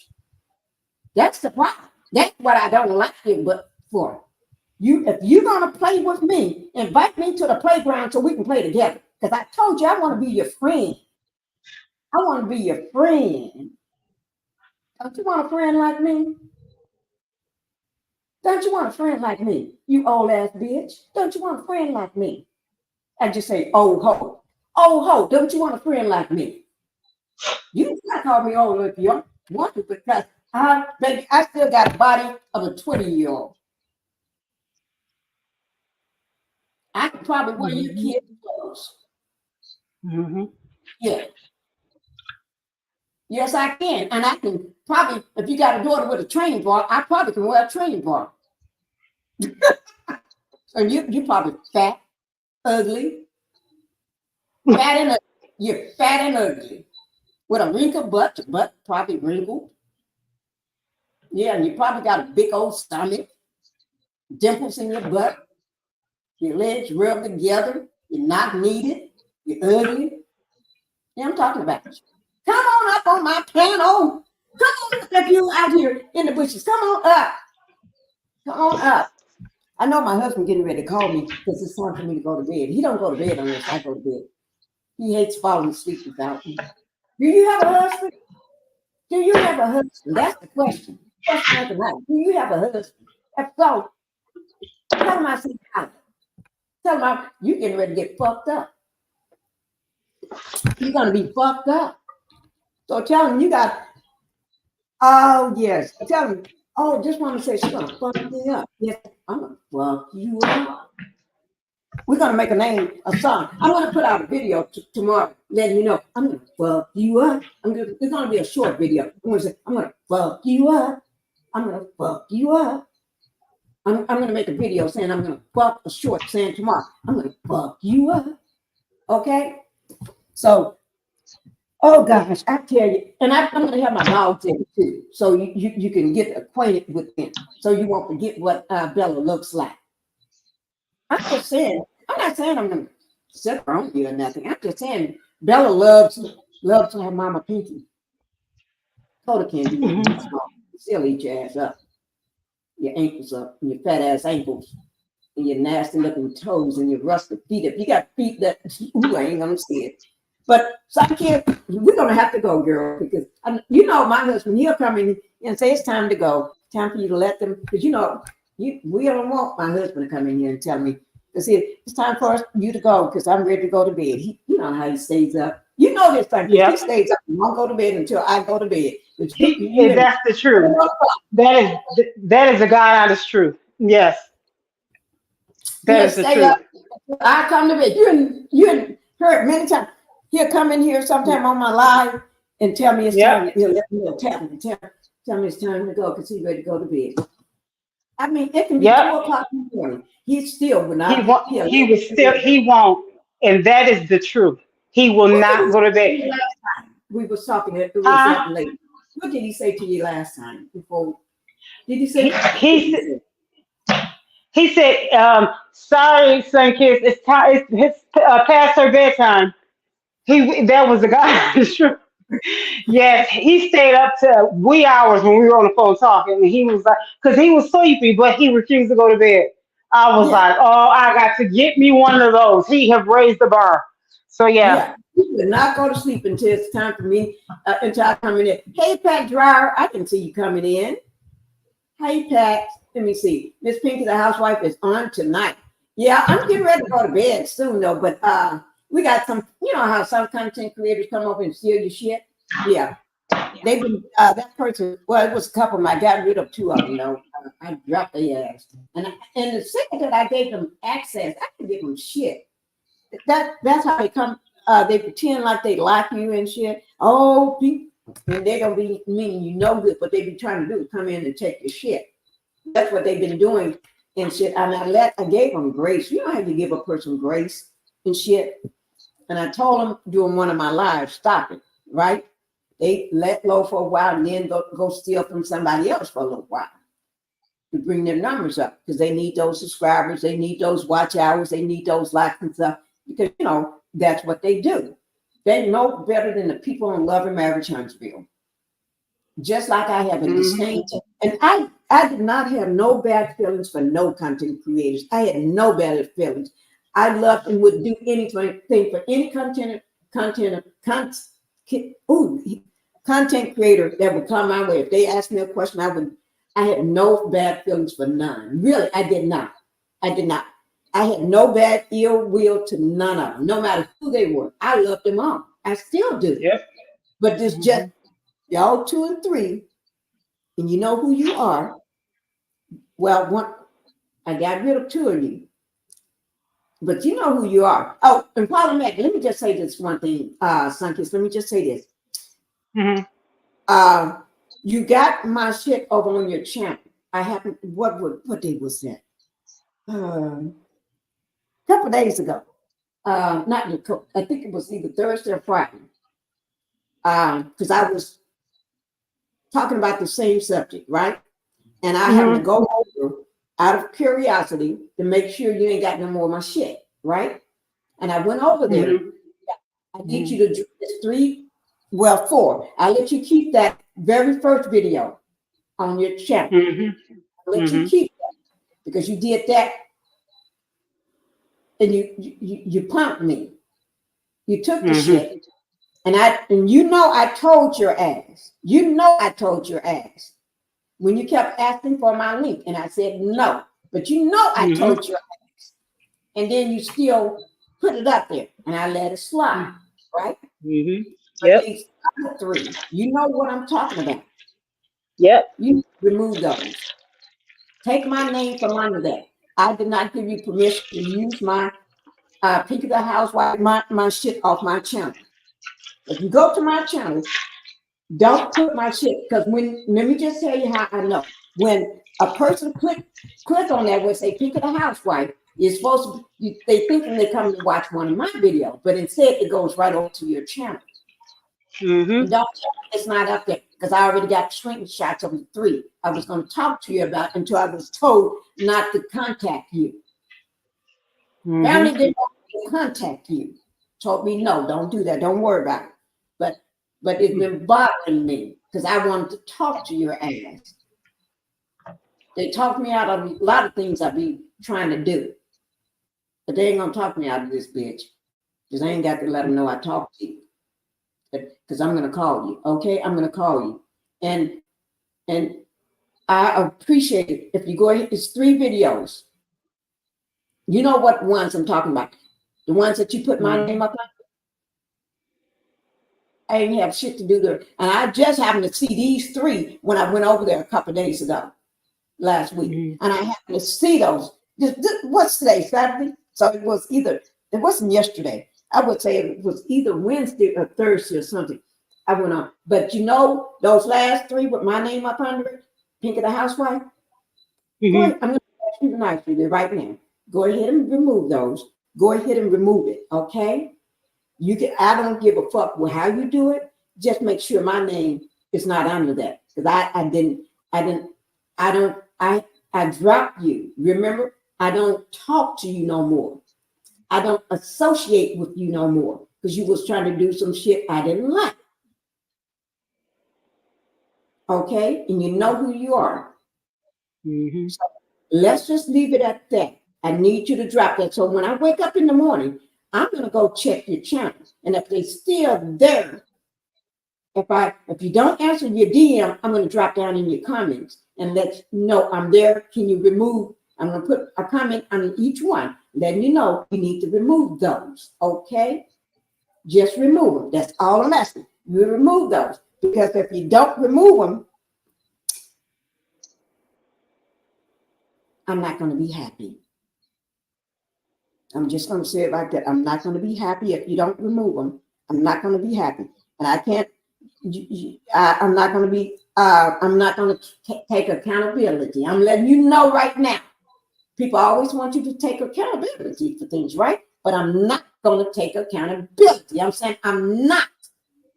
That's the problem. That's what I don't like you, but for you, if you're gonna play with me, invite me to the playground so we can play together. Because I told you I want to be your friend. I want to be your friend. Don't you want a friend like me? Don't you want a friend like me? You old ass bitch. Don't you want a friend like me? I just say, old ho. Old ho, don't you want a friend like me? You gotta call me old if you want to, because baby, I still got a body of a 20-year-old. I could probably wear your kids' clothes. Yeah. Yes, I can. And I can probably, if you got a daughter with a training bar, I probably can wear a training bar. And you probably fat, ugly, fat and ugly. You're fat and ugly. With a wrinkled butt, your butt probably wrinkled. Yeah, and you probably got a big old stomach, dimples in your butt, your legs rubbed together, you're not needed, you're ugly. Yeah, I'm talking about you. Come on up on my panel. Come on up if you out here in the bushes. Come on up. Come on up. I know my husband getting ready to call me because it's time for me to go to bed. He don't go to bed unless I go to bed. He hates falling asleep without me. Do you have a husband? Do you have a husband? That's the question. Question of the night. Do you have a husband? If so, tell him I said hi. Tell him you getting ready to get fucked up. You're gonna be fucked up. So tell him you got. Oh yes. Tell him. Oh, just want to say she's gonna fuck me up. Yes, I'm gonna fuck you up. We're gonna make a song. I'm gonna put out a video tomorrow, letting you know I'm gonna fuck you up. It's gonna be a short video. I'm gonna say I'm gonna fuck you up. I'm gonna fuck you up. I'm gonna make a video saying I'm gonna fuck a short saying tomorrow. I'm gonna fuck you up. Okay? So, oh gosh, I tell you, and I'm gonna have my dogs in too, so you can get acquainted with them, so you won't forget what Bella looks like. I'm just saying. I'm not saying I'm gonna sit her on you or nothing. I'm just saying Bella loves her mama Pinkie. Told her can't do anything small. She'll eat your ass up, your ankles up, and your fat ass ankles, and your nasty looking toes, and your rusted feet. If you got feet that I ain't gonna see it. But some kids, we're gonna have to go, girl, because you know my husband, he'll come in and say it's time to go. Time for you to let them, because we don't want my husband to come in here and tell me. Because it's time for you to go because I'm ready to go to bed. You know how he stays up. You know this thing. He stays up. He won't go to bed until I go to bed. That's the truth. That is a God honest truth. Yes. That is the truth. Up. I come to bed. You heard many times. He'll come in here sometime on my live and tell me it's time. He'll let me know, tell me it's time to go because he's ready to go to bed. I mean, it can be 2:00 in the morning. He still will not. He won't. And that is the truth. He will not go to bed. We were talking it was that late. What did he say to you last time? Before did he say? He said, "Sorry, son, kids. It's time. It's past her bedtime." That was the guy. It's true. Yes, he stayed up to wee hours when we were on the phone talking, and he was like, because he was sleepy, but he refused to go to bed. I was like, oh, I got to get me one of those. He have raised the bar. So yeah. He would not go to sleep until it's time for me, until I come in. Hey, Pat Dryer, I can see you coming in. Hey, Pat. Let me see. Miss Pinkie the Housewife is on tonight. Yeah, I'm getting ready to go to bed soon though, but we got some, you know how some content creators come up and steal your shit? Yeah. They've been that person, well, it was a couple of them. I got rid of 2 of them though. I dropped their ass. And the second that I gave them access, I didn't give them shit. That's how they come, they pretend like they like you and shit. Oh, and they don't be meaning you no good, but they be trying to do is come in and take your shit. That's what they've been doing and shit. And I gave them grace. You don't have to give a person grace and shit. And I told them during one of my lives, stop it, right? They let low for a while and then go steal from somebody else for a little while to bring their numbers up because they need those subscribers, they need those watch hours, they need those likes and stuff because, you know, that's what they do. They know better than the people on Love and Marriage Huntsville. Just like I have a disdain. And I did not have no bad feelings for no content creators. I had no bad feelings. I loved and would do anything for any content creator that would come my way. If they asked me a question, I had no bad feelings for none. Really, I did not. I had no bad ill will to none of them, no matter who they were. I loved them all. I still do. Yep. But this just y'all 2 and 3, and you know who you are. Well, I got rid of 2 of you. But you know who you are. Oh, and problematic. Let me just say this one thing, Sunkiss. Let me just say this. You got my shit over on your channel. I happened. What day was that? A couple of days ago. I think it was either Thursday or Friday. Because I was talking about the same subject, right? And I happened to go over out of curiosity to make sure you ain't got no more of my shit, right? And I went over there. I need you to do 4. I'll let you keep that very first video on your channel. I'll let you keep that because you did that and you pumped me. You took the shit. And you know I told your ass. You know I told your ass when you kept asking for my link, and I said no. But you know I told your ass, and then you still put it up there, and I let it slide, right? Yep. These other 3, you know what I'm talking about. Yep. You remove those. Take my name from under that. I did not give you permission to use my Pinkie the Housewife, my shit off my channel. If you go to my channel, don't put my shit, because let me just tell you how I know. When a person click on that where say Pinkie the Housewife, you're supposed to, they think when they come to watch one of my videos, but instead it goes right over to your channel. And don't tell me it's not up there, because I already got screenshots of the 3 I was going to talk to you about until I was told not to contact you. Family didn't want me to contact you. Told me, no, don't do that. Don't worry about it. But it's been bothering me because I wanted to talk to your ass. They talked me out of a lot of things I be trying to do. But they ain't going to talk me out of this bitch. Because I ain't got to let them know I talked to you. Because I'm going to call you. Okay? I'm going to call you. And I appreciate it if you go ahead. It's 3 videos. You know what ones I'm talking about. The ones that you put my name up on. I didn't have shit to do there. And I just happened to see these 3 when I went over there a couple of days ago, last week. And I happened to see those. What's today, Saturday? So it wasn't yesterday. I would say it was either Wednesday or Thursday or something. I went on. But you know, those last 3 with my name up under it, Pinkie the Housewife, go ahead. I'm going to ask you nicely right now. Go ahead and remove those. Go ahead and remove it, okay? I don't give a fuck with how you do it. Just make sure my name is not under that. Because I dropped you. Remember, I don't talk to you no more. I don't associate with you no more. Because you was trying to do some shit I didn't like. Okay? And you know who you are. So let's just leave it at that. I need you to drop that. So when I wake up in the morning, I'm going to go check your channel. And if they're still there, if you don't answer your DM, I'm going to drop down in your comments and let you know I'm there. Can you remove? I'm going to put a comment on each one, letting you know you need to remove those, okay? Just remove them. That's all I'm asking. You remove those, because if you don't remove them, I'm not going to be happy. I'm just going to say it like that. I'm not going to be happy if you don't remove them. I'm not going to be happy. And I can't, I'm not going to be, I'm not going to take accountability. I'm letting you know right now. People always want you to take accountability for things, right? But I'm not going to take accountability. I'm saying I'm not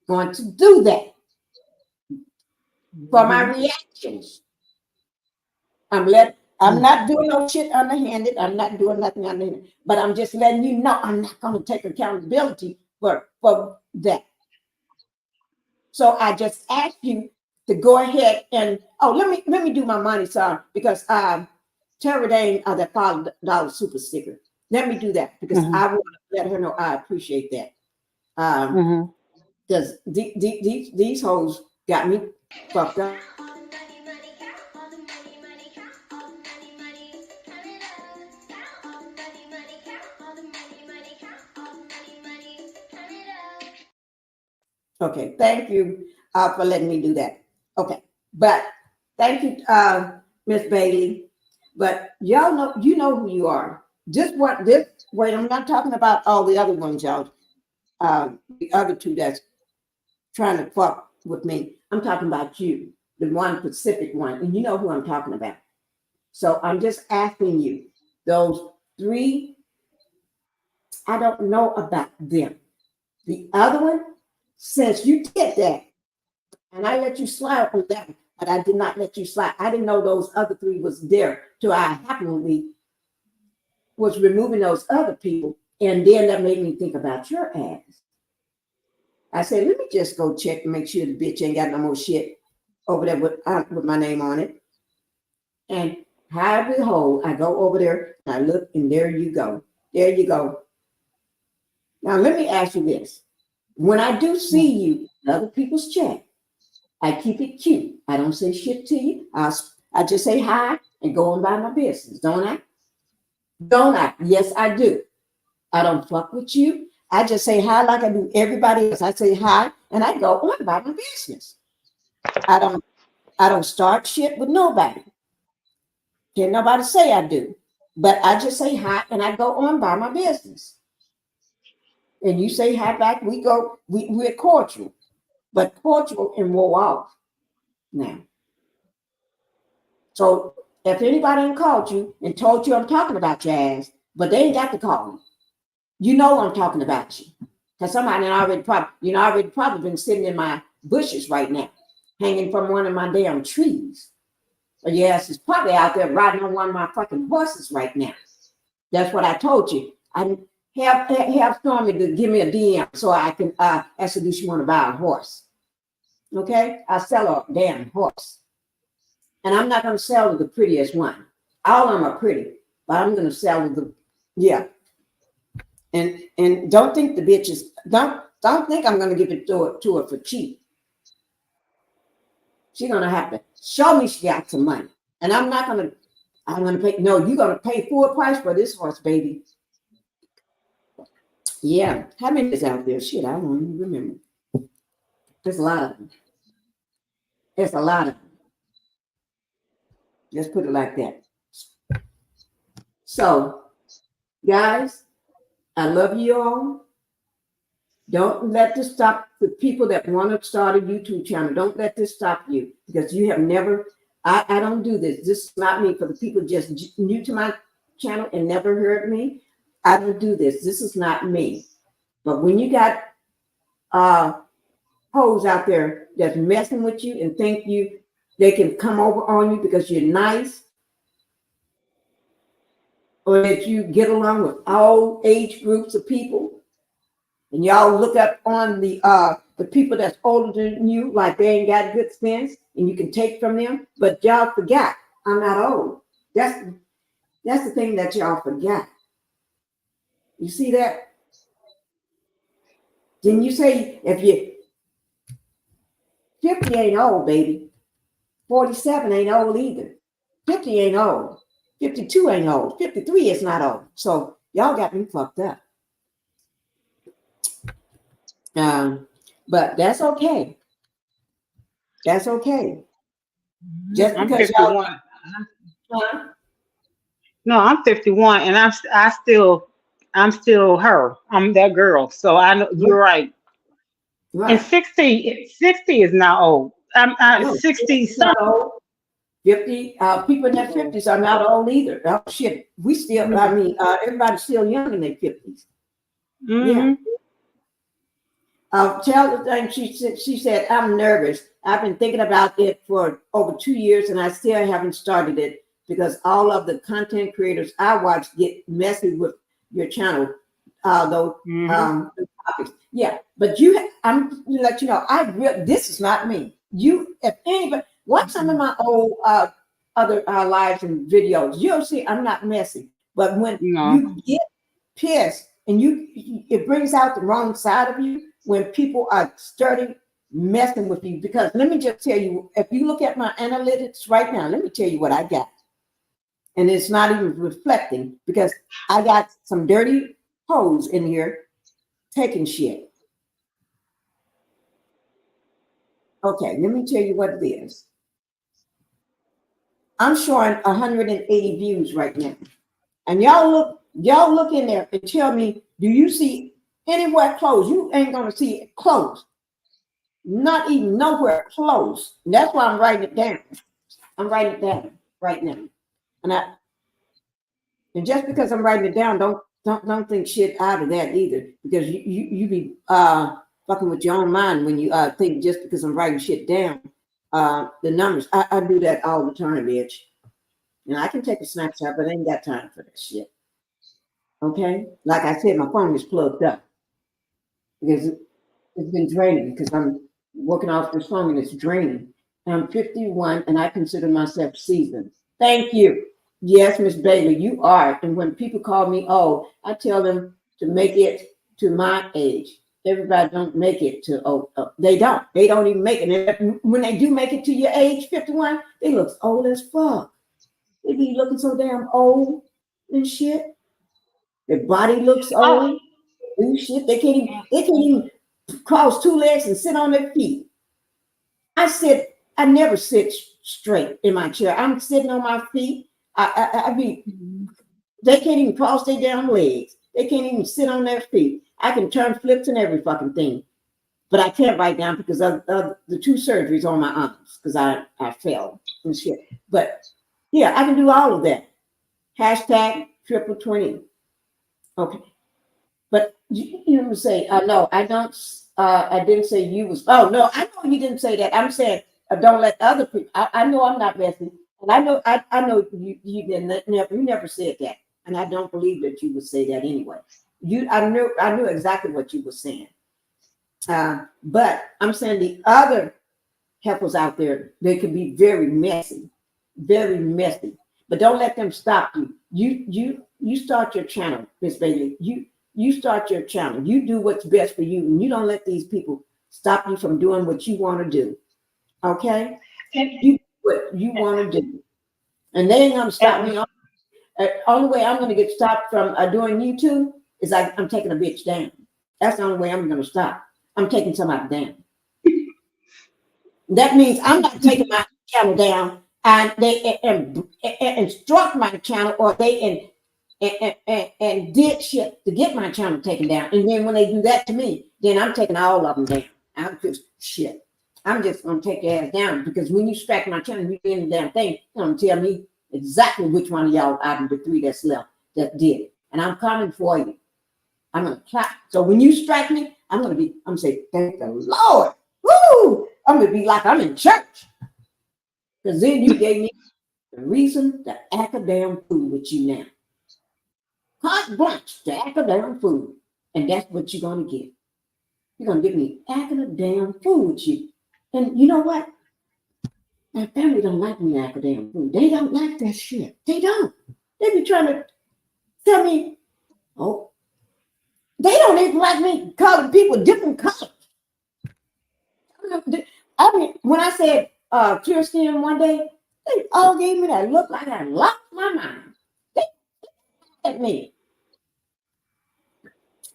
going to do that for my reactions. I'm not doing no shit underhanded. I'm not doing nothing underhanded. But I'm just letting you know I'm not going to take accountability for that. So I just asked you to go ahead and let me do my money song, because Tara Dane, that $5 super sticker. Let me do that, because I want to let her know I appreciate that. Because these hoes got me fucked up. Okay, thank you for letting me do that. Okay, but thank you, Miss Bailey. But y'all know, you know who you are. Wait, I'm not talking about all the other ones, y'all. The other two that's trying to fuck with me. I'm talking about you, the one Pacific one, and you know who I'm talking about. So I'm just asking you, those three, I don't know about them. The other one, since you did that, and I let you slide on that one, but I did not let you slide. I didn't know those other three was there till I happily was removing those other people. And then that made me think about your ass. I said, let me just go check and make sure the bitch ain't got no more shit over there with my name on it. And how behold, I go over there and I look, and there you go. There you go. Now, let me ask you this. When I do see you in other people's chat, I keep it cute. I don't say shit to you. I just say hi and go on by my business, don't I? Don't I? Yes, I do. I don't fuck with you. I just say hi like I do everybody else. I say hi and I go on by my business. I don't start shit with nobody. Can't nobody say I do. But I just say hi and I go on by my business. And you say hi back, we're cordial. But cordial and wore off now. So if anybody ain't called you and told you I'm talking about your ass, but they ain't got to call you, you know I'm talking about you. Because somebody already probably been sitting in my bushes right now, hanging from one of my damn trees. Or your ass is probably out there riding on one of my fucking horses right now. That's what I told you. I have Stormy to give me a DM so I can ask her, do she want to buy a horse? Okay? I'll sell her a damn horse. And I'm not going to sell her the prettiest one. All of them are pretty, but I'm going to sell her And don't think the bitches, don't think I'm going to give it to her for cheap. She's going to have to show me she got some money. And I'm going to pay, no, you're going to pay full price for this horse, baby. Yeah. How many is out there? Shit, I don't even remember. There's a lot of them. There's a lot of them. Let's put it like that. So, guys, I love you all. Don't let this stop the people that want to start a YouTube channel. Don't let this stop you, because you have never, I don't do this. This is not me. For the people just new to my channel and never heard me, I don't do this. This is not me. But when you got hoes out there that's messing with you and think they can come over on you because you're nice, or that you get along with all age groups of people, and y'all look up on the people that's older than you like they ain't got good sense and you can take from them, but y'all forgot I'm not old. That's the thing that y'all forgot. You see that? Didn't you say if you 50 ain't old, baby? 47 ain't old either. 50 ain't old. 52 ain't old. 53 is not old. So y'all got me fucked up. But that's okay. That's okay. Just I'm because y'all 51. huh? No, I'm 51, and I'm still her. I'm that girl. So I know you're right. And Right. 60 is not old. I'm No, 60 it's not something. old. 50 people in their 50s are not old either. Oh shit. We still, I mean, everybody's still young in their 50s. Yeah. Mm-hmm. Tell the thing, she said, I'm nervous. I've been thinking about it for over 2 years and I still haven't started it because all of the content creators I watch get messy with your channel. Though the topics. Yeah, but I'm gonna let you know, this is not me. If anybody watch some of my old other lives and videos, you'll see I'm not messy. But when No. you get pissed and it brings out the wrong side of you when people are starting messing with you. Because let me just tell you, if you look at my analytics right now, let me tell you what I got. And it's not even reflecting because I got some dirty hoes in here taking shit. Okay, let me tell you what it is. I'm showing 180 views right now. And y'all look in there and tell me, do you see anywhere close? You ain't gonna see it close. Not even nowhere close. And that's why I'm writing it down. I'm writing it down right now. And just because I'm writing it down, don't think shit out of that either. Because you be fucking with your own mind when you think just because I'm writing shit down, the numbers. I do that all the time, bitch. And I can take a snapshot, but I ain't got time for that shit. Okay? Like I said, my phone is plugged up because it's been draining because I'm working off this phone and it's draining. I'm 51 and I consider myself seasoned. Thank you. Yes, Miss Bailey, you are. And when people call me old, I tell them to make it to my age. Everybody don't make it to old. They don't. They don't even make it. And when they do make it to your age, 51, they look old as fuck. They be looking so damn old and shit. Their body looks old. And shit. They can't even cross two legs and sit on their feet. I never sit straight in my chair. I'm sitting on my feet. They can't even cross their damn legs. They can't even sit on their feet. I can turn flips and every fucking thing. But I can't write down because of the 2 surgeries on my arms because I fell and shit. But yeah, I can do all of that. Hashtag triple 20. Okay. But you didn't say, no, I don't. I didn't say you was. Oh no, I know you didn't say that. I'm saying don't let other people. I know I'm not messing, and I know you didn't. You never said that, and I don't believe that you would say that anyway. I knew exactly what you were saying. But I'm saying the other heifers out there, they can be very messy, very messy. But don't let them stop you. You start your channel, Miss Bailey. You start your channel. You do what's best for you, and you don't let these people stop you from doing what you want to do. Okay? You do what you want to do, and they ain't gonna stop me. Only way I'm gonna get stopped from doing YouTube is I'm taking a bitch down. That's the only way I'm gonna stop. I'm taking somebody down. That means I'm not taking my channel down, and they instruct my channel, or they and did shit to get my channel taken down. And then when they do that to me, then I'm taking all of them down. I'm just shit. I'm just gonna take your ass down because when you strike my channel, you did the damn thing. You're gonna tell me exactly which one of y'all out of the 3 that's left that did it, and I'm coming for you. I'm gonna clap. So when you strike me, I'm gonna say, thank the Lord. Woo! I'm gonna be like I'm in church. Because then you gave me the reason to act a damn fool with you now. Carte blanche to act a damn fool. And that's what you're gonna get. You're gonna get me acting a damn fool with you. And you know what? My family don't like me acting a damn fool. They don't like that shit. They don't. They be trying to tell me, oh, they don't even like me calling people different colors. I mean, when I said clear skin one day, they all gave me that look like I lost my mind. at me.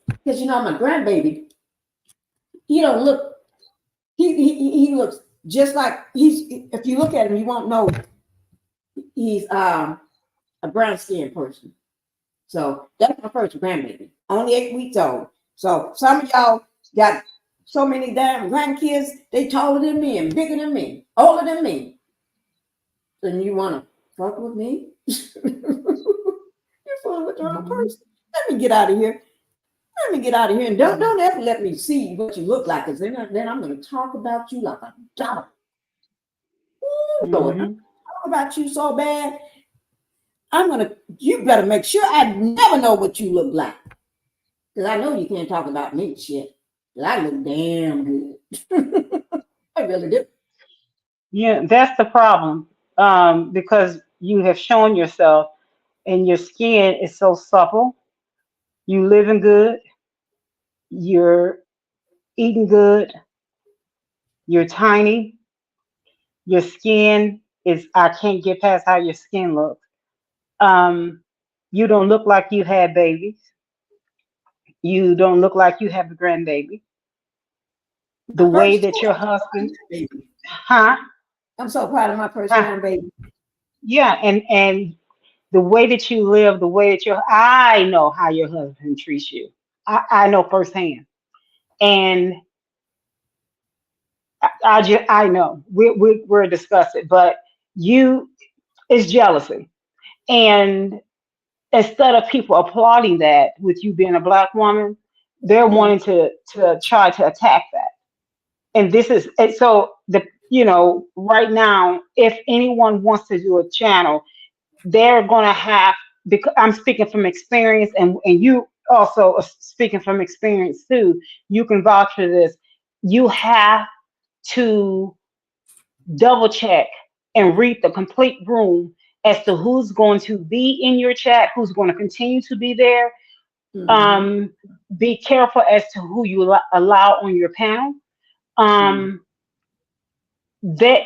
Because you know, my grandbaby, he don't look, he looks just like if you look at him, you won't know he's a brown skinned person. So that's my first grandbaby, only 8 weeks old. So some of y'all got so many damn grandkids, they taller than me and bigger than me, older than me. And you want to fuck with me? You're fooling with the wrong person. Let me get out of here. Let me get out of here. And don't ever let me see what you look like, because then I'm going to talk about you like a dog. Ooh, Lord, I'm talk about you so bad. You better make sure I never know what you look like. Because I know you can't talk about me, shit. Because I look damn good. I really do. Yeah, that's the problem. Because you have shown yourself and your skin is so supple. You living good, you're eating good, you're tiny, your skin is, I can't get past how your skin looks. You don't look like you had babies. You don't look like you have a grandbaby. The My way first that your two, husband, baby. huh? I'm so proud of my first Huh? grandbaby. Yeah, and the way that you live, the way that I know how your husband treats you. I know firsthand. And I know we're discussing, but it's jealousy. And instead of people applauding that with you being a black woman, they're wanting to try to attack that. And this is, and so right now, if anyone wants to do a channel, they're going to have, because I'm speaking from experience, and you also are speaking from experience too, you can vouch for this. You have to double check and read the complete room as to who's going to be in your chat, who's going to continue to be there. Be careful as to who you allow on your panel. Vet.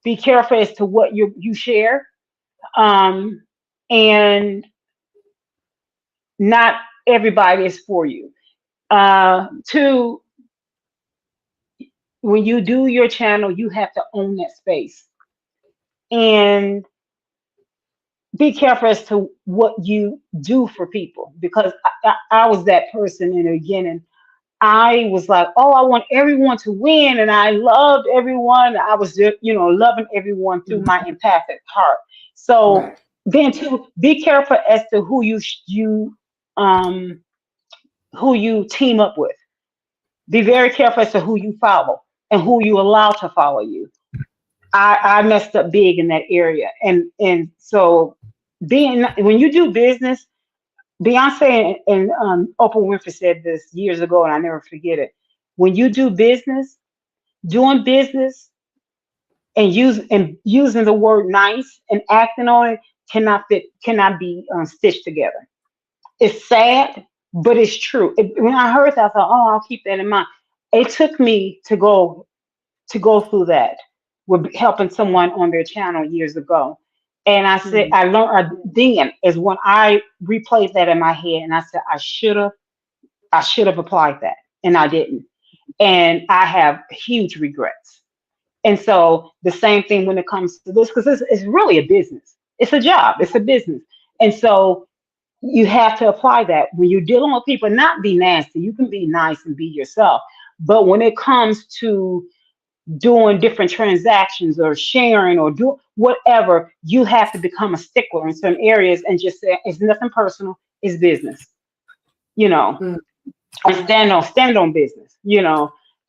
Be careful as to what you share. And not everybody is for you. Two, when you do your channel, you have to own that space. And be careful as to what you do for people, because I was that person in the beginning. I was like, oh, I want everyone to win, and I loved everyone. I was just, loving everyone through my empathic heart. So Right. then, to be careful as to who you team up with. Be very careful as to who you follow and who you allow to follow you. I messed up big in that area, and so when you do business, Beyonce and Oprah Winfrey said this years ago, and I never forget it. When you do business, doing business and using the word nice and acting on it cannot be stitched together. It's sad, but it's true. When I heard that, I thought, oh, I'll keep that in mind. It took me to go through that with helping someone on their channel years ago. And I said, I learned then is when I replayed that in my head, and I said, I should have applied that, and I didn't. And I have huge regrets. And so the same thing when it comes to this, because it's really a business. It's a job. It's a business. And so you have to apply that when you're dealing with people. Not be nasty. You can be nice and be yourself. But when it comes to doing different transactions or sharing or do whatever, you have to become a stickler in certain areas and just say it's nothing personal, it's business, and stand on business,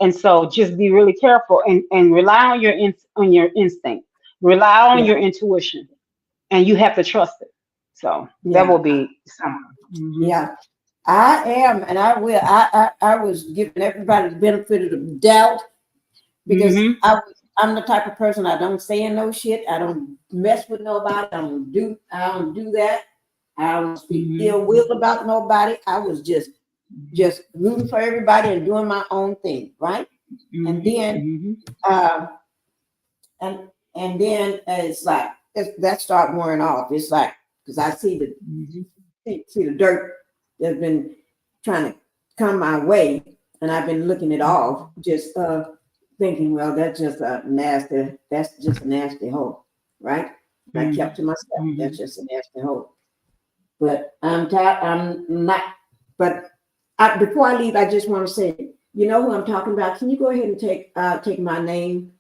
and so just be really careful and rely on your instinct, rely on your intuition, and you have to trust it. So that will be something. Yeah, I am, and I will. I was giving everybody the benefit of the doubt, because I'm the type of person, I don't say no shit. I don't mess with nobody. I don't do that. I don't speak ill will about nobody. I was just rooting for everybody and doing my own thing, right? And then and then it's like that start wearing off. It's like because I see the dirt that's been trying to come my way, and I've been looking it off, just thinking, well, that's just a nasty hole, right? I kept to myself. That's just a nasty hole. But I'm not. But before I leave, I just want to say, you know who I'm talking about? Can you go ahead and take my name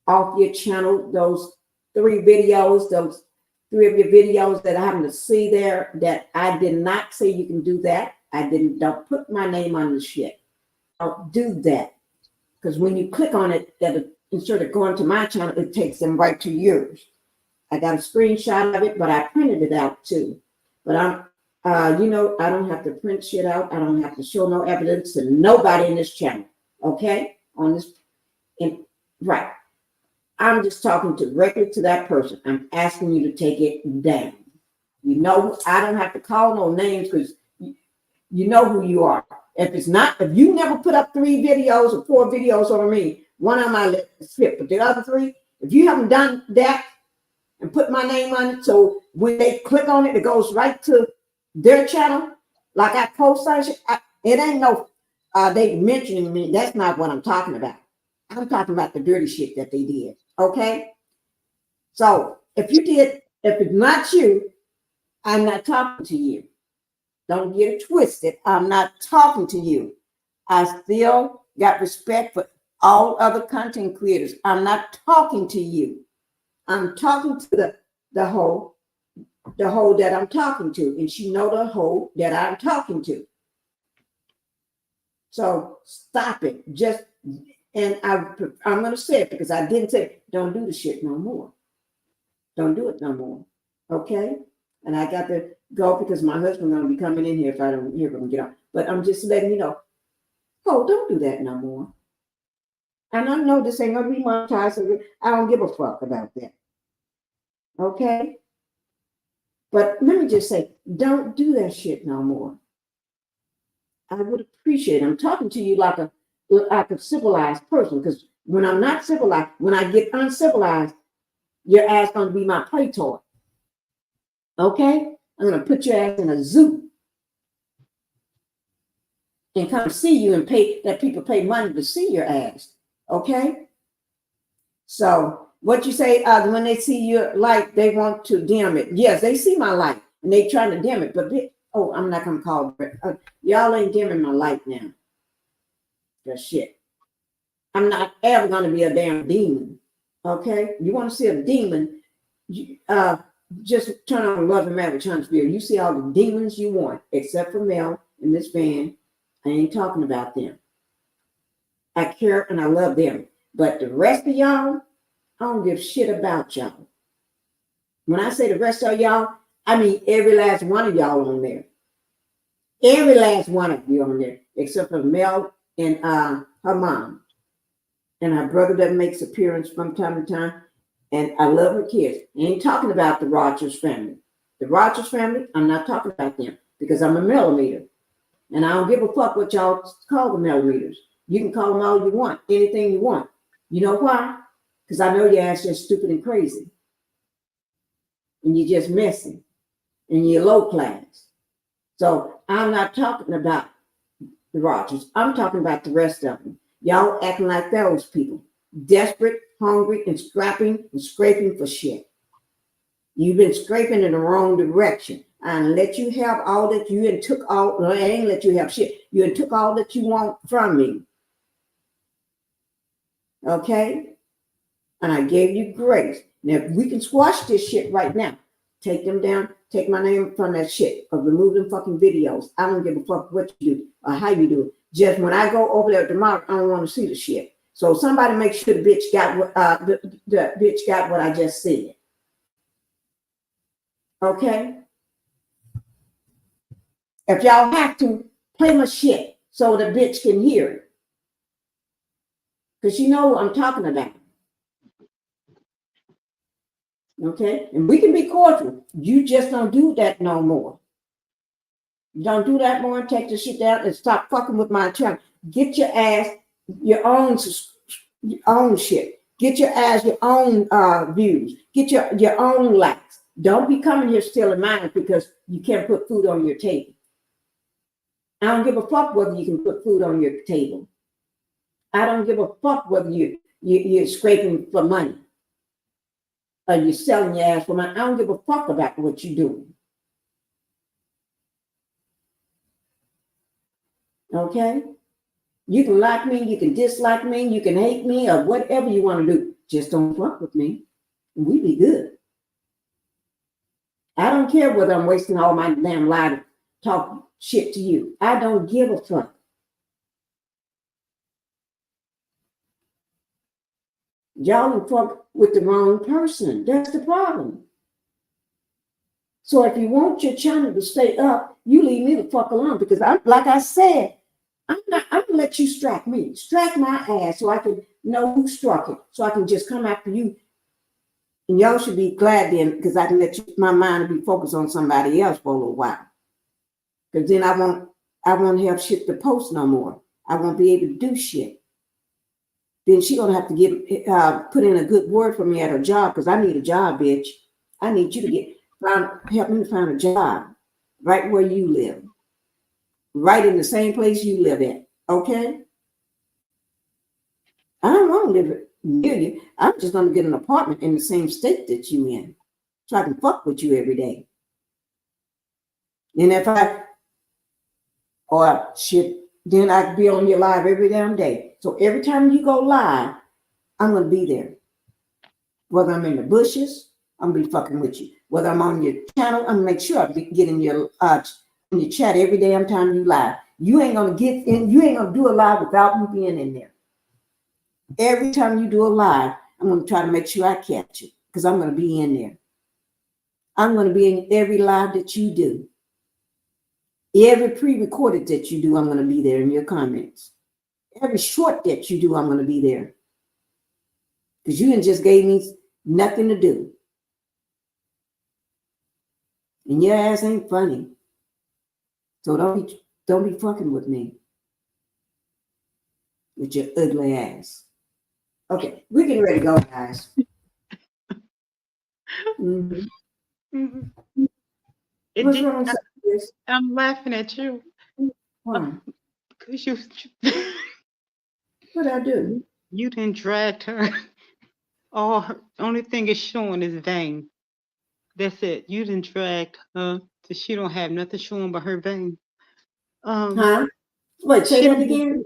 off your channel? Those 3 videos, those 3 of your videos that I happen to see there, that I did not say you can do that. Don't put my name on the shit. Don't do that. Because when you click on it, instead of going to my channel, it takes them right to yours. I got a screenshot of it, but I printed it out too. But I don't have to print shit out. I don't have to show no evidence to nobody in this channel. Okay? Right. I'm just talking directly to that person. I'm asking you to take it down. You know, I don't have to call no names because you know who you are. If you never put up 3 videos or 4 videos on me, one of my slip, but the other 3, if you haven't done that and put my name on it, so when they click on it, it goes right to their channel. Like I post on shit, it ain't no they mentioning me. That's not what I'm talking about. I'm talking about the dirty shit that they did. Okay. So if it's not you, I'm not talking to you. Don't get it twisted. I'm not talking to you. I still got respect for all other content creators. I'm not talking to you. I'm talking to the hoe that I'm talking to, and she know the hoe that I'm talking to. So stop it. I'm gonna say it because I didn't say don't do the shit no more. Don't do it no more. Okay? And I got to go because my husband's gonna be coming in here if I don't hear him get on. But I'm just letting you know, don't do that no more. And I know this ain't gonna be monetized, so I don't give a fuck about that. Okay? But let me just say, don't do that shit no more. I would appreciate it. I'm talking to you like a civilized person, because when I'm not civilized, when I get uncivilized, your ass gonna be my play toy. Okay? I'm gonna put your ass in a zoo and come see you and let people pay money to see your ass. Okay? So what you say, when they see your light, they want to dim it. Yes, they see my light and they trying to dim it, but I'm not gonna call it. Y'all ain't dimming my light now. That shit. I'm not ever gonna be a damn demon. Okay? You want to see a demon? Just turn on Love and Marriage Huntsville. You see all the demons you want, except for Mel and Miss Van. I ain't talking about them. I care and I love them. But the rest of y'all, I don't give shit about y'all. When I say the rest of y'all, I mean every last one of y'all on there. Every last one of you on there, except for Mel and her mom. And her brother that makes appearance from time to time. And I love her kids. I ain't talking about the Rogers family. The Rogers family, I'm not talking about them because I'm a millimeter. And I don't give a fuck what y'all call the millimeters. You can call them all you want, anything you want. You know why? Because I know your ass just stupid and crazy. And you're just messy. And you're low class. So I'm not talking about the Rogers. I'm talking about the rest of them. Y'all acting like those people. Desperate, hungry, and scraping for shit. You've been scraping in the wrong direction. I let you have all that you and took all. I ain't let you have shit. You and took all that you want from me. Okay? And I gave you grace. Now, if we can squash this shit right now, take them down, take my name from that shit, or remove them fucking videos. I don't give a fuck what you do or how you do it. Just when I go over there tomorrow, I don't want to see the shit. So somebody make sure the bitch got what the bitch got what I just said. Okay? If y'all have to, play my shit so the bitch can hear it. Because you know what I'm talking about. Okay? And we can be cordial. You just don't do that no more. Don't do that more and take the shit down and stop fucking with my channel. Get your ass your own shit. Get your ass your own views. Get your own likes. Don't be coming here stealing mine because you can't put food on your table. I don't give a fuck whether you can put food on your table. I don't give a fuck whether you're scraping for money or you're selling your ass for money. I don't give a fuck about what you're doing. Okay? You can like me, you can dislike me, you can hate me, or whatever you want to do. Just don't fuck with me, and we be good. I don't care whether I'm wasting all my damn life to talk shit to you. I don't give a fuck. Y'all fuck with the wrong person. That's the problem. So if you want your channel to stay up, you leave me the fuck alone, because I'm, like I said, I'm gonna let you strike me. Strike my ass so I can know who struck it. So I can just come after you. And y'all should be glad then, because I can let my mind be focused on somebody else for a little while. Because then I won't have shit to post no more. I won't be able to do shit. Then she gonna have to put in a good word for me at her job, because I need a job, bitch. I need you to help me to find a job right where you live. Right in the same place you live at. Okay? I don't want to live near you. I'm just gonna get an apartment in the same state that you in, so I can fuck with you every day. And if then I can be on your live every damn day. So every time you go live, I'm gonna be there. Whether I'm in the bushes, I'm gonna be fucking with you. Whether I'm on your channel, I'm gonna make sure I get in your chat every damn time you live. You ain't gonna get in. You ain't gonna do a live without me being in there. Every time you do a live, I'm gonna try to make sure I catch it, because I'm gonna be in there. I'm gonna be in every live that you do. Every pre-recorded that you do, I'm gonna be there in your comments. Every short that you do, I'm gonna be there. Because you just gave me nothing to do. And your ass ain't funny. So don't be fucking with me. With your ugly ass. Okay, we're getting ready to go, guys. Mm-hmm. Mm-hmm. What's wrong with this? I'm laughing at you. Why? Because you What'd I do? you didn't drag her. All her only thing is showing is vein. That's it. You didn't drag her, so she don't have nothing showing but her vein. Huh? Wait, say that again?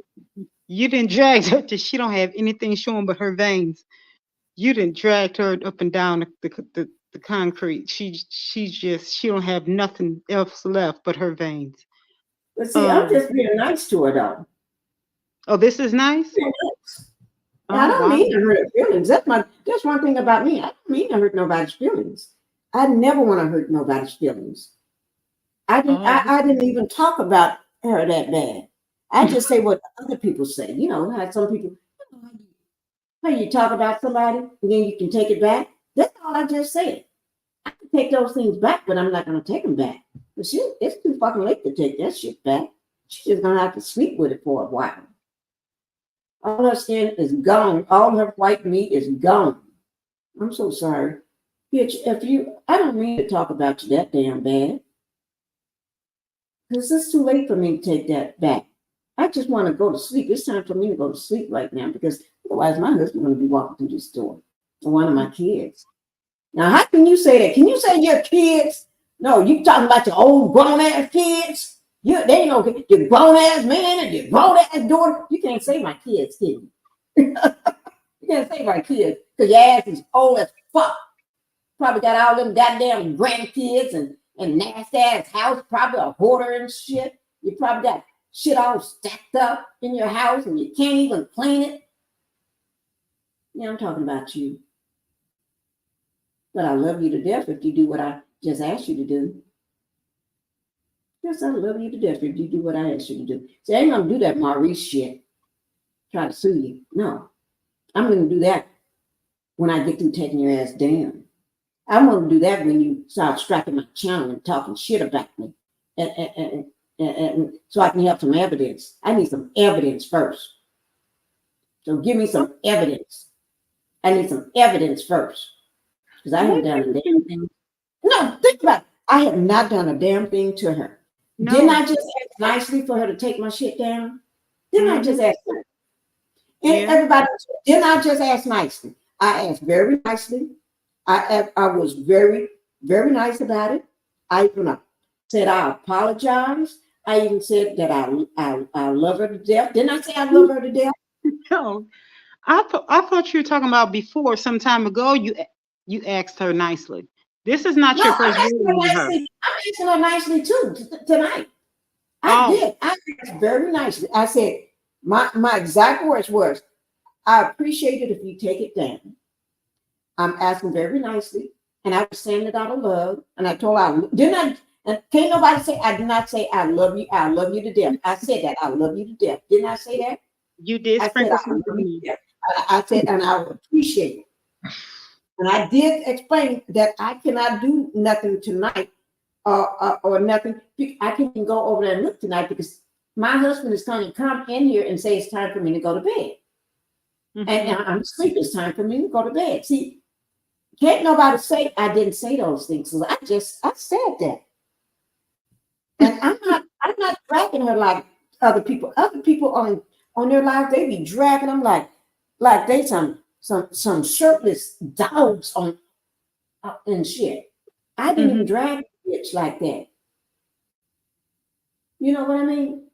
You didn't drag her till she don't have anything showing but her veins. You didn't drag her up and down the concrete. She don't have nothing else left but her veins. But see, I'm just being nice to her though. Oh, this is nice? I don't mean to hurt her feelings. That's one thing about me. I don't mean to hurt nobody's feelings. I never want to hurt nobody's feelings. I didn't even talk about her that bad. I just say what other people say. You know how some people, how you talk about somebody and then you can take it back. That's all I just said. I can take those things back, but I'm not going to take them back. But it's too fucking late to take that shit back. She's just going to have to sleep with it for a while. All her skin is gone. All her white meat is gone. I'm so sorry. Bitch, I don't mean to talk about you that damn bad. Because it's too late for me to take that back. I just want to go to sleep. It's time for me to go to sleep right now, because otherwise my husband's going to be walking through this door. Or one of my kids. Now, how can you say that? Can you say your kids? No, you talking about your old grown-ass kids? They ain't no your grown-ass man and your grown-ass daughter. You can't say my kids, can you? You can't say my kids, because your ass is old as fuck. Probably got all them goddamn grandkids and nasty-ass house, probably a hoarder and shit. You probably got shit all stacked up in your house and you can't even clean it. Yeah, I'm talking about you. But I love you to death if you do what I just asked you to do. Yes, I love you to death if you do what I asked you to do. See, I ain't gonna do that Maurice shit. Try to sue you. No. I'm gonna do that when I get through taking your ass down. I'm gonna do that when you start striking my channel and talking shit about me. And so I can have some evidence. I need some evidence first. So give me some evidence. I need some evidence first. Because I haven't done a damn thing. No, think about it. I have not done a damn thing to her. No. Didn't I just ask nicely for her to take my shit down? Didn't I just ask her? And Yeah. everybody, didn't I just ask nicely? I asked very nicely. I was very, very nice about it. I even said I apologize. I even said that I love her to death. Didn't I say I love her to death? No. I thought you were talking about before, some time ago. You asked her nicely. This is not No, your I'm first asking her rodeo with her. nicely. I'm asking her nicely too tonight. I Oh. did. I asked very nicely. I said my exact words was, I appreciate it if you take it down. I'm asking very nicely, and I was saying it out of love. And I told her, didn't I? And can't nobody say I did not say I love you. I love you to death. I said that I love you to death. Didn't I say that? You did I said sprinkle I some love you on to death. I said, and I would appreciate it. And I did explain that I cannot do nothing tonight or nothing. I can't even go over there and look tonight because my husband is going to come in here and say it's time for me to go to bed. And I'm asleep. It's time for me to go to bed. See, can't nobody say I didn't say those things. I said that. And I'm not dragging her like other people. Other people on their lives, they be dragging them like they some shirtless dogs on and shit. I didn't even drag a bitch like that. You know what I mean?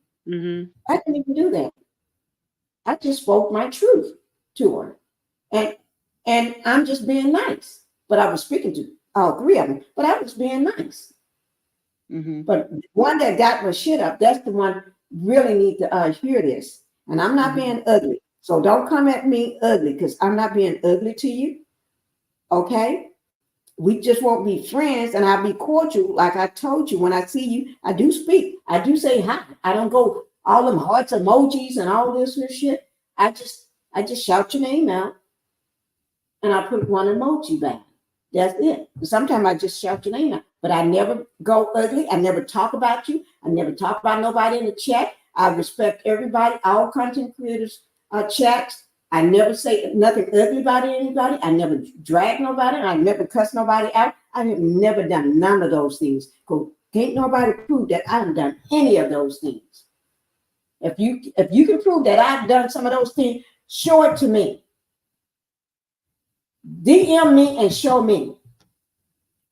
I didn't even do that. I just spoke my truth to her. And I'm just being nice. But I was speaking to all three of them, but I was being nice. But the one that got my shit up, that's the one really need to hear this. And I'm not being ugly. So don't come at me ugly because I'm not being ugly to you. Okay? We just won't be friends and I'll be cordial. Like I told you, when I see you, I do speak. I do say hi. I don't go all them hearts emojis and all this and shit. I just shout your name out and I put one emoji back. That's it. Sometimes I just shout your name out, but I never go ugly. I never talk about you. I never talk about nobody in the chat. I respect everybody, all content creators chats. I never say nothing ugly about anybody. I never drag nobody. I never cuss nobody out. I have never done none of those things. Can't nobody prove that I haven't done any of those things. If you can prove that I've done some of those things, show it to me. DM me and show me.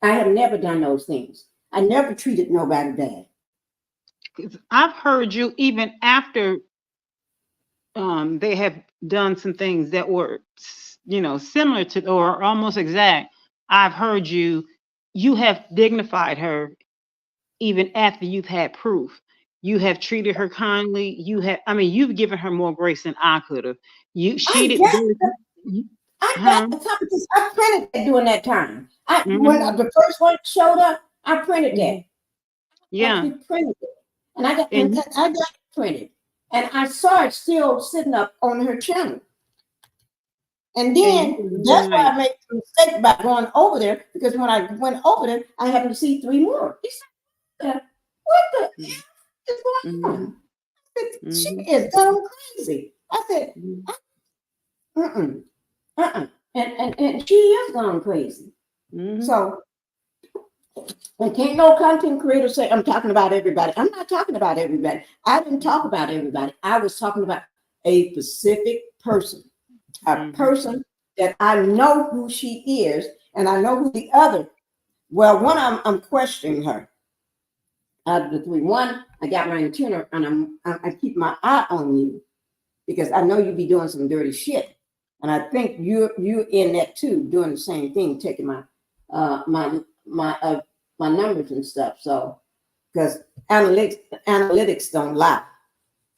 I have never done those things. I never treated nobody bad. I've heard you even after they have done some things that were, similar to or almost exact. I've heard you have dignified her even after you've had proof. You have treated her kindly. You've given her more grace than I could have. I printed that during that time. When the first one showed up, I printed that. Yeah. I printed it. And I got it printed. And I saw it still sitting up on her channel. And then that's why I made the mistake about going over there, because when I went over there, I happened to see 3 more. He said, what the hell is going on? I said, she is going crazy. I said, and she is going crazy. So, and can't no content creator say, I'm talking about everybody. I'm not talking about everybody. I didn't talk about everybody. I was talking about a specific person, a person that I know who she is, and I know who the other. Well, one, I'm questioning her. Out of the 3, one, I got my antenna, and I keep my eye on you because I know you be doing some dirty shit, and I think you're in that too, doing the same thing, taking my numbers and stuff. So, because analytics don't lie.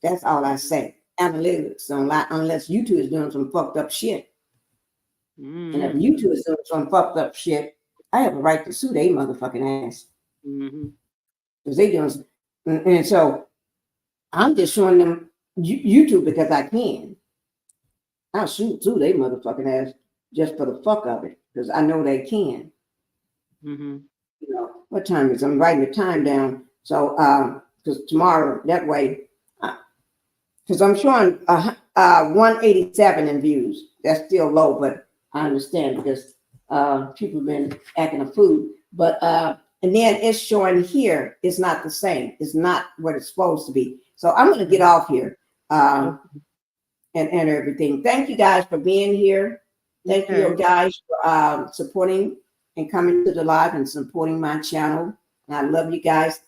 That's all I say. Analytics don't lie unless YouTube is doing some fucked up shit. And if YouTube is doing some fucked up shit, I have a right to sue they motherfucking ass. Because they doing some, and so I'm just showing them YouTube because I can. I'll sue they motherfucking ass just for the fuck of it, because I know they can. What time is it? I'm writing the time down. So, because tomorrow, that way, because I'm showing 187 in views. That's still low, but I understand because People have been acting a fool. But and then it's showing here, it's not the same. It's not what it's supposed to be. So I'm going to get off here and everything. Thank you guys for being here. Thank you guys for supporting and coming to the live and supporting my channel. I love you guys.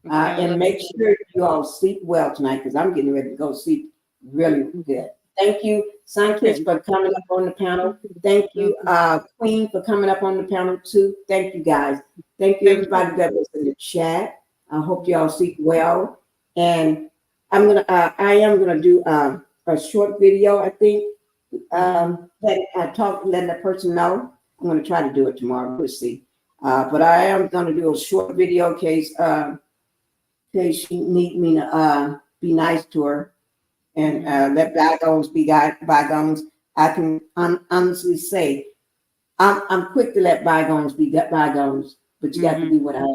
And make sure you all sleep well tonight, because I'm getting ready to go sleep really good. Thank you, Sunkiss, for coming up on the panel. Thank you, Queen, for coming up on the panel too. Thank you, guys. Thank you, everybody that was in the chat. I hope you all sleep well. And I am gonna do a short video. I think letting the person know. I'm gonna try to do it tomorrow. We'll see. But I am gonna do a short video in case she need me to be nice to her and let bygones be bygones. I can honestly say I'm quick to let bygones be bygones, but you got to do what I ask.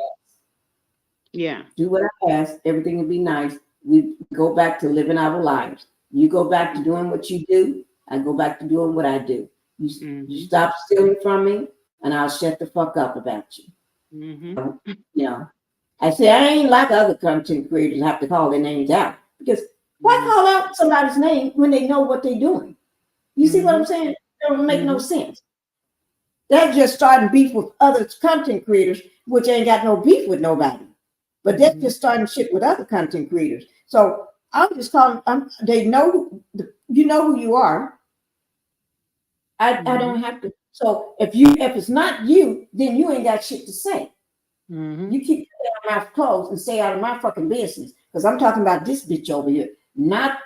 Yeah. Do what I ask. Everything will be nice. We go back to living our lives. You go back to doing what you do. I go back to doing what I do. You stop stealing from me, and I'll shut the fuck up about you. You know, I say I ain't like other content creators have to call their names out, because why call out somebody's name when they know what they're doing? You see what I'm saying? It don't make no sense. They're just starting beef with other content creators, which ain't got no beef with nobody. But they're just starting shit with other content creators. So I'm just calling. They know you know who you are. I don't have to. So if it's not you, then you ain't got shit to say. You keep your mouth closed and stay out of my fucking business, because I'm talking about this bitch over here, not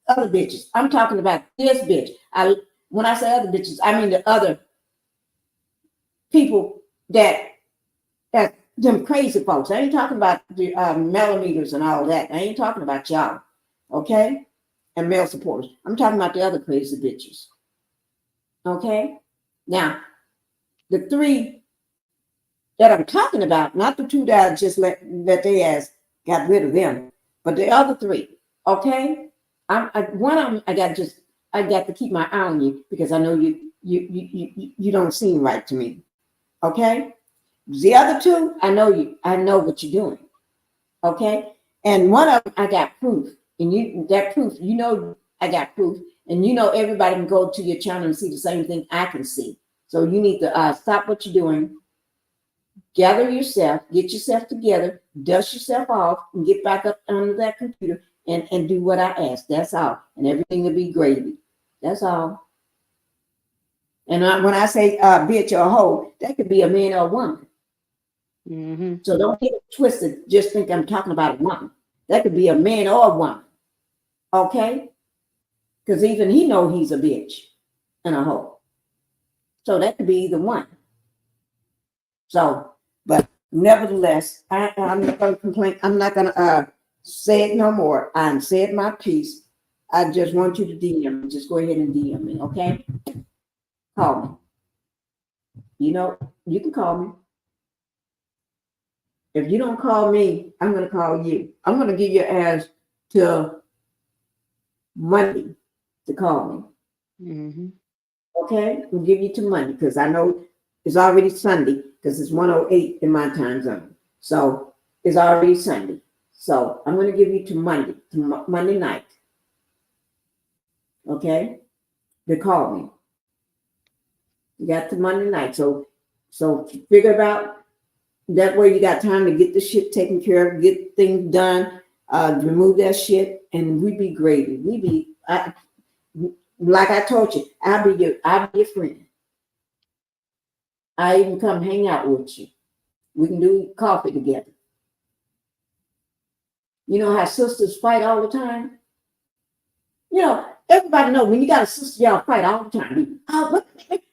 other bitches. I'm talking about this bitch. When I say other bitches, I mean the other people that them crazy folks. I ain't talking about the millimeters and all that. I ain't talking about y'all, okay? And male supporters. I'm talking about the other crazy bitches. Okay? Now, the three that I'm talking about, not the two that I just let they ass got rid of them, but the other three, okay? One of them, I got to keep my eye on you, because I know you don't seem right to me, okay? The other two, I know what you're doing, okay? And one of them, I got proof, and that proof, I got proof, and everybody can go to your channel and see the same thing I can see. So you need to stop what you're doing. Gather yourself, get yourself together, dust yourself off, and get back up onto that computer and do what I ask. That's all. And everything will be gravy. That's all. And when I say bitch or a hoe, that could be a man or a woman. So don't get it twisted. Just think I'm talking about a woman. That could be a man or a woman. Okay? Because even he know he's a bitch and a hoe. So that could be either one. So, but nevertheless, I'm not going to complain. I'm not going to say it no more. I'm said my piece. I just want you to DM me. Just go ahead and DM me, okay? Call me. You can call me. If you don't call me, I'm going to call you. I'm going to give your ass till Monday to call me. Okay? We'll give you till Monday, because I know it's already Sunday, because it's 1:08 in my time zone. So it's already Sunday. So I'm going to give you to Monday night. Okay? To call me. You got to Monday night. So figure it out. That way you got time to get the shit taken care of, get things done, remove that shit, and we be gravy. Like I told you, I'll be your friend. I even come hang out with you. We can do coffee together. You know how sisters fight all the time? Everybody knows when you got a sister, y'all fight all the time.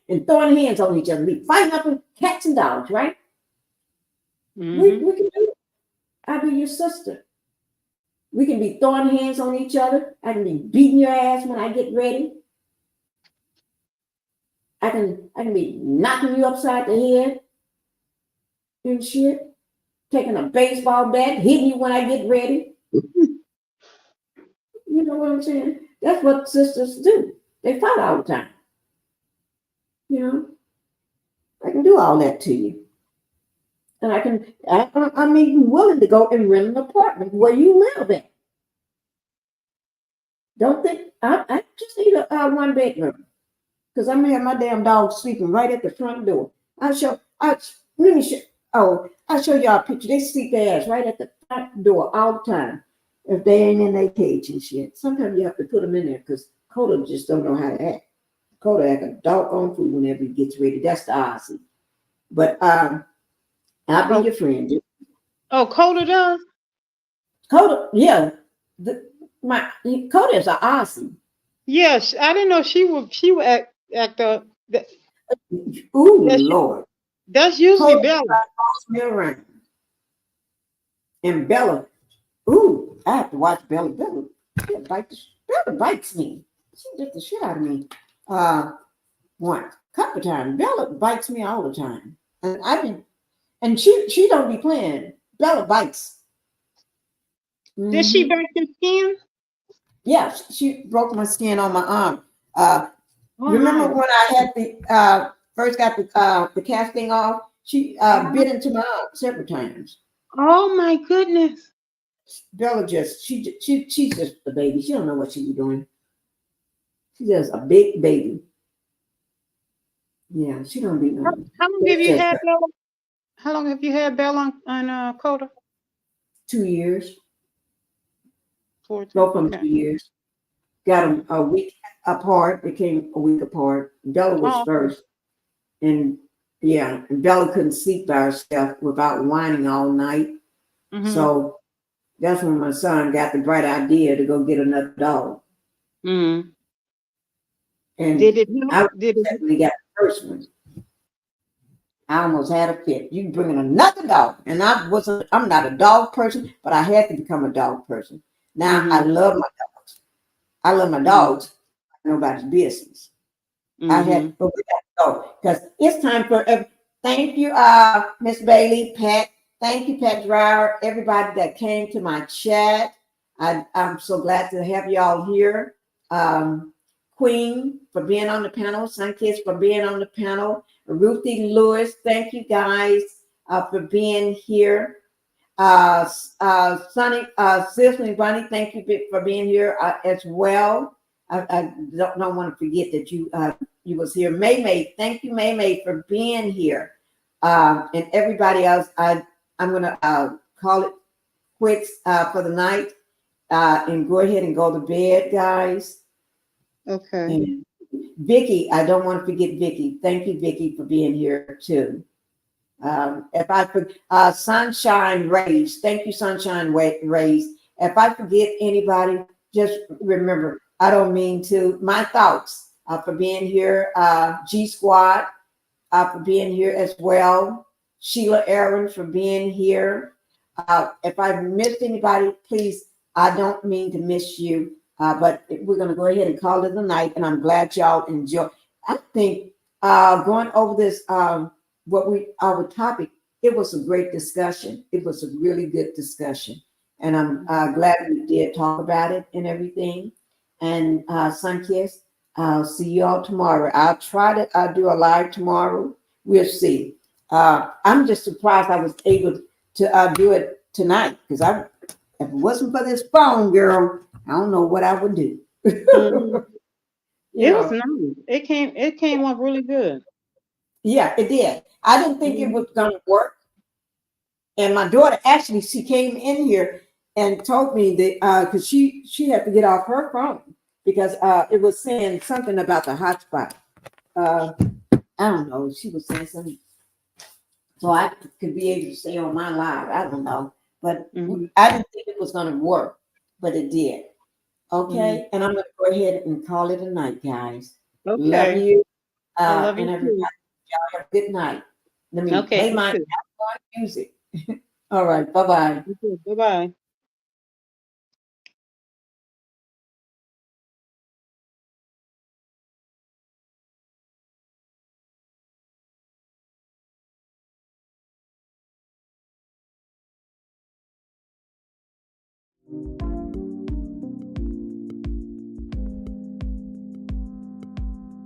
And throwing hands on each other. Be fighting up with cats and dogs, right? We can do it. I'll be your sister. We can be throwing hands on each other. I can be beating your ass when I get ready. I can be knocking you upside the head and shit. Taking a baseball bat, hitting you when I get ready. You know what I'm saying? That's what sisters do. They fight all the time. I can do all that to you. And I'm even willing to go and rent an apartment where you live in. Don't think, I just need a 1 bedroom. Because I'm gonna have my damn dog sleeping right at the front door. Let me show, I'll show y'all a picture. They sleep their ass right at the front door all the time. If they ain't in their cage and shit. Sometimes you have to put them in there because Coda just don't know how to act. Coda act a doggone fool whenever he gets ready. That's the Aussie. But I'll be your friend. Dude. Oh, Coda does? Coda, yeah. Coda is an Aussie. Yes, I didn't know she would act up. Ooh, Lord. That's usually Coda Bella. boss me around. And Bella, ooh, I have to watch Bella. Bella bites me. She bit the shit out of me. Once, couple times. Bella bites me all the time. And she don't be playing. Bella bites. Did she break your skin? Yeah, she broke my skin on my arm. Oh, Remember my. when I had the first got the casting off? She bit into my arm several times. Oh my goodness. Bella she's just a baby. She don't know what she be doing. She's just a big baby. Yeah, she don't be knowing. How long have you had Bella? How long have you had Bella on Coda? 2 years. 14. Both of them Okay. 2 years. Got them a week apart. Became a week apart. Bella was first, and yeah, and Bella couldn't sleep by herself without whining all night. Mm-hmm. So that's when my son got the bright idea to go get another dog. Mm-hmm. And Did it I help? got the first one. I almost had a fit. You bringing another dog, and I'm not a dog person, but I had to become a dog person. Now Mm-hmm. I love my dogs. I love my dogs. Nobody's business. Mm-hmm. But we got to go because it's time for. Thank you, Miss Bailey, Pat. Thank you, Pat Dreyer, everybody that came to my chat. I'm so glad to have y'all here. Queen for being on the panel, Sunkiss for being on the panel, Ruthie Lewis, thank you guys for being here. Sunny, Sylphie Bunny, thank you for being here as well. I don't want to forget that you was here. May, thank you, May, for being here. And everybody else, I'm gonna call it quits for the night and go ahead and go to bed, guys. Okay. And Vicky, I don't want to forget Vicky. Thank you, Vicky, for being here too. If I forget Sunshine Rays, thank you, Sunshine Rays. If I forget anybody, just remember, I don't mean to. My thoughts for being here. G Squad for being here as well. Sheila Aaron for being here. If I've missed anybody, please, I don't mean to miss you. But we're going to go ahead and call it a night, and I'm glad y'all enjoy. I think going over this, our topic, it was a great discussion. It was a really good discussion, and I'm glad we did talk about it and everything. And Sunkiss, I'll see you all tomorrow. I'll try to do a live tomorrow. We'll see. I'm just surprised I was able to do it tonight because if it wasn't for this phone, girl, I don't know what I would do. Mm-hmm. It was nice. It came up really good. Yeah, it did. I didn't think it was gonna work. And my daughter actually, she came in here and told me that because she had to get off her phone because it was saying something about the hotspot. I don't know. She was saying something, so I could be able to stay on my live. I don't know, but I didn't think it was gonna work, but it did. Okay, and I'm gonna go ahead and call it a night, guys. Okay. Love you. I love you And everybody, y'all have a good night. Let me Okay, play my music. All right, bye-bye. Okay, bye-bye.